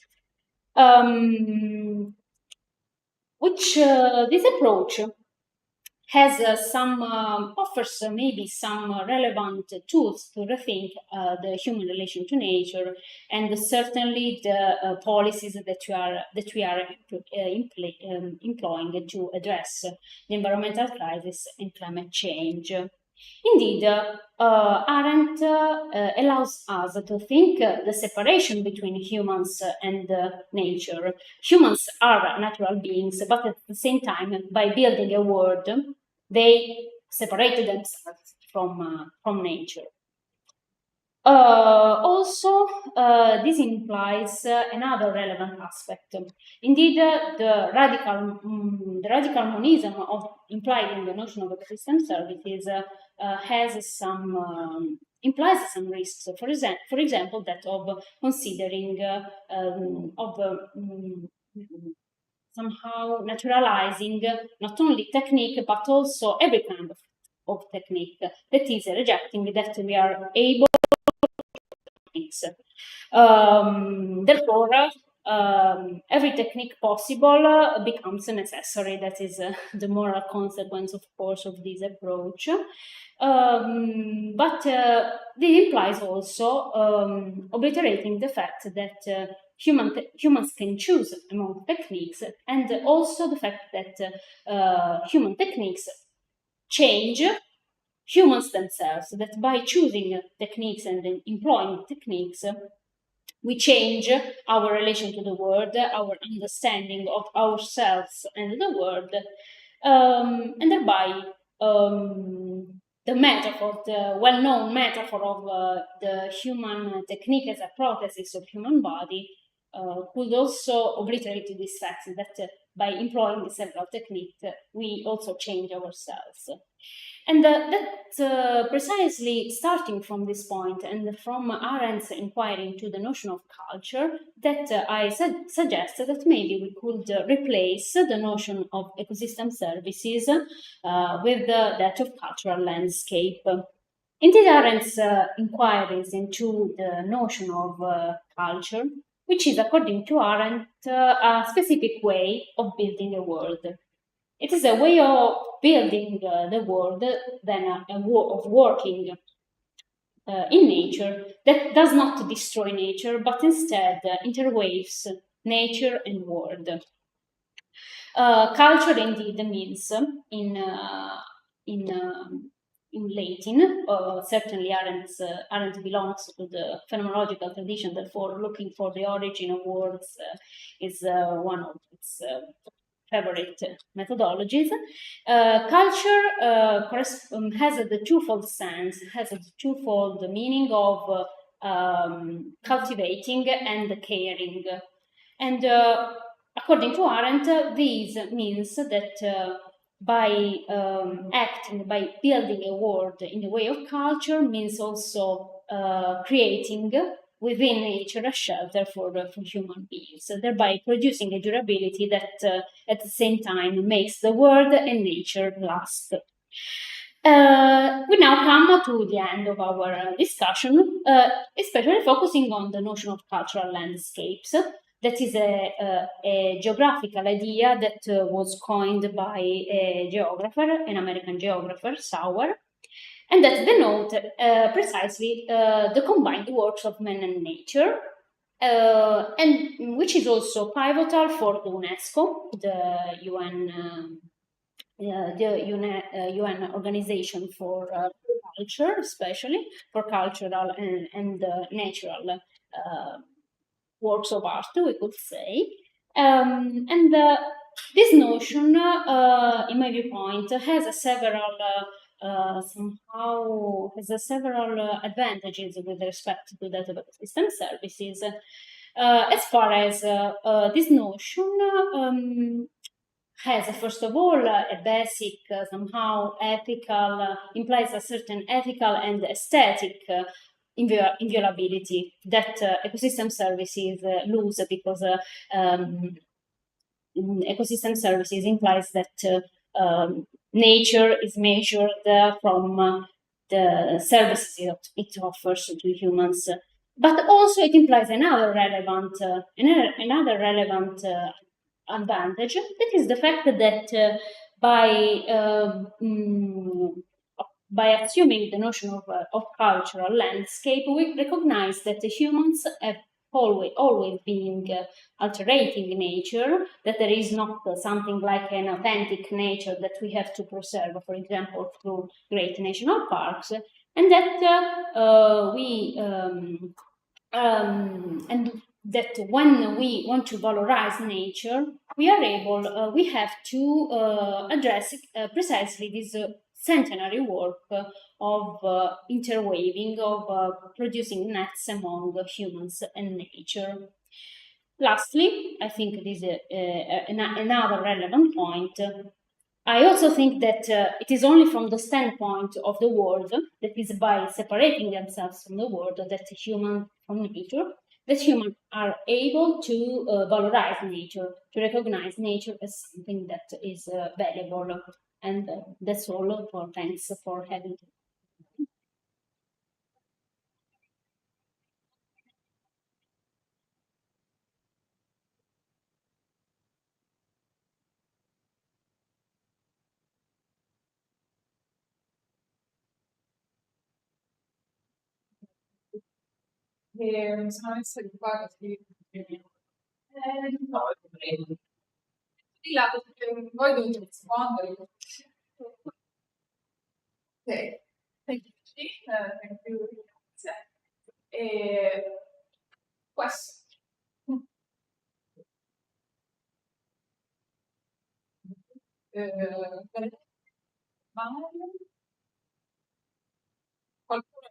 This approach has offers maybe some relevant tools to rethink the human relation to nature, and certainly the policies that we are employing to address the environmental crisis and climate change. Indeed, Arendt allows us to think the separation between humans and nature. Humans are natural beings, but at the same time, by building a world, they separated themselves from nature. Also, this implies another relevant aspect. Indeed, the radical monism implied in the notion of ecosystem services implies some risks. For example, that of considering somehow naturalizing not only technique but also every kind of technique. That is, rejecting that we are able therefore, every technique possible becomes necessary. That is the moral consequence, of course, of this approach. But this implies also obliterating the fact that humans can choose among techniques, and also the fact that human techniques change humans themselves, that by choosing techniques and employing techniques, we change our relation to the world, our understanding of ourselves and the world, and thereby the metaphor, the well-known metaphor of the human technique as a prosthesis of human body could also obliterate this fact that by employing several techniques, we also change ourselves. And that's precisely starting from this point and from Arendt's inquiry into the notion of culture that I suggest that maybe we could replace the notion of ecosystem services with that of cultural landscape. Indeed, Arendt's inquiries into the notion of culture, which is, according to Arendt, a specific way of building a world. It is a way of building the world, then a way of working in nature that does not destroy nature, but instead interwaves nature and world. Culture indeed means in Latin, certainly Arendt belongs to the phenomenological tradition, therefore looking for the origin of words is one of its favorite methodologies. Culture has the twofold sense, has a twofold meaning of cultivating and caring. And according to Arendt, this means that by acting, by building a world in the way of culture, means also creating within nature a shelter for human beings, thereby producing a durability that at the same time makes the world and nature last. We now come to the end of our discussion, especially focusing on the notion of cultural landscapes. That is a geographical idea that was coined by a geographer, an American geographer, Sauer, and that denote precisely the combined works of man and nature, and which is also pivotal for the UNESCO, the UN organization for culture, especially for cultural and natural works of art, we could say. And this notion, in my viewpoint, has several advantages with respect to that system services. As far as this notion has, first of all, a basic, somehow ethical, implies a certain ethical and aesthetic inviolability that ecosystem services lose, because ecosystem services implies that nature is measured from the services it offers to humans. But also it implies another relevant advantage, that is the fact that by assuming the notion of cultural landscape, we recognize that the humans have always been altering nature, that there is not something like an authentic nature that we have to preserve, for example, through great national parks, and that and that when we want to valorize nature, we have to address precisely this centenary work of interweaving, of producing nets among humans and nature. Lastly, I think this is another relevant point. I also think that it is only from the standpoint of the world, that is by separating themselves from the world, that humans from nature, that humans are able to valorize nature, to recognize nature as something that is valuable. And that's all. Thanks for having me. Sono messa di qua così. Di là, perché voi dovete rispondere. Ok, thank you. E questo. Mario? Qualcuno?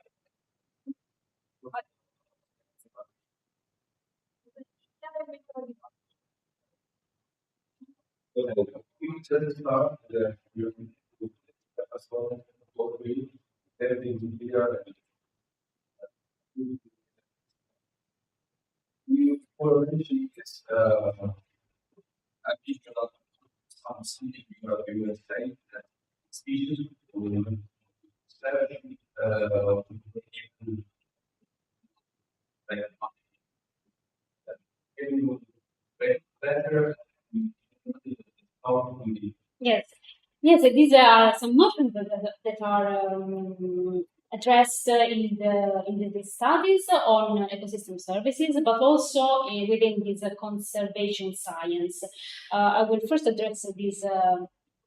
Something you are doing saying that species will better. Yes, these are some notions that are addressed in the studies on ecosystem services, but also within this conservation science. I will first address this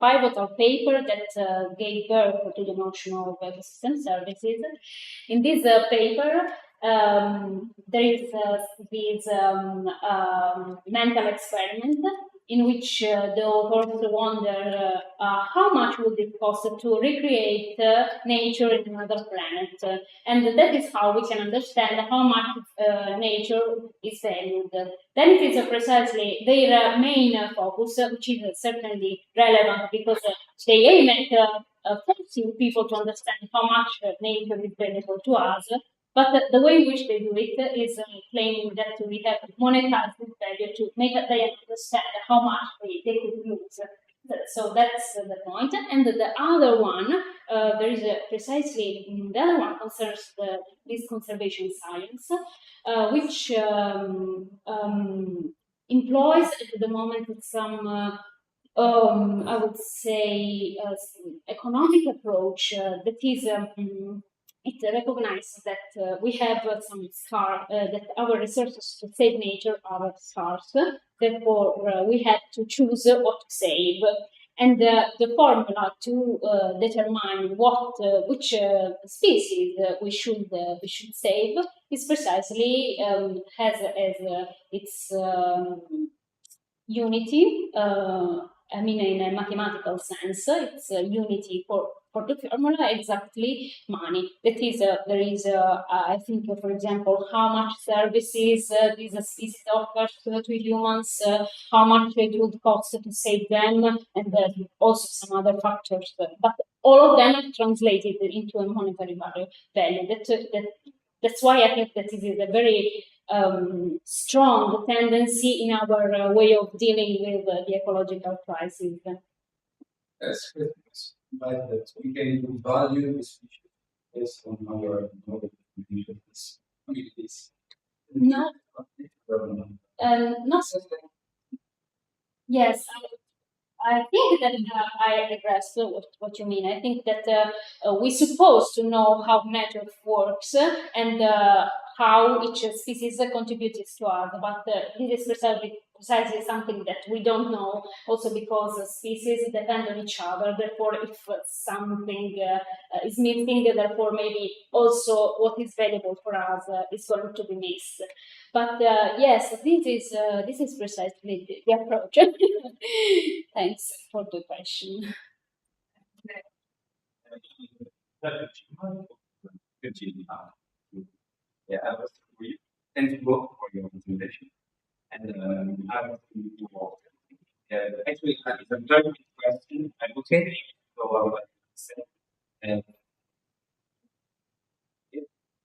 pivotal paper that gave birth to the notion of ecosystem services. In this paper, there is this mental experiment in which the authors wonder how much would it cost to recreate nature in another planet, and that is how we can understand how much nature is valued. Then it is precisely their main focus, which is certainly relevant because they aim at forcing people to understand how much nature is valuable to us. But the way in which they do it is claiming that we have monetized this value to make them understand how much they could lose. So that's the point. And the other one, there is precisely the other one concerns this conservation science, which employs at the moment some. I would say economic approach that is it recognizes that we have some that our resources to save nature are scarce. Therefore, we have to choose what to save. And the formula to determine which species we should save is precisely has as its unity. I mean, in a mathematical sense, it's unity for the formula exactly money. That is, there is, I think, for example, how much services this species offers to humans, how much it would cost to save them, and also some other factors. But all of them are translated into a monetary value. That's why I think that it is a very strong tendency in our way of dealing with the ecological crisis. Yes, right, that we can value the species based on our knowledge of these communities. No. Not. Yes, I think that I grasp what you mean. I think that we're supposed to know how nature works and how each species contributes to us, but this is precisely something that we don't know, also because species depend on each other. Therefore, if something is missing, therefore maybe also what is valuable for us is going to be missed. But yes, this is precisely the approach. Thanks for the question. Yeah, I was agree. Thank you both for your presentation. And I was to walk. Actually, it's a very good question. I would say so. I would like to say,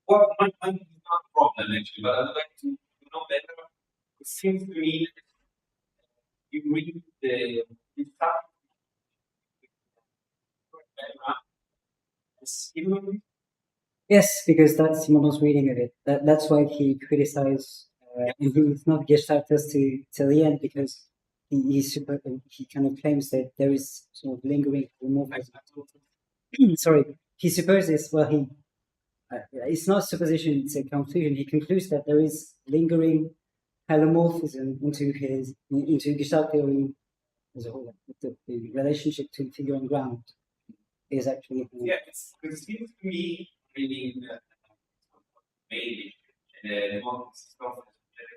what might be not a problem actually, but I would like to know better. It seems to me that you read the stuff. Yes, because that's Simondon's reading of it. That's why he criticized, and he's not Gestaltist till the end, because he kind of claims that there is sort of lingering homomorphism. Sorry, he supposes, well, it's not supposition, it's a conclusion. He concludes that there is lingering halomorphism into Gestalt theory as a whole. The relationship between figure and ground is actually. It seems to me reading maybe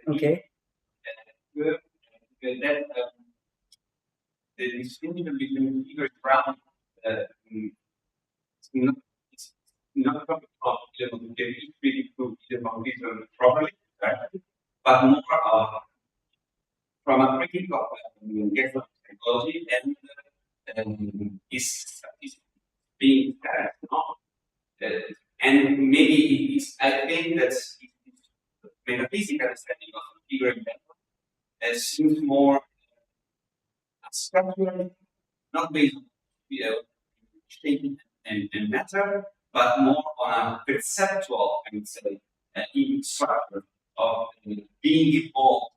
okay. That the distinction between figure and ground it's not coming from the history to the properly, but more from a critique of ecology and is being and maybe I think that metaphysical understanding of figure and ground seems more structural, not based on shape and matter, but more on a perceptual, I would say, structure of being involved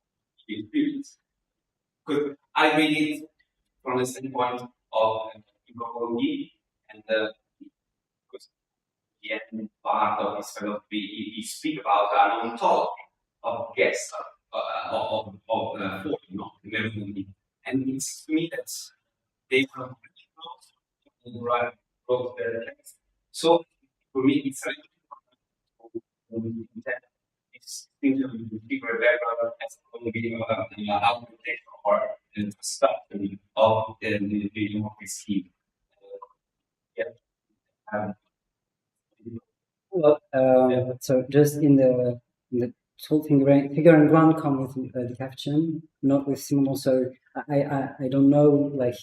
in experience. Because I read it from the standpoint of ecology, and because the end part of his philosophy, he speaks about an ontology of guests, of form, and it's to me that they are wrote their text. So for me, it's a little distinction between figure and background as only argumentation or structure of the individual of the scheme. Well, so just in the whole figure and ground come with the caption, not with Simondon. So I don't know like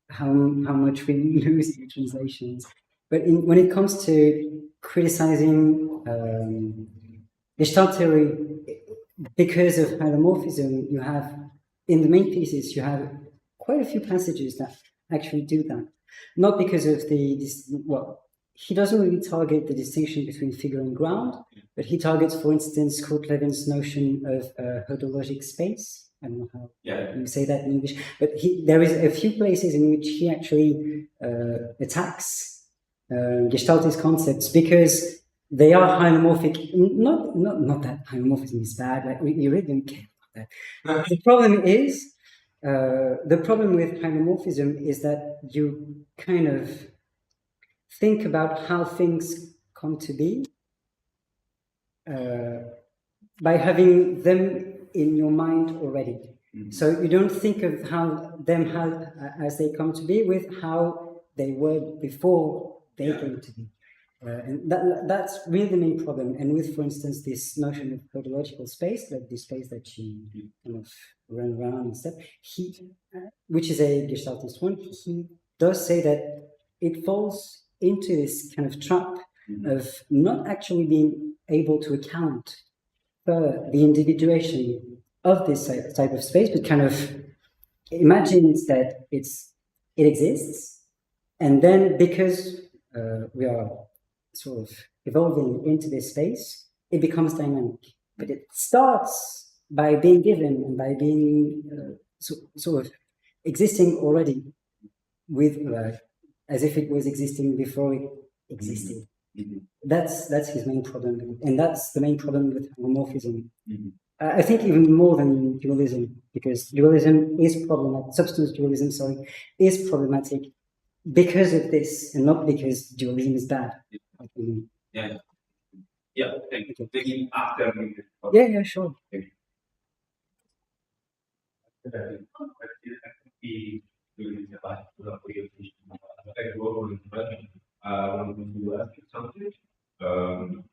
how much we lose in translations, but when it comes to criticizing Gestalt theory, because of hylomorphism, you have in the main thesis you have quite a few passages that actually do that. Not because of he doesn't really target the distinction between figure and ground, but he targets, for instance, Kurt Levin's notion of hodologic space. I don't know how you say that in English, but there is a few places in which he actually attacks Gestaltist concepts because they are hylomorphic. Not that hylomorphism is bad. Like we really don't care about that. The problem is the problem with hylomorphism is that you kind of think about how things come to be by having them in your mind already. So you don't think of as they come to be with how they were before they came to be. And that's really the main problem. And with, for instance, this notion of hodological space, like this space that you kind of run around and stuff, which is a Gestaltist one, he does say that it falls into this kind of trap of not actually being able to account for the individuation of this type of space, but kind of imagines that it exists, and then because we are sort of evolving into this space, it becomes dynamic. But it starts by being given and by being sort of existing already with as if it was existing before it existed. That's his main problem, and that's the main problem with homomorphism. I think even more than dualism, because dualism is problematic. Substance dualism, is problematic because of this, and not because dualism is bad. Thank you. Taking after. Yeah, sure.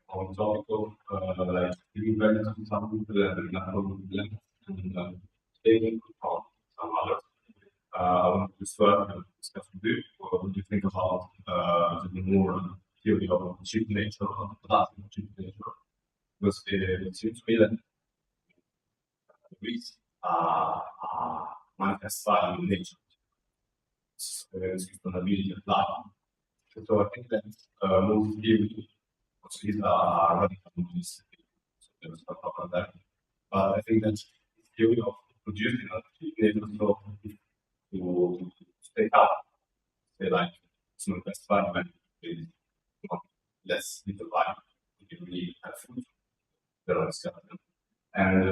On the topic of like giving value to some people and and taking from some others. I want to start and discuss with you. What do you think about the more theory of cheap nature, of the class of cheap nature? Because it seems to me that these manifest value in nature. Sustainability of life. So I think that most theory is radical monistic. So there's no problem there. But I think that theory of producing a nature to stay up, say like it's not best value when it's not less little value. You can really have food. There are skeleton. And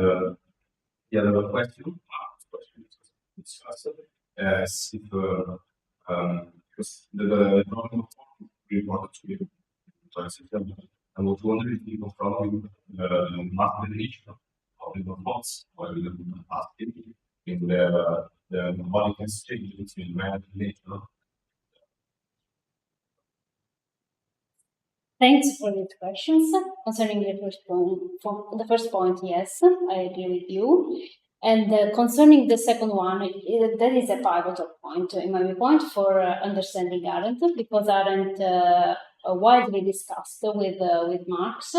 the other question discussed is if because the problem of reported to you. I was wondering if you can probably mark the definition of the thoughts or the past in the metabolic exchange between man and nature. Thanks for the questions. Concerning the first point, yes, I agree with you. And concerning the second one, that is a pivotal point, in my viewpoint, for understanding Arendt, because Arendt widely discussed with Marx,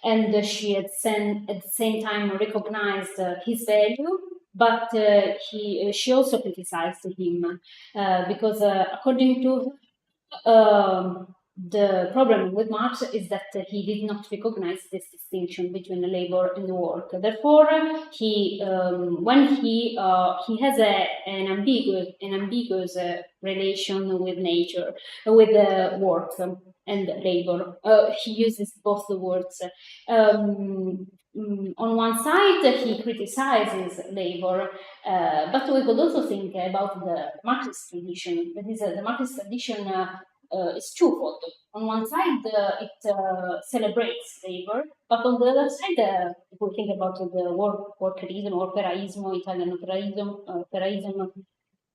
and she at the same time recognized his value, but she also criticized him because according to the problem with Marx is that he did not recognize this distinction between the labor and the work. Therefore, when he has an ambiguous relation with nature, with work and labor. He uses both the words. On one side, he criticizes labor, but we could also think about the Marxist tradition. That is, the Marxist tradition is twofold. On one side, it celebrates labor, but on the other side, if we think about the workerism or operaismo, Italian operaism,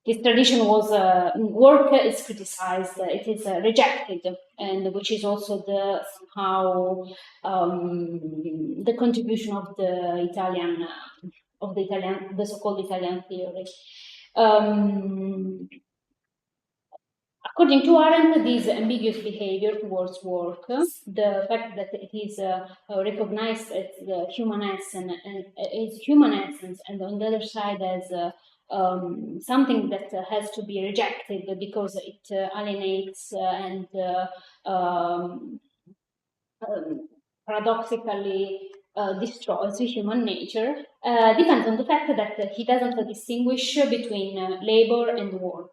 this tradition was work is criticized, it is rejected, and which is also the somehow the contribution of the Italian the so-called Italian theory. According to Arendt, this ambiguous behavior towards work, the fact that it is recognized as the human essence and on the other side as something that has to be rejected because it alienates and paradoxically destroys human nature, depends on the fact that he doesn't distinguish between labor and work.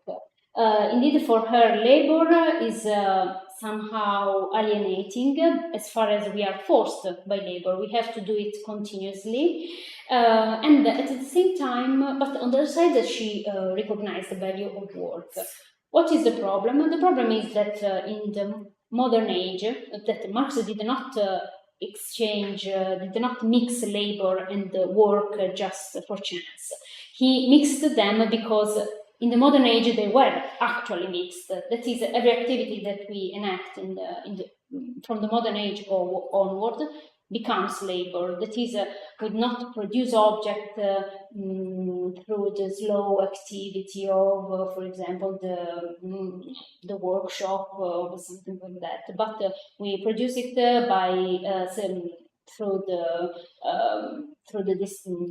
Indeed, for her, labor is somehow alienating as far as we are forced by labor. We have to do it continuously. And at the same time, but on the other side, she recognized the value of work. What is the problem? The problem is that in the modern age, that Marx did not did not mix labor and work just for chance. He mixed them because in the modern age they were actually mixed. That is, every activity that we enact from the modern age onward becomes labor. That is, would not produce object through the slow activity of, for example, the workshop or something like that. But we produce it by through the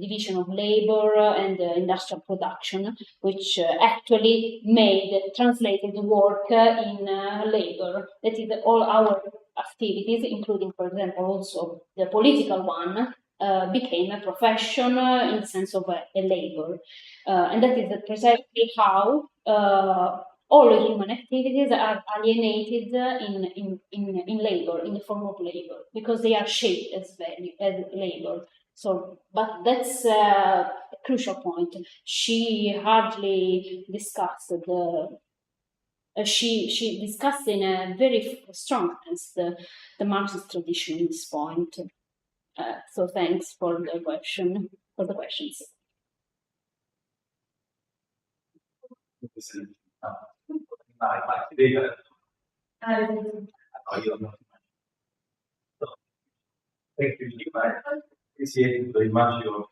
division of labor and industrial production, which actually translated work in labor. That is, all our activities, including, for example, also the political one, became a profession in the sense of a labor. And that is precisely how all human activities are alienated in labor, in the form of labor, because they are shaped as labor. So, but that's a crucial point. She hardly discussed she discussed in a very strong sense the Marxist tradition in this point. So thanks for the questions. Thank you. I appreciate very much your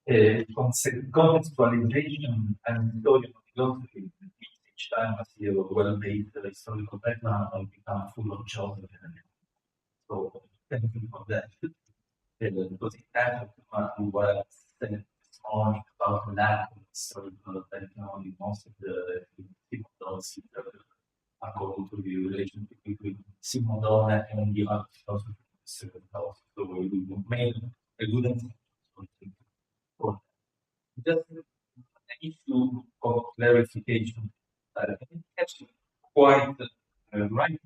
contextualization and story of philosophy. Each time I see a well-made historical background, I become full of joy. So thank you for that. Because it happened to much what I said this morning about the lack of historical background in most of the Simondons, according to the relationship between Simondon and the other philosophy. So we made a good example for just an issue of clarification. I think that's quite right.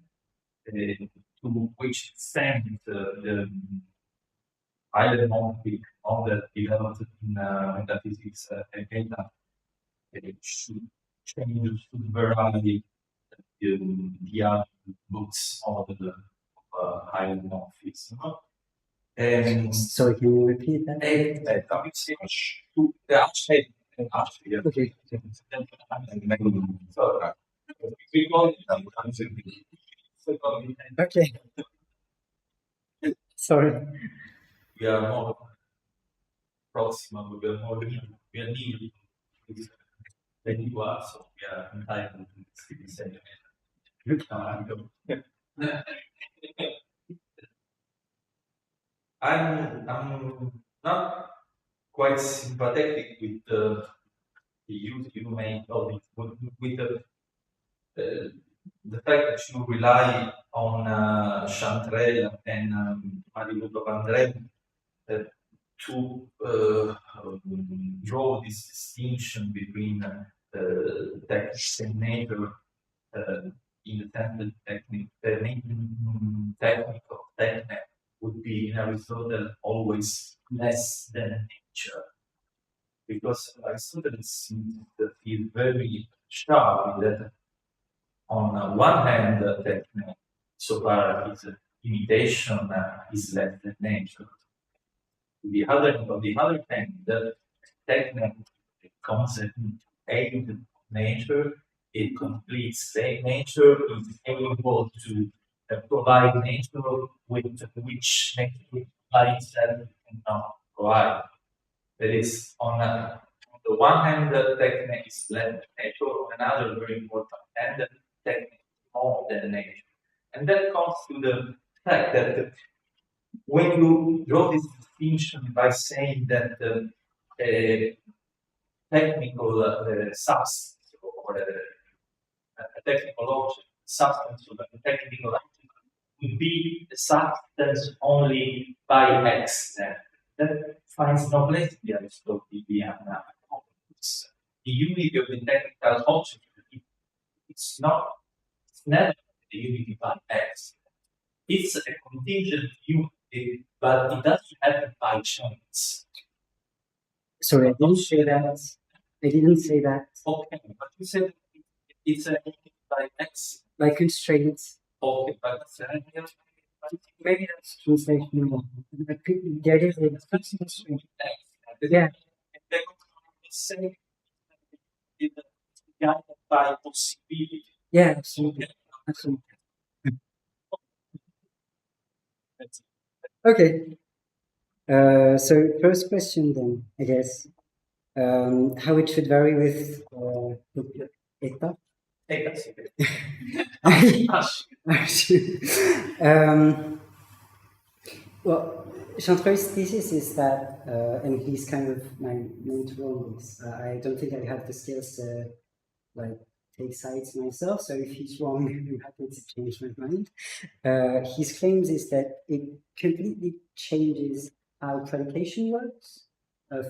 To which extent the island-centric model developed in metaphysics and data should change, should vary the other books of the island office. Sorry, can you repeat that? Okay. Okay. Sorry. We are more proximal, we are near than you are, so we are entitled to the same. I'm not quite sympathetic with the use you made of it, with the fact that you rely on Chantrel and Mariluto Vandré to draw this distinction between text and nature in the sense that technique would be in Aristotle always less than nature. Because Aristotle seems to feel very sharp that on one hand, technique, so far is imitation, is less than nature. On the other hand, technique concept aid nature, it completes nature, is able to provide nature with which nature by itself cannot provide. That is, on the one hand, the technique is less than nature, on another very important hand, the technique is more than nature. And that comes to the fact that when you draw this distinction by saying that technical substance or a technical object, substance of a technical object would be a substance only by accident. That finds no place in the Aristotelian context. The unity of the technical object, it's never the unity by accident. It's a contingent unity, but it doesn't happen by chance. Sorry, I didn't say that. I didn't say that. Okay, but you said it's a unity by accident. By constraints. Okay, but maybe that's translation. There is a constraint. Yeah. By possibility. Yeah, absolutely. Absolutely. Okay. So first question then, I guess, how it should vary with ETA? Well, Chantreuil's thesis is that, and he's kind of my mentor on this. I don't think I have the skills to like take sides myself. So if he's wrong, I'm happy to change my mind. His claims is that it completely changes how predication works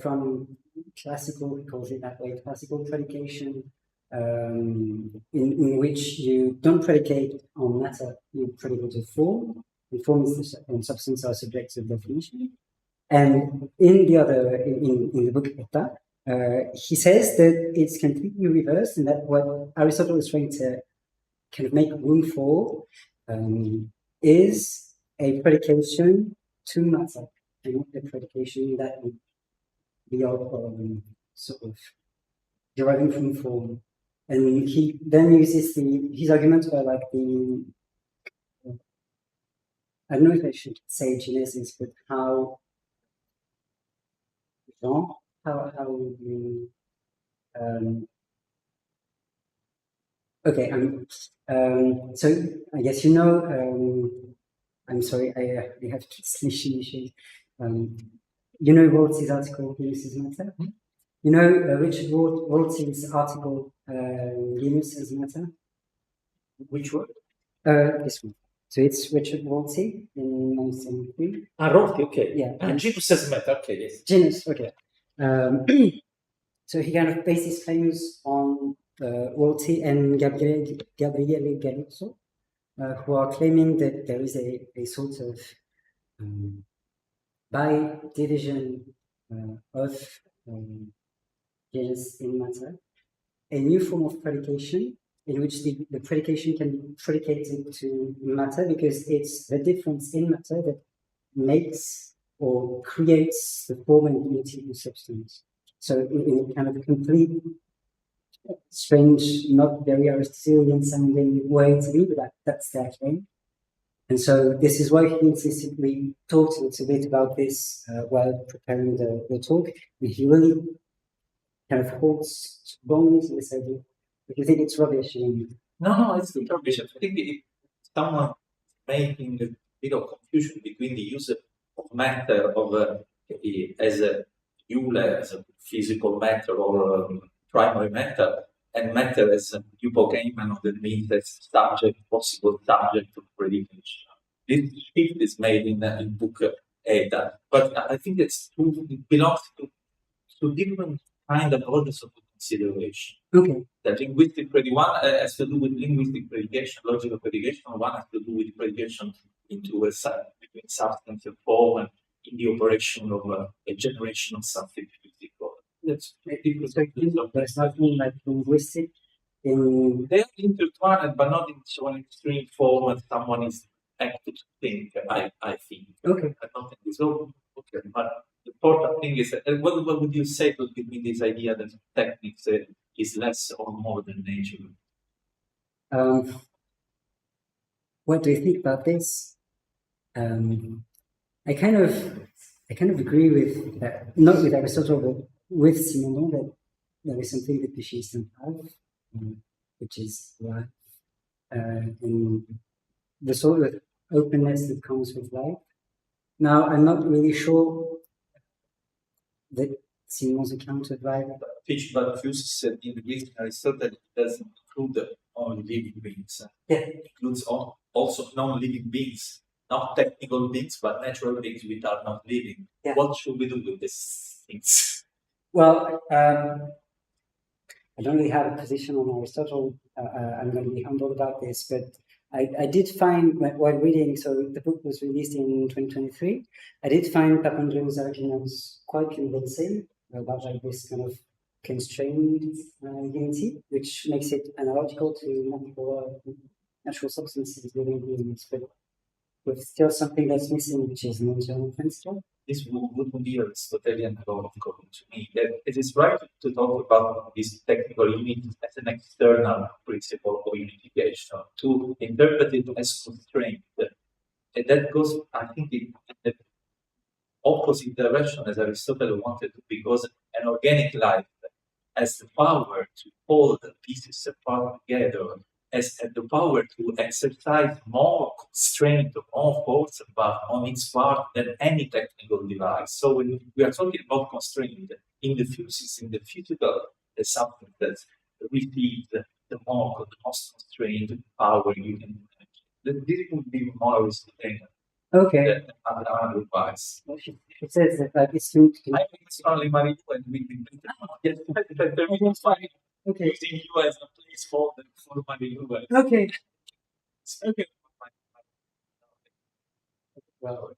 from classical, he calls it that way, classical predication, in which you don't predicate on matter, you predicate on form. And form and substance are subject to definition. And in the other, in the book Eta, he says that it's completely reversed, and that what Aristotle is trying to kind of make room for is a predication to matter, and not a predication that we are sort of deriving from form. And he then uses his arguments were like I don't know if I should say genesis, but how you okay, so I guess you know, I'm sorry, I have translation issues. You know Rorty's article, Genus is Matter? You know Richard Rorty's article, Genus is Matter? Which word? This one. So it's Richard Rorty in 1973. Ah, Rorty, okay. Yeah. Genus is Matter, okay, yes. Genus, okay. So he kind of bases claims on Rorty and Gabriele Galuzzo, who are claiming that there is a sort of by division of genus in matter, a new form of predication in which the predication can be predicated to matter because it's the difference in matter that makes or creates the form and unity of substance. So in a kind of complete, strange, not very Aristotelian sounding way to be, but that's their claim. And so this is why he insistently talked a little bit about this while preparing the talk. And he really kind of holds strongly to this idea. If you think it's rubbish, No, it's not rubbish. I think someone making a bit of confusion between the use of matter as a physical matter or primary matter, and matter as a hypogamen that means as possible subject of predication. This shift is made in book Eta, but I think it belongs to different kind of orders of consideration. Okay. That linguistic one has to do with linguistic predication, logical predication. One has to do with predication into between substance and form, and in the operation of a generation of something physical. That's there's nothing like linguistic in They are intertwined, but not in so an extreme form as someone is acted to think, I think. Okay. I don't think it's so okay, but the important thing is, what would you say to this idea that techniques is less or more than nature? What do you think about this? I kind of agree with that, not with Aristotle, but with Simondon, that there is something that machines don't have, which is life, and the sort of openness that comes with life. Now, I'm not really sure that Simondon's account of life. But Fuchs said in the Greek Aristotle it doesn't include only living beings. Yeah. It includes also non-living beings, not technical beings, but natural beings which are not living. Yeah. What should we do with these things? Well, I don't really have a position on Aristotle. I'm going to be humble about this, but I did find, while reading, so the book was released in 2023, I did find Papandreou's arguments quite convincing about like this kind of constrained unity, which makes it analogical to natural substances, living beings, but with still something that's missing, which is an internal principle. This would be Aristotelian law of according to me. That it is right to talk about this technical unity as an external principle of unification, to interpret it as constraint. And that goes, I think, in the opposite direction as Aristotle wanted to, because an organic life has the power to hold the pieces apart together, has the power to exercise more constraint, more force on its part than any technical device. So when we are talking about constraint in the physics, in the physical, there's something that receives the most constrained power you can imagine. This would be more Aristotelian. Okay. Than other advice. It says that it's not. I think it's only Marie and we can yes, it's fine. Okay. Using you as a placeholder for Marie. Okay. Okay. Well.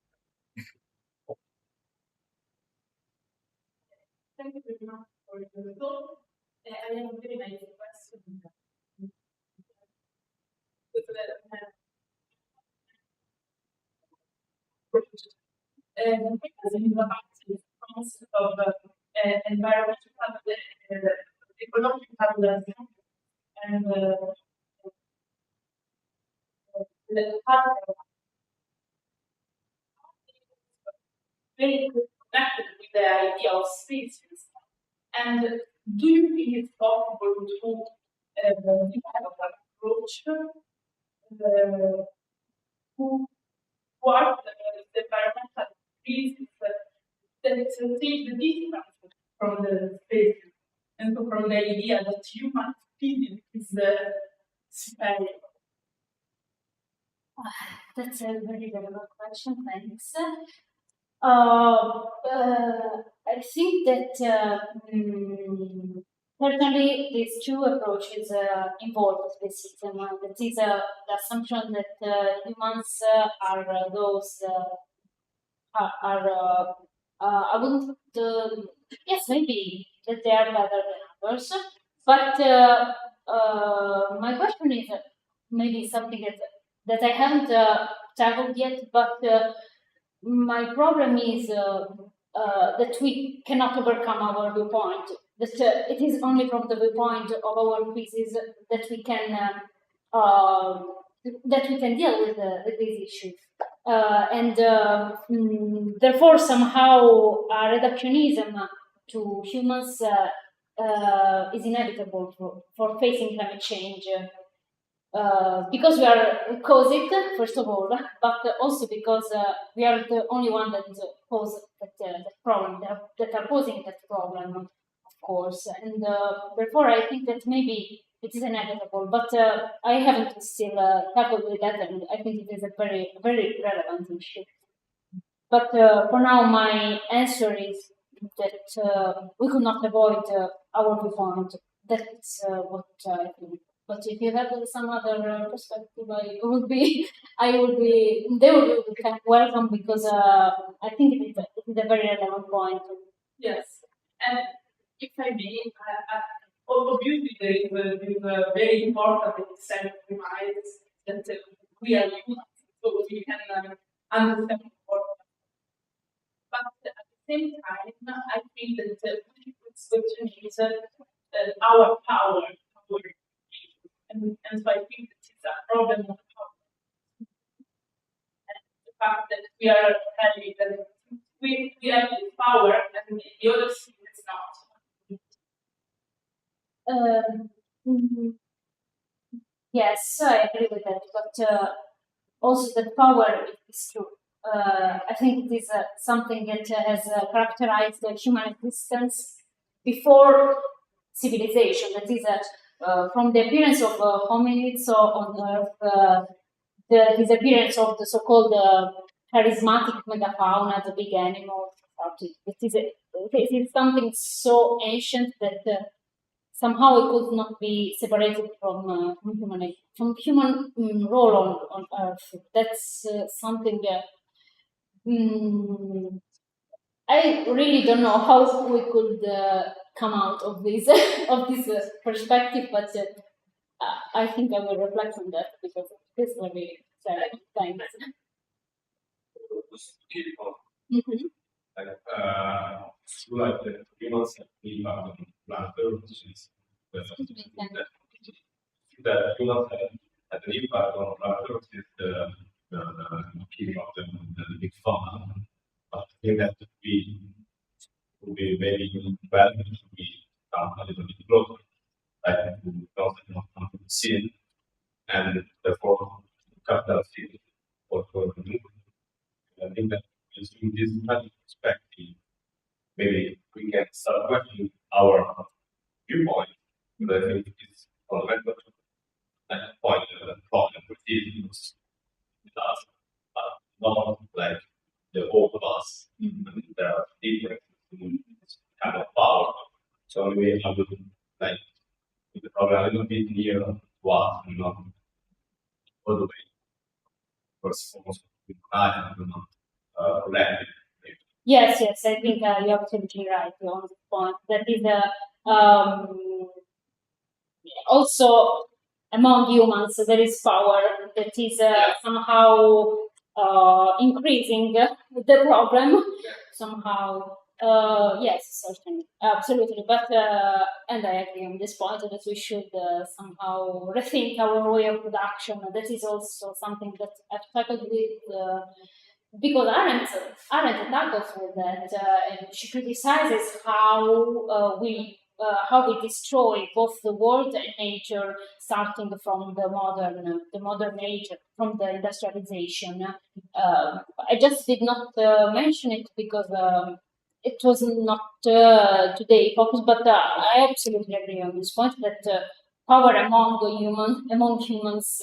Thank you very much for the talk. I have a very nice question. Because in the concept of environmental ecological and the very connected with the idea of species. And do you think it's possible to develop an approach who are the environmental species that take the distance from the species, and so from the idea that human opinion is superior? That's a very relevant question, thanks. I think that certainly these two approaches involve the system. That is the assumption that humans are those I wouldn't. Yes, maybe that they are better than others. But my question is maybe something that I haven't tackled yet. But my problem is that we cannot overcome our viewpoint. That it is only from the viewpoint of our species that we can deal with these issues. Therefore, somehow, reductionism to humans is inevitable for facing climate change. Because we are cause it, first of all, but also because we are the only one that cause that problem, that are posing that problem, of course. And therefore, I think that maybe it is inevitable, but I haven't still tackled with that, and I think it is a very, very relevant issue. But for now, my answer is that we could not avoid our viewpoint. That's what I think. But if you have some other perspective, they would be welcome, because I think it is a very relevant point. Yes, and if I may, obviously there is a very important set of reminders that we are using so we can understand what. But at the same time, I think that the question is our power, and so I think that it's a problem of power. And the fact that we are having that we have this power and the other thing is not. Yes, I agree with that, but also the power is true. I think it is something that has characterized the human existence before civilization. That is, from the appearance of hominids on Earth, the disappearance of the so-called charismatic megafauna, the big animals. It is something so ancient that somehow it could not be separated from human role on Earth. That's something. I really don't know how we could come out of this perspective, but I think I will reflect on that because this will be sad. Thanks. Like the humans have been on planet Earth, which is that humans had an impact on planet Earth is the killing of the big fauna. But I think that would be very valuable to be done a little bit closer, like to concept of the scene, and therefore capital field for the movement. I think that using this kind of perspective, maybe we can start questioning our viewpoint, but I think it's fundamental at the point of the problem with these with us, not like the whole of us. I mean, there are differences in this kind of power. So maybe I would like put the problem a little bit nearer to us and not all the way. First, almost I don't know, relative. Yes, I think you're absolutely right on this point. That is also among humans there is power that is somehow increasing the problem somehow. Yes, certainly, absolutely. But and I agree on this point that we should somehow rethink our way of production. That is also something that I've tackled with. Because Arendt tackles with that, and she criticizes how we destroy both the world and nature, starting from the modern age, from the industrialization. I just did not mention it because it was not today focused, but I absolutely agree on this point that power among humans.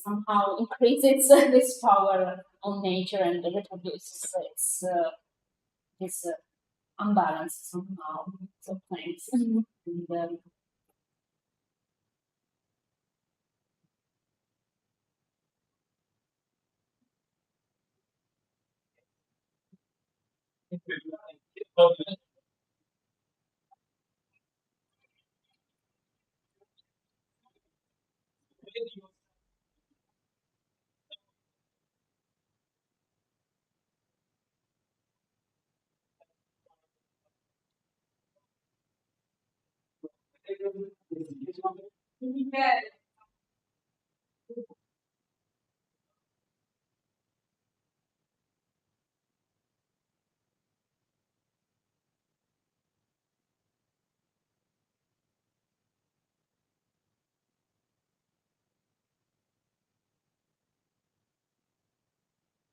Somehow increases this power on nature and reproduces this unbalance somehow. So thanks. And,